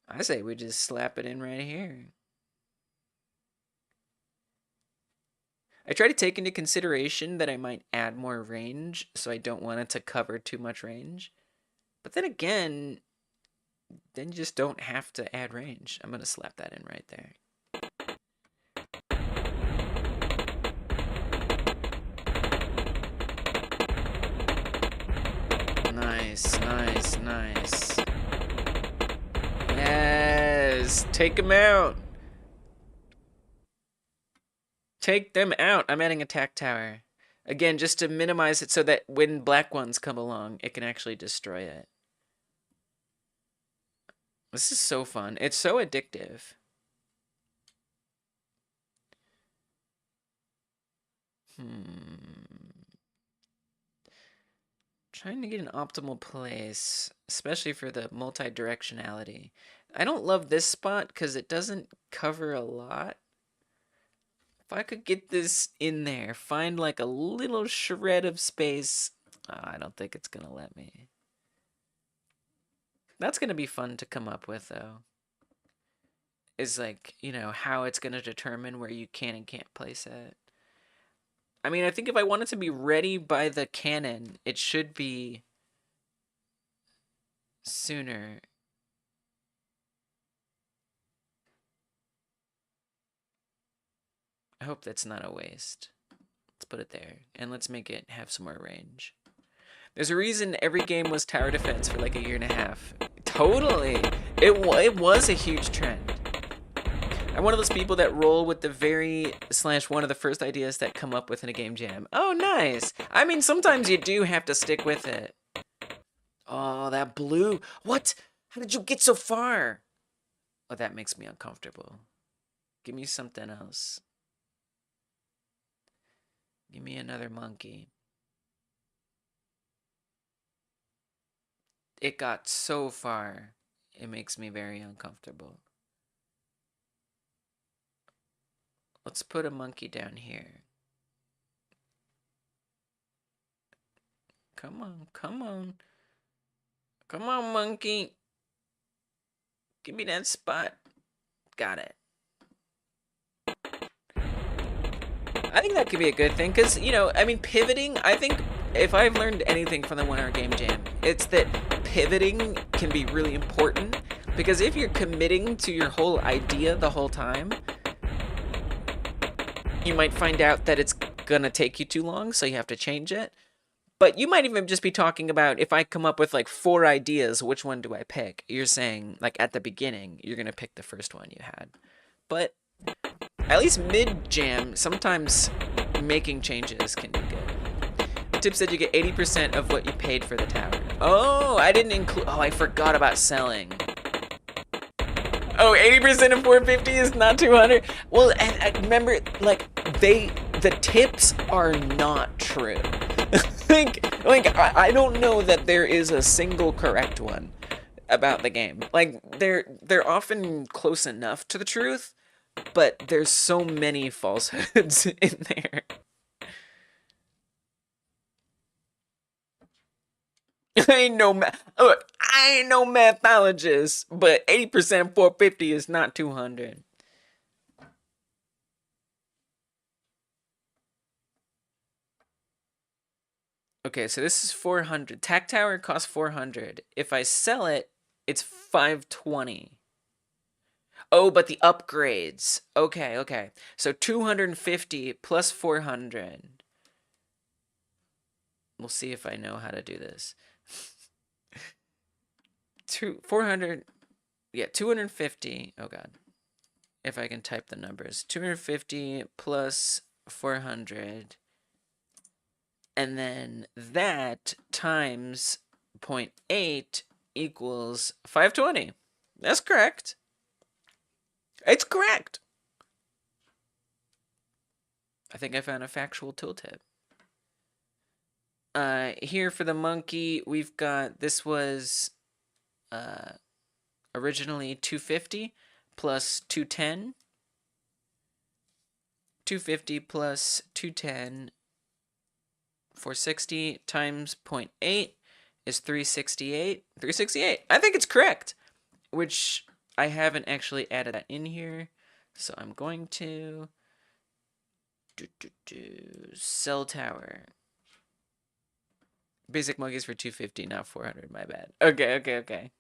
I say we just slap it in right here. I try to take into consideration that I might add more range, so I don't want it to cover too much range. But then again, then you just don't have to add range. I'm going to slap that in right there. Nice, nice, nice. Yes, take them out. Take them out. I'm adding attack tower. Again, just to minimize it so that when black ones come along, it can actually destroy it. This is so fun. It's so addictive. Trying to get an optimal place, especially for the multi-directionality. I don't love this spot because it doesn't cover a lot. If I could get this in there, find like a little shred of space. Oh, I don't think it's going to let me. That's going to be fun to come up with, though. Is like, you know, how it's going to determine where you can and can't place it. I mean, I think if I want it to be ready by the cannon, it should be sooner. I hope that's not a waste. Let's put it there. And let's make it have some more range. There's a reason every game was tower defense for like a year and a half. Totally. It was a huge trend. I'm one of those people that roll with the one of the first ideas that come up with in a game jam. Oh, nice. I mean, sometimes you do have to stick with it. Oh, that blue. What? How did you get so far? Oh, that makes me uncomfortable. Give me something else. Give me another monkey. It got so far, it makes me very uncomfortable. Let's put a monkey down here. Come on, come on. Come on, monkey. Give me that spot. Got it. I think that could be a good thing, because, you know, I mean, pivoting, I think if I've learned anything from the 1 hour game jam, it's that pivoting can be really important, because if you're committing to your whole idea the whole time, you might find out that it's gonna take you too long, so you have to change it. But you might even just be talking about, if I come up with like 4 ideas, which one do I pick? You're saying, like, at the beginning, you're gonna pick the first one you had. But at least mid-jam, sometimes making changes can be good. The tip said you get 80% of what you paid for the tower. Oh, I didn't include... Oh, I forgot about selling. Oh, 80% of 450 is not 200? Well, and remember, like, the tips are not true. I don't know that there is a single correct one about the game. Like, they're often close enough to the truth, but there's so many falsehoods in there. Look, I ain't no mathologist, but 80% 450 is not 200. Okay, so this is 400. Tac Tower costs 400. If I sell it, it's 520. Oh, but the upgrades. Okay, okay. So 250 plus 400. We'll see if I know how to do this. 400. Yeah, 250. Oh, God. If I can type the numbers. 250 plus 400. And then that times 0.8 equals 520. That's correct. It's correct. I think I found a factual tooltip. Here for the monkey, we've got, this was originally 250 plus 210. 250 plus 210, 460 times 0.8 is 368. 368. I think it's correct, which I haven't actually added that in here. So I'm going to cell tower. Basic monkeys for 250, not 400. My bad. Okay, okay, okay.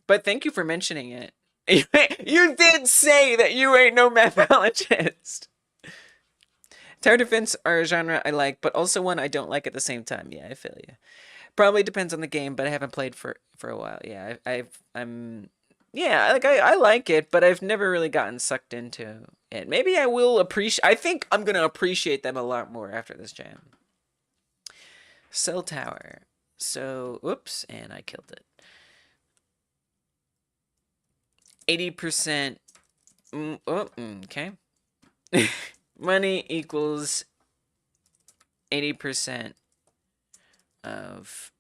But thank you for mentioning it. You did say that you ain't no mathologist. Tower defense are a genre I like, but also one I don't like at the same time. Yeah, I feel you. Probably depends on the game, but I haven't played for a while. Yeah, I like it, but I've never really gotten sucked into it. Maybe I will appreciate. I think I'm gonna appreciate them a lot more after this jam. Cell tower. So, whoops, and I killed it. 80%. Okay. Money equals 80% of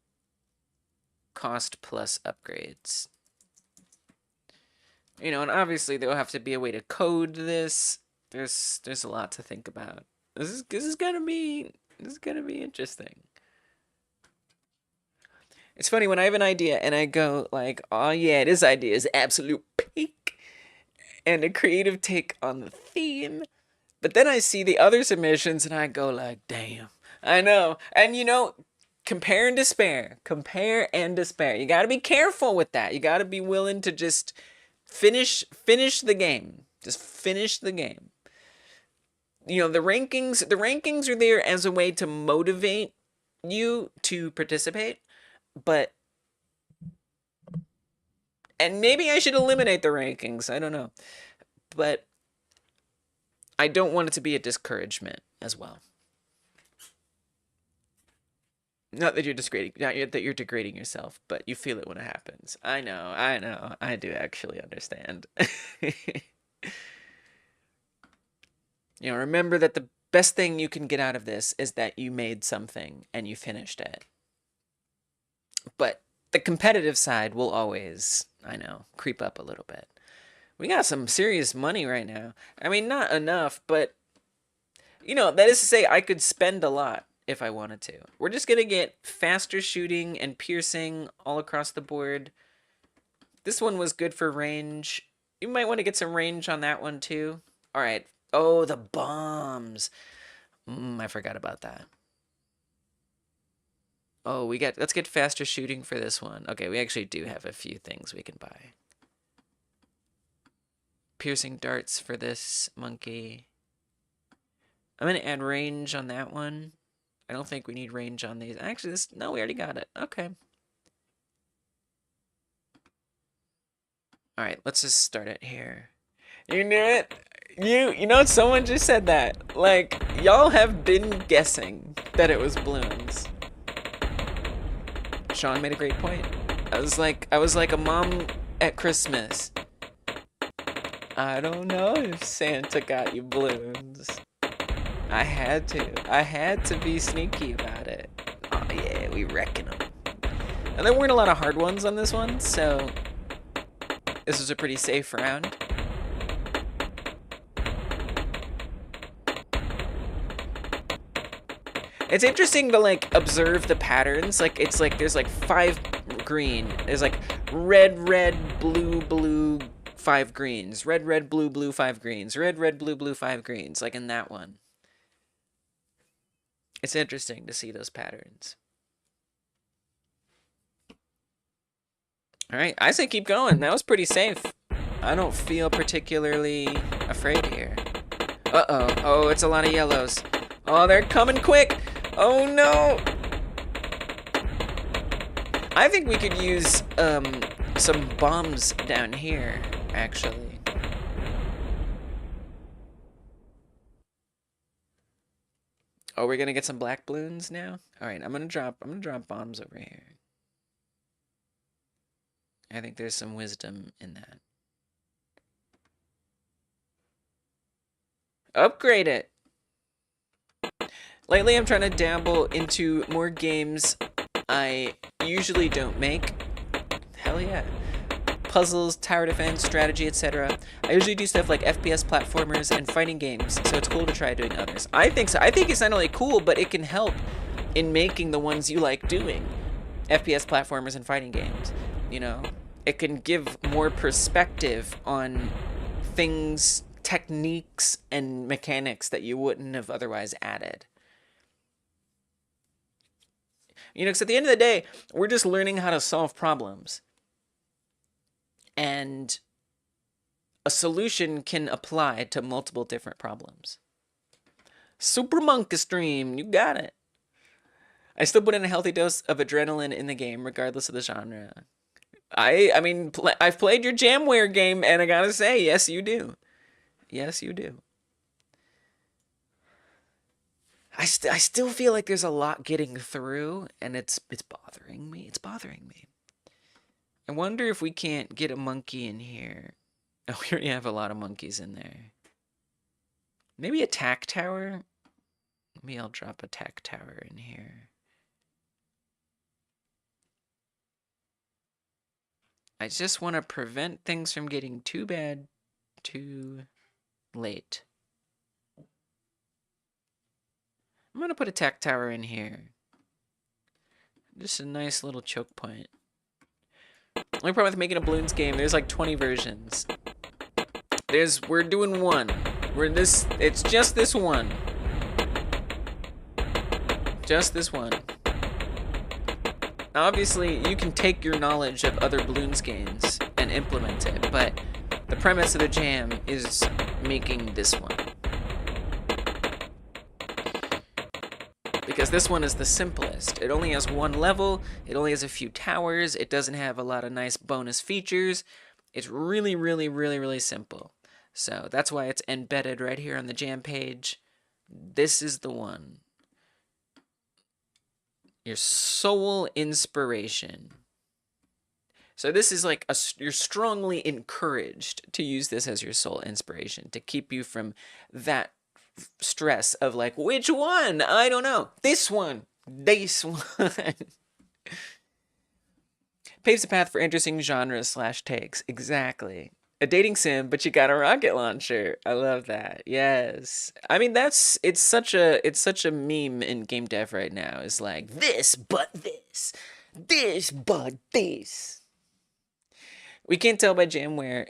cost plus upgrades. You know, and obviously there'll have to be a way to code this. There's a lot to think about. This is gonna be interesting. It's funny when I have an idea and I go like, oh yeah, this idea is absolute peak, and a creative take on the theme. But then I see the other submissions and I go like, damn, I know. And you know, compare and despair. Compare and despair. You got to be careful with that. You got to be willing to just finish the game. Just finish the game. You know, the rankings are there as a way to motivate you to participate, but and maybe I should eliminate the rankings. I don't know. But I don't want it to be a discouragement as well. Not that you're degrading yourself, but you feel it when it happens. I know. I do actually understand. You know, remember that the best thing you can get out of this is that you made something and you finished it. But the competitive side will always, I know, creep up a little bit. We got some serious money right now. I mean, not enough, but, you know, that is to say I could spend a lot if I wanted to. We're just going to get faster shooting and piercing all across the board. This one was good for range. You might want to get some range on that one too. All right. Oh, the bombs. I forgot about that. Oh, let's get faster shooting for this one. Okay, we actually do have a few things we can buy. Piercing darts for this monkey. I'm going to add range on that one. I don't think we need range on these. Actually, no, we already got it. Okay. All right, let's just start it here. You knew it. You know, someone just said that. Like, y'all have been guessing that it was balloons. Sean made a great point. I was like a mom at Christmas. I don't know if Santa got you balloons. I had to be sneaky about it. Oh yeah, we reckon them. And there weren't a lot of hard ones on this one, so this was a pretty safe round. It's interesting to like observe the patterns. Like it's like there's like 5 green. There's like red, red, blue, blue, 5 greens. Red, red, blue, blue, 5 greens. Red, red, blue, blue, 5 greens. Like in that one. It's interesting to see those patterns. All right, I say keep going. That was pretty safe. I don't feel particularly afraid here. Uh-oh. Oh, it's a lot of yellows. Oh, they're coming quick. Oh, no. I think we could use some bombs down here, actually. Oh, we're gonna get some black balloons now? All right, I'm gonna drop bombs over here. I think there's some wisdom in that. Upgrade it. Lately, I'm trying to dabble into more games I usually don't make. Hell yeah. Puzzles, tower defense, strategy, etc. I usually do stuff like FPS platformers and fighting games, so it's cool to try doing others. I think so. I think it's not only cool, but it can help in making the ones you like doing. FPS platformers and fighting games, you know? It can give more perspective on things, techniques, and mechanics that you wouldn't have otherwise added. You know, because at the end of the day, we're just learning how to solve problems. And a solution can apply to multiple different problems. Super Monkey Stream, you got it. I still put in a healthy dose of adrenaline in the game, regardless of the genre. I mean, I've played your Jamware game, and I gotta say, yes, you do. Yes, you do. I still feel like there's a lot getting through, and it's bothering me. It's bothering me. I wonder if we can't get a monkey in here. Oh, we already have a lot of monkeys in there. Maybe a tack tower? Maybe I'll drop a tack tower in here. I just want to prevent things from getting too bad too late. I'm going to put a tack tower in here. Just a nice little choke point. Only problem with making a balloons game, there's like 20 versions. We're doing one. It's just this one. Just this one. Now, obviously, you can take your knowledge of other balloons games and implement it, but the premise of the jam is making this one. Because this one is the simplest. It only has one level, it only has a few towers, it doesn't have a lot of nice bonus features. It's really, really, really, really simple. So that's why it's embedded right here on the jam page. This is the one. Your sole inspiration. So this is like you're strongly encouraged to use this as your sole inspiration to keep you from that stress of like, which one? I don't know. This one. This one. Paves the path for interesting genres / takes. Exactly. A dating sim, but you got a rocket launcher. I love that. Yes. I mean, it's such a meme in game dev right now. It's like this, but this. This, but this. We can't tell by Jamware.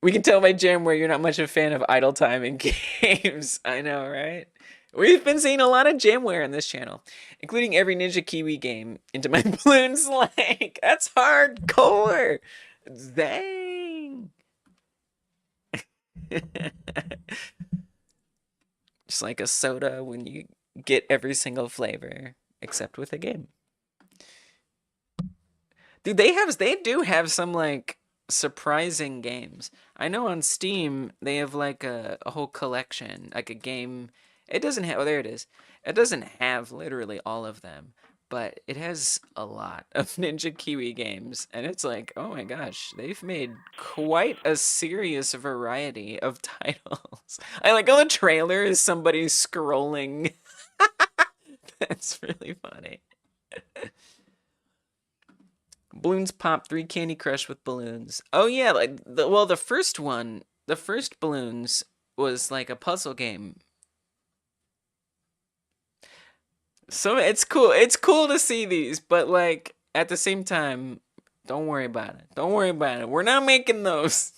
We can tell by Jamware you're not much of a fan of idle time in games. I know, right? We've been seeing a lot of Jamware on this channel, including every Ninja Kiwi game into my balloons. Like, that's hardcore. Dang. Just like a soda when you get every single flavor, except with a game. Dude, they do have some like surprising games. I know on Steam they have like a whole collection, like a game. It doesn't have, oh, there it is. It doesn't have literally all of them, but it has a lot of Ninja Kiwi games, and it's like, oh my gosh, they've made quite a serious variety of titles. I like, on the trailer is somebody scrolling. That's really funny. Balloons pop 3 Candy Crush with balloons. Oh yeah, like the first one, the first balloons was like a puzzle game. So it's cool. It's cool to see these, but like at the same time, don't worry about it. Don't worry about it. We're not making those.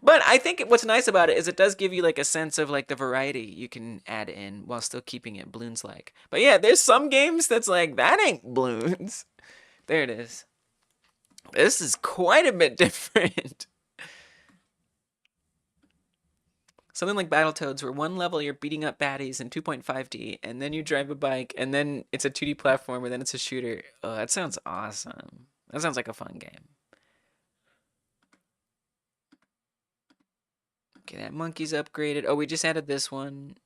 But I think what's nice about it is it does give you like a sense of like the variety you can add in while still keeping it balloons like. But yeah, there's some games that's like that ain't balloons. There it is. This is quite a bit different. Something like Battletoads, where one level you're beating up baddies in 2.5D, and then you drive a bike, and then it's a 2D platformer, then it's a shooter. Oh, that sounds awesome. That sounds like a fun game. Okay, that monkey's upgraded. Oh, we just added this one.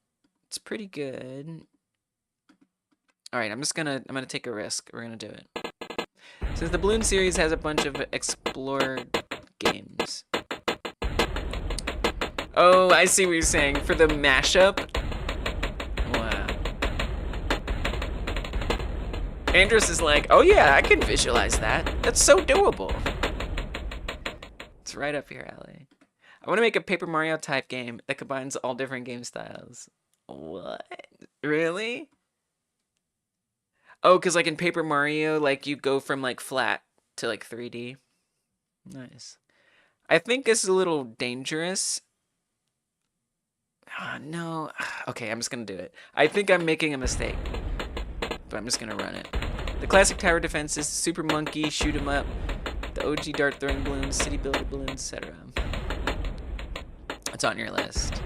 It's pretty good. All right, I'm gonna take a risk. We're gonna do it. Since the Balloon series has a bunch of explore games. Oh, I see what you're saying. For the mashup? Wow. Andrus is like, oh yeah, I can visualize that. That's so doable. It's right up your alley. I want to make a Paper Mario type game that combines all different game styles. What? Really? Oh, because like in Paper Mario, like you go from like flat to like 3D. Nice. I think it's a little dangerous. No. Okay, I'm just going to do it. I think I'm making a mistake, but I'm just going to run it. The classic tower defenses, Super Monkey, Shoot 'em Up, the OG dart throwing balloons, City Builder balloons, etc. It's on your list.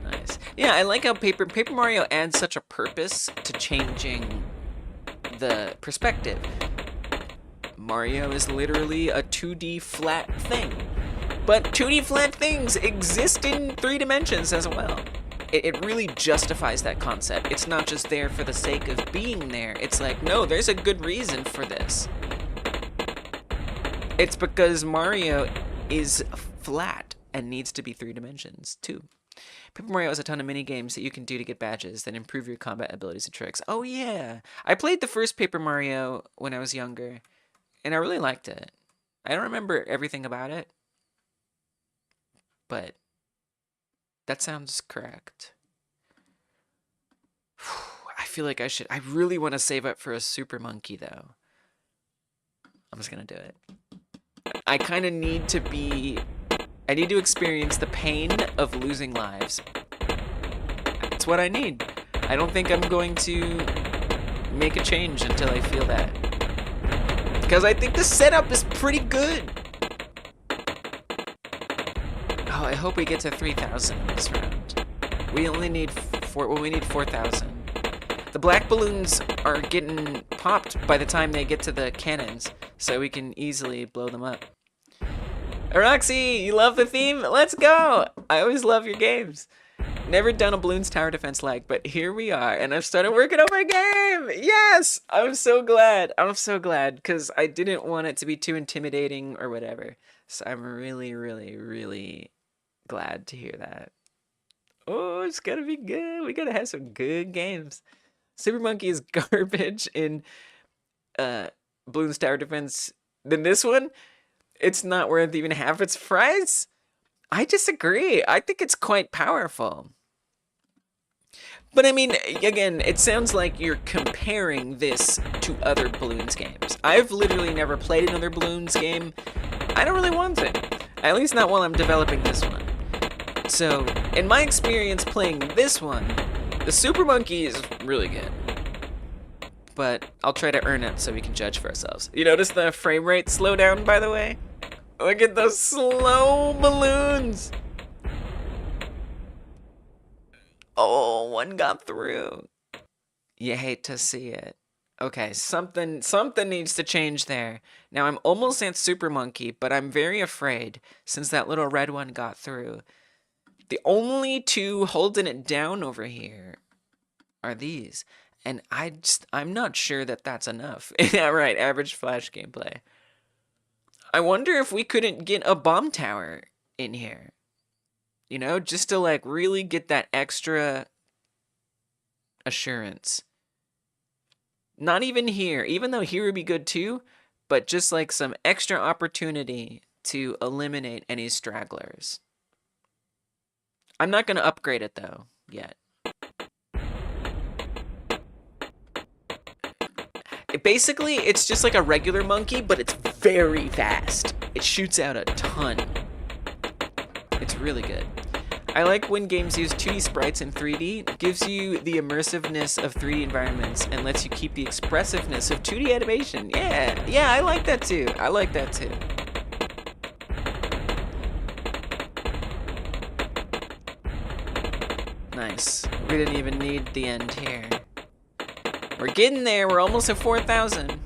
Nice. Yeah, I like how Paper Mario adds such a purpose to changing the perspective. Mario is literally a 2D flat thing. But 2D flat things exist in 3 dimensions as well. It really justifies that concept. It's not just there for the sake of being there. It's like, no, there's a good reason for this. It's because Mario is flat and needs to be 3 dimensions too. Paper Mario has a ton of mini games that you can do to get badges that improve your combat abilities and tricks. Oh yeah, I played the first Paper Mario when I was younger, and I really liked it. I don't remember everything about it, but that sounds correct. I feel like I should. I really want to save up for a Super Monkey though. I'm just gonna do it. I kind of need to be. I need to experience the pain of losing lives. That's what I need. I don't think I'm going to make a change until I feel that. Because I think the setup is pretty good. Oh, I hope we get to 3,000 in this round. We only need we need 4,000. The black balloons are getting popped by the time they get to the cannons, so we can easily blow them up. Roxy, you love the theme? Let's go! I always love your games. Never done a Balloons Tower Defense like, but here we are, and I've started working on my game! Yes! I'm so glad. I'm so glad, because I didn't want it to be too intimidating or whatever. So I'm really, really, really glad to hear that. Oh, it's gonna be good. We gotta have some good games. Super Monkey is garbage in Balloons Tower Defense. Then this one, it's not worth even half its price? I disagree. I think it's quite powerful. But I mean, again, it sounds like you're comparing this to other Balloons games. I've literally never played another Balloons game. I don't really want to. At least not while I'm developing this one. So, in my experience playing this one, the Super Monkey is really good. But I'll try to earn it so we can judge for ourselves. You notice the frame rate slow down, by the way? Look at those slow balloons. Oh, one got through. You hate to see it. Okay, something needs to change there. Now, I'm almost at Super Monkey, but I'm very afraid since that little red one got through. The only two holding it down over here are these. And I'm not sure that that's enough. Yeah, right, average Flash gameplay. I wonder if we couldn't get a bomb tower in here. You know, just to like really get that extra assurance. Not even here, even though here would be good too, but just like some extra opportunity to eliminate any stragglers. I'm not going to upgrade it though, yet. Basically, it's just like a regular monkey, but it's very fast. It shoots out a ton. It's really good. I like when games use 2D sprites in 3D. It gives you the immersiveness of 3D environments and lets you keep the expressiveness of 2D animation. Yeah, I like that too. I like that too. Nice. We didn't even need the end here. We're getting there. We're almost at 4,000.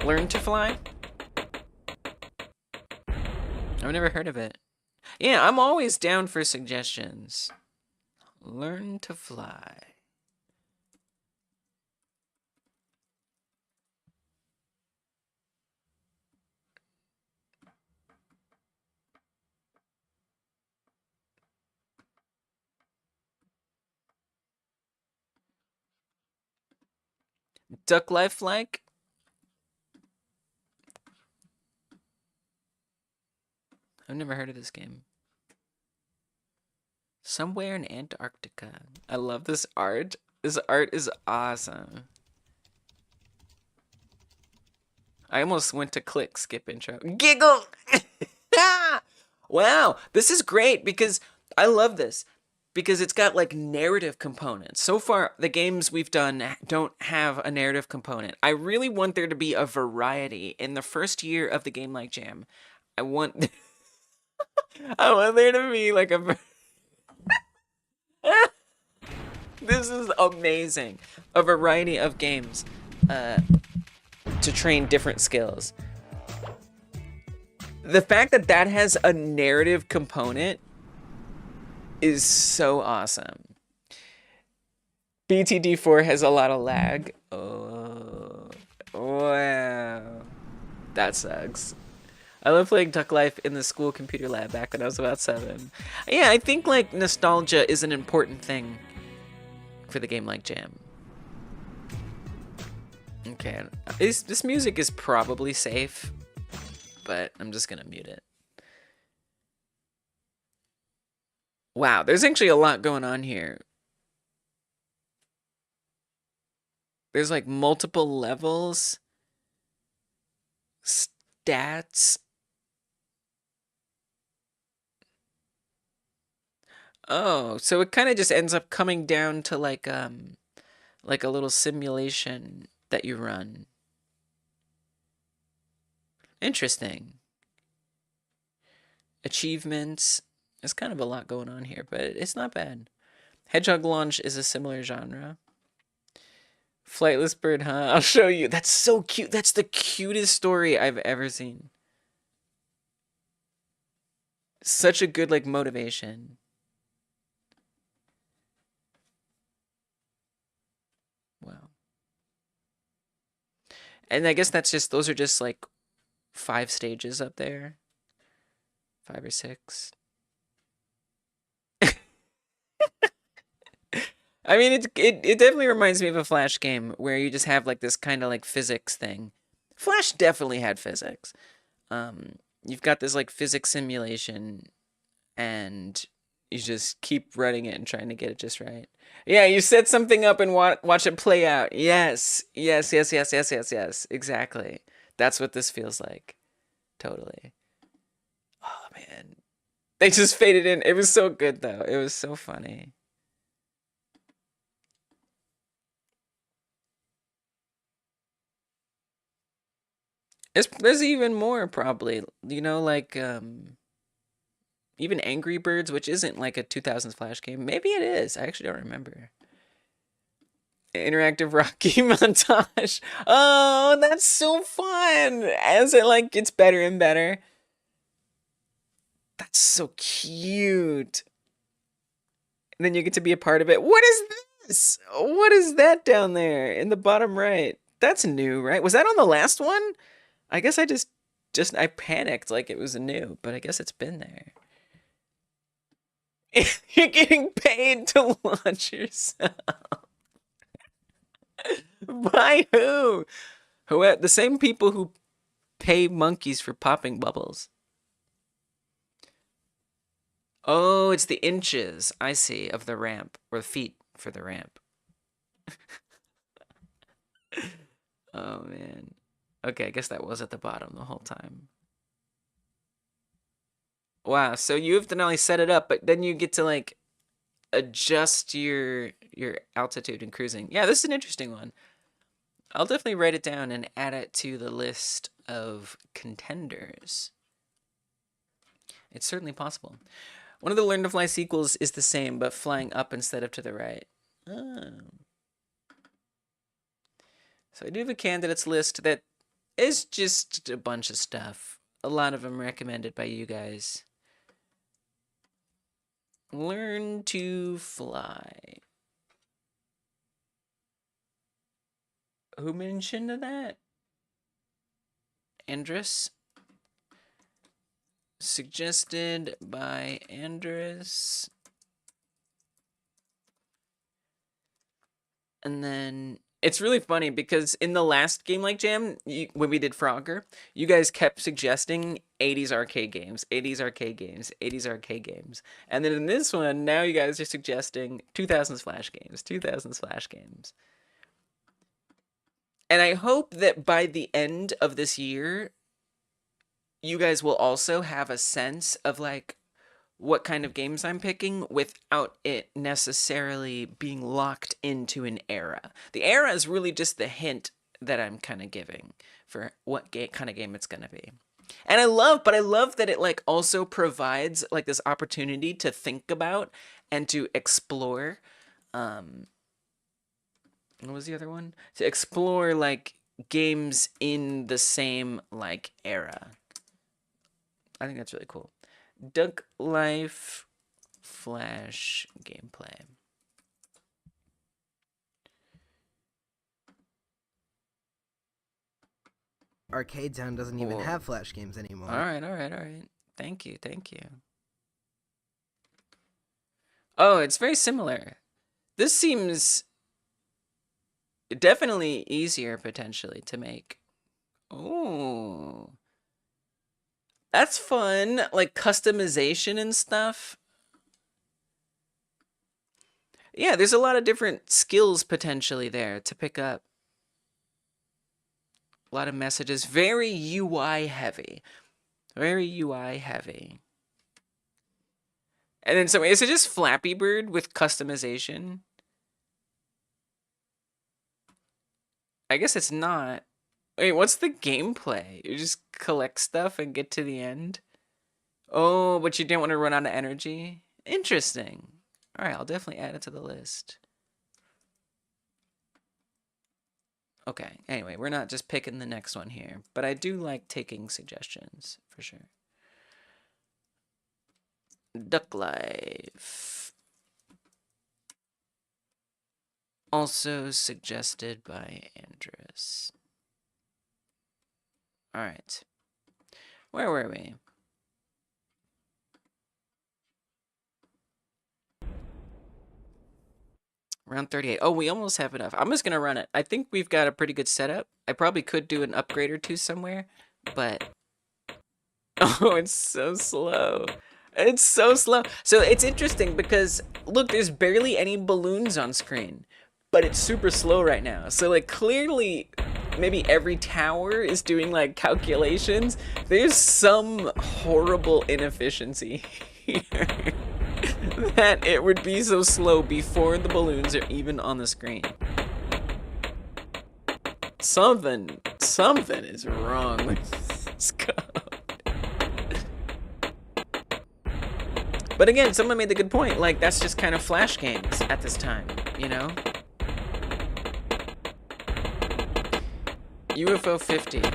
Learn to fly? I've never heard of it. Yeah, I'm always down for suggestions. Learn to fly. Duck lifelike? I've never heard of this game. Somewhere in Antarctica. I love this art. This art is awesome. I almost went to click skip intro. Giggle! Wow, this is great because I love this. Because it's got like narrative components. So far, the games we've done don't have a narrative component. I really want there to be a variety. In the first year of the Game Like Jam, I want I want there to be like a This is amazing. A variety of games to train different skills. The fact that that has a narrative component is so awesome. BTD4 has a lot of lag. Oh, wow. That sucks. I love playing Duck Life in the school computer lab back when I was about 7. Yeah, I think like nostalgia is an important thing for the Game Like Jam. Okay, this music is probably safe, but I'm just gonna mute it. Wow, there's actually a lot going on here. There's like multiple levels, stats. Oh, so it kind of just ends up coming down to like a little simulation that you run. Interesting. Achievements. There's kind of a lot going on here, but it's not bad. Hedgehog Launch is a similar genre. Flightless Bird, huh? I'll show you. That's so cute. That's the cutest story I've ever seen. Such a good, like, motivation. Wow. And I guess that's just, those are just, like, 5 stages up there. 5 or 6. I mean, it definitely reminds me of a Flash game where you just have like this kind of like physics thing. Flash definitely had physics. You've got this like physics simulation, and you just keep running it and trying to get it just right. Yeah, you set something up and watch it play out. Yes, yes, yes, yes, yes, yes, yes. Exactly. That's what this feels like. Totally. Oh man, they just faded in. It was so good though. It was so funny. There's even more probably, you know, like even Angry Birds, which isn't like a 2000s Flash game. Maybe it is. I actually don't remember. Interactive Rocky montage. Oh, that's so fun. As it like gets better and better. That's so cute. And then you get to be a part of it. What is this? What is that down there in the bottom right? That's new, right? Was that on the last one? I guess I just I panicked like it was new, but I guess it's been there. You're getting paid to launch yourself. By who? Who? The same people who pay monkeys for popping bubbles. Oh, it's the inches, I see, of the ramp, or feet for the ramp. Oh man. Okay, I guess that was at the bottom the whole time. Wow, so you have to not only set it up, but then you get to like adjust your altitude and cruising. Yeah, this is an interesting one. I'll definitely write it down and add it to the list of contenders. It's certainly possible. One of the learn to fly sequels is the same, but flying up instead of to the right. Oh. So I do have a candidates list that is just a bunch of stuff. A lot of them recommended by you guys. Learn to fly. Who mentioned that? Andrus? Suggested by Andrus. And then it's really funny because in the last Game Like Jam, when we did Frogger, you guys kept suggesting 80s arcade games, 80s arcade games, 80s arcade games. And then in this one, now you guys are suggesting 2000s Flash games, 2000s Flash games. And I hope that by the end of this year, you guys will also have a sense of like what kind of games I'm picking without it necessarily being locked into an era. The era is really just the hint that I'm kind of giving for what kind of game it's going to be. And I love that it like also provides like this opportunity to think about and to explore. What was the other one? To explore like games in the same like era. I think that's really cool. Duck Life Flash gameplay. Arcade Town doesn't even have Flash games anymore. All right. Thank you. Oh, it's very similar. This seems definitely easier potentially to make. Oh. That's fun, like customization and stuff. Yeah, there's a lot of different skills potentially there to pick up. A lot of messages, very UI heavy. Very UI heavy. And then so is it just Flappy Bird with customization? I guess it's not. Wait, what's the gameplay? You just collect stuff and get to the end? Oh, but you didn't want to run out of energy? Interesting. All right, I'll definitely add it to the list. Okay, anyway, we're not just picking the next one here, but I do like taking suggestions, for sure. Duck Life. Also suggested by Andrus. All right. Where were we? Round 38. Oh, we almost have enough. I'm just going to run it. I think we've got a pretty good setup. I probably could do an upgrade or two somewhere, but... Oh, it's so slow. It's so slow. So it's interesting because, look, there's barely any balloons on screen, but it's super slow right now. So, like, clearly, maybe every tower is doing, like, calculations. There's some horrible inefficiency here. That it would be so slow before the balloons are even on the screen. Something is wrong with this code. But again, someone made the good point, like, that's just kind of Flash games at this time, you know? UFO 50. I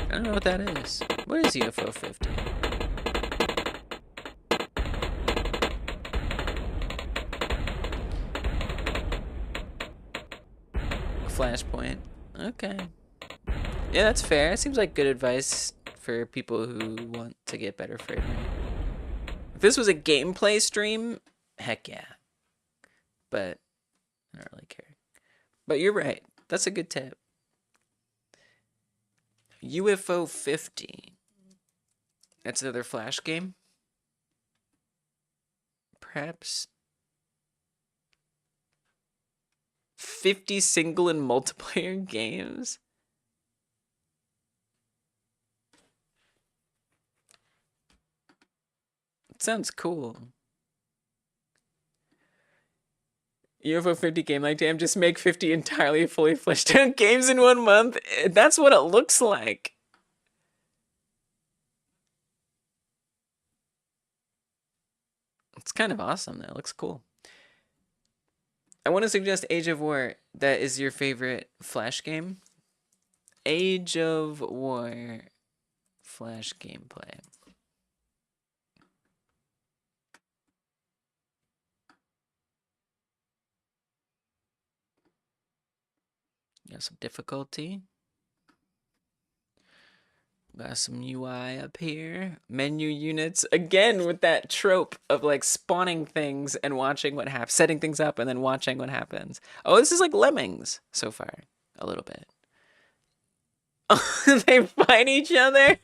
don't know what that is. What is UFO 50? Flashpoint. Okay. Yeah, that's fair. It seems like good advice for people who want to get better frame rate. If this was a gameplay stream, heck yeah. But I don't really care. But you're right. That's a good tip. UFO 50. That's another Flash game? Perhaps. 50 single and multiplayer games? It sounds cool. UFO 50 game like damn, just make 50 entirely fully fleshed out games in 1 month. That's what it looks like. It's kind of awesome though. It looks cool. I want to suggest Age of War. That is your favorite Flash game. Age of War Flash gameplay. Got some difficulty. Got some UI up here. Menu units. Again, with that trope of like spawning things and watching what happens. Setting things up and then watching what happens. Oh, this is like Lemmings so far. A little bit. Oh, they fight each other?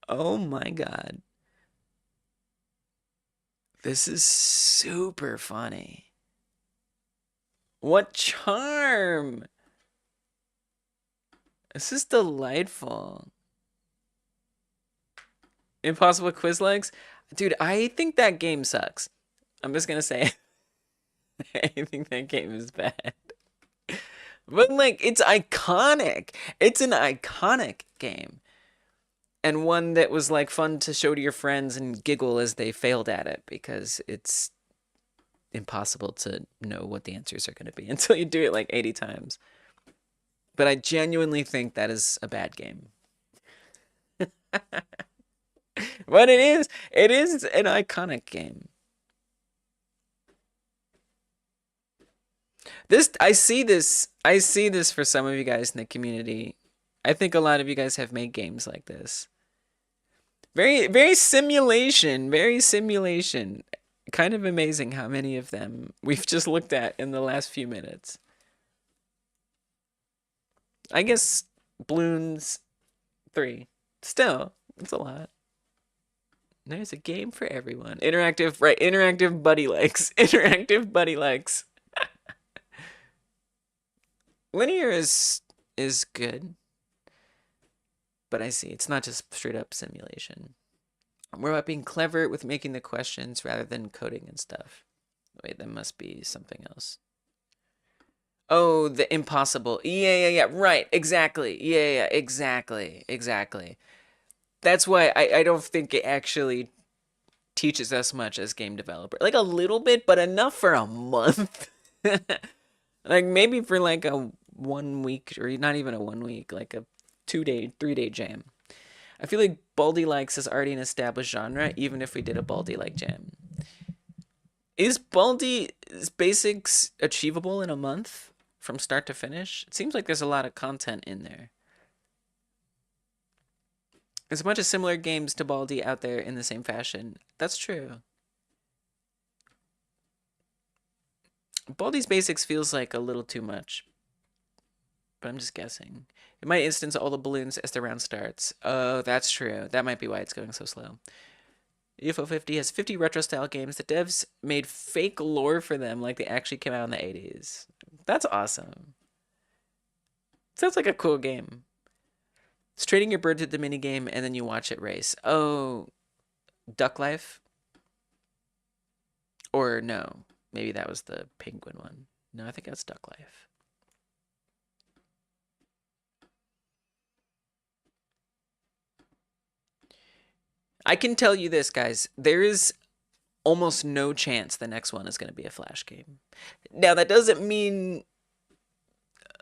Oh my god. This is super funny. What charm! This is delightful. Impossible Quiz Legs? Dude, I think that game sucks. I'm just gonna say I think that game is bad. But like, it's iconic. It's an iconic game. And one that was like fun to show to your friends and giggle as they failed at it, because it's impossible to know what the answers are going to be until you do it like 80 times. But I genuinely think that is a bad game. But it is an iconic game. I see this for some of you guys in the community. I think a lot of you guys have made games like this. Very simulation, Kind of amazing how many of them we've just looked at in the last few minutes. I guess Bloons 3. Still, it's a lot. There's a game for everyone. Interactive, right? Interactive buddy likes. Interactive buddy likes. Linear is good. But I see, it's not just straight up simulation. We're about being clever with making the questions rather than coding and stuff. Wait, that must be something else. Oh, the impossible. Yeah. Right, exactly. Yeah, exactly. That's why I don't think it actually teaches us much as game developer. Like a little bit, but enough for a month. Like maybe for like a 1 week, or not even a 1 week, like a 2-day, 3-day jam. I feel like Baldi Likes is already an established genre, even if we did a Baldi Like jam. Is Baldi's basics achievable in a month from start to finish? It seems like there's a lot of content in there. There's a bunch of similar games to Baldi out there in the same fashion. That's true. Baldi's basics feels like a little too much. But I'm just guessing. It might instance all the balloons as the round starts. Oh, that's true. That might be why it's going so slow. UFO 50 has 50 retro-style games. The devs made fake lore for them like they actually came out in the 80s. That's awesome. Sounds like a cool game. It's trading your bird to the minigame and then you watch it race. Oh, Duck Life? Or no, maybe that was the penguin one. No, I think that's Duck Life. I can tell you this, guys. There is almost no chance the next one is going to be a Flash game. Now, that doesn't mean...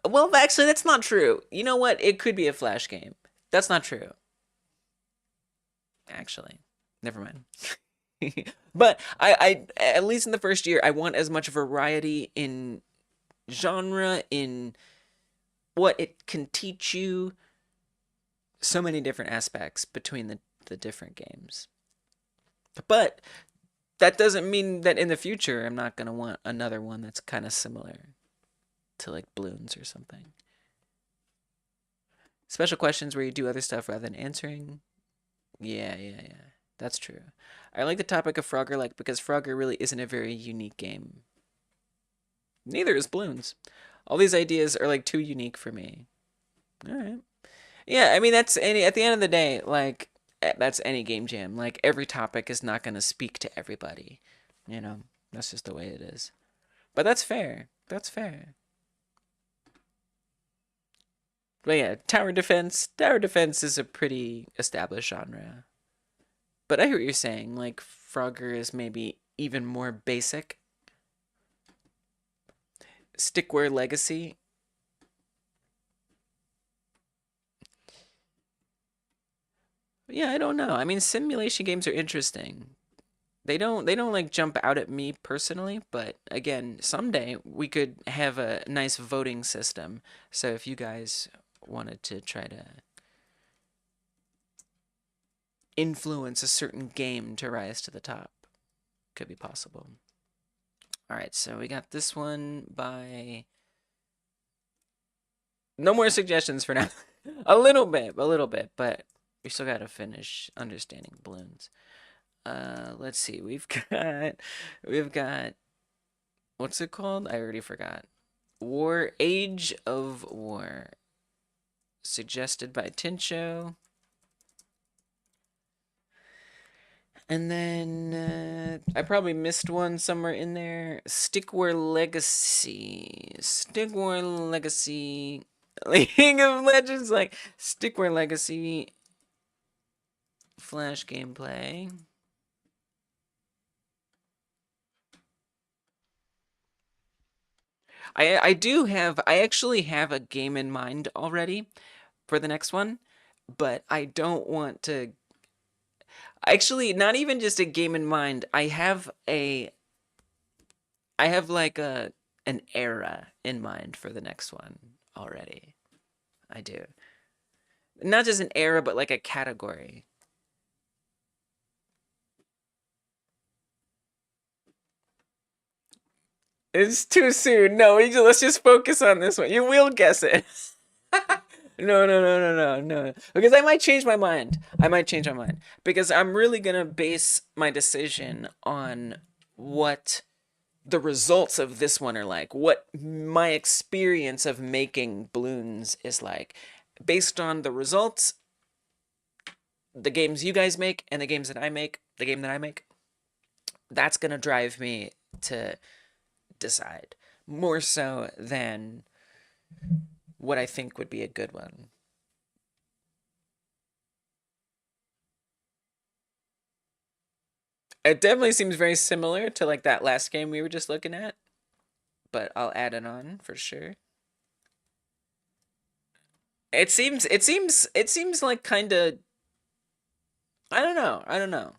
Well, actually, that's not true. You know what? It could be a Flash game. That's not true. Actually, never mind. But I at least in the first year, I want as much variety in genre, in what it can teach you. So many different aspects between the different games. But that doesn't mean that in the future I'm not going to want another one that's kind of similar to like Bloons or something. Special questions where you do other stuff rather than answering. Yeah. That's true. I like the topic of Frogger like because Frogger really isn't a very unique game. Neither is balloons. All these ideas are like too unique for me. All right. Yeah, I mean that's any at the end of the day, like that's any game jam. Like every topic is not going to speak to everybody. You know, that's just the way it is. But that's fair. That's fair. But yeah, tower defense. Tower defense is a pretty established genre. But I hear what you're saying. Like Frogger is maybe even more basic. Stickware Legacy. Yeah, I don't know. I mean, simulation games are interesting. They don't like jump out at me personally, but again, someday we could have a nice voting system. So if you guys wanted to try to influence a certain game to rise to the top, could be possible. All right, so we got this one by no more suggestions for now. a little bit, but we still got to finish understanding balloons. Let's see. We've got what's it called? I already forgot. Age of War. Suggested by Tincho. And then I probably missed one somewhere in there. Stickware Legacy. Stickware Legacy. League of Legends, like Stickware Legacy. Flash gameplay. I actually have a game in mind already for the next one, but I don't want to actually not even just a game in mind. I have like an era in mind for the next one already. I do. Not just an era, but like a category. It's too soon. No, let's just focus on this one. You will guess it. No. Because I might change my mind. I might change my mind. Because I'm really going to base my decision on what the results of this one are like. What my experience of making balloons is like. Based on the results, the games you guys make, and the games that I make, the game that I make, that's going to drive me to decide. More so than what I think would be a good one. It definitely seems very similar to like that last game we were just looking at, but I'll add it on for sure. It seems like kind of I don't know.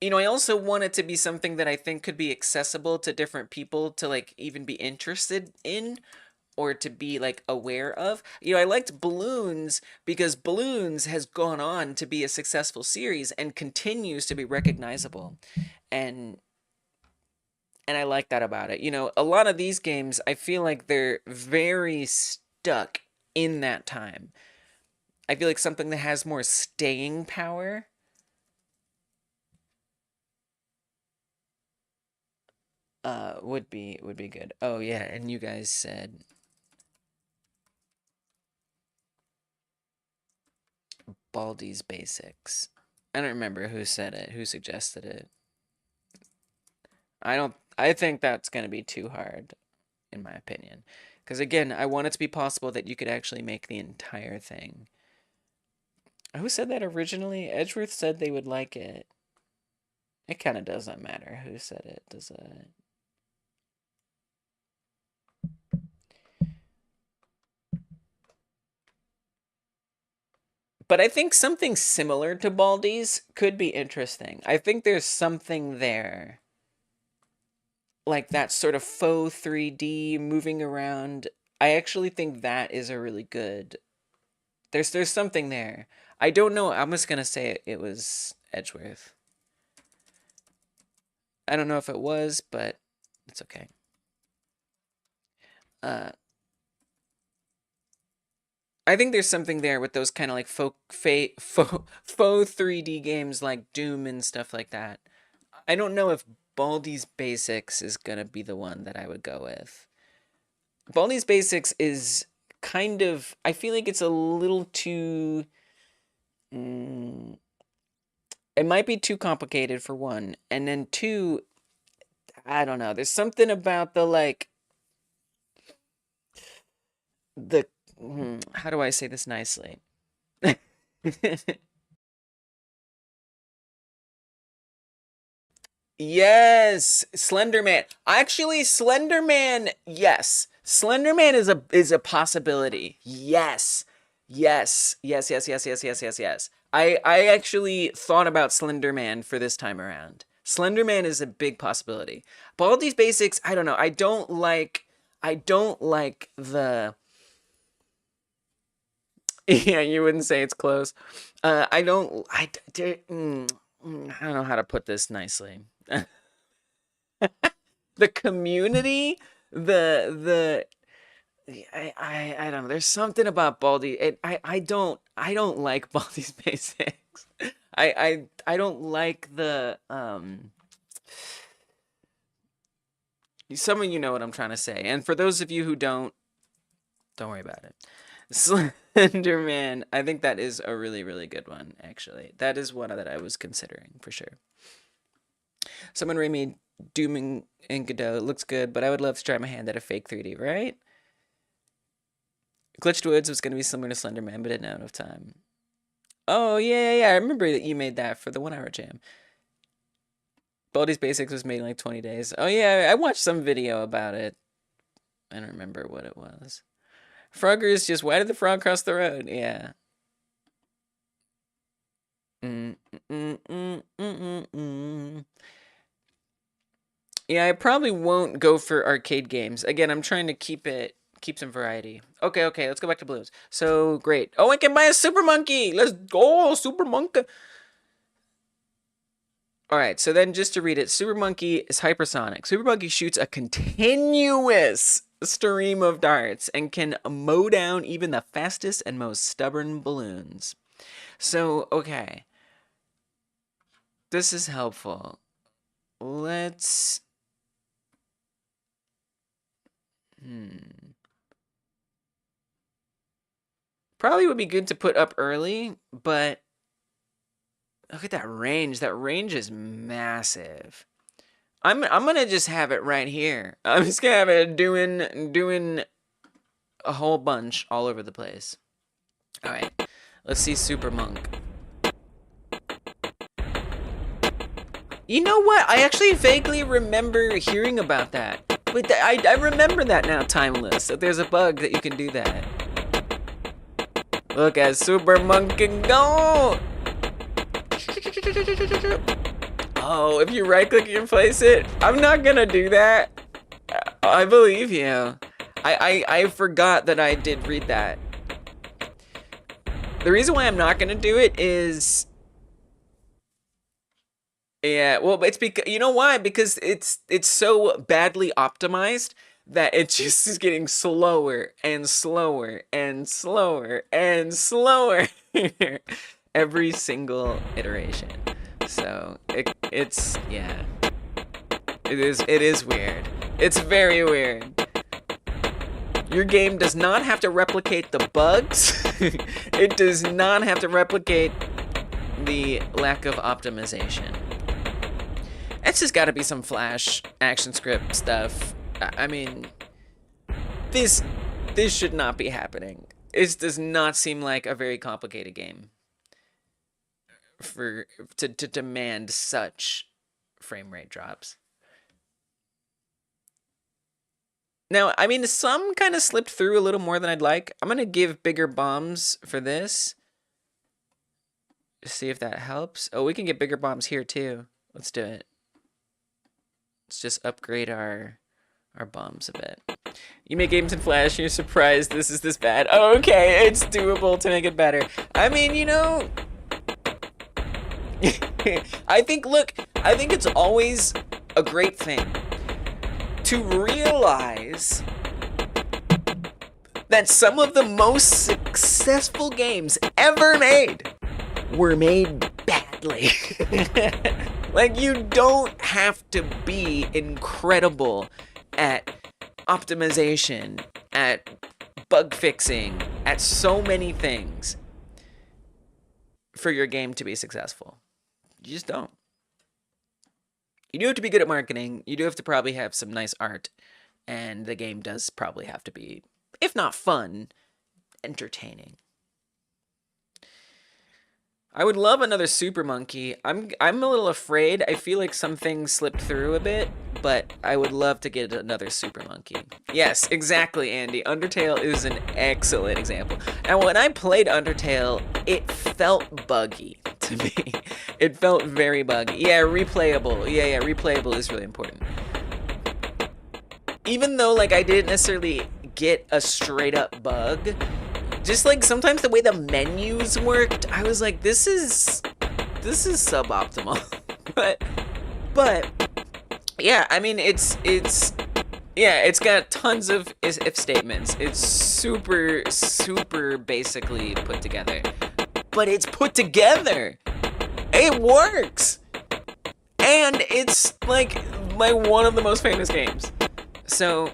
You know, I also want it to be something that I think could be accessible to different people to like even be interested in or to be like aware of. You know, I liked Balloons because Balloons has gone on to be a successful series and continues to be recognizable. And and I like that about it. You know, a lot of these games I feel like they're very stuck in that time. I feel like something that has more staying power would be good. Oh yeah, and you guys said Baldi's Basics. I don't remember who said it, who suggested it. I think that's going to be too hard in my opinion. Cuz again, I want it to be possible that you could actually make the entire thing. Who said that originally? Edgeworth said they would like it. It kind of doesn't matter who said it, does it? But I think something similar to Baldi's could be interesting. I think there's something there. Like that sort of faux 3D moving around. I actually think that is a really good. There's something there. I don't know. I'm just gonna say it was Edgeworth. I don't know if it was, but it's okay. Uh, I think there's something there with those kind of like faux 3D games like Doom and stuff like that. I don't know if Baldi's Basics is gonna be the one that I would go with. Baldi's Basics is kind of, I feel like it's a little too, it might be too complicated for one, and then two, I don't know, there's something about the, like, the, how do I say this nicely? Yes, Slenderman. Actually, Slenderman, yes. Slenderman is a possibility. Yes. Yes. Yes, yes, yes, yes, yes, yes, yes. I actually thought about Slenderman for this time around. Slenderman is a big possibility. Baldi's Basics, I don't know. I don't like the yeah, you wouldn't say it's close. I don't know how to put this nicely. The community, I don't know. There's something about Baldi. I don't like Baldi's Basics. I don't like the some of you know what I'm trying to say. And for those of you who don't worry about it. Slenderman, I think that is a really, really good one, actually. That is one that I was considering, for sure. Someone rate me Doom and Godot. It looks good, but I would love to try my hand at a fake 3D, right? Glitched Woods was going to be similar to Slenderman, but didn't have enough time. Oh, yeah. I remember that you made that for the 1 hour jam. Baldi's Basics was made in like 20 days. Oh, yeah, I watched some video about it. I don't remember what it was. Froggers just, why did the frog cross the road? Yeah. Yeah, I probably won't go for arcade games. Again, I'm trying to keep some variety. Okay, let's go back to balloons. So, great. Oh, I can buy a Super Monkey! Let's go, Super Monkey! Alright, so then just to read it, Super Monkey is hypersonic. Super Monkey shoots a continuous stream of darts and can mow down even the fastest and most stubborn balloons. So, okay. This is helpful. Let's... Probably would be good to put up early, but... Look at that range. That range is massive. I'm gonna just have it right here. I'm just gonna have it doing a whole bunch all over the place. All right, let's see Super Monk. You know what? I actually vaguely remember hearing about that. Wait, I remember that now, Timeless. That there's a bug that you can do that. Look at Super Monk can go. Oh, if you right click and place it, I'm not gonna do that. I believe you. I forgot that I did read that. The reason why I'm not gonna do it is, yeah, well, it's because, you know why? Because it's so badly optimized that it just is getting slower and slower and slower and slower every single iteration. So it's yeah, it is weird. It's very weird. Your game does not have to replicate the bugs. It does not have to replicate the lack of optimization. It's just got to be some Flash action script stuff. I mean, this should not be happening. It does not seem like a very complicated game to demand such frame rate drops. Now, I mean, some kind of slipped through a little more than I'd like. I'm going to give bigger bombs for this. See if that helps. Oh, we can get bigger bombs here too. Let's do it. Let's just upgrade our bombs a bit. You make games in Flash, you're surprised this is this bad. Okay, it's doable to make it better. I mean, you know, I think it's always a great thing to realize that some of the most successful games ever made were made badly. Like, you don't have to be incredible at optimization, at bug fixing, at so many things for your game to be successful. You just don't. You do have to be good at marketing. You do have to probably have some nice art. And the game does probably have to be, if not fun, entertaining. I would love another Super Monkey. I'm a little afraid. I feel like some things slipped through a bit, but I would love to get another Super Monkey. Yes, exactly, Andy. Undertale is an excellent example. And when I played Undertale, it felt buggy to me. It felt very buggy. Yeah, replayable. Yeah, replayable is really important. Even though, like, I didn't necessarily get a straight up bug, just like sometimes the way the menus worked, I was like, this is suboptimal. but yeah, I mean, it's got tons of if statements. It's super basically put together, but it's put together. It works, and it's like one of the most famous games. So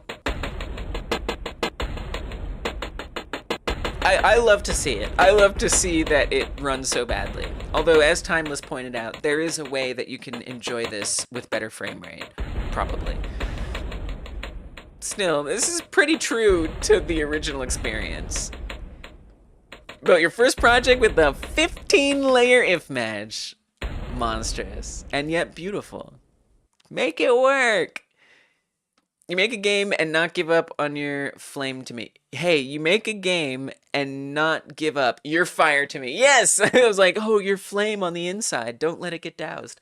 I love to see it. I love to see that it runs so badly. Although, as Timeless pointed out, there is a way that you can enjoy this with better frame rate. Probably. Still, this is pretty true to the original experience. But your first project with the 15-layer if match. Monstrous. And yet beautiful. Make it work! You make a game and not give up on your flame to me. Hey, you make a game and not give up. You're fire to me. Yes! I was like, oh, your flame on the inside. Don't let it get doused.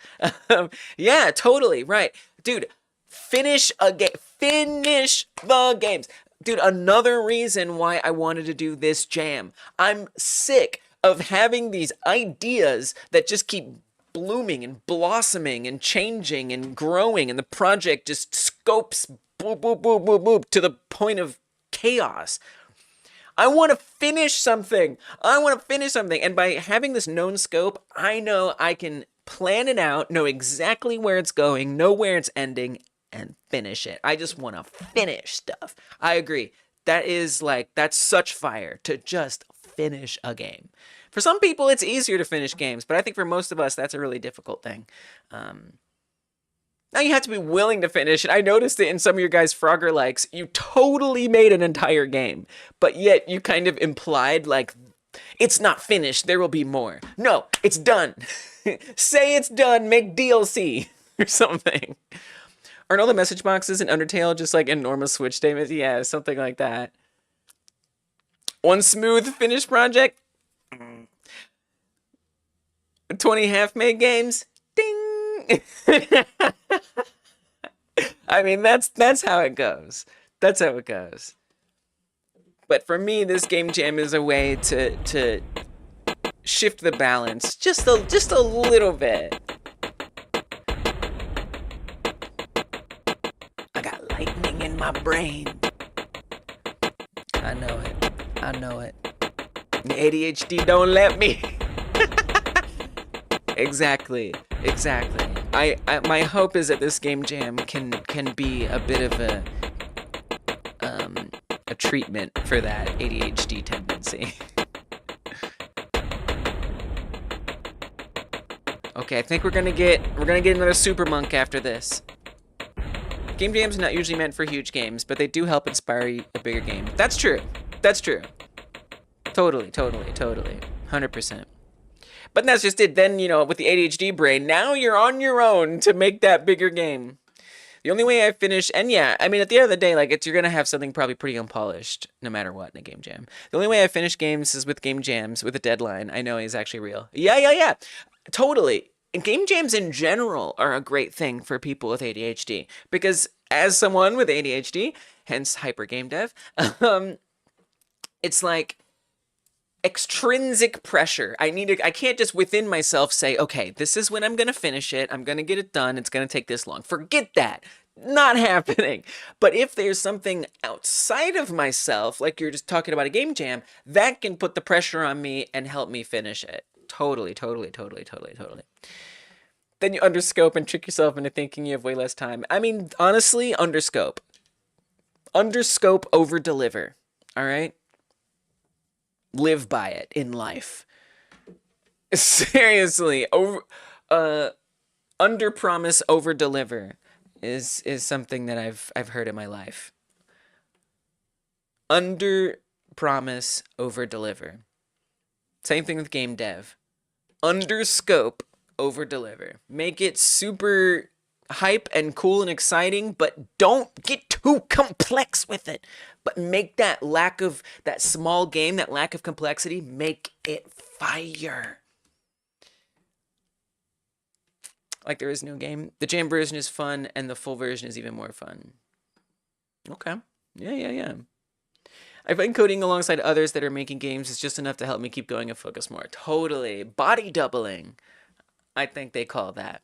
Yeah, totally. Right. Dude, finish a game. Finish the games. Dude, another reason why I wanted to do this jam. I'm sick of having these ideas that just keep blooming and blossoming and changing and growing, and the project just scopes boop, boop, boop, boop, boop, to the point of chaos. I want to finish something. And by having this known scope, I know I can plan it out, know exactly where it's going, know where it's ending, and finish it. I just want to finish stuff. I agree. That's such fire to just finish a game. For some people, it's easier to finish games, but I think for most of us, that's a really difficult thing. Now you have to be willing to finish it. I noticed it in some of your guys' Frogger likes. You totally made an entire game, but yet you kind of implied like, it's not finished, there will be more. No, it's done. Say it's done, make DLC or something. Aren't all the message boxes in Undertale just like enormous Switch statements? Yeah, something like that. One smooth finished project. 20 half-made games. Ding! I mean, that's how it goes. That's how it goes. But for me, this game jam is a way to shift the balance just a little bit. I got lightning in my brain. I know it. I know it. The ADHD don't let me. Exactly. My hope is that this game jam can be a bit of a treatment for that ADHD tendency. Okay, I think we're gonna get another Super Monk after this. Game jams are not usually meant for huge games, but they do help inspire a bigger game. That's true. That's true. Totally. 100%. But that's just it. Then, with the ADHD brain, now you're on your own to make that bigger game. The only way I finish, and yeah, I mean, at the end of the day, like, you're going to have something probably pretty unpolished, no matter what, in a game jam. The only way I finish games is with game jams, with a deadline I know is actually real. Yeah. Totally. And game jams in general are a great thing for people with ADHD. Because as someone with ADHD, hence hyper game dev, it's like extrinsic pressure. I can't just within myself say, okay, this is when I'm going to finish it. I'm going to get it done. It's going to take this long. Forget that. Not happening. But if there's something outside of myself, like you're just talking about a game jam, that can put the pressure on me and help me finish it. Totally. then you underscope and trick yourself into thinking you have way less time. I mean, honestly, underscope. Underscope over deliver. All right? Live by it in life. Seriously, under promise, over deliver is something that I've heard in my life. Under promise, over deliver. Same thing with game dev. Under scope, over deliver. Make it super hype and cool and exciting, but don't get too complex with it. But make that that small game, that lack of complexity, make it fire. Like there is no game. The jam version is fun, and the full version is even more fun. Okay. Yeah. I find coding alongside others that are making games is just enough to help me keep going and focus more. Totally. Body doubling, I think they call that.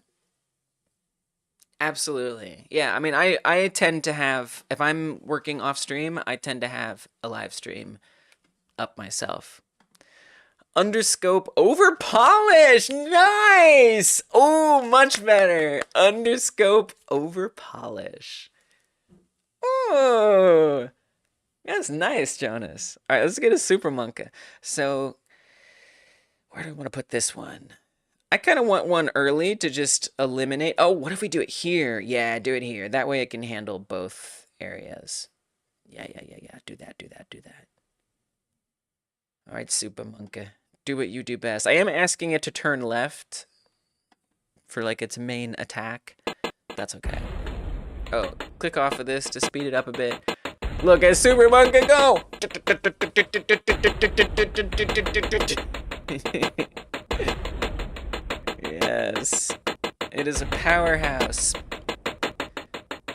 Absolutely. Yeah, I mean, I tend to have, if I'm working off stream, I tend to have a live stream up myself. Underscope over polish. Nice. Oh, much better. Underscope over polish. Oh, that's nice, Jonas. All right, let's get a super monka. So, where do I want to put this one? I kind of want one early to just eliminate. Oh, what if we do it here? Yeah, do it here. That way it can handle both areas. Yeah. Do that. All right, super monka. Do what you do best. I am asking it to turn left for like its main attack. That's okay. Oh, click off of this to speed it up a bit. Look at Super Monkey go! Yes. It is a powerhouse.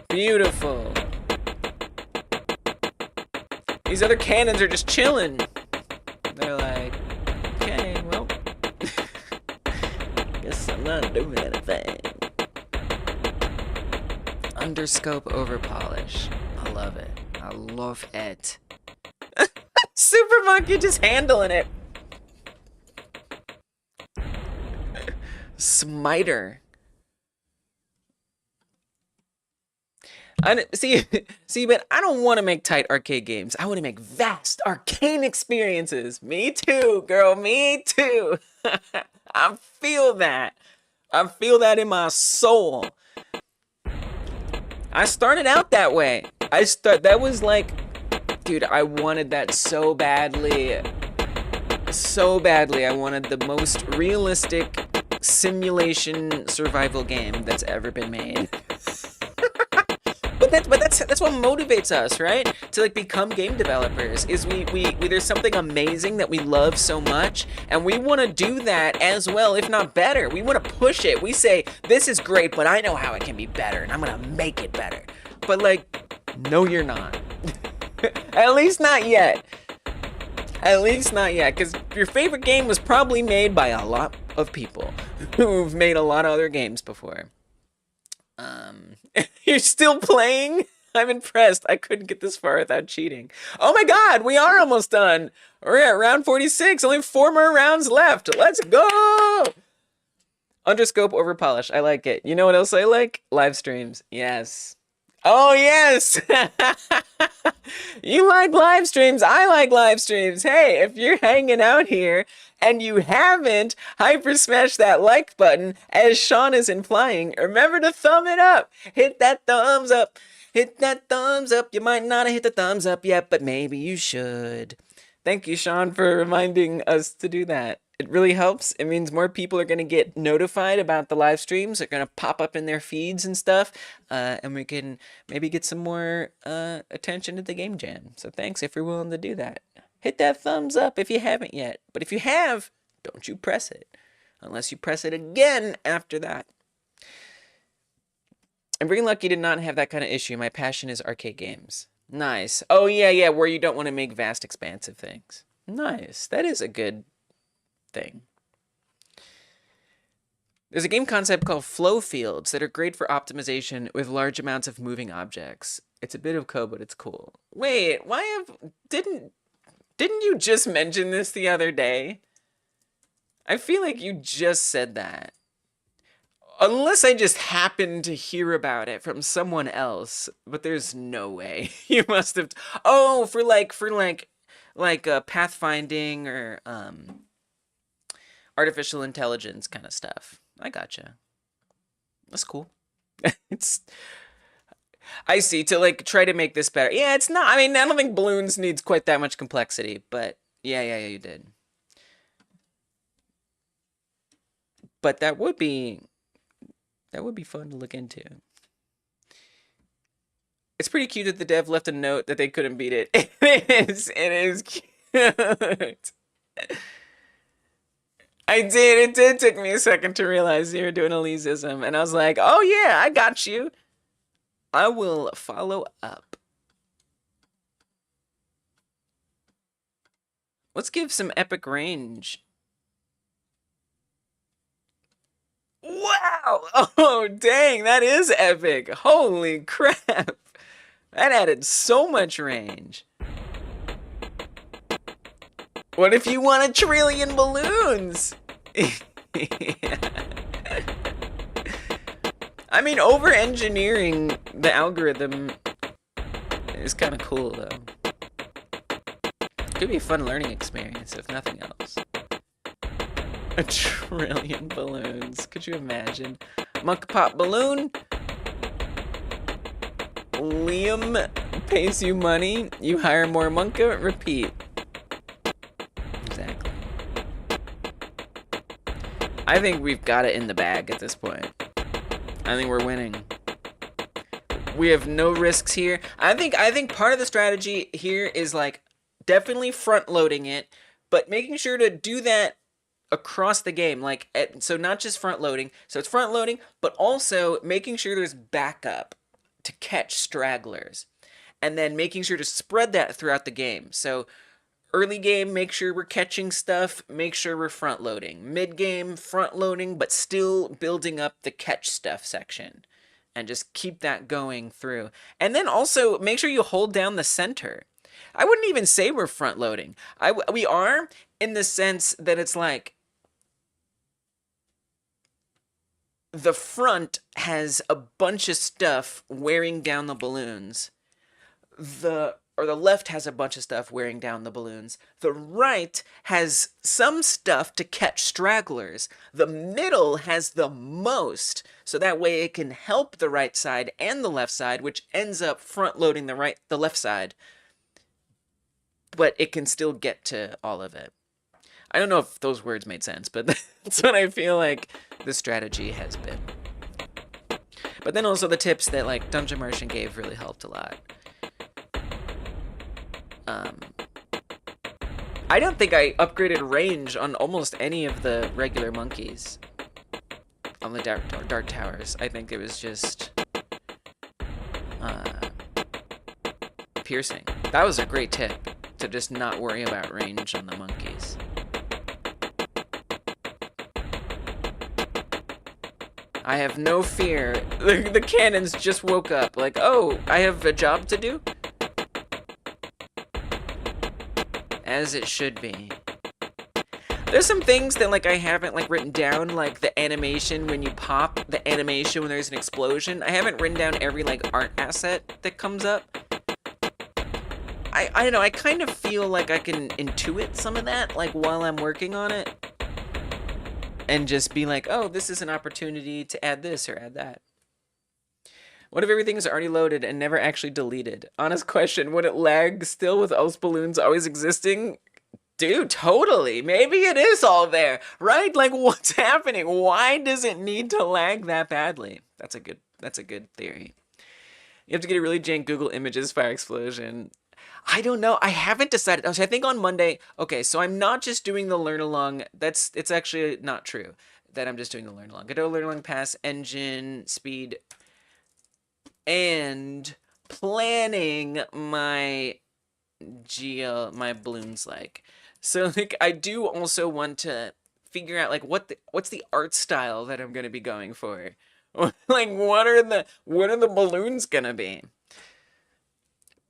Beautiful. These other cannons are just chilling. They're like, okay, well, guess I'm not doing anything. Underscope over polish. I love it. I love it. Super Monkey just handling it. Smiter. See, but I don't want to make tight arcade games. I want to make vast arcane experiences. Me too, girl. Me too. I feel that. I feel that in my soul. I started out that way. That was like, dude, I wanted that so badly. So badly. I wanted the most realistic simulation survival game that's ever been made. But that's what motivates us, right? To like become game developers. Is we there's something amazing that we love so much, and we want to do that as well, if not better. We want to push it. We say this is great, but I know how it can be better, and I'm gonna make it better. But like, no, you're not. At least not yet. At least not yet, because your favorite game was probably made by a lot of people who've made a lot of other games before. You're still playing? I'm impressed. I couldn't get this far without cheating. Oh my god, we are almost done. We're at round 46. Only 4 more rounds left. Let's go! Underscope over polish. I like it. You know what else I like? Live streams. Yes. Oh, yes! You like live streams. I like live streams. Hey, if you're hanging out here and you haven't hyper smashed that like button as Sean is implying, remember to thumb it up. Hit that thumbs up. Hit that thumbs up. You might not have hit the thumbs up yet, but maybe you should. Thank you, Sean, for reminding us to do that. It really helps. It means more people are going to get notified about the live streams. They're going to pop up in their feeds and stuff. And we can maybe get some more attention to the game jam. So thanks if you're willing to do that. Hit that thumbs up if you haven't yet. But if you have, don't you press it. Unless you press it again after that. I'm very lucky to not have that kind of issue. My passion is arcade games. Nice. Oh, yeah, where you don't want to make vast, expansive things. Nice. That is a good thing. There's a game concept called flow fields that are great for optimization with large amounts of moving objects. It's a bit of code, but it's cool. Wait, didn't you just mention this the other day? I feel like you just said that. Unless I just happened to hear about it from someone else, but there's no way. You must have. Oh, for pathfinding or artificial intelligence kind of stuff. I gotcha. That's cool. It's. I see. To like try to make this better. Yeah, it's not. I mean, I don't think balloons needs quite that much complexity, but yeah, you did. But that would be fun to look into. It's pretty cute that the dev left a note that they couldn't beat it. It is cute. I did. It did take me a second to realize you were doing elitism, and I was like, "Oh yeah, I got you. I will follow up." Let's give some epic range. Wow! Oh dang, that is epic. Holy crap! That added so much range. What if you want 1 trillion balloons? Yeah. I mean, over-engineering the algorithm is kind of cool, though. Could be a fun learning experience, if nothing else. 1 trillion balloons. Could you imagine? Monk pop balloon. Liam pays you money. You hire more monka. Repeat. Exactly. I think we've got it in the bag at this point. I think we're winning. We have no risks here. I think part of the strategy here is like definitely front loading it, but making sure to do that across the game. Like so not just front loading. So it's front loading, but also making sure there's backup to catch stragglers. And then making sure to spread that throughout the game. So early game, make sure we're catching stuff, make sure we're front loading. Mid game, front loading, but still building up the catch stuff section. And just keep that going through. And then also make sure you hold down the center. I wouldn't even say we're front loading. We are in the sense that it's like the front has a bunch of stuff wearing down the balloons. The left has a bunch of stuff wearing down the balloons. The right has some stuff to catch stragglers. The middle has the most, so that way it can help the right side and the left side, which ends up front loading the left side. But it can still get to all of it. I don't know if those words made sense, but that's what I feel like the strategy has been. But then also the tips that like Dungeon Merchant gave really helped a lot. I don't think I upgraded range on almost any of the regular monkeys on the dark towers. I think it was just piercing. That was a great tip, to just not worry about range on the monkeys. I have no fear. The cannons just woke up like, oh, I have a job to do? As it should be. There's some things that like I haven't like written down, like the animation when you pop, the animation when there's an explosion. I haven't written down every like art asset that comes up. I don't know, I kind of feel like I can intuit some of that like while I'm working on it. And just be like, oh, this is an opportunity to add this or add that. What if everything is already loaded and never actually deleted? Honest question, would it lag still with else balloons always existing? Dude, totally. Maybe it is all there, right? Like, what's happening? Why does it need to lag that badly? That's a good theory. You have to get a really jank Google Images fire explosion. I don't know. I haven't decided. I think on Monday. Okay, so I'm not just doing the learn along. It's actually not true that I'm just doing the learn along. Godot learn along pass engine speed and planning my balloons like. So like I do also want to figure out like what's the art style that I'm gonna be going for. Like what are the balloons gonna be?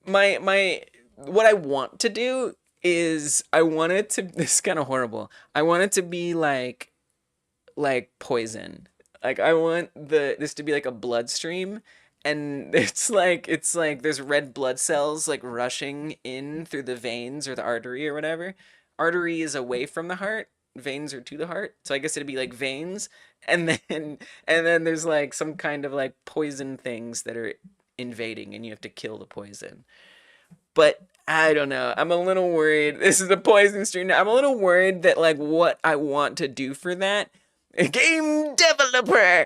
What I want to do is I want it to, this is kind of horrible. I want it to be like poison. Like I want this to be like a bloodstream, and it's like there's red blood cells like rushing in through the veins or the artery or whatever. Artery is away from the heart, veins are to the heart. So I guess it'd be like veins, and then there's like some kind of like poison things that are invading, and you have to kill the poison. But I don't know. I'm a little worried. This is a poison stream. I'm a little worried that like what I want to do for that game developer.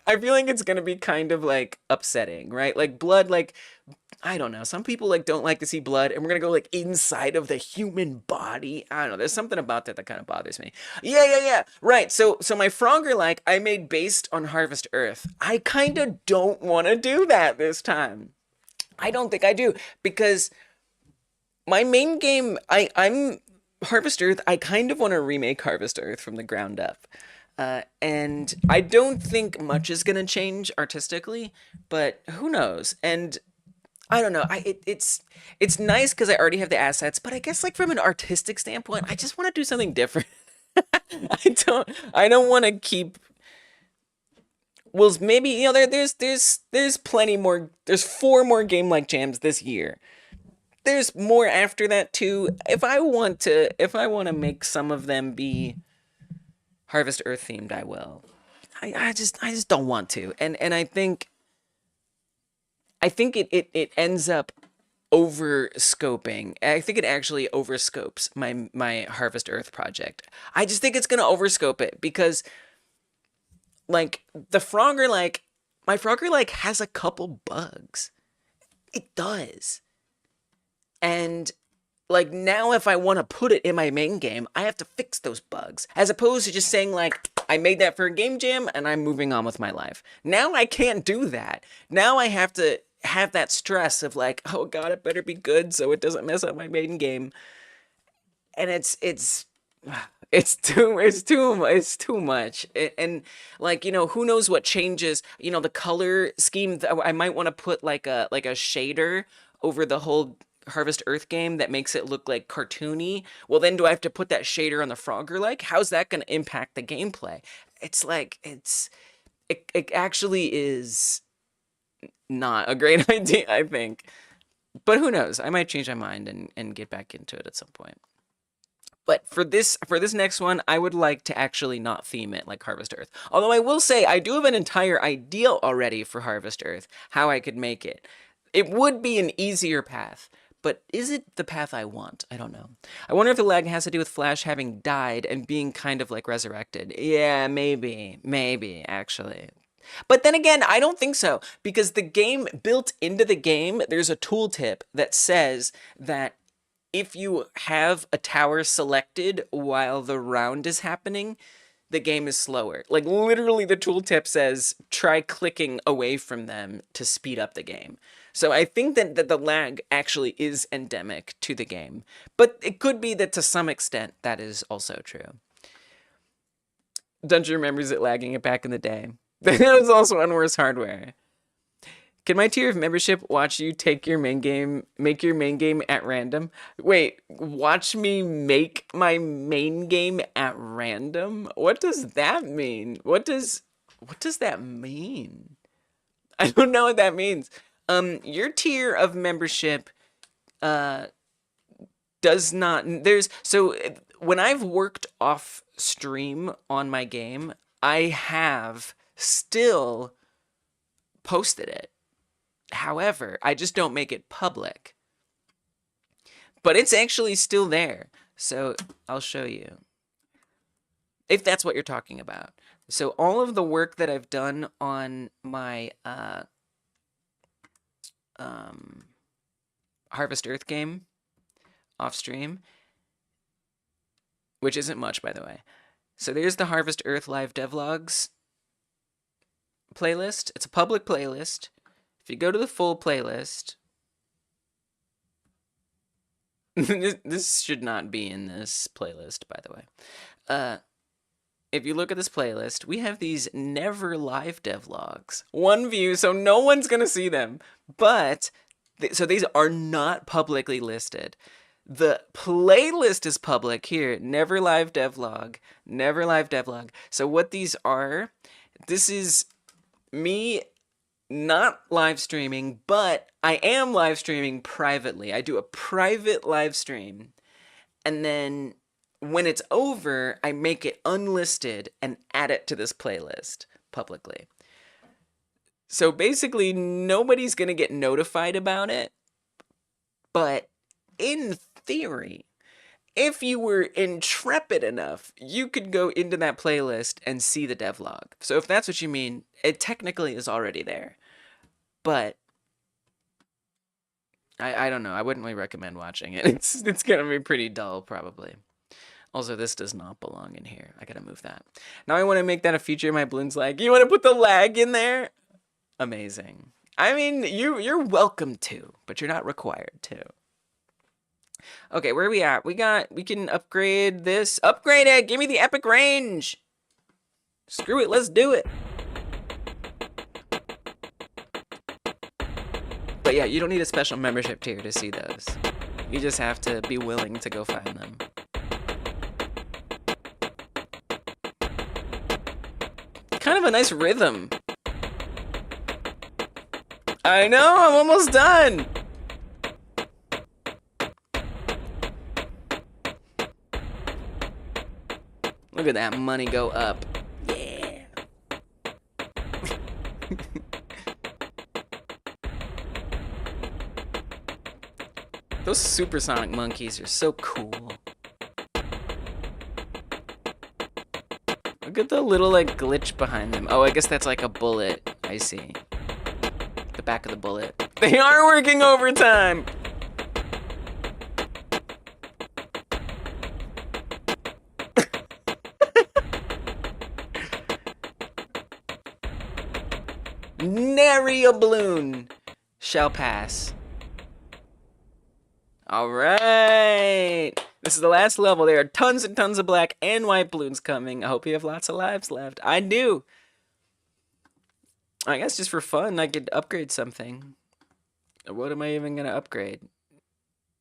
I feel like it's gonna be kind of like upsetting, right? Like blood, like I don't know. Some people like don't like to see blood, and we're gonna go like inside of the human body. I don't know. There's something about that that kind of bothers me. Yeah. Right. So my Frogger like I made based on Harvest Earth. I kind of don't want to do that this time. I don't think I do because my main game, I'm Harvest Earth. I kind of want to remake Harvest Earth from the ground up. And I don't think much is gonna change artistically, but who knows? And I don't know. It's nice because I already have the assets, but I guess like from an artistic standpoint, I just want to do something different. I don't want to keep. Well, maybe there's plenty more. There's 4 more game like jams this year. There's more after that too. If I want to make some of them be Harvest Earth themed, I will. I just don't want to. And I think it ends up over scoping. I think it actually overscopes my Harvest Earth project. I just think it's gonna overscope it because like the Frogger like my Frogger like has a couple bugs. It does. And like now if I want to put it in my main game, I have to fix those bugs. As opposed to just saying like I made that for a game jam and I'm moving on with my life. Now I can't do that. Now I have to have that stress of like, oh god, it better be good so it doesn't mess up my main game. And it's too much. And like, who knows what changes, the color scheme. I might want to put like a shader over the whole Harvest Earth game that makes it look like cartoony. Well, then do I have to put that shader on the Frogger? Like, how's that going to impact the gameplay? It's like it actually is not a great idea, I think. But who knows? I might change my mind and get back into it at some point. But for this next one, I would like to actually not theme it like Harvest Earth. Although I will say I do have an entire idea already for Harvest Earth, how I could make it. It would be an easier path, but is it the path I want? I don't know. I wonder if the lag has to do with Flash having died and being kind of like resurrected. Yeah, maybe, actually. But then again, I don't think so, because the game, built into the game, there's a tooltip that says that if you have a tower selected while the round is happening, the game is slower. Like literally the tooltip says, try clicking away from them to speed up the game. So I think that the lag actually is endemic to the game. But it could be that to some extent that is also true. Don't you remember it lagging it back in the day? That was also on worse hardware. Can my tier of membership watch you make your main game at random? Wait, watch me make my main game at random? What does that mean? What does that mean? I don't know what that means. Your tier of membership does not, so when I've worked off stream on my game, I have still posted it. However, I just don't make it public. But it's actually still there. So I'll show you. If that's what you're talking about. So all of the work that I've done on my Harvest Earth game off stream, which isn't much, by the way. So there's the Harvest Earth live devlogs playlist. It's a public playlist. If you go to the full playlist, this should not be in this playlist, by the way. If you look at this playlist, we have these never live devlogs. 1 view, so no one's going to see them. But, so these are not publicly listed. The playlist is public here. Never live devlog. Never live devlog. So what these are This is me not live streaming, but I am live streaming privately. I do a private live stream, and then when it's over, I make it unlisted and add it to this playlist publicly. So basically, nobody's going to get notified about it, but in theory, if you were intrepid enough, you could go into that playlist and see the devlog. So if that's what you mean, it technically is already there. But I don't know. I wouldn't really recommend watching it. It's gonna be pretty dull, probably. Also, this does not belong in here. I gotta move that. Now I want to make that a feature of my balloons lag. You want to put the lag in there? Amazing. I mean, you're welcome to, but you're not required to. Okay, where are we at? We can upgrade this. Upgrade it! Give me the epic range! Screw it, let's do it! But yeah, you don't need a special membership tier to see those. You just have to be willing to go find them. Kind of a nice rhythm. I know, I'm almost done! Look at that money go up. Yeah. Those supersonic monkeys are so cool. Look at the little, like, glitch behind them. Oh, I guess that's like a bullet. I see. The back of the bullet. They are working overtime! Nary a balloon shall pass. Alright. This is the last level. There are tons and tons of black and white balloons coming. I hope you have lots of lives left. I do. I guess just for fun, I could upgrade something. What am I even going to upgrade?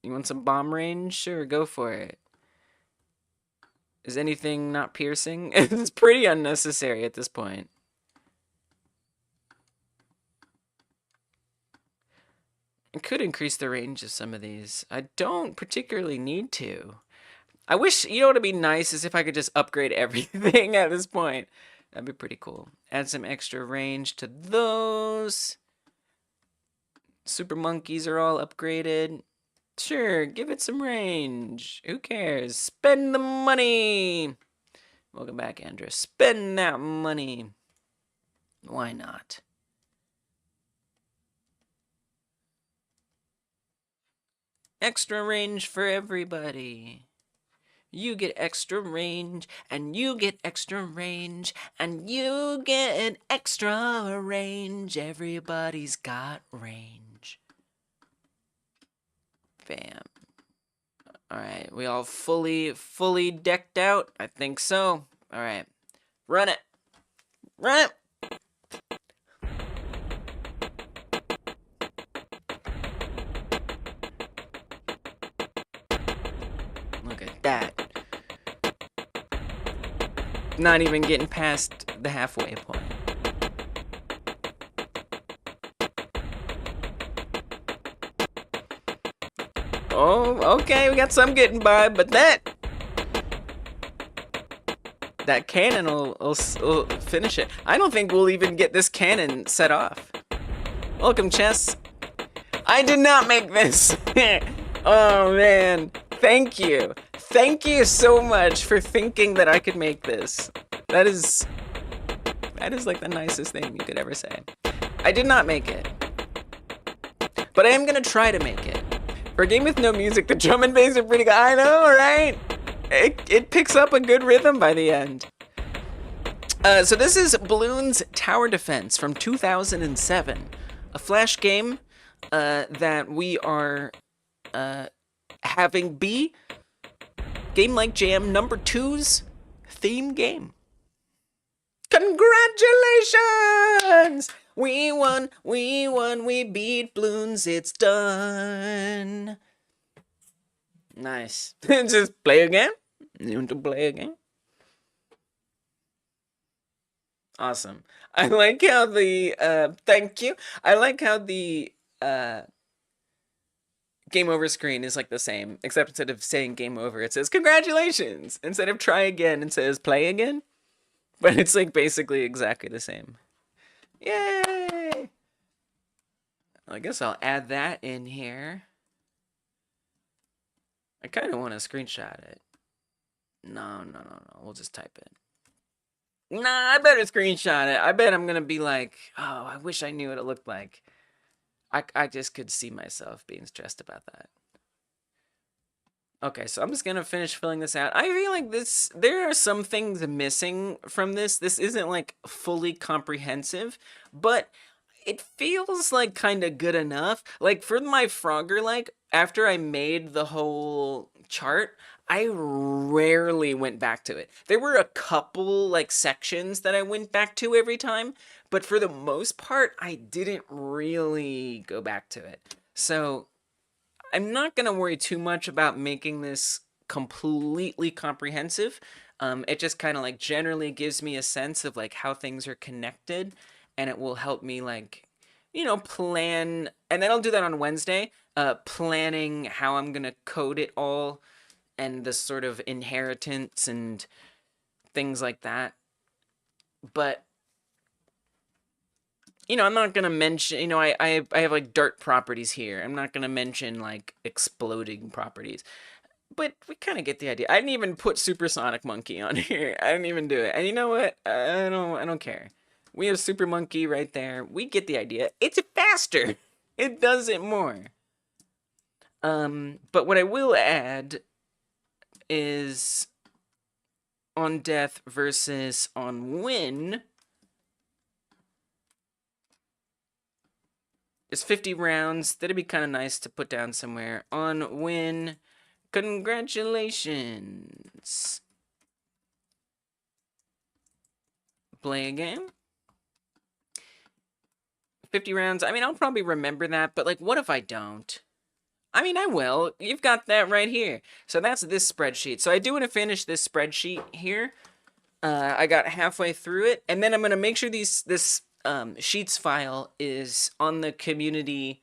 You want some bomb range? Sure, go for it. Is anything not piercing? It's pretty unnecessary at this point. I could increase the range of some of these. I don't particularly need to. I wish, you know what would be nice is if I could just upgrade everything at this point. That'd be pretty cool. Add some extra range to those. Super monkeys are all upgraded. Sure, give it some range. Who cares? Spend the money. Welcome back, Andrew. Spend that money. Why not? Extra range for everybody. You get extra range, and you get extra range, and you get extra range. Everybody's got range. Bam. Alright, we all fully decked out? I think so. Alright. Run it. Run it! Look at that. Not even getting past the halfway point. Oh, okay, we got some getting by, but that cannon will finish it. I don't think we'll even get this cannon set off. Welcome, Chess. I did not make this. Oh, man. Thank you. Thank you so much for thinking that I could make this. That is like the nicest thing you could ever say. I did not make it. But I am gonna try to make it. For a game with no music, the drum and bass are pretty good. I know, right? It picks up a good rhythm by the end. So this is Bloons Tower Defense from 2007. A Flash game that we are having be Game Like Jam number 2's theme game. Congratulations! We won, we beat Bloons, it's done. Nice. Just play again? You want to play again? Awesome. I like how the thank you. I like how the uh game over screen is like the same, except instead of saying game over, it says congratulations. Instead of try again, it says play again. But it's like basically exactly the same. Yay! I guess I'll add that in here. I kind of want to screenshot it. No. We'll just type it. Nah, I better screenshot it. I bet I'm gonna be like, oh, I wish I knew what it looked like. I just could see myself being stressed about that. Okay, so I'm just gonna finish filling this out. I feel like there are some things missing from this. This isn't like fully comprehensive, but it feels like kind of good enough. Like for my Frogger, like after I made the whole chart, I rarely went back to it. There were a couple like sections that I went back to every time, but for the most part, I didn't really go back to it. So I'm not going to worry too much about making this completely comprehensive. It just kind of like generally gives me a sense of like how things are connected, and it will help me like, plan. And then I'll do that on Wednesday, planning how I'm going to code it all and the sort of inheritance and things like that. But I'm not gonna mention, I have like Dart properties here. I'm not gonna mention like exploding properties, but we kind of get the idea. I didn't even put Supersonic Monkey on here. I didn't even do it. And you know what? I don't care. We have Super Monkey right there. We get the idea. It's faster. It does it more. But what I will add is on death versus on win. It's 50 rounds. That'd be kind of nice to put down somewhere. On win, congratulations. Play a game. 50 rounds. I mean, I'll probably remember that, but like, what if I don't? I mean, I will. You've got that right here. So that's this spreadsheet. So I do want to finish this spreadsheet here. I got halfway through it, and then I'm going to make sure this sheets file is on the community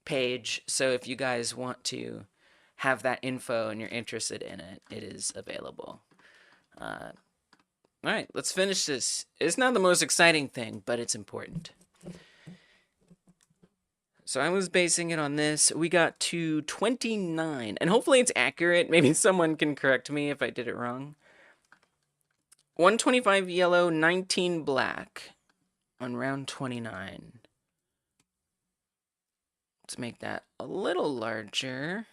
page. So if you guys want to have that info and you're interested in it, it is available. All right, let's finish this. It's not the most exciting thing, but it's important. So I was basing it on this. We got to 29, and hopefully it's accurate. Maybe someone can correct me if I did it wrong. 125 yellow, 19 black on round 29. Let's make that a little larger.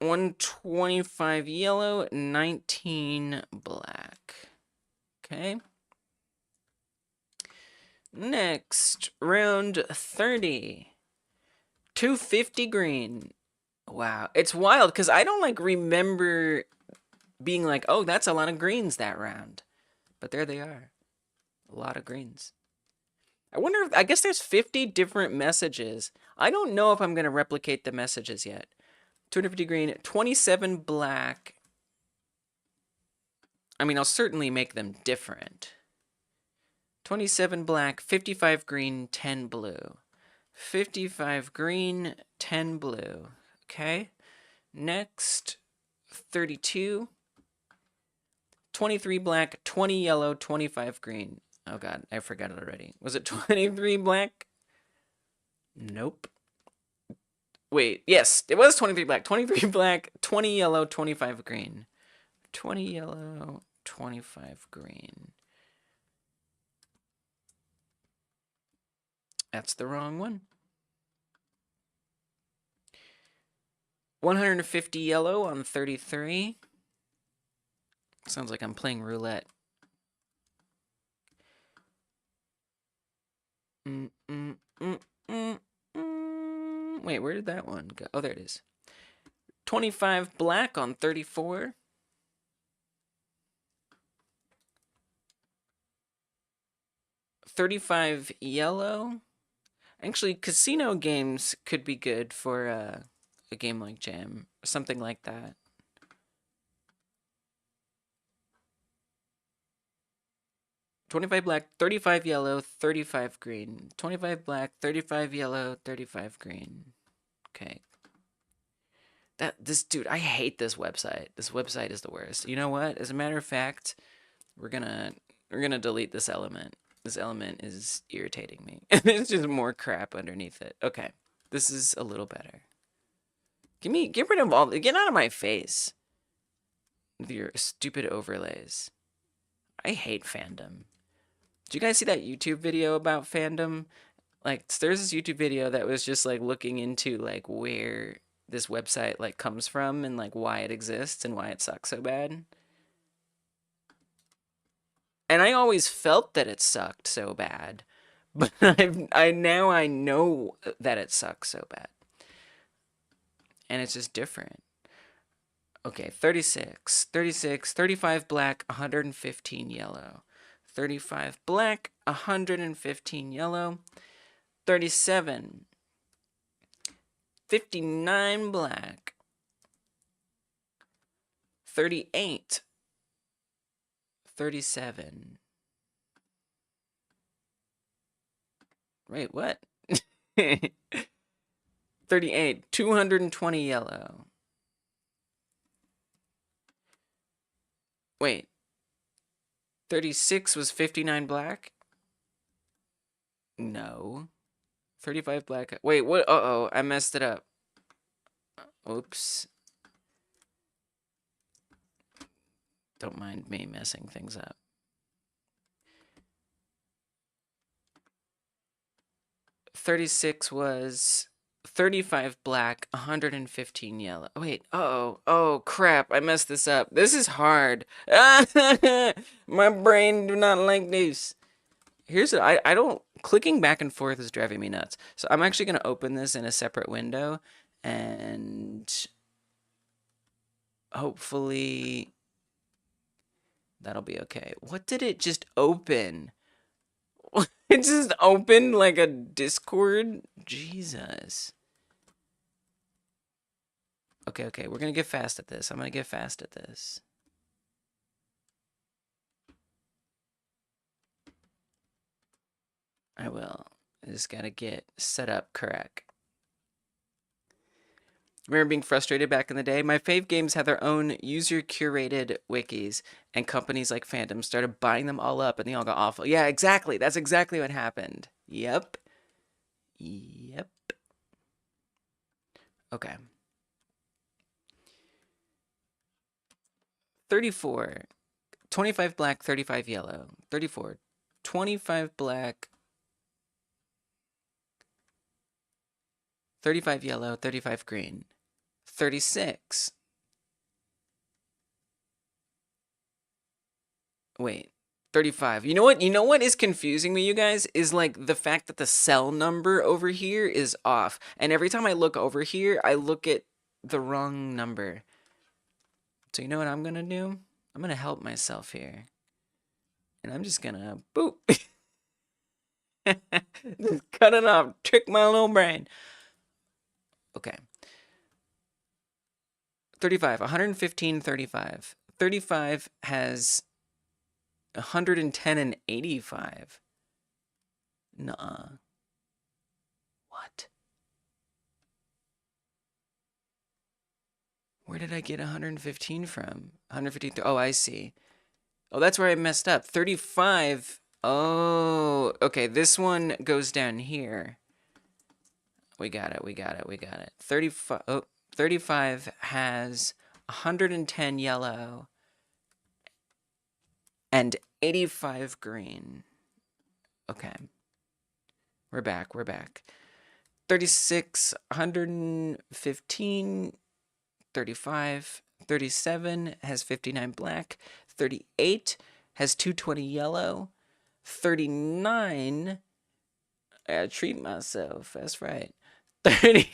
125 yellow, 19 black. Okay. Next, round 30. 250 green. Wow. It's wild because I don't like remember being like, oh, that's a lot of greens that round. But there they are. A lot of greens. I wonder if, I guess there's 50 different messages. I don't know if I'm going to replicate the messages yet. 250 green, 27 black. I mean, I'll certainly make them different. 27 black, 55 green, 10 blue. 55 green, 10 blue. Okay. Next, 32. 23 black, 20 yellow, 25 green. Oh god, I forgot it already. Was it 23 black? Nope. Wait, yes, it was 23 black. 23 black, 20 yellow, 25 green. 20 yellow, 25 green. That's the wrong one. 150 yellow on 33. Sounds like I'm playing roulette. Wait, where did that one go? Oh, there it is. 25 black on 34. 35 yellow. Actually, casino games could be good for a game like Jam. Something like that. 25 black, 35 yellow, 35 green. 25 black, 35 yellow, 35 green. Okay. This dude, I hate this website. This website is the worst. You know what? As a matter of fact, we're gonna delete this element. This element is irritating me. There's just more crap underneath it. Okay. This is a little better. Get rid of get out of my face with your stupid overlays. I hate fandom. Did you guys see that YouTube video about fandom? Like, there's this YouTube video that was just like looking into like where this website like comes from and like why it exists and why it sucks so bad. And I always felt that it sucked so bad, but I know that it sucks so bad, and it's just different. Okay, 36, 35 black, 115 yellow. 35 black, 115 yellow. 37, 59 black. 38, 37. Wait, what? 38, 220 yellow. Wait. 36 was 59 black? No. 35 black. Wait, what? Uh-oh, I messed it up. Oops. Don't mind me messing things up. $36 was 35 black, 115 yellow. Wait, uh-oh. Oh, crap, I messed this up. This is hard. My brain do not like this. Here's I don't, clicking back and forth is driving me nuts. So I'm actually going to open this in a separate window and hopefully that'll be okay. What did it just open? It just opened like a Discord? Jesus. Okay, we're gonna get fast at this. I'm gonna get fast at this. I will. I just gotta get set up correct. Remember being frustrated back in the day? My fave games had their own user-curated wikis, and companies like Fandom started buying them all up, and they all got awful. Yeah, exactly. That's exactly what happened. Yep. Yep. Okay. 34. 25 black, 35 yellow. 34. 25 black, 35 yellow, 35 green. 36. Wait. 35. You know what is confusing me, you guys? Is like the fact that the cell number over here is off. And every time I look over here, I look at the wrong number. So you know what I'm gonna do? I'm gonna help myself here. And I'm just gonna boop. Just cut it off. Trick my little brain. Okay. 35. 115, 35. 35 has 110 and 85. Nuh-uh. What? Where did I get 115 from? 115. Oh, I see. Oh, that's where I messed up. 35. Oh, okay. This one goes down here. We got it. 35. Oh, 35 has 110 yellow and 85 green. Okay. We're back. 36, 115, 35, 37 has 59 black, 38 has 220 yellow, 39, I gotta treat myself, that's right, 30,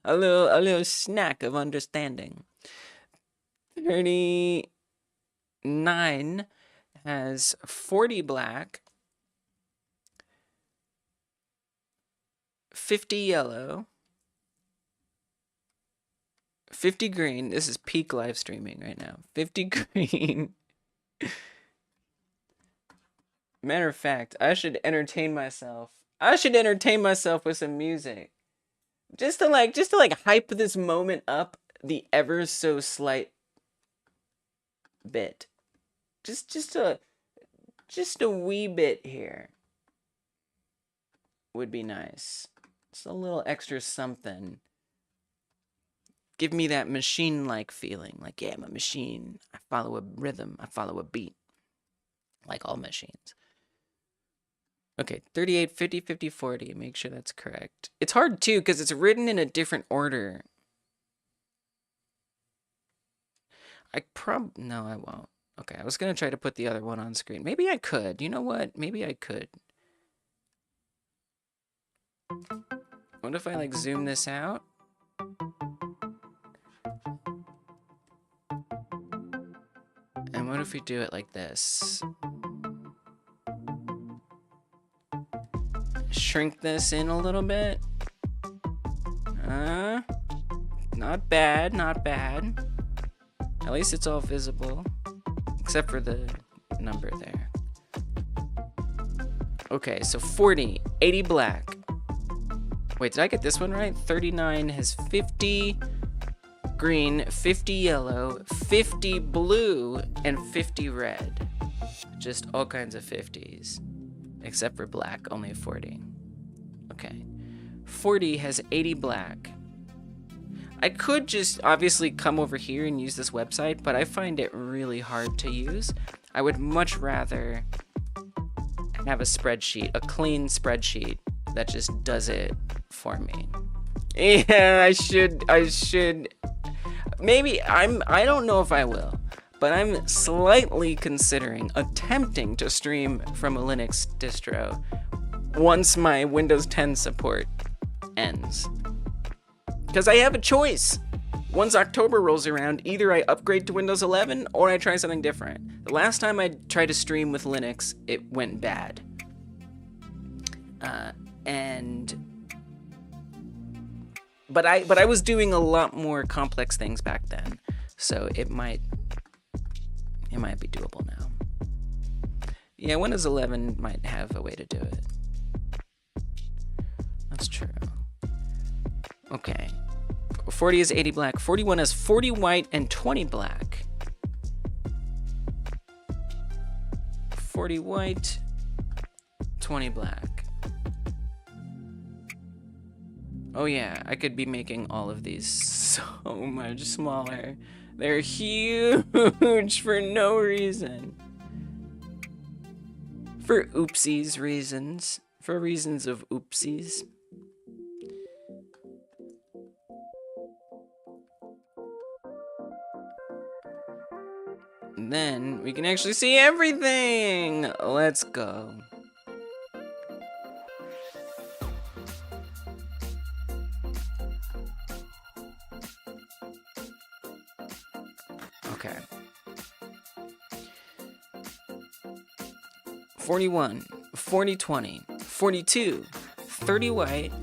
a little snack of understanding, 39 has 40 black, 50 yellow, 50 green. This is peak live streaming right now. 50 green. Matter of fact, I should entertain myself. I should entertain myself with some music. Just to like hype this moment up the ever so slight bit. Just a wee bit here would be nice. Just a little extra something. Give me that machine-like feeling. Like, yeah, I'm a machine. I follow a rhythm. I follow a beat. Like all machines. Okay, 38, 50, 50, 40. Make sure that's correct. It's hard, too, because it's written in a different order. No, I won't. Okay, I was going to try to put the other one on screen. Maybe I could. You know what? Maybe I could. What if I, like, zoom this out? And what if we do it like this? Shrink this in a little bit. Not bad, not bad. At least it's all visible. Except for the number there. Okay, so 40, 80 black. Wait, did I get this one right? 39 has 50 green, 50 yellow, 50 blue, and 50 red. Just all kinds of 50s. Except for black, only 40. Okay. 40 has 80 black. I could just obviously come over here and use this website, but I find it really hard to use. I would much rather have a spreadsheet, a clean spreadsheet that just does it for me. Yeah, I should. Maybe I don't know if I will, but I'm slightly considering attempting to stream from a Linux distro once my Windows 10 support ends. Because I have a choice. Once October rolls around, either I upgrade to Windows 11 or I try something different. The last time I tried to stream with Linux, it went bad. But I was doing a lot more complex things back then, so it might be doable now. Yeah, Windows 11 might have a way to do it. That's true. Okay. 40 is 80 black. 41 is 40 white and 20 black. 40 white, 20 black. Oh yeah, I could be making all of these so much smaller. They're huge for no reason. For oopsies reasons. For reasons of oopsies. And then we can actually see everything. Let's go. Okay. 41, 40, 20, 42, 30 white,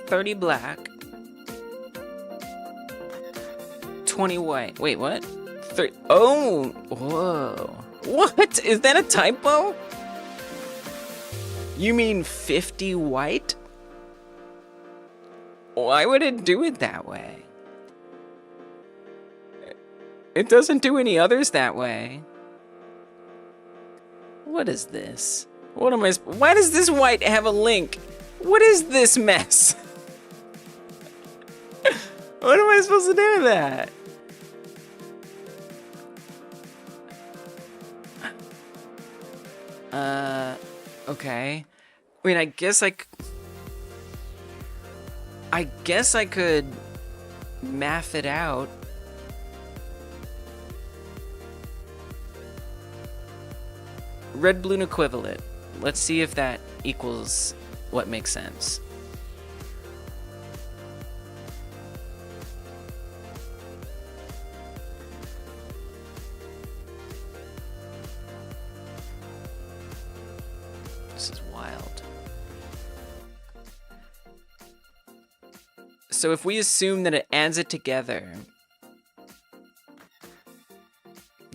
30 black, 20 white. Wait, what? 30. Oh, whoa. What? Is that a typo? You mean 50 white? Why would it do it that way? It doesn't do any others that way. What is this? What am I? Why does this white have a link? What is this mess? What am I supposed to do with that? Okay. I mean, I guess I could math it out. Red balloon equivalent. Let's see if that equals what makes sense. This is wild. So if we assume that it adds it together,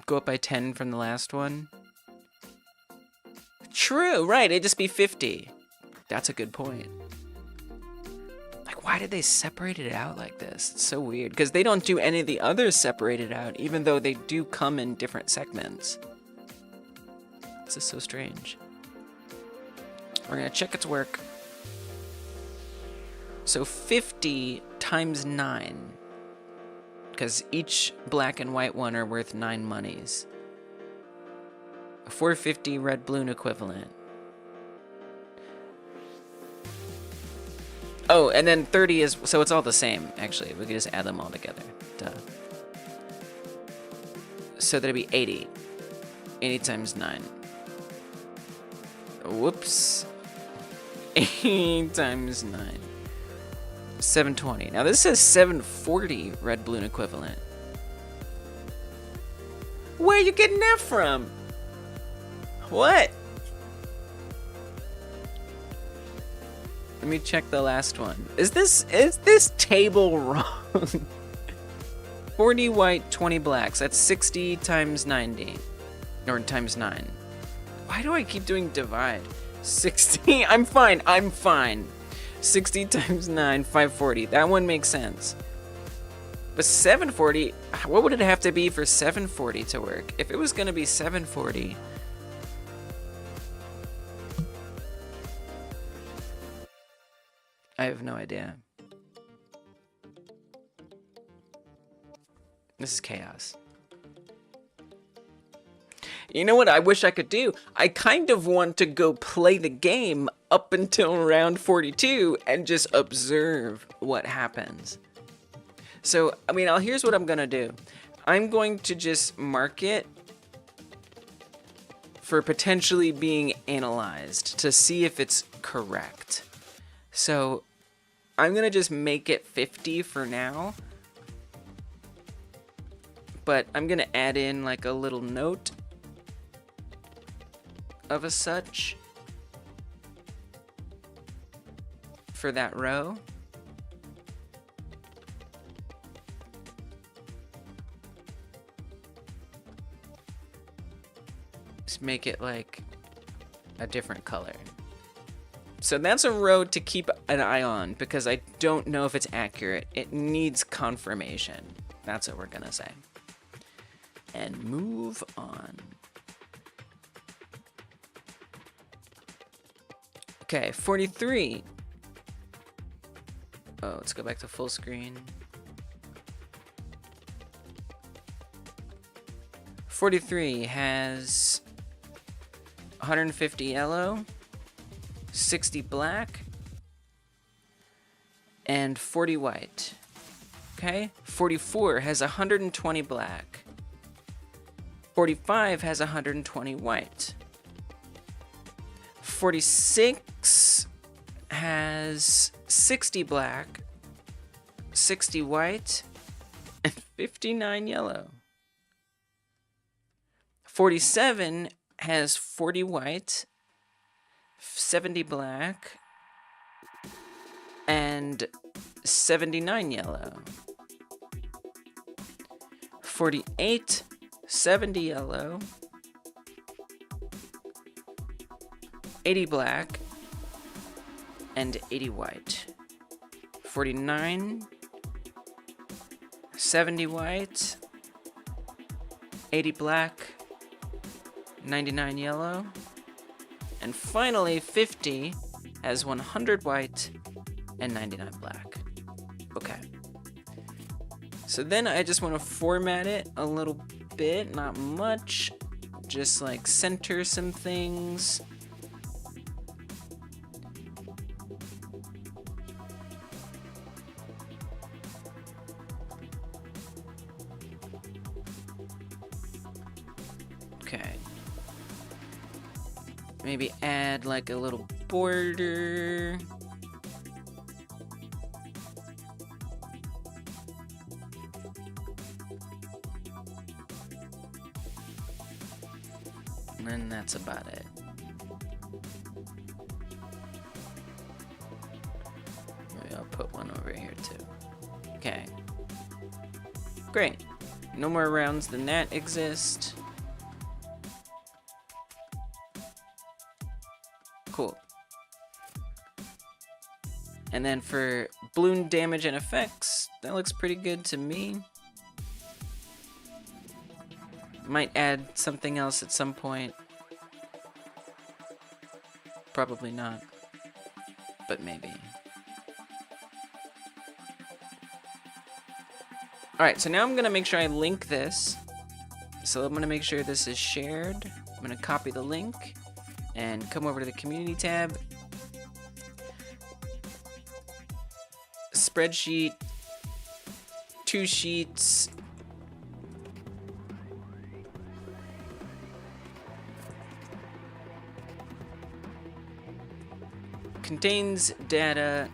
Go up by 10 from the last one. True, right, it'd just be 50. That's a good point. Like, why did they separate it out like this? It's so weird, because they don't do any of the others separated out, even though they do come in different segments. This is so strange. We're gonna check its work. So 50 times 9, because each black and white one are worth 9 monies. 450 red balloon equivalent. Oh, and then 30 is, so it's all the same, actually. We can just add them all together. Duh. So that'd be 80. 80 times 9. Whoops. 80 times 9. 720. Now this says 740 red balloon equivalent. Where are you getting that from? What? Let me check the last one. Is this table wrong? 40 white, 20 blacks. That's 60 times 90. Or times 9. Why do I keep doing divide? 60. I'm fine. 60 times 9, 540. That one makes sense. But 740, what would it have to be for 740 to work? If it was going to be 740... I have no idea. This is chaos. You know what I wish I could do? I kind of want to go play the game up until round 42 and just observe what happens. So, I mean, here's what I'm gonna do. I'm going to just mark it for potentially being analyzed to see if it's correct. So, I'm gonna just make it 50 for now. But I'm gonna add in like a little note of a such for that row. Just make it like a different color. So that's a row to keep an eye on because I don't know if it's accurate. It needs confirmation. That's what we're gonna say. And move on. Okay, 43. Oh, let's go back to full screen. 43 has 150 yellow, 60 black, and 40 white. Okay, 44 has 120 black. 45 has 120 white. 46 has 60 black, 60 white, and 59 yellow. 47 has 40 white, 70 black, and 79 yellow. 48, 70 yellow, 80 black, and 80 white. 49, 70 white, 80 black, 99 yellow, and finally 50 has 100 white and 99 black. Okay. So then I just want to format it a little bit, not much, just like center some things. Okay. Maybe add like a little border. And that's about it. Maybe I'll put one over here too. Okay. Great. No more rounds than that exist. Cool. And then for balloon damage and effects, that looks pretty good to me. Might add something else at some point. Probably not, but maybe. Alright, so now I'm gonna make sure I link this. So I'm gonna make sure this is shared. I'm gonna copy the link and come over to the community tab. Spreadsheet, 2 sheets. Contains data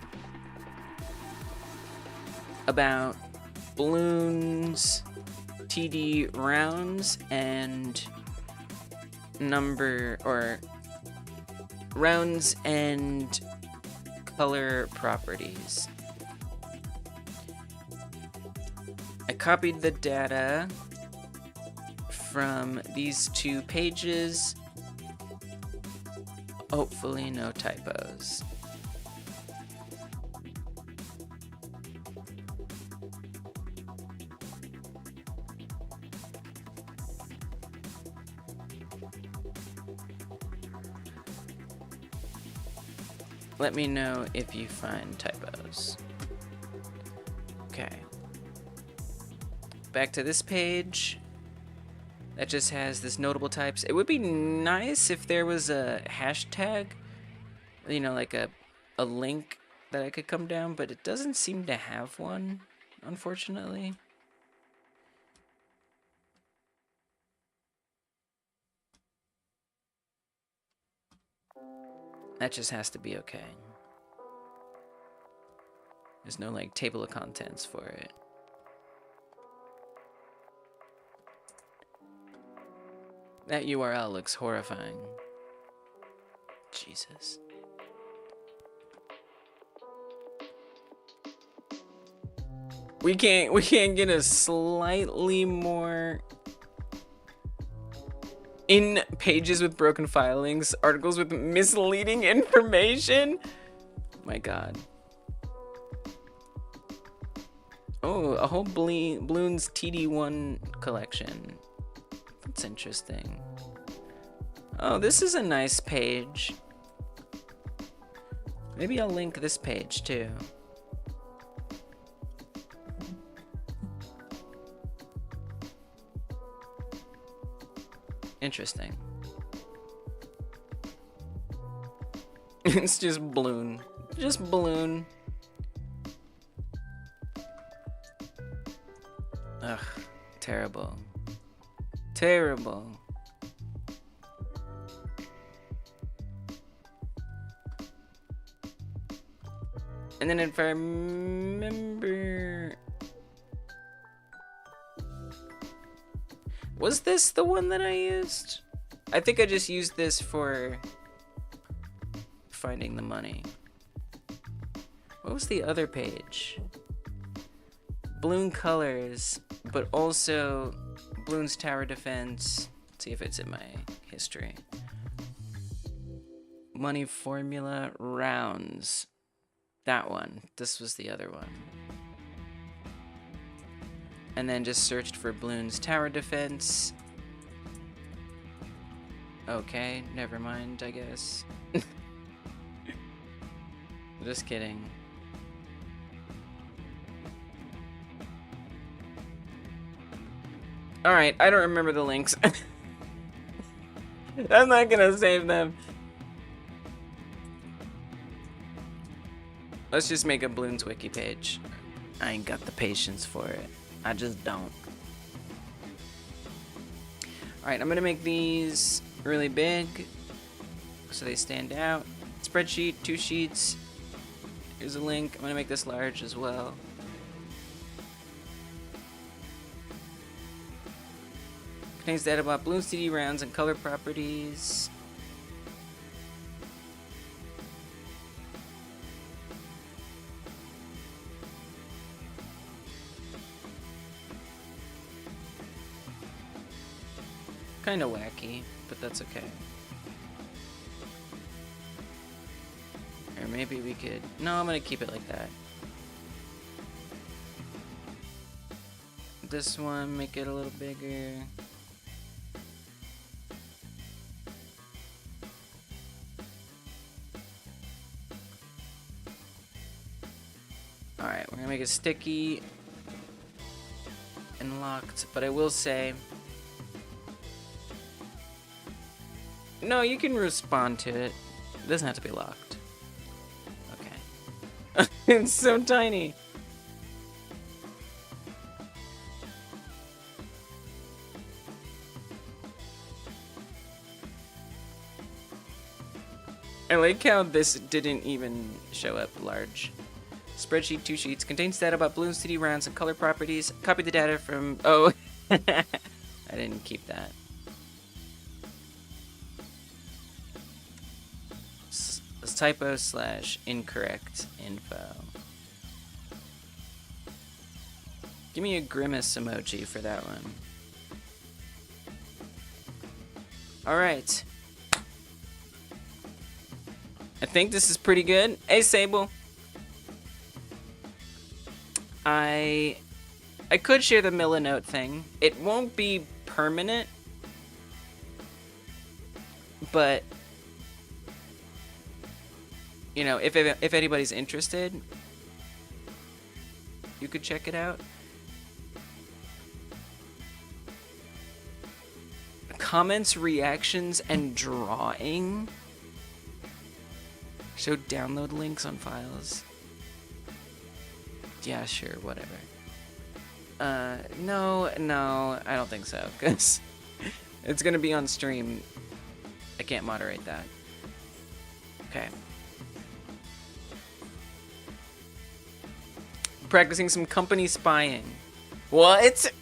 about balloons, TD rounds, and number or rounds and color properties. I copied the data from these 2 pages. Hopefully no typos. Let me know if you find typos. Okay. Back to this page. That just has this notable types. It would be nice if there was a hashtag, you know, like a link that I could come down, but it doesn't seem to have one, unfortunately. That just has to be okay. There's no like table of contents for it. That URL looks horrifying. Jesus. We can't get a slightly more in pages with broken filings, articles with misleading information. My God. Oh, a whole Bloons TD1 collection. That's interesting. Oh, this is a nice page. Maybe I'll link this page too. Interesting. It's just balloon. Just balloon. Ugh, terrible. Terrible. And then if I remember... Was this the one that I used? I think I just used this for finding the money. What was the other page? Balloon colors, but also Bloons tower defense. Let's see if it's in my history. Money formula rounds. That one. This was the other one. And then just searched for Bloons tower defense. Okay, never mind, I guess. Just kidding. Alright, I don't remember the links. I'm not gonna save them. Let's just make a Bloons wiki page. I ain't got the patience for it. I just don't. Alright, I'm gonna make these really big so they stand out. Spreadsheet, 2 sheets. Here's a link. I'm gonna make this large as well. Contains data about Bloons TD rounds and color properties. kind of wacky, but that's okay. Or maybe we could... No, I'm gonna keep it like that. This one, make it a little bigger. Alright, we're gonna make it sticky and locked, but I will say... No, you can respond to it. It doesn't have to be locked. Okay. It's so tiny. I like how this didn't even show up large. Spreadsheet 2 sheets contains data about balloon city rounds and color properties. Copy the data from... Oh, I didn't keep that. Typo / incorrect info. Give me a grimace emoji for that one. Alright. I think this is pretty good. Hey, Sable. I could share the Millinote thing. It won't be permanent, but you know, if anybody's interested, you could check it out. Comments, reactions, and drawing. Show download links on files. Yeah, sure, whatever. No, I don't think so, because it's gonna be on stream. I can't moderate that. Okay. Practicing some company spying. What?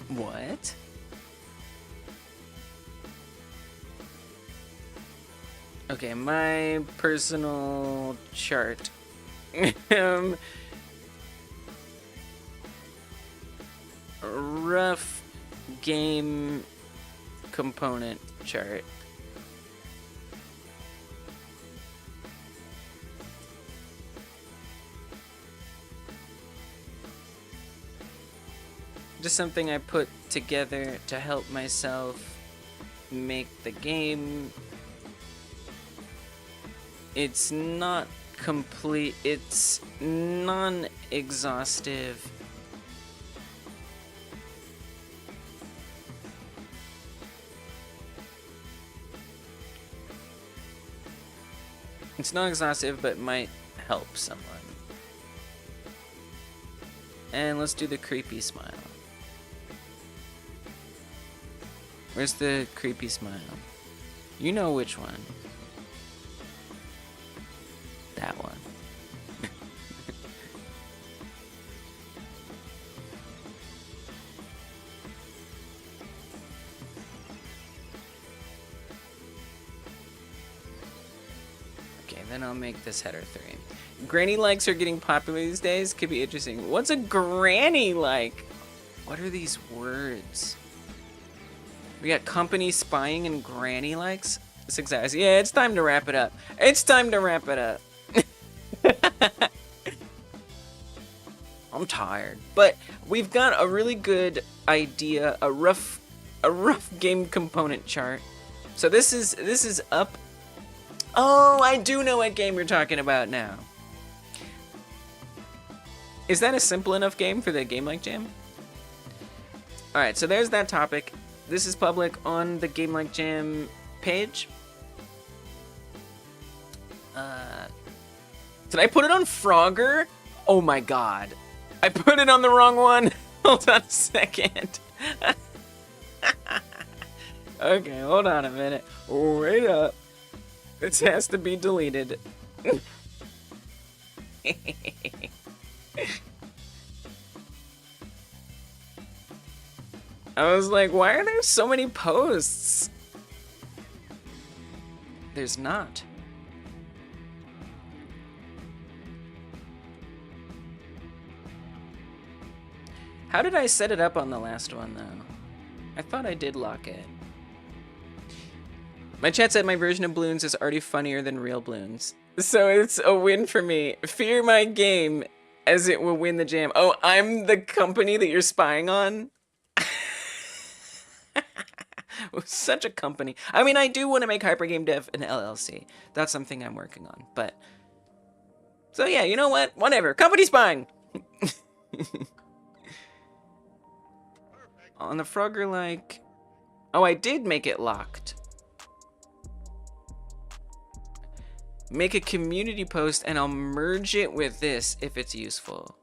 What? Okay, my personal chart. Rough game component chart. Just something I put together to help myself make the game. It's not complete, it's non-exhaustive. It's non-exhaustive, but might help someone. And let's do the creepy smile. Where's the creepy smile? You know which one. That one. Okay, then I'll make this header 3. Granny likes are getting popular these days. Could be interesting. What's a granny like? What are these words? We got company spying and granny likes. Success. Yeah, it's time to wrap it up. It's time to wrap it up. I'm tired, but we've got a really good idea, a rough game component chart. So this is up. Oh, I do know what game you're talking about now. Is that a simple enough game for the Game Like Jam? All right, so there's that topic. This is public on the Game Like Jam page. Did I put it on Frogger? Oh my god. I put it on the wrong one. Hold on a second. Okay, hold on a minute. Wait up. This has to be deleted. I was like, why are there so many posts? There's not. How did I set it up on the last one, though? I thought I did lock it. My chat said my version of balloons is already funnier than real balloons. So it's a win for me. Fear my game as it will win the jam. Oh, I'm the company that you're spying on? Such a company. I mean, I do want to make Hypergame Dev an LLC. That's something I'm working on, but... So yeah, you know what? Whatever. Company spying! On the Frogger, like... Oh, I did make it locked. Make a community post and I'll merge it with this if it's useful.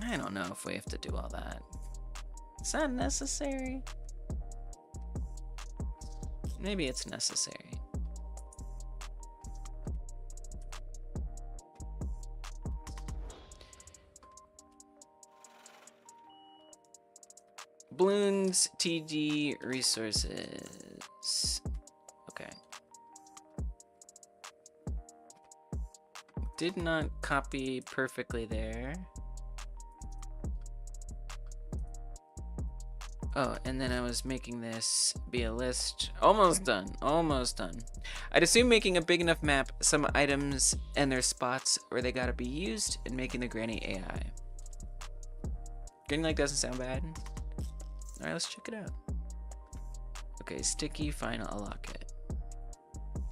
I don't know if we have to do all that. Is that necessary? Maybe it's necessary. Balloons, TD, resources. Okay. Did not copy perfectly there. Oh, and then I was making this be a list. Almost done, almost done. I'd assume making a big enough map, some items and their spots where they gotta be used, and making the granny AI. Granny like doesn't sound bad. All right, let's check it out. Okay, sticky, fine, I'll lock it.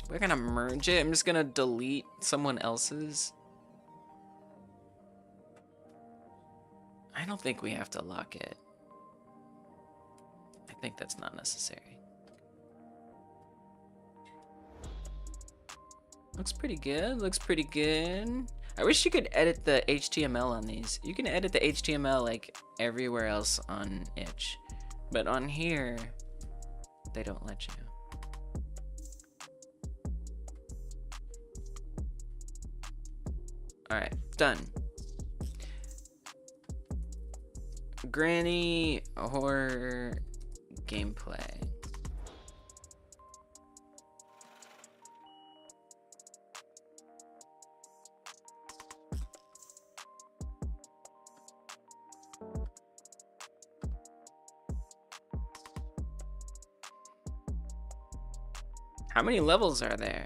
We're gonna merge it. I'm just gonna delete someone else's. I don't think we have to lock it. I think that's not necessary. Looks pretty good, looks pretty good. I wish you could edit the HTML on these. You can edit the HTML like everywhere else on itch. But on here, they don't let you. All right, done. Granny horror gameplay. How many levels are there?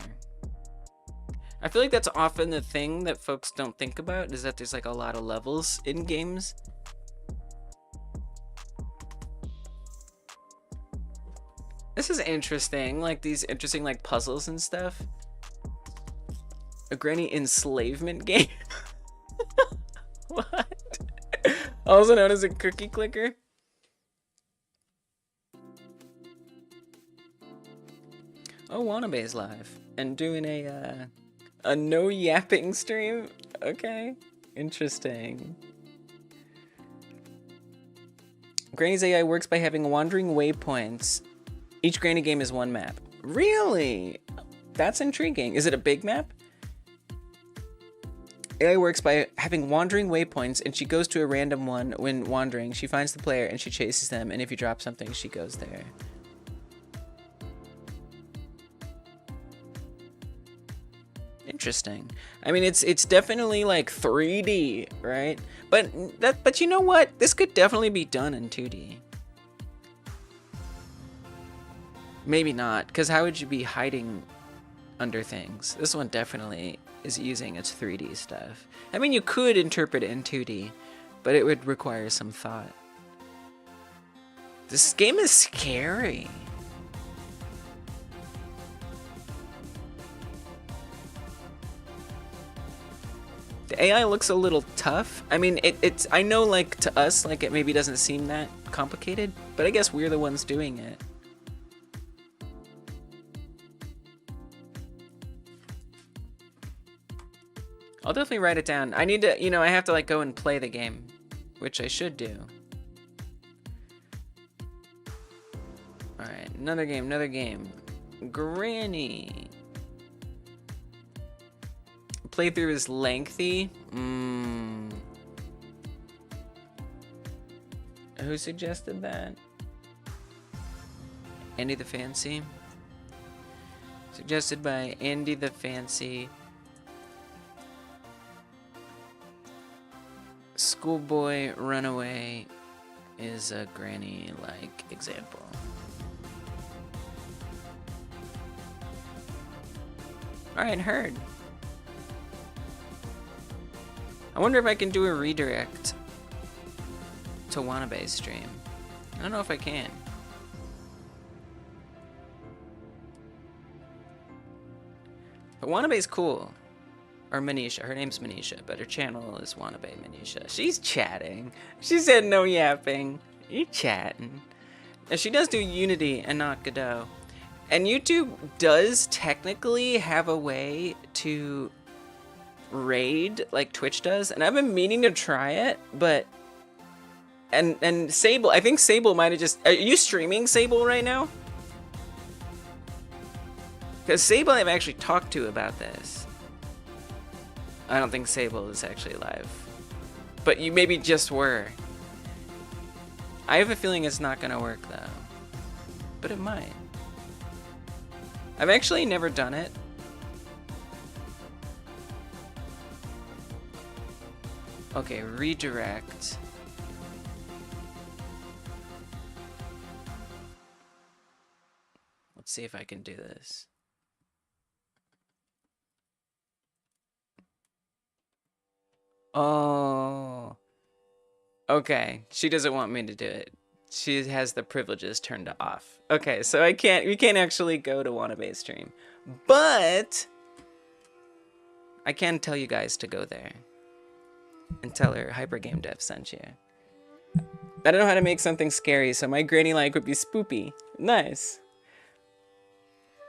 I feel like that's often the thing that folks don't think about, is that there's like a lot of levels in games. This is interesting, like these interesting like puzzles and stuff. A granny enslavement game? What? Also known as a cookie clicker? Oh, Wanabe's live and doing a no yapping stream. Okay, interesting. Granny's AI works by having wandering waypoints. Each Granny game is one map. Really? That's intriguing. Is it a big map? AI works by having wandering waypoints, and she goes to a random one when wandering. She finds the player and she chases them, and if you drop something, she goes there. Interesting. I mean, it's definitely like 3D, right? But you know what? This could definitely be done in 2D. Maybe not, because how would you be hiding under things? This one definitely is using its 3D stuff. I mean, you could interpret it in 2D, but it would require some thought. This game is scary. The AI looks a little tough. I mean, it's I know, like, to us, like, it maybe doesn't seem that complicated, but I guess we're the ones doing it. I'll definitely write it down. I need to, you know, I have to like go and play the game, which I should do. All right, another game. Granny. Playthrough is lengthy. Who suggested that? Andy the Fancy. Suggested by Andy the Fancy. Schoolboy Runaway is a granny-like example. Alright, heard. I wonder if I can do a redirect to Wanabe's stream. I don't know if I can. But Wanabe's cool. Or Manisha. Her name's Manisha, but her channel is Wanabe Manisha. She's chatting. She said no yapping. You chatting. And she does do Unity and not Godot. And YouTube does technically have a way to raid like Twitch does, and I've been meaning to try it, but and Sable, I think Sable might have just, are you streaming Sable right now? Because Sable I've actually talked to about this. I don't think Sable is actually live, but you maybe just were. I have a feeling it's not gonna work though, but it might. I've actually never done it. Okay, redirect. Let's see if I can do this. Oh. Okay, she doesn't want me to do it. She has the privileges turned off. Okay, so we can't actually go to Wanabe's stream. But I can tell you guys to go there. And tell her Hyper Game Dev sent you. I don't know how to make something scary, so my granny like would be spoopy. Nice.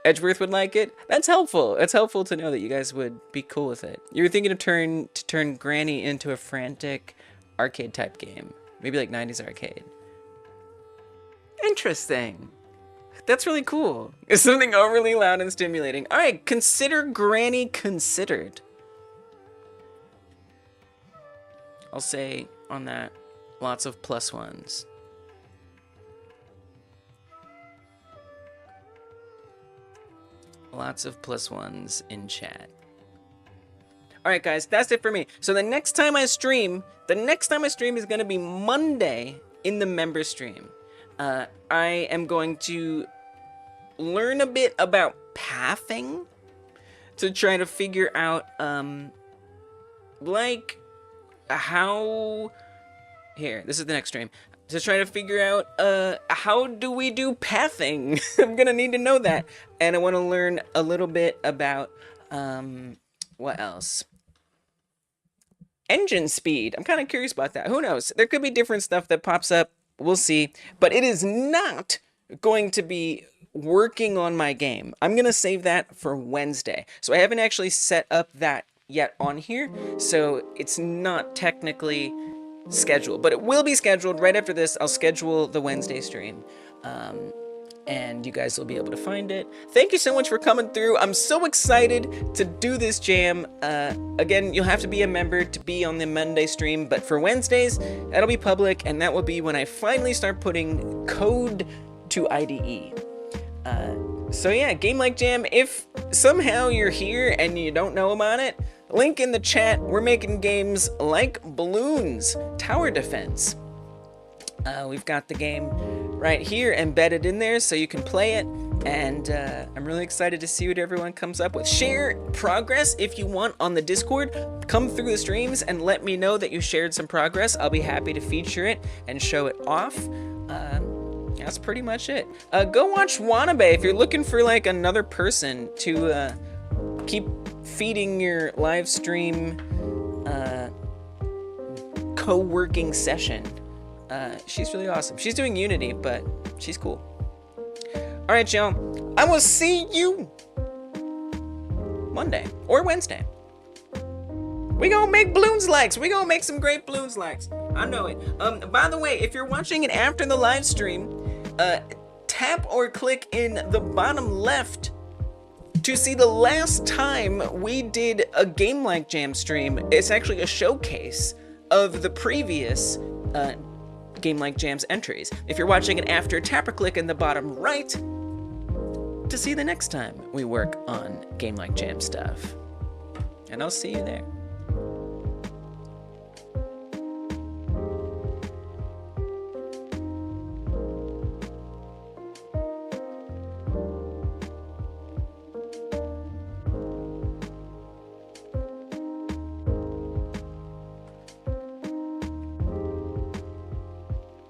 Edgeworth would like it. That's helpful. It's helpful to know that you guys would be cool with it. You were thinking of turn Granny into a frantic arcade type game, maybe like 90s arcade. Interesting. That's really cool. It's something overly loud and stimulating. All right, consider Granny considered. I'll say on that, lots of plus ones. Lots of plus ones in chat. All right, guys, that's it for me. So the next time I stream is going to be Monday in the member stream. I am going to learn a bit about pathing to try to figure out, like, how... Here, this is the next stream. To try to figure out, how do we do pathing? I'm gonna need to know that. And I want to learn a little bit about, what else? Engine speed. I'm kind of curious about that. Who knows? There could be different stuff that pops up. We'll see. But it is not going to be working on my game. I'm going to save that for Wednesday. So I haven't actually set up that yet on here. So it's not technically scheduled. But it will be scheduled right after this. I'll schedule the Wednesday stream. And you guys will be able to find it. Thank you so much for coming through. I'm so excited to do this jam. Again, you'll have to be a member to be on the Monday stream, but for Wednesdays, that'll be public, and that will be when I finally start putting code to IDE. So yeah, Game Like Jam, if somehow you're here and you don't know about it, link in the chat. We're making games like Balloons Tower Defense. We've got the game right here embedded in there so you can play it, and I'm really excited to see what everyone comes up with. Share progress if you want on the Discord. Come through the streams and let me know that you shared some progress. I'll be happy to feature it and show it off. That's pretty much it. Go watch Wanabe if you're looking for like another person to keep feeding your live stream co-working session. She's really awesome. She's doing Unity, but she's cool. All right, y'all. I will see you Monday or Wednesday. We gonna make balloons likes. We gonna make some great balloons likes. I know it. By the way, if you're watching it after the live stream, tap or click in the bottom left to see the last time we did a Game Like Jam stream. It's actually a showcase of the previous Game Like Jam's entries. If you're watching it after, tap or click in the bottom right to see the next time we work on Game Like Jam stuff. And I'll see you there.